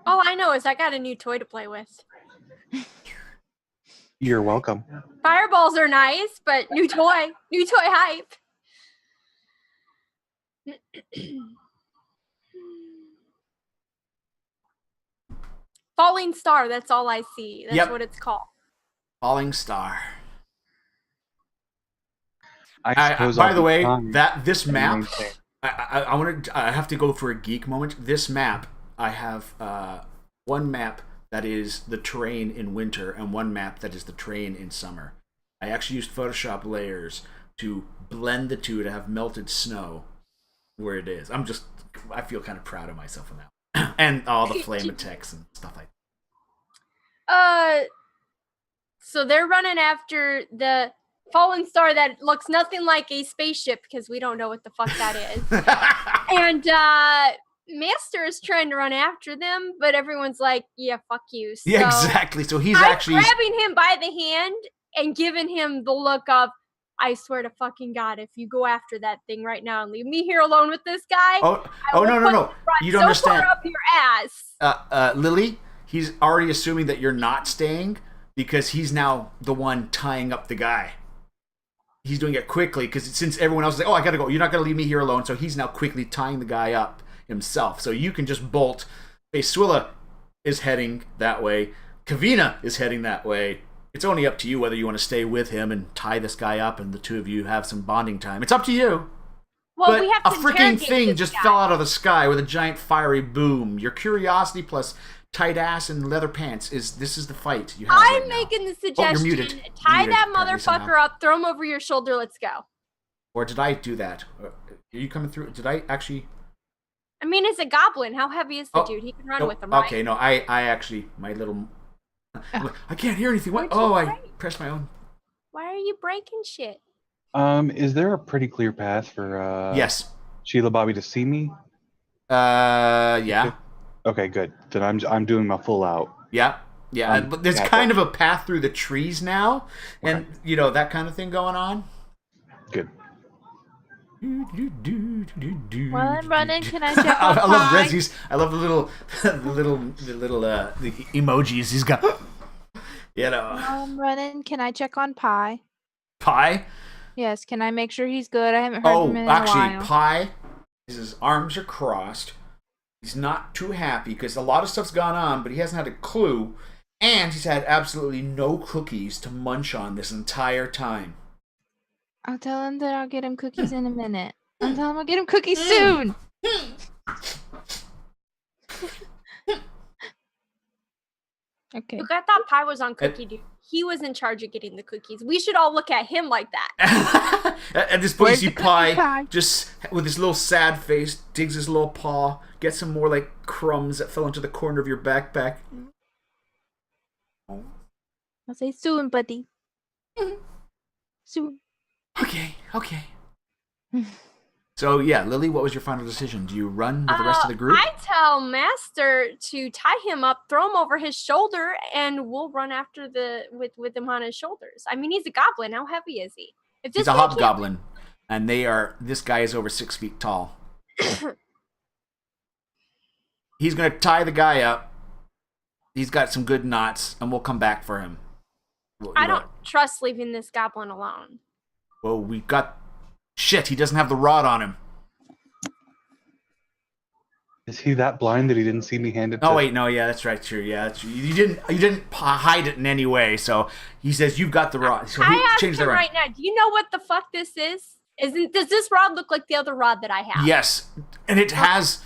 Speaker 6: All I know is I got a new toy to play with.
Speaker 4: You're welcome.
Speaker 6: Fireballs are nice, but new toy hype. Falling Star, that's all I see. That's what it's called.
Speaker 1: Falling Star.
Speaker 4: By
Speaker 1: the way, this map, I have to go for a geek moment. This map, I have one map that is the terrain in winter and one map that is the terrain in summer. I actually used Photoshop layers to blend the two to have melted snow where it is. I feel kind of proud of myself on that. And all the flame attacks and stuff like
Speaker 6: that. So they're running after the Fallen Star that looks nothing like a spaceship because we don't know what the fuck that is. And Master is trying to run after them, but everyone's like, yeah, fuck you. So
Speaker 1: Yeah, exactly. So he's
Speaker 6: I'm
Speaker 1: actually
Speaker 6: grabbing him by the hand and giving him the look of, I swear to fucking God, if you go after that thing right now and leave me here alone with this guy,
Speaker 1: Oh,
Speaker 6: I will
Speaker 1: no.
Speaker 6: put this rod
Speaker 1: You don't
Speaker 6: so
Speaker 1: understand.
Speaker 6: far up your ass.
Speaker 1: Lily, he's already assuming that you're not staying because he's now the one tying up the guy. He's doing it quickly because since everyone else is like, oh, I gotta go. You're not gonna leave me here alone. So he's now quickly tying the guy up himself. So you can just bolt. Swilla is heading that way. Kavina is heading that way. It's only up to you whether you want to stay with him and tie this guy up and the two of you have some bonding time. It's up to you.
Speaker 6: Well,
Speaker 1: But
Speaker 6: we have
Speaker 1: a
Speaker 6: to
Speaker 1: freaking
Speaker 6: interrogate
Speaker 1: thing
Speaker 6: this
Speaker 1: just
Speaker 6: guy.
Speaker 1: fell out of the sky with a giant fiery boom. Your curiosity plus tight ass and leather pants this is the fight you have right
Speaker 6: I'm
Speaker 1: now.
Speaker 6: making the
Speaker 1: Oh,
Speaker 6: suggestion.
Speaker 1: you're muted.
Speaker 6: Tie
Speaker 1: You're muted,
Speaker 6: that
Speaker 1: apparently, somehow.
Speaker 6: motherfucker up, throw him over your shoulder, let's go.
Speaker 1: Or did I do that? Are you coming through? Did I actually?
Speaker 6: I mean, it's a goblin. How heavy is the
Speaker 1: Oh,
Speaker 6: dude? He can run
Speaker 1: Nope.
Speaker 6: with him, right?
Speaker 1: Okay, no, I actually, my little... I can't hear anything. What?
Speaker 6: What'd you
Speaker 1: Oh, I
Speaker 6: break?
Speaker 1: pressed my own...
Speaker 6: Why are you breaking shit?
Speaker 4: Is there a pretty clear path for
Speaker 1: Yes.
Speaker 4: Sheila Bobby to see me?
Speaker 1: Yeah.
Speaker 4: Okay, good. Then I'm doing my full out.
Speaker 1: Yeah. Yeah, but there's
Speaker 4: yeah.
Speaker 1: kind of a path through the trees now, and,
Speaker 4: Okay.
Speaker 1: that kind of thing going on.
Speaker 4: Good.
Speaker 2: While I'm running, can I check
Speaker 1: I
Speaker 2: on
Speaker 1: love
Speaker 2: Pie?
Speaker 1: Rezzy's. I love the little the emojis he's got.
Speaker 2: While I'm running, can I check on Pie?
Speaker 1: Pie.
Speaker 2: Yes, can I make sure he's good? I haven't heard
Speaker 1: Oh,
Speaker 2: from him in
Speaker 1: actually,
Speaker 2: a while.
Speaker 1: Pie. His arms are crossed. He's not too happy because a lot of stuff's gone on, but he hasn't had a clue, and he's had absolutely no cookies to munch on this entire time.
Speaker 2: I'll tell him that I'll get him cookies in a minute. I'll tell him I'll get him cookies soon. Okay.
Speaker 6: Look, I thought Pie was on cookie duty. He was in charge of getting the cookies. We should all look at him like that.
Speaker 1: At this point,
Speaker 2: Where's
Speaker 1: you see
Speaker 2: the cookie
Speaker 1: Pie
Speaker 2: pie?
Speaker 1: just with his little sad face, digs his little paw, gets some more like crumbs that fell into the corner of your backpack.
Speaker 2: I'll say soon, buddy. Soon.
Speaker 1: Okay. So yeah, Lily, what was your final decision? Do you run with the rest of the group?
Speaker 6: I tell Master to tie him up, throw him over his shoulder, and we'll run after with him on his shoulders. I mean, he's a goblin. How heavy is he? If
Speaker 1: He's
Speaker 6: this
Speaker 1: a
Speaker 6: guy can't-
Speaker 1: hobgoblin, and this guy is over 6 feet tall. He's gonna tie the guy up. He's got some good knots, and we'll come back for him.
Speaker 6: I don't trust leaving this goblin alone.
Speaker 1: Well, we got... Shit, he doesn't have the rod on him.
Speaker 4: Is he that blind that he didn't see me hand it to?
Speaker 1: Oh wait, no, yeah, that's right, true, yeah, that's true. You didn't hide it in any way. So he says you've got the rod. So he
Speaker 6: I asked
Speaker 1: changed
Speaker 6: him
Speaker 1: the rod.
Speaker 6: right now, do you know what the fuck this is? Does this rod look like the other rod that I have?
Speaker 1: Yes, and it has.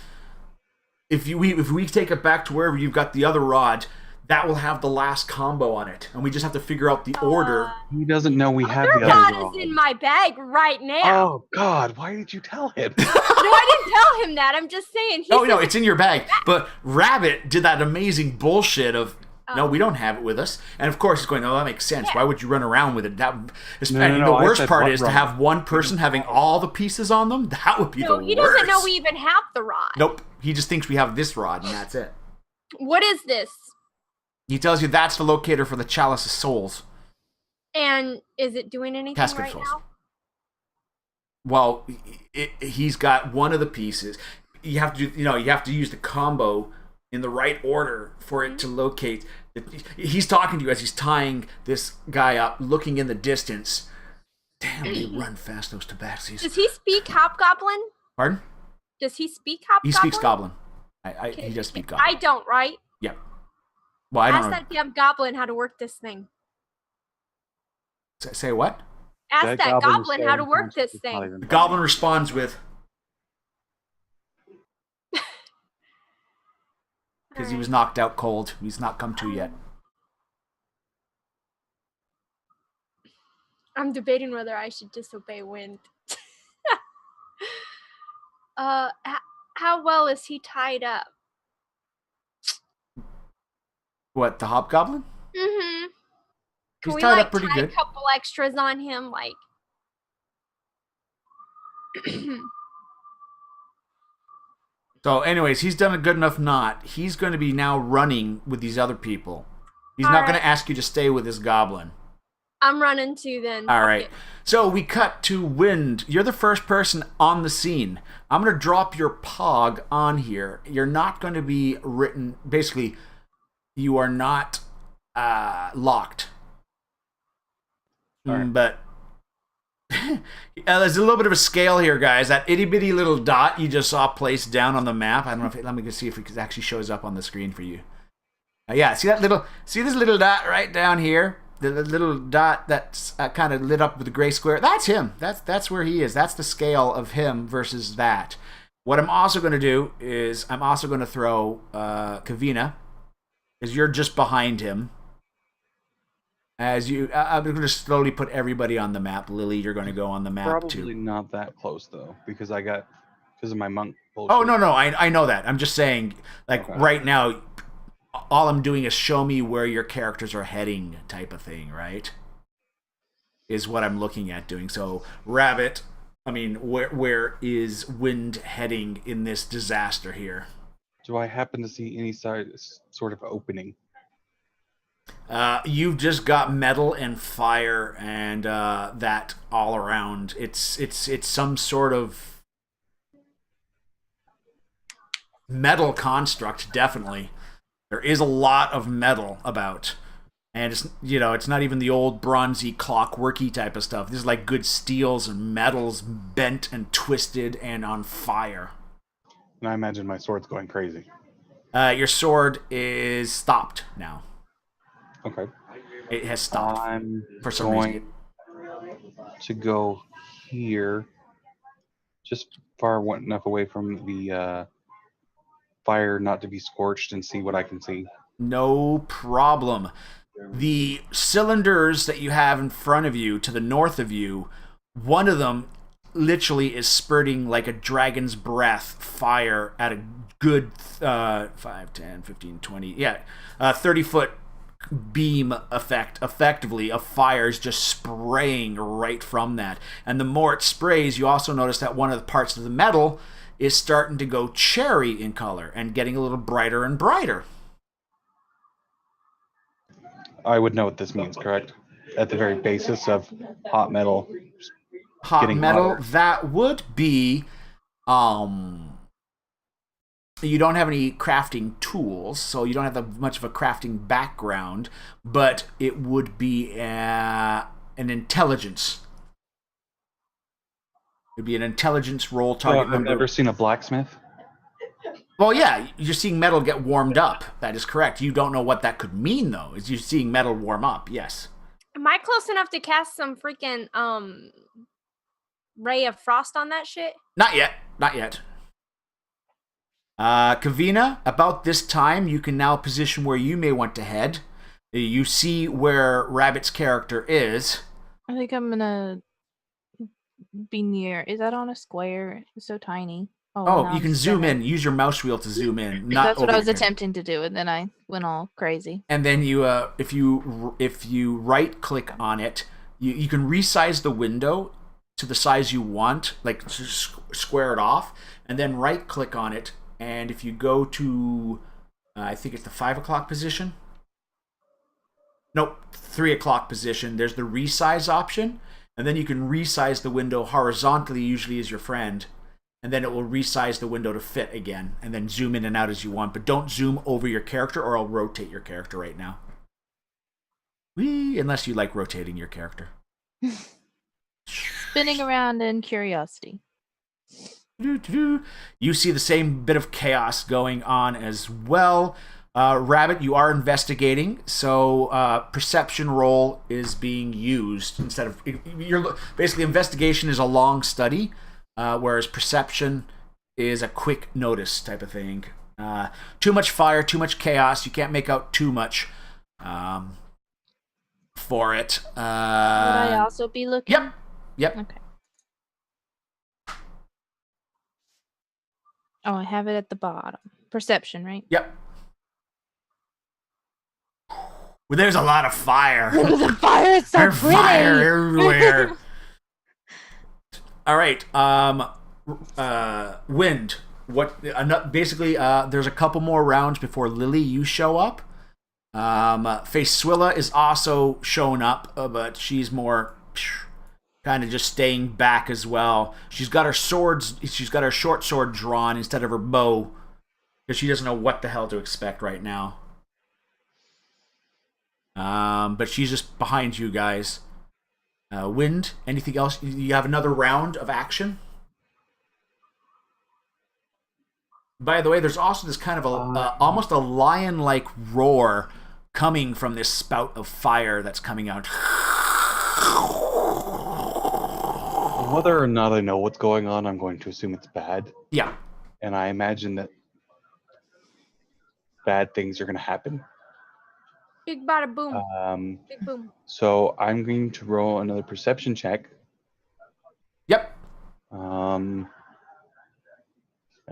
Speaker 1: If we take it back to wherever you've got the other rod, that will have the last combo on it, and we just have to figure out the order.
Speaker 4: He doesn't know we have
Speaker 6: Other
Speaker 4: the
Speaker 6: rod
Speaker 4: other rod.
Speaker 6: is in my bag right now.
Speaker 4: Oh God! Why did you tell him?
Speaker 6: No, I didn't tell him that. I'm just saying. He
Speaker 1: No,
Speaker 6: said
Speaker 1: it's in your bag. But Rabbit did that amazing bullshit of. No,
Speaker 6: Oh.
Speaker 1: we don't have it with us. And of course, he's going, oh, that makes sense.
Speaker 6: Yeah.
Speaker 1: Why would you run around with it?
Speaker 4: No,
Speaker 1: And
Speaker 4: no,
Speaker 1: the
Speaker 4: I
Speaker 1: worst
Speaker 4: said
Speaker 1: part
Speaker 4: what
Speaker 1: is to
Speaker 4: rod?
Speaker 1: have one person having all the pieces on them. That would be
Speaker 6: No,
Speaker 1: the
Speaker 6: he
Speaker 1: worst.
Speaker 6: doesn't know we even have the rod.
Speaker 1: Nope. He just thinks we have this rod, and that's it.
Speaker 6: What is this?
Speaker 1: He tells you that's the locator for the Chalice of Souls.
Speaker 6: And is it doing anything
Speaker 1: Casket
Speaker 6: right
Speaker 1: Souls.
Speaker 6: now?
Speaker 1: Well, he's got one of the pieces. You have to use the combo in the right order for it to locate. He's talking to you as he's tying this guy up, looking in the distance. Damn, they run fast, those tabaxis.
Speaker 6: Does he speak hobgoblin?
Speaker 1: Pardon?
Speaker 6: Does he speak hobgoblin?
Speaker 1: He speaks Goblin. He does speak Goblin.
Speaker 6: I don't, right?
Speaker 1: Yeah. Well, I
Speaker 6: Ask
Speaker 1: don't know.
Speaker 6: that damn goblin how to work this thing.
Speaker 1: Say what?
Speaker 6: Ask that goblin how to work this thing.
Speaker 1: The Goblin responds with, because he was knocked out cold. He's not come to yet.
Speaker 6: I'm debating whether I should disobey wind. How well is he tied up?
Speaker 1: What, the Hobgoblin?
Speaker 6: Mm-hmm. Can
Speaker 1: He's
Speaker 6: we
Speaker 1: tied up pretty
Speaker 6: tie
Speaker 1: good.
Speaker 6: a couple extras on him, like?
Speaker 1: So, anyways, he's done a good enough knot. He's going to be now running with these other people. He's not going to ask you to stay with this goblin.
Speaker 6: I'm running too then.
Speaker 1: All right. So we cut to Wind. You're the first person on the scene. I'm going to drop your pog on here. You're not going to be written. Basically, you are not locked.
Speaker 4: All right.
Speaker 1: But there's a little bit of a scale here, guys. That itty bitty little dot you just saw placed down on the map. I don't know if let me just see if it actually shows up on the screen for you. Yeah, see this little dot right down here? The little dot that's kind of lit up with the gray square. That's him. That's where he is. That's the scale of him versus that. What I'm also going to do is I'm also going to throw Kavina, because you're just behind him. I'm going to slowly put everybody on the map. Lily, you're going to go on the map too.
Speaker 4: Probably not that close though, because of my monk bullshit.
Speaker 1: Oh no, I know that. I'm just saying, like right now, all I'm doing is show me where your characters are heading, type of thing, right? Is what I'm looking at doing. So, Rabbit, where is Wind heading in this disaster here?
Speaker 4: Do I happen to see any sort of opening?
Speaker 1: You've just got metal and fire and that all around. It's some sort of metal construct, definitely. There is a lot of metal about, and it's not even the old bronzy clockworky type of stuff. This is like good steels and metals bent and twisted and on fire.
Speaker 4: And I imagine my sword's going crazy.
Speaker 1: Your sword is stopped now.
Speaker 4: Okay.
Speaker 1: It has stopped
Speaker 4: I'm
Speaker 1: for some
Speaker 4: going
Speaker 1: reason.
Speaker 4: to go here, just far enough away from the fire not to be scorched, and see what I can see.
Speaker 1: No problem. The cylinders that you have in front of you, to the north of you, one of them literally is spurting like a dragon's breath fire at a good 5, 10, 15, 20, 30-foot beam effectively of fire is just spraying right from that. And the more it sprays, you also notice that one of the parts of the metal is starting to go cherry in color and getting a little brighter and brighter.
Speaker 4: I would know what this means, correct? At the very basis of hot metal.
Speaker 1: Hot metal,
Speaker 4: hotter.
Speaker 1: that would be you don't have any crafting tools, so you don't have much of a crafting background, but it would be an intelligence. It'd be an intelligence roll target
Speaker 4: I've
Speaker 1: number.
Speaker 4: never seen a blacksmith.
Speaker 1: Well, yeah, you're seeing metal get warmed up. That is correct. You don't know what that could mean, though. Is you're seeing metal warm up, yes.
Speaker 6: Am I close enough to cast some freaking ray of frost on that shit?
Speaker 1: Not yet. Kavina, about this time, you can now position where you may want to head. You see where Rabbit's character is.
Speaker 2: I think I'm gonna be near. Is that on a square? It's so tiny.
Speaker 1: Oh,
Speaker 2: now
Speaker 1: you
Speaker 2: I'm
Speaker 1: can zoom
Speaker 2: scared.
Speaker 1: in. Use your mouse wheel to zoom in. Not
Speaker 2: That's what I
Speaker 1: over
Speaker 2: was
Speaker 1: your head.
Speaker 2: attempting to do, and then I went all crazy.
Speaker 1: And then you, if you right click on it, you can resize the window to the size you want, like square it off, and then right click on it. And if you go to, I think it's the 5 o'clock position. Nope, 3 o'clock position. There's the resize option, and then you can resize the window horizontally. Usually, is your friend. And then it will resize the window to fit again, and then zoom in and out as you want. But don't zoom over your character, or I'll rotate your character right now. Whee! Unless you like rotating your character.
Speaker 2: Spinning around in curiosity.
Speaker 1: You see the same bit of chaos going on as well. Rabbit, you are investigating, so perception roll is being used instead of... Basically, investigation is a long study. Whereas perception is a quick notice type of thing. Too much fire, too much chaos. You can't make out too much for it.
Speaker 2: Would I also be looking?
Speaker 1: Yep.
Speaker 2: Okay. Oh, I have it at the bottom. Perception, right?
Speaker 1: Yep. Well, there's a lot of fire.
Speaker 2: The fire is so
Speaker 1: There's
Speaker 2: pretty.
Speaker 1: fire everywhere. All right. Wind. basically, there's a couple more rounds before Lily, you show up. Facesuilla is also showing up, but she's more kind of just staying back as well. She's got her short sword drawn instead of her bow because she doesn't know what the hell to expect right now. But she's just behind you guys. Wind, anything else? You have another round of action? By the way, there's also this kind of almost a lion-like roar coming from this spout of fire that's coming out.
Speaker 4: Whether or not I know what's going on, I'm going to assume it's bad.
Speaker 1: Yeah.
Speaker 4: And I imagine that bad things are going to happen.
Speaker 6: Big bada boom. Big boom.
Speaker 4: So I'm going to roll another perception check.
Speaker 1: Yep.
Speaker 4: And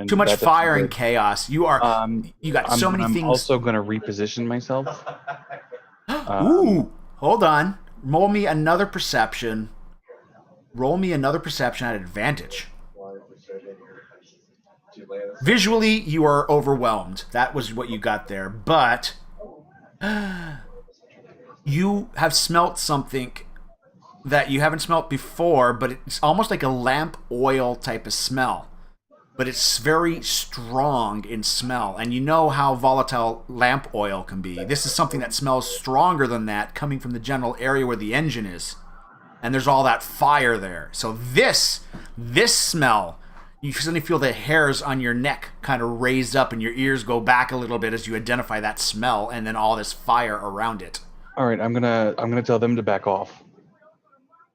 Speaker 1: Too much
Speaker 4: that doesn't
Speaker 1: fire and
Speaker 4: good.
Speaker 1: chaos. You are. You got so many things.
Speaker 4: I'm also going to reposition myself.
Speaker 1: Ooh, hold on. Roll me another perception. Roll me another perception at advantage. Visually, you are overwhelmed. That was what you got there. But you have smelt something that you haven't smelt before, but it's almost like a lamp oil type of smell. But it's very strong in smell. And you know how volatile lamp oil can be. This is something that smells stronger than that coming from the general area where the engine is. And there's all that fire there. So this smell, you suddenly feel the hairs on your neck kind of raise up and your ears go back a little bit as you identify that smell and then all this fire around it.
Speaker 4: All right, I'm gonna tell them to back off.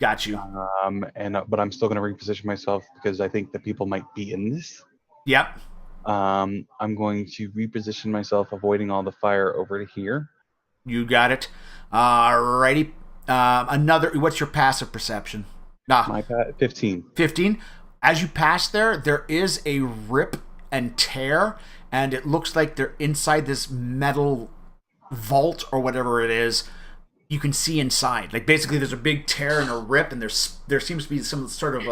Speaker 1: Got you.
Speaker 4: But I'm still gonna reposition myself because I think that people might be in this.
Speaker 1: Yep.
Speaker 4: I'm going to reposition myself, avoiding all the fire over to here.
Speaker 1: You got it. Alrighty. What's your passive perception?
Speaker 4: My 15.
Speaker 1: 15. As you pass there is a rip and tear, and it looks like they're inside this metal vault or whatever it is. You can see inside. Like basically, there's a big tear and a rip, and there seems to be some sort of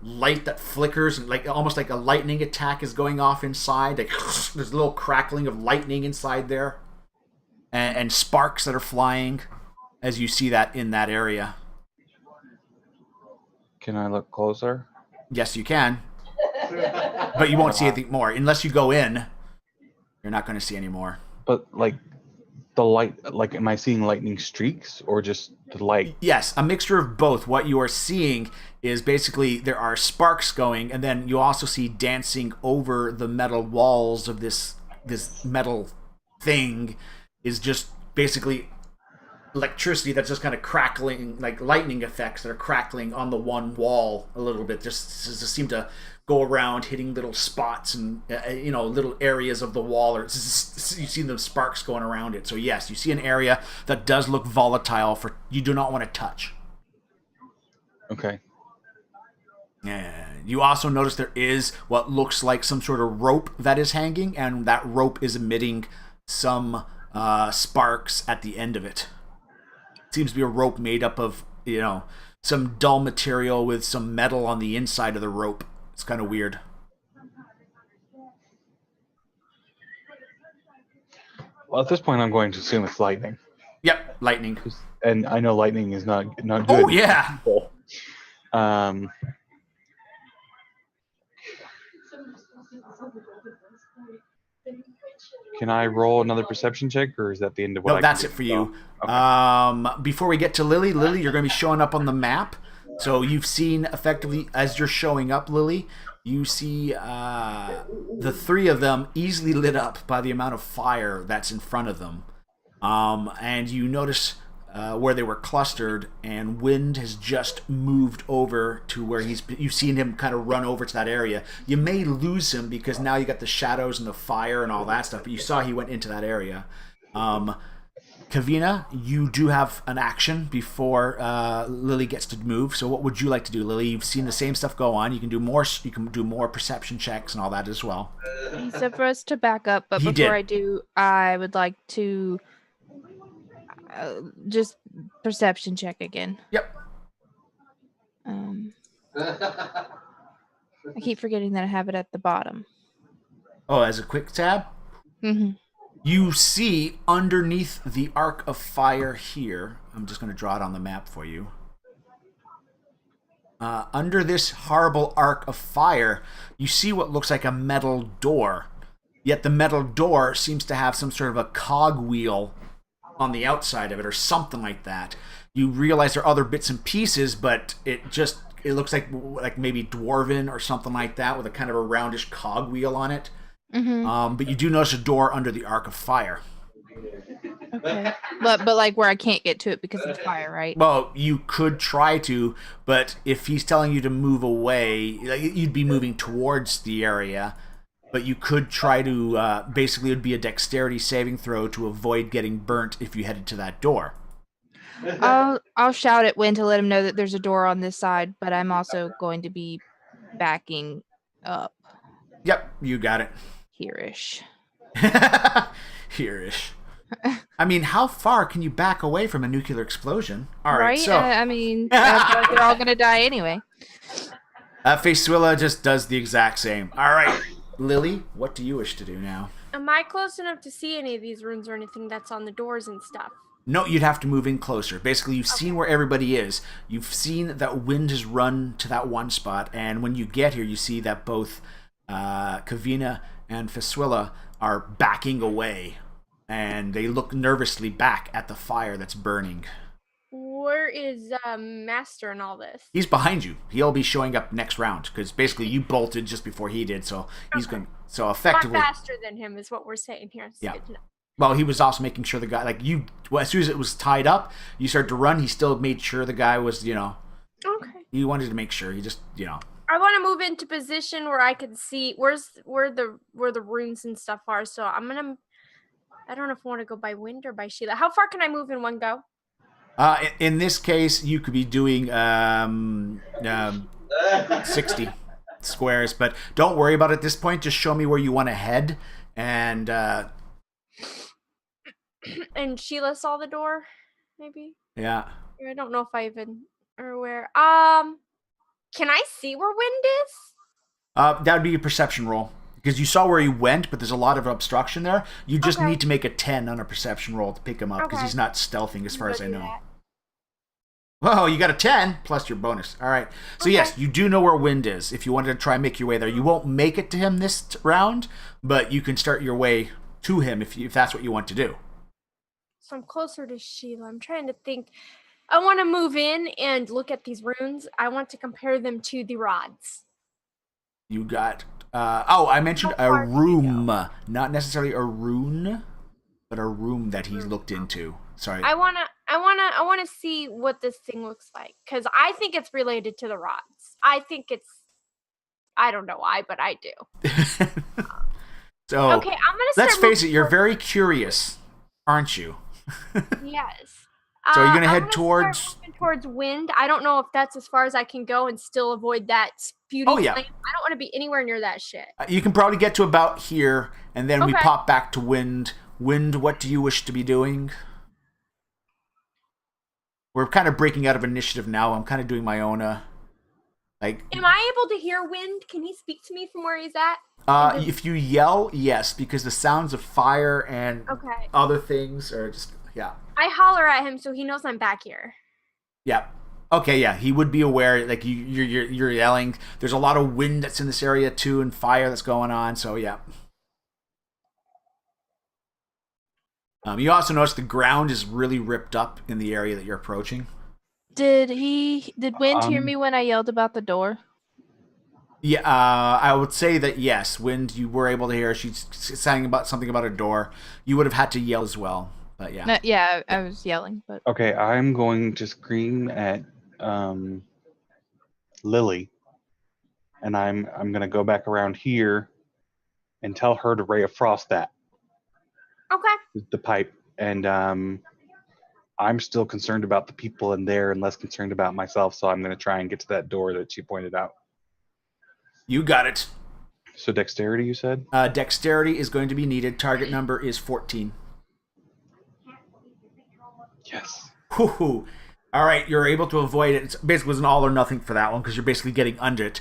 Speaker 1: light that flickers, and like almost like a lightning attack is going off inside. Like there's a little crackling of lightning inside there, and sparks that are flying as you see that in that area.
Speaker 4: Can I look closer?
Speaker 1: Yes, you can. But you won't see anything more. Unless you go in, you're not going to see any more.
Speaker 4: But, like, the light, like, am I seeing lightning streaks or just the light?
Speaker 1: Yes, a mixture of both. What you are seeing is basically there are sparks going, and then you also see dancing over the metal walls of this metal thing is just basically electricity that's just kind of crackling, like lightning effects that are crackling on the one wall a little bit, just seem to go around hitting little spots and little areas of the wall, or you see the sparks going around it. So yes, you see an area that does look volatile for you do not want to touch.
Speaker 4: Okay.
Speaker 1: And you also notice there is what looks like some sort of rope that is hanging, and that rope is emitting some sparks at the end of it. Seems to be a rope made up of, some dull material with some metal on the inside of the rope. It's kind of weird.
Speaker 4: Well, at this point, I'm going to assume it's lightning.
Speaker 1: Yep, lightning.
Speaker 4: And I know lightning is not good.
Speaker 1: Oh, yeah.
Speaker 4: Can I roll another perception check, or is that the end of what
Speaker 1: No, that's it for you.
Speaker 4: Okay.
Speaker 1: Before we get to Lily, you're going to be showing up on the map. So you've seen, effectively, as you're showing up, Lily, you see the three of them easily lit up by the amount of fire that's in front of them. And you notice where they were clustered, and Wind has just moved over to where you've seen him kind of run over to that area. You may lose him because now you got the shadows and the fire and all that stuff, but you saw he went into that area. Kavina, you do have an action before Lily gets to move. So what would you like to do, Lily? You've seen the same stuff go on. You can do more perception checks and all that as well.
Speaker 2: He said for us to back up, but
Speaker 1: He
Speaker 2: before
Speaker 1: did.
Speaker 2: I do, I would like to just perception check again.
Speaker 1: Yep.
Speaker 2: I keep forgetting that I have it at the bottom.
Speaker 1: Oh, as a quick tab?
Speaker 2: Mm-hmm.
Speaker 1: You see underneath the arc of fire here, I'm just going to draw it on the map for you. Under this horrible arc of fire, you see what looks like a metal door. Yet the metal door seems to have some sort of a cogwheel on the outside of it or something like that. You realize there are other bits and pieces, but it looks like maybe dwarven or something like that with a kind of a roundish cogwheel on it.
Speaker 2: Mm-hmm.
Speaker 1: But you do notice a door under the arc of fire.
Speaker 2: Okay. But like where I can't get to it because of the fire, right?
Speaker 1: Well, you could try to, but if he's telling you to move away, like, you'd be moving towards the area. But you could try to, basically it would be a dexterity saving throw to avoid getting burnt if you headed to that door.
Speaker 2: I'll shout at Wynn to let him know that there's a door on this side, but I'm also going to be backing up
Speaker 1: Yep, you got it.
Speaker 2: here-ish.
Speaker 1: Here-ish. I mean, how far can you back away from a nuclear explosion? All right,
Speaker 2: Right?
Speaker 1: so
Speaker 2: I mean, I feel like they're all going to die anyway.
Speaker 1: Facesuilla just does the exact same. All right, Lily, what do you wish to do now?
Speaker 6: Am I close enough to see any of these runes or anything that's on the doors and stuff?
Speaker 1: No, you'd have to move in closer. Basically, you've seen where everybody is. You've seen that Wind has run to that one spot, and when you get here, you see that both Kavina and Facesuilla are backing away, and they look nervously back at the fire that's burning.
Speaker 6: Where is Master and all this?
Speaker 1: He's behind you. He'll be showing up next round because basically you bolted just before he did, so he's going. So effectively,
Speaker 6: I'm faster than him, is what we're saying here.
Speaker 1: Yeah. Well, he was also making sure the guy, like you, as soon as it was tied up, you started to run. He still made sure the guy was,
Speaker 6: Okay.
Speaker 1: He wanted to make sure. He just,
Speaker 6: I want to move into position where I can see where the runes and stuff are. So I don't know if I want to go by Wind or by Sheila. How far can I move in one go?
Speaker 1: In this case, you could be doing 60 squares, but don't worry about it at this point. Just show me where you want to head, and
Speaker 6: And Sheila saw the door, maybe.
Speaker 1: yeah.
Speaker 6: I don't know if I even or where. Can I see where Wind is?
Speaker 1: That would be a perception roll because you saw where he went, but there's a lot of obstruction there. You just
Speaker 6: Okay.
Speaker 1: need to make a 10 on a perception roll to pick him up because
Speaker 6: Okay.
Speaker 1: he's not stealthing, as far as I
Speaker 6: Go do
Speaker 1: know.
Speaker 6: that.
Speaker 1: Whoa, you got a 10 plus your bonus. All right. So
Speaker 6: Okay.
Speaker 1: yes, you do know where Wind is. If you wanted to try and make your way there, you won't make it to him this round, but you can start your way to him if that's what you want to do.
Speaker 6: So I'm closer to Sheila. I'm trying to think. I want to move in and look at these runes. I want to compare them to the rods.
Speaker 1: You got. I mentioned
Speaker 6: How
Speaker 1: a
Speaker 6: far can you
Speaker 1: room, not necessarily a rune, but a room that he looked into. Sorry.
Speaker 6: I wanna see what this thing looks like because I think it's related to the rods. I don't know why, but I do.
Speaker 1: So
Speaker 6: Okay, I'm gonna.
Speaker 1: let's
Speaker 6: start
Speaker 1: face it,
Speaker 6: moving
Speaker 1: you're
Speaker 6: towards-
Speaker 1: very curious, aren't you?
Speaker 6: Yes.
Speaker 1: So are you gonna
Speaker 6: I'm
Speaker 1: head
Speaker 6: start
Speaker 1: towards?
Speaker 6: moving towards Wind? I don't know if that's as far as I can go and still avoid that spewing
Speaker 1: Oh, yeah.
Speaker 6: flame. I don't want to be anywhere near that shit.
Speaker 1: You can probably get to about here, and then we
Speaker 6: Okay.
Speaker 1: pop back to Wind. Wind, what do you wish to be doing? We're kind of breaking out of initiative now. I'm kind of doing my own,
Speaker 6: Am I able to hear Wind? Can he speak to me from where he's at?
Speaker 1: if you yell, yes, because the sounds of fire and
Speaker 6: Okay.
Speaker 1: other things are just, yeah.
Speaker 6: I holler at him so he knows I'm back here.
Speaker 1: Yeah. Okay, yeah, he would be aware, like, you're yelling. There's a lot of wind that's in this area, too, and fire that's going on, so, yeah. You also notice the ground is really ripped up in the area that you're approaching.
Speaker 2: Did Wind hear me when I yelled about the door?
Speaker 1: Yeah, I would say that yes, Wind, you were able to hear. She's saying about something about a door. You would have had to yell as well, but yeah.
Speaker 2: No, yeah, I was yelling, but
Speaker 4: Okay, I'm going to scream at Lily, and I'm gonna go back around here and tell her to Ray of Frost that
Speaker 6: Okay.
Speaker 4: the pipe, and I'm still concerned about the people in there and less concerned about myself, so I'm gonna try and get to that door that she pointed out.
Speaker 1: You got it.
Speaker 4: So dexterity, you said?
Speaker 1: Dexterity is going to be needed. Target number is 14.
Speaker 4: Yes.
Speaker 1: Whew. All right, you're able to avoid it. It's basically an all or nothing for that one because you're basically getting under it.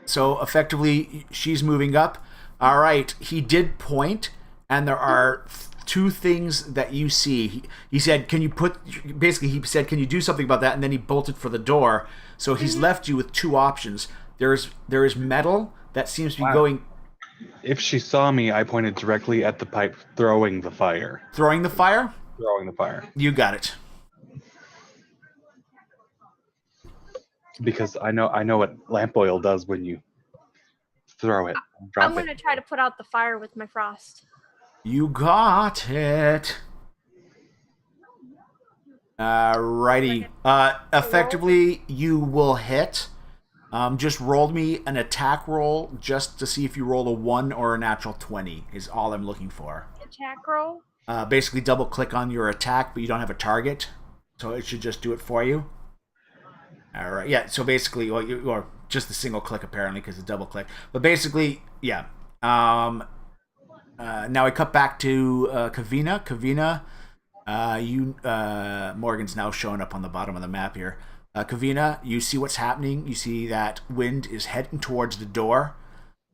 Speaker 1: So effectively, she's moving up. All right, he did point, and there are two things that you see. He said, "Can you put?" Basically, he said, "Can you do something about that?" And then he bolted for the door. So he's left you with two options. There is metal that seems to be going.
Speaker 4: If she saw me, I pointed directly at the pipe, throwing the fire.
Speaker 1: Throwing the fire?
Speaker 4: Throwing the fire.
Speaker 1: You got it.
Speaker 4: Because I know what lamp oil does when you throw it. Drop
Speaker 6: I'm gonna try to put out the fire with my frost.
Speaker 1: You got it. Righty. Effectively, you will hit. Just roll me an attack roll just to see if you roll a 1 or a natural 20 is all I'm looking for.
Speaker 6: Attack roll?
Speaker 1: Basically, double click on your attack, but you don't have a target, so it should just do it for you. All right. Yeah. So basically, or just the single click apparently because it's double click. But basically, yeah. Now we cut back to Kavina. Kavina, Morgan's now showing up on the bottom of the map here. Kavina, you see what's happening. You see that Wind is heading towards the door,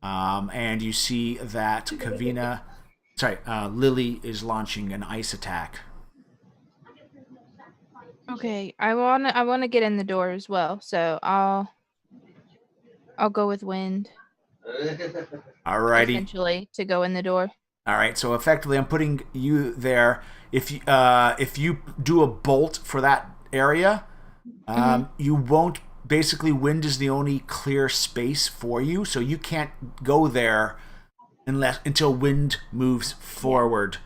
Speaker 1: and you see that Lily is launching an ice attack.
Speaker 2: Okay, I wanna get in the door as well, so I'll go with Wind.
Speaker 1: Alrighty.
Speaker 2: Essentially, to go in the door.
Speaker 1: All right, so effectively, I'm putting you there. If you do a bolt for that area, you won't. Basically, Wind is the only clear space for you, so you can't go there until Wind moves forward.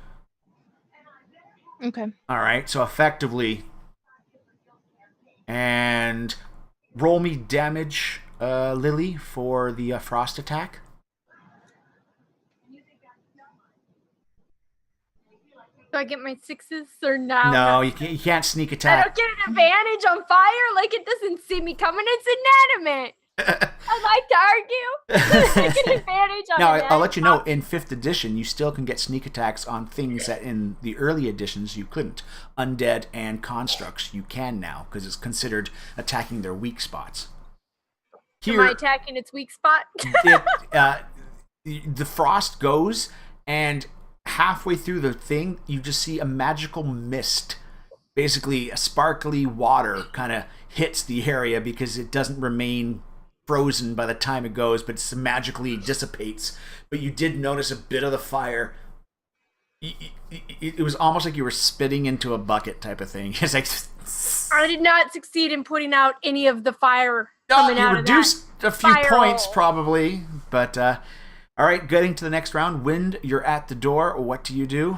Speaker 2: Okay.
Speaker 1: All right, so effectively, and roll me damage, Lily, for the frost attack.
Speaker 6: Do I get my 6s or no?
Speaker 1: No, you can't sneak
Speaker 6: I
Speaker 1: attack.
Speaker 6: don't get an advantage on fire? Like it doesn't see me coming. It's inanimate. I like to argue. I get an advantage on
Speaker 1: Now,
Speaker 6: it.
Speaker 1: I'll let you know, in 5th edition, you still can get sneak attacks on things that in the early editions you couldn't. Undead and constructs you can now, because it's considered attacking their weak spots.
Speaker 6: Am I attacking its weak spot?
Speaker 1: The frost goes, and halfway through the thing, you just see a magical mist. Basically, a sparkly water kind of hits the area because it doesn't remain frozen by the time it goes, but it magically dissipates. But you did notice a bit of the fire. It was almost like you were spitting into a bucket type of thing. It's like
Speaker 6: I did not succeed in putting out any of the fire coming out of that.
Speaker 1: You reduced a few
Speaker 6: fire
Speaker 1: points
Speaker 6: roll.
Speaker 1: probably, but all right. Getting to the next round, Wind, you're at the door. What do you do?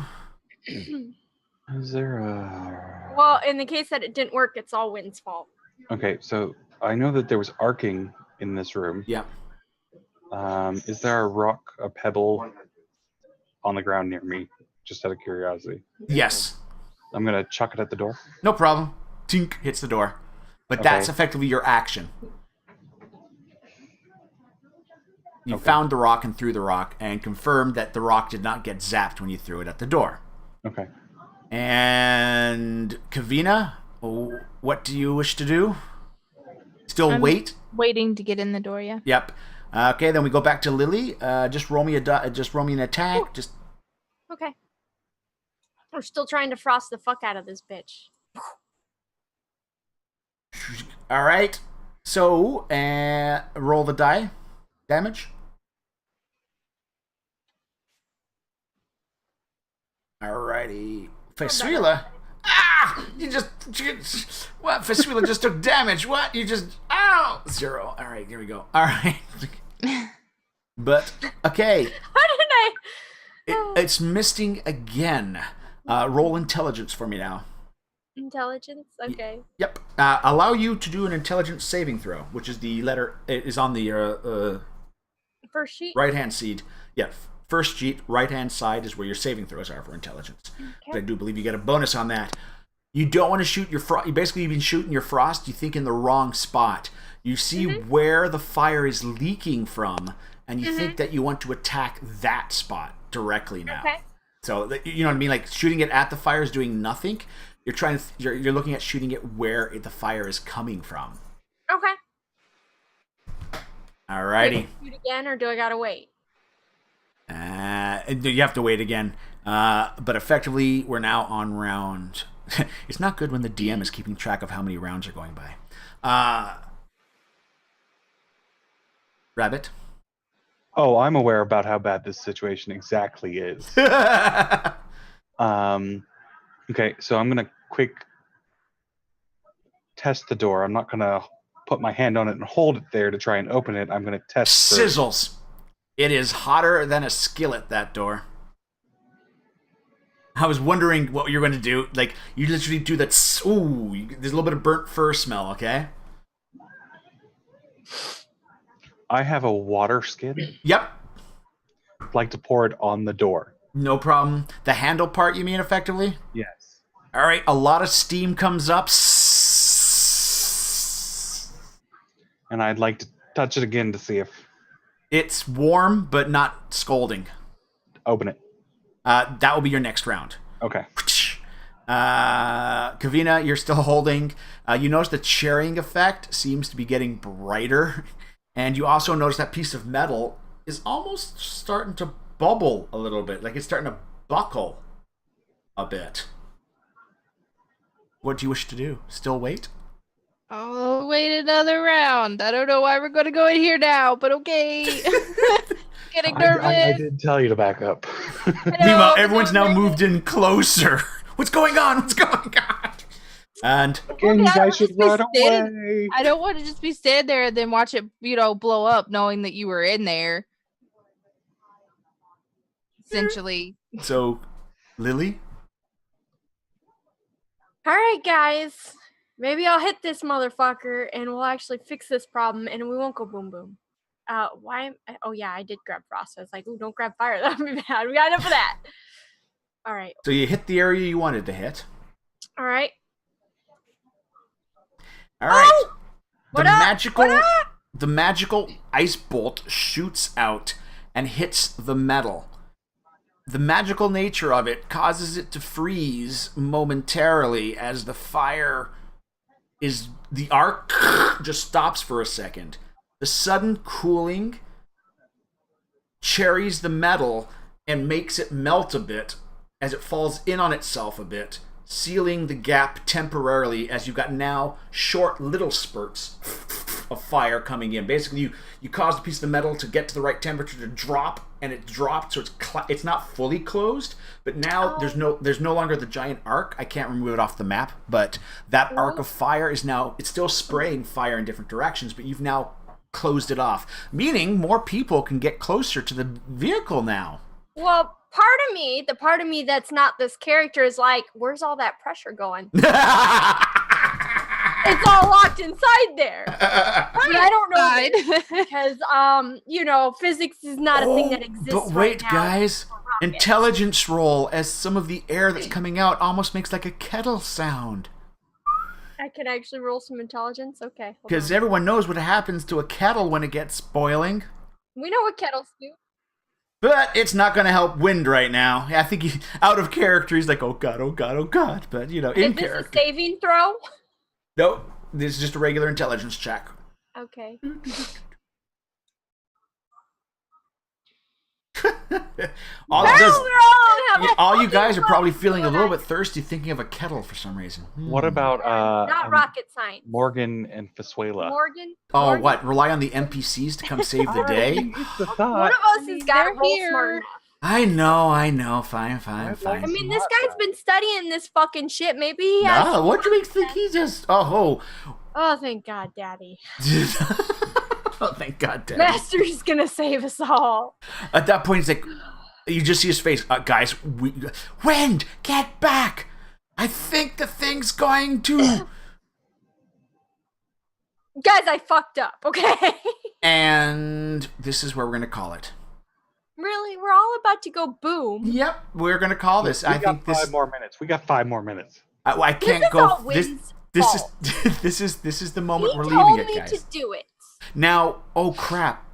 Speaker 4: Is there a...
Speaker 6: Well, in the case that it didn't work, it's all Wind's fault.
Speaker 4: Okay, so I know that there was arcing in this room.
Speaker 1: Yeah.
Speaker 4: Is there a rock, a pebble on the ground near me? Just out of curiosity.
Speaker 1: Yes.
Speaker 4: I'm going to chuck it at the door.
Speaker 1: No problem. Tink hits the door. But
Speaker 4: Okay.
Speaker 1: that's effectively your action. You
Speaker 4: Okay.
Speaker 1: found the rock and threw the rock and confirmed that the rock did not get zapped when you threw it at the door.
Speaker 4: Okay.
Speaker 1: And Kavina, what do you wish to do? Still
Speaker 2: I'm
Speaker 1: wait?
Speaker 2: Waiting to get in the door, yeah.
Speaker 1: Yep. Okay, then we go back to Lily. Just roll me an attack.
Speaker 6: Ooh.
Speaker 1: Just
Speaker 6: Okay. We're still trying to frost the fuck out of this bitch.
Speaker 1: all right. So, roll the die. Damage. Alrighty. Fesuila. What? Fesuila just took damage. What? You just, ow! 0. Alright, here we go. Alright. But, okay.
Speaker 6: How did I?
Speaker 1: It's misting again. Roll intelligence for me now.
Speaker 6: Intelligence? Okay.
Speaker 1: Yep. Allow you to do an intelligence saving throw, which is the letter, is on the
Speaker 6: First sheet?
Speaker 1: right-hand side. Yeah, first sheet, right-hand side is where your saving throws are for intelligence.
Speaker 6: Okay.
Speaker 1: But I do believe you get a bonus on that. You don't want to shoot your frost. Basically, you've been shooting your frost, you think, in the wrong spot. You see where the fire is leaking from, and you think that you want to attack that spot directly now.
Speaker 6: Okay.
Speaker 1: So, you know what I mean? Like, shooting it at the fire is doing nothing. you're looking at shooting it where the fire is coming from.
Speaker 6: Okay.
Speaker 1: Alrighty.
Speaker 6: Shoot again, or do I gotta wait?
Speaker 1: You have to wait again. But effectively, we're now on round. It's not good when the DM is keeping track of how many rounds are going by. Rabbit.
Speaker 4: Oh, I'm aware about how bad this situation exactly is. Okay, so I'm gonna quick test the door. I'm not gonna put my hand on it and hold it there to try and open it. I'm gonna test.
Speaker 1: Sizzles. It is hotter than a skillet, that door. I was wondering what you're going to do. Like, you literally do that. Ooh, there's a little bit of burnt fur smell, okay?
Speaker 4: I have a water skin.
Speaker 1: Yep.
Speaker 4: I'd like to pour it on the door.
Speaker 1: No problem. The handle part, you mean, effectively?
Speaker 4: Yes.
Speaker 1: All right, a lot of steam comes up.
Speaker 4: And I'd like to touch it again to see if...
Speaker 1: It's warm, but not scalding.
Speaker 4: Open it.
Speaker 1: That will be your next round.
Speaker 4: Okay.
Speaker 1: Kavina, you're still holding. You notice the cherrying effect seems to be getting brighter. And you also notice that piece of metal is almost starting to bubble a little bit. Like it's starting to buckle a bit. What do you wish to do? Still wait?
Speaker 2: I'll wait another round. I don't know why we're going to go in here now, but okay. Getting nervous.
Speaker 4: I did tell you to back up.
Speaker 1: Meanwhile, everyone's now moved in closer. What's going on? What's going on? And
Speaker 4: again, you guys should run away.
Speaker 2: I don't want to just be standing there and then watch it, blow up, knowing that you were in there. Essentially.
Speaker 1: So, Lily?
Speaker 6: All right, guys. Maybe I'll hit this motherfucker and we'll actually fix this problem and we won't go boom boom. Oh yeah, I did grab frost. I was like, ooh, don't grab fire. That would be bad. We got enough of that. All right.
Speaker 1: So you hit the area you wanted to hit.
Speaker 6: All right.
Speaker 1: All right.
Speaker 6: Oh! What up?
Speaker 1: The magical ice bolt shoots out and hits the metal. The magical nature of it causes it to freeze momentarily as the fire the arc just stops for a second. The sudden cooling cherries the metal and makes it melt a bit as it falls in on itself a bit, sealing the gap temporarily as you've got now short little spurts of fire coming in. Basically, you cause the piece of the metal to get to the right temperature to drop, and it dropped, so it's not fully closed, but now there's no longer the giant arc. I can't remove it off the map, but that arc of fire is now, it's still spraying fire in different directions, but you've now closed it off, meaning more people can get closer to the vehicle now.
Speaker 6: Well, the part of me that's not this character is like, where's all that pressure going? It's all locked inside there. But I don't know because physics is not a thing that exists.
Speaker 1: But wait,
Speaker 6: right now.
Speaker 1: Guys, intelligence roll as some of the air that's coming out almost makes like a kettle sound.
Speaker 6: I can actually roll some intelligence. Okay.
Speaker 1: Because everyone knows what happens to a kettle when it gets boiling.
Speaker 6: We know what kettles do.
Speaker 1: But it's not going to help Wind right now. I think out of character, he's like, oh god, oh god, oh god. But, in character.
Speaker 6: Is this a saving throw?
Speaker 1: Nope. This is just a regular intelligence check.
Speaker 6: Okay.
Speaker 1: all you guys are probably feeling a little bit thirsty thinking of a kettle for some reason.
Speaker 4: What about
Speaker 6: not rocket science?
Speaker 4: Morgan and Fasuela?
Speaker 6: Morgan?
Speaker 1: What? Rely on the NPCs to come save the day?
Speaker 6: One of us has got to roll smart enough.
Speaker 1: I know. Fine.
Speaker 6: I mean, this guy's been studying this fucking shit. Maybe he has...
Speaker 1: No, what do you think he just... Oh,
Speaker 6: thank God, Daddy.
Speaker 1: Oh, thank God, Daddy.
Speaker 6: Master's gonna save us all.
Speaker 1: At that point, it's like... You just see his face. Guys, Wind, get back! I think the thing's going to...
Speaker 6: Guys, I fucked up, okay?
Speaker 1: And this is where we're going to call it.
Speaker 6: Really? We're all about to go boom.
Speaker 1: Yep, we're going to call this.
Speaker 4: We got 5 more minutes. We got 5 more minutes.
Speaker 1: I can't go... This is the moment we're leaving it, guys.
Speaker 6: He told me to do it.
Speaker 1: Now, oh crap.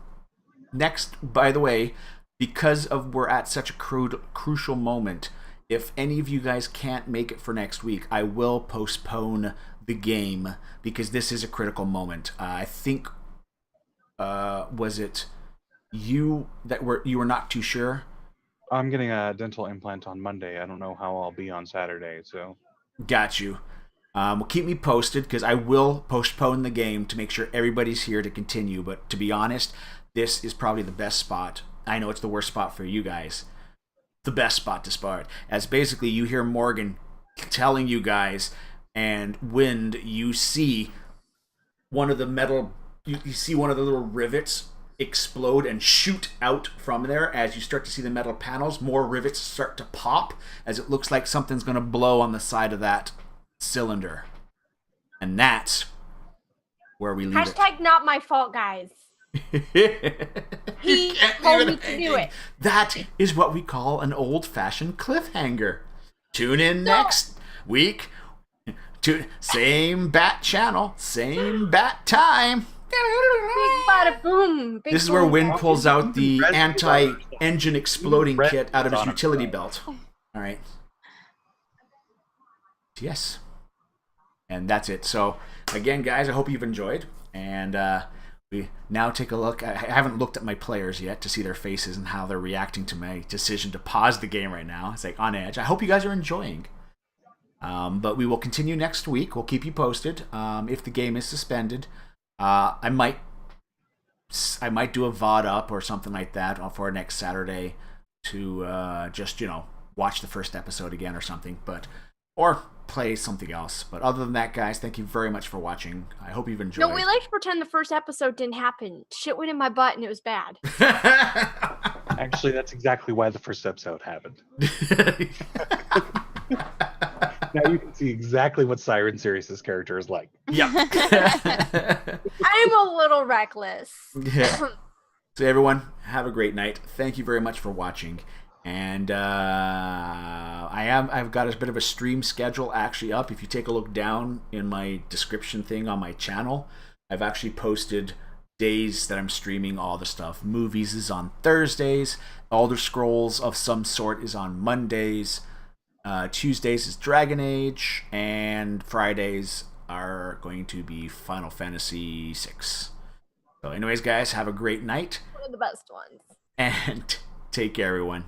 Speaker 1: Next, by the way... Because we're at such a crucial moment, if any of you guys can't make it for next week, I will postpone the game because this is a critical moment. I think, was it you were not too sure?
Speaker 4: I'm getting a dental implant on Monday. I don't know how I'll be on Saturday, so.
Speaker 1: Got you. Well, keep me posted because I will postpone the game to make sure everybody's here to continue. But to be honest, this is probably the best spot. I know it's the worst spot for you guys. The best spot to start. As basically you hear Morgan telling you guys, and Wind, you see one of the metal, you see one of the little rivets explode and shoot out from there. As you start to see the metal panels, more rivets start to pop as it looks like something's going to blow on the side of that cylinder. And that's where we leave
Speaker 6: Hashtag not my fault, guys.
Speaker 1: it.
Speaker 6: He told me to do it.
Speaker 1: That is what we call an old-fashioned cliffhanger. Tune in next week to same bat channel, same bat time.
Speaker 6: Big bada boom. Big
Speaker 1: This is where
Speaker 6: boom.
Speaker 1: Wind pulls out the anti-engine exploding kit out of his utility belt. All right. Yes. And that's it. So, again, guys, I hope you've enjoyed. And we now take a look. I haven't looked at my players yet to see their faces and how they're reacting to my decision to pause the game right now. It's like on edge. I hope you guys are enjoying. But we will continue next week. We'll keep you posted. If the game is suspended, I might do a VOD up or something like that for next Saturday to just, watch the first episode again or something. Or play something else. But other than that, guys, thank you very much for watching. I hope you've enjoyed.
Speaker 6: No, we like to pretend the first episode didn't happen. Shit went in my butt and it was bad.
Speaker 4: Actually, that's exactly why the first episode happened. Now you can see exactly what Siren Sirius's character is like.
Speaker 1: Yep.
Speaker 6: I'm a little reckless.
Speaker 1: Yeah. So everyone, have a great night. Thank you very much for watching. And I've got a bit of a stream schedule actually up. If you take a look down in my description thing on my channel, I've actually posted days that I'm streaming all the stuff. Movies is on Thursdays. Elder Scrolls of some sort is on Mondays. Tuesdays is Dragon Age. And Fridays are going to be Final Fantasy VI. So anyways, guys, have a great night.
Speaker 6: One of the best ones.
Speaker 1: And take care, everyone.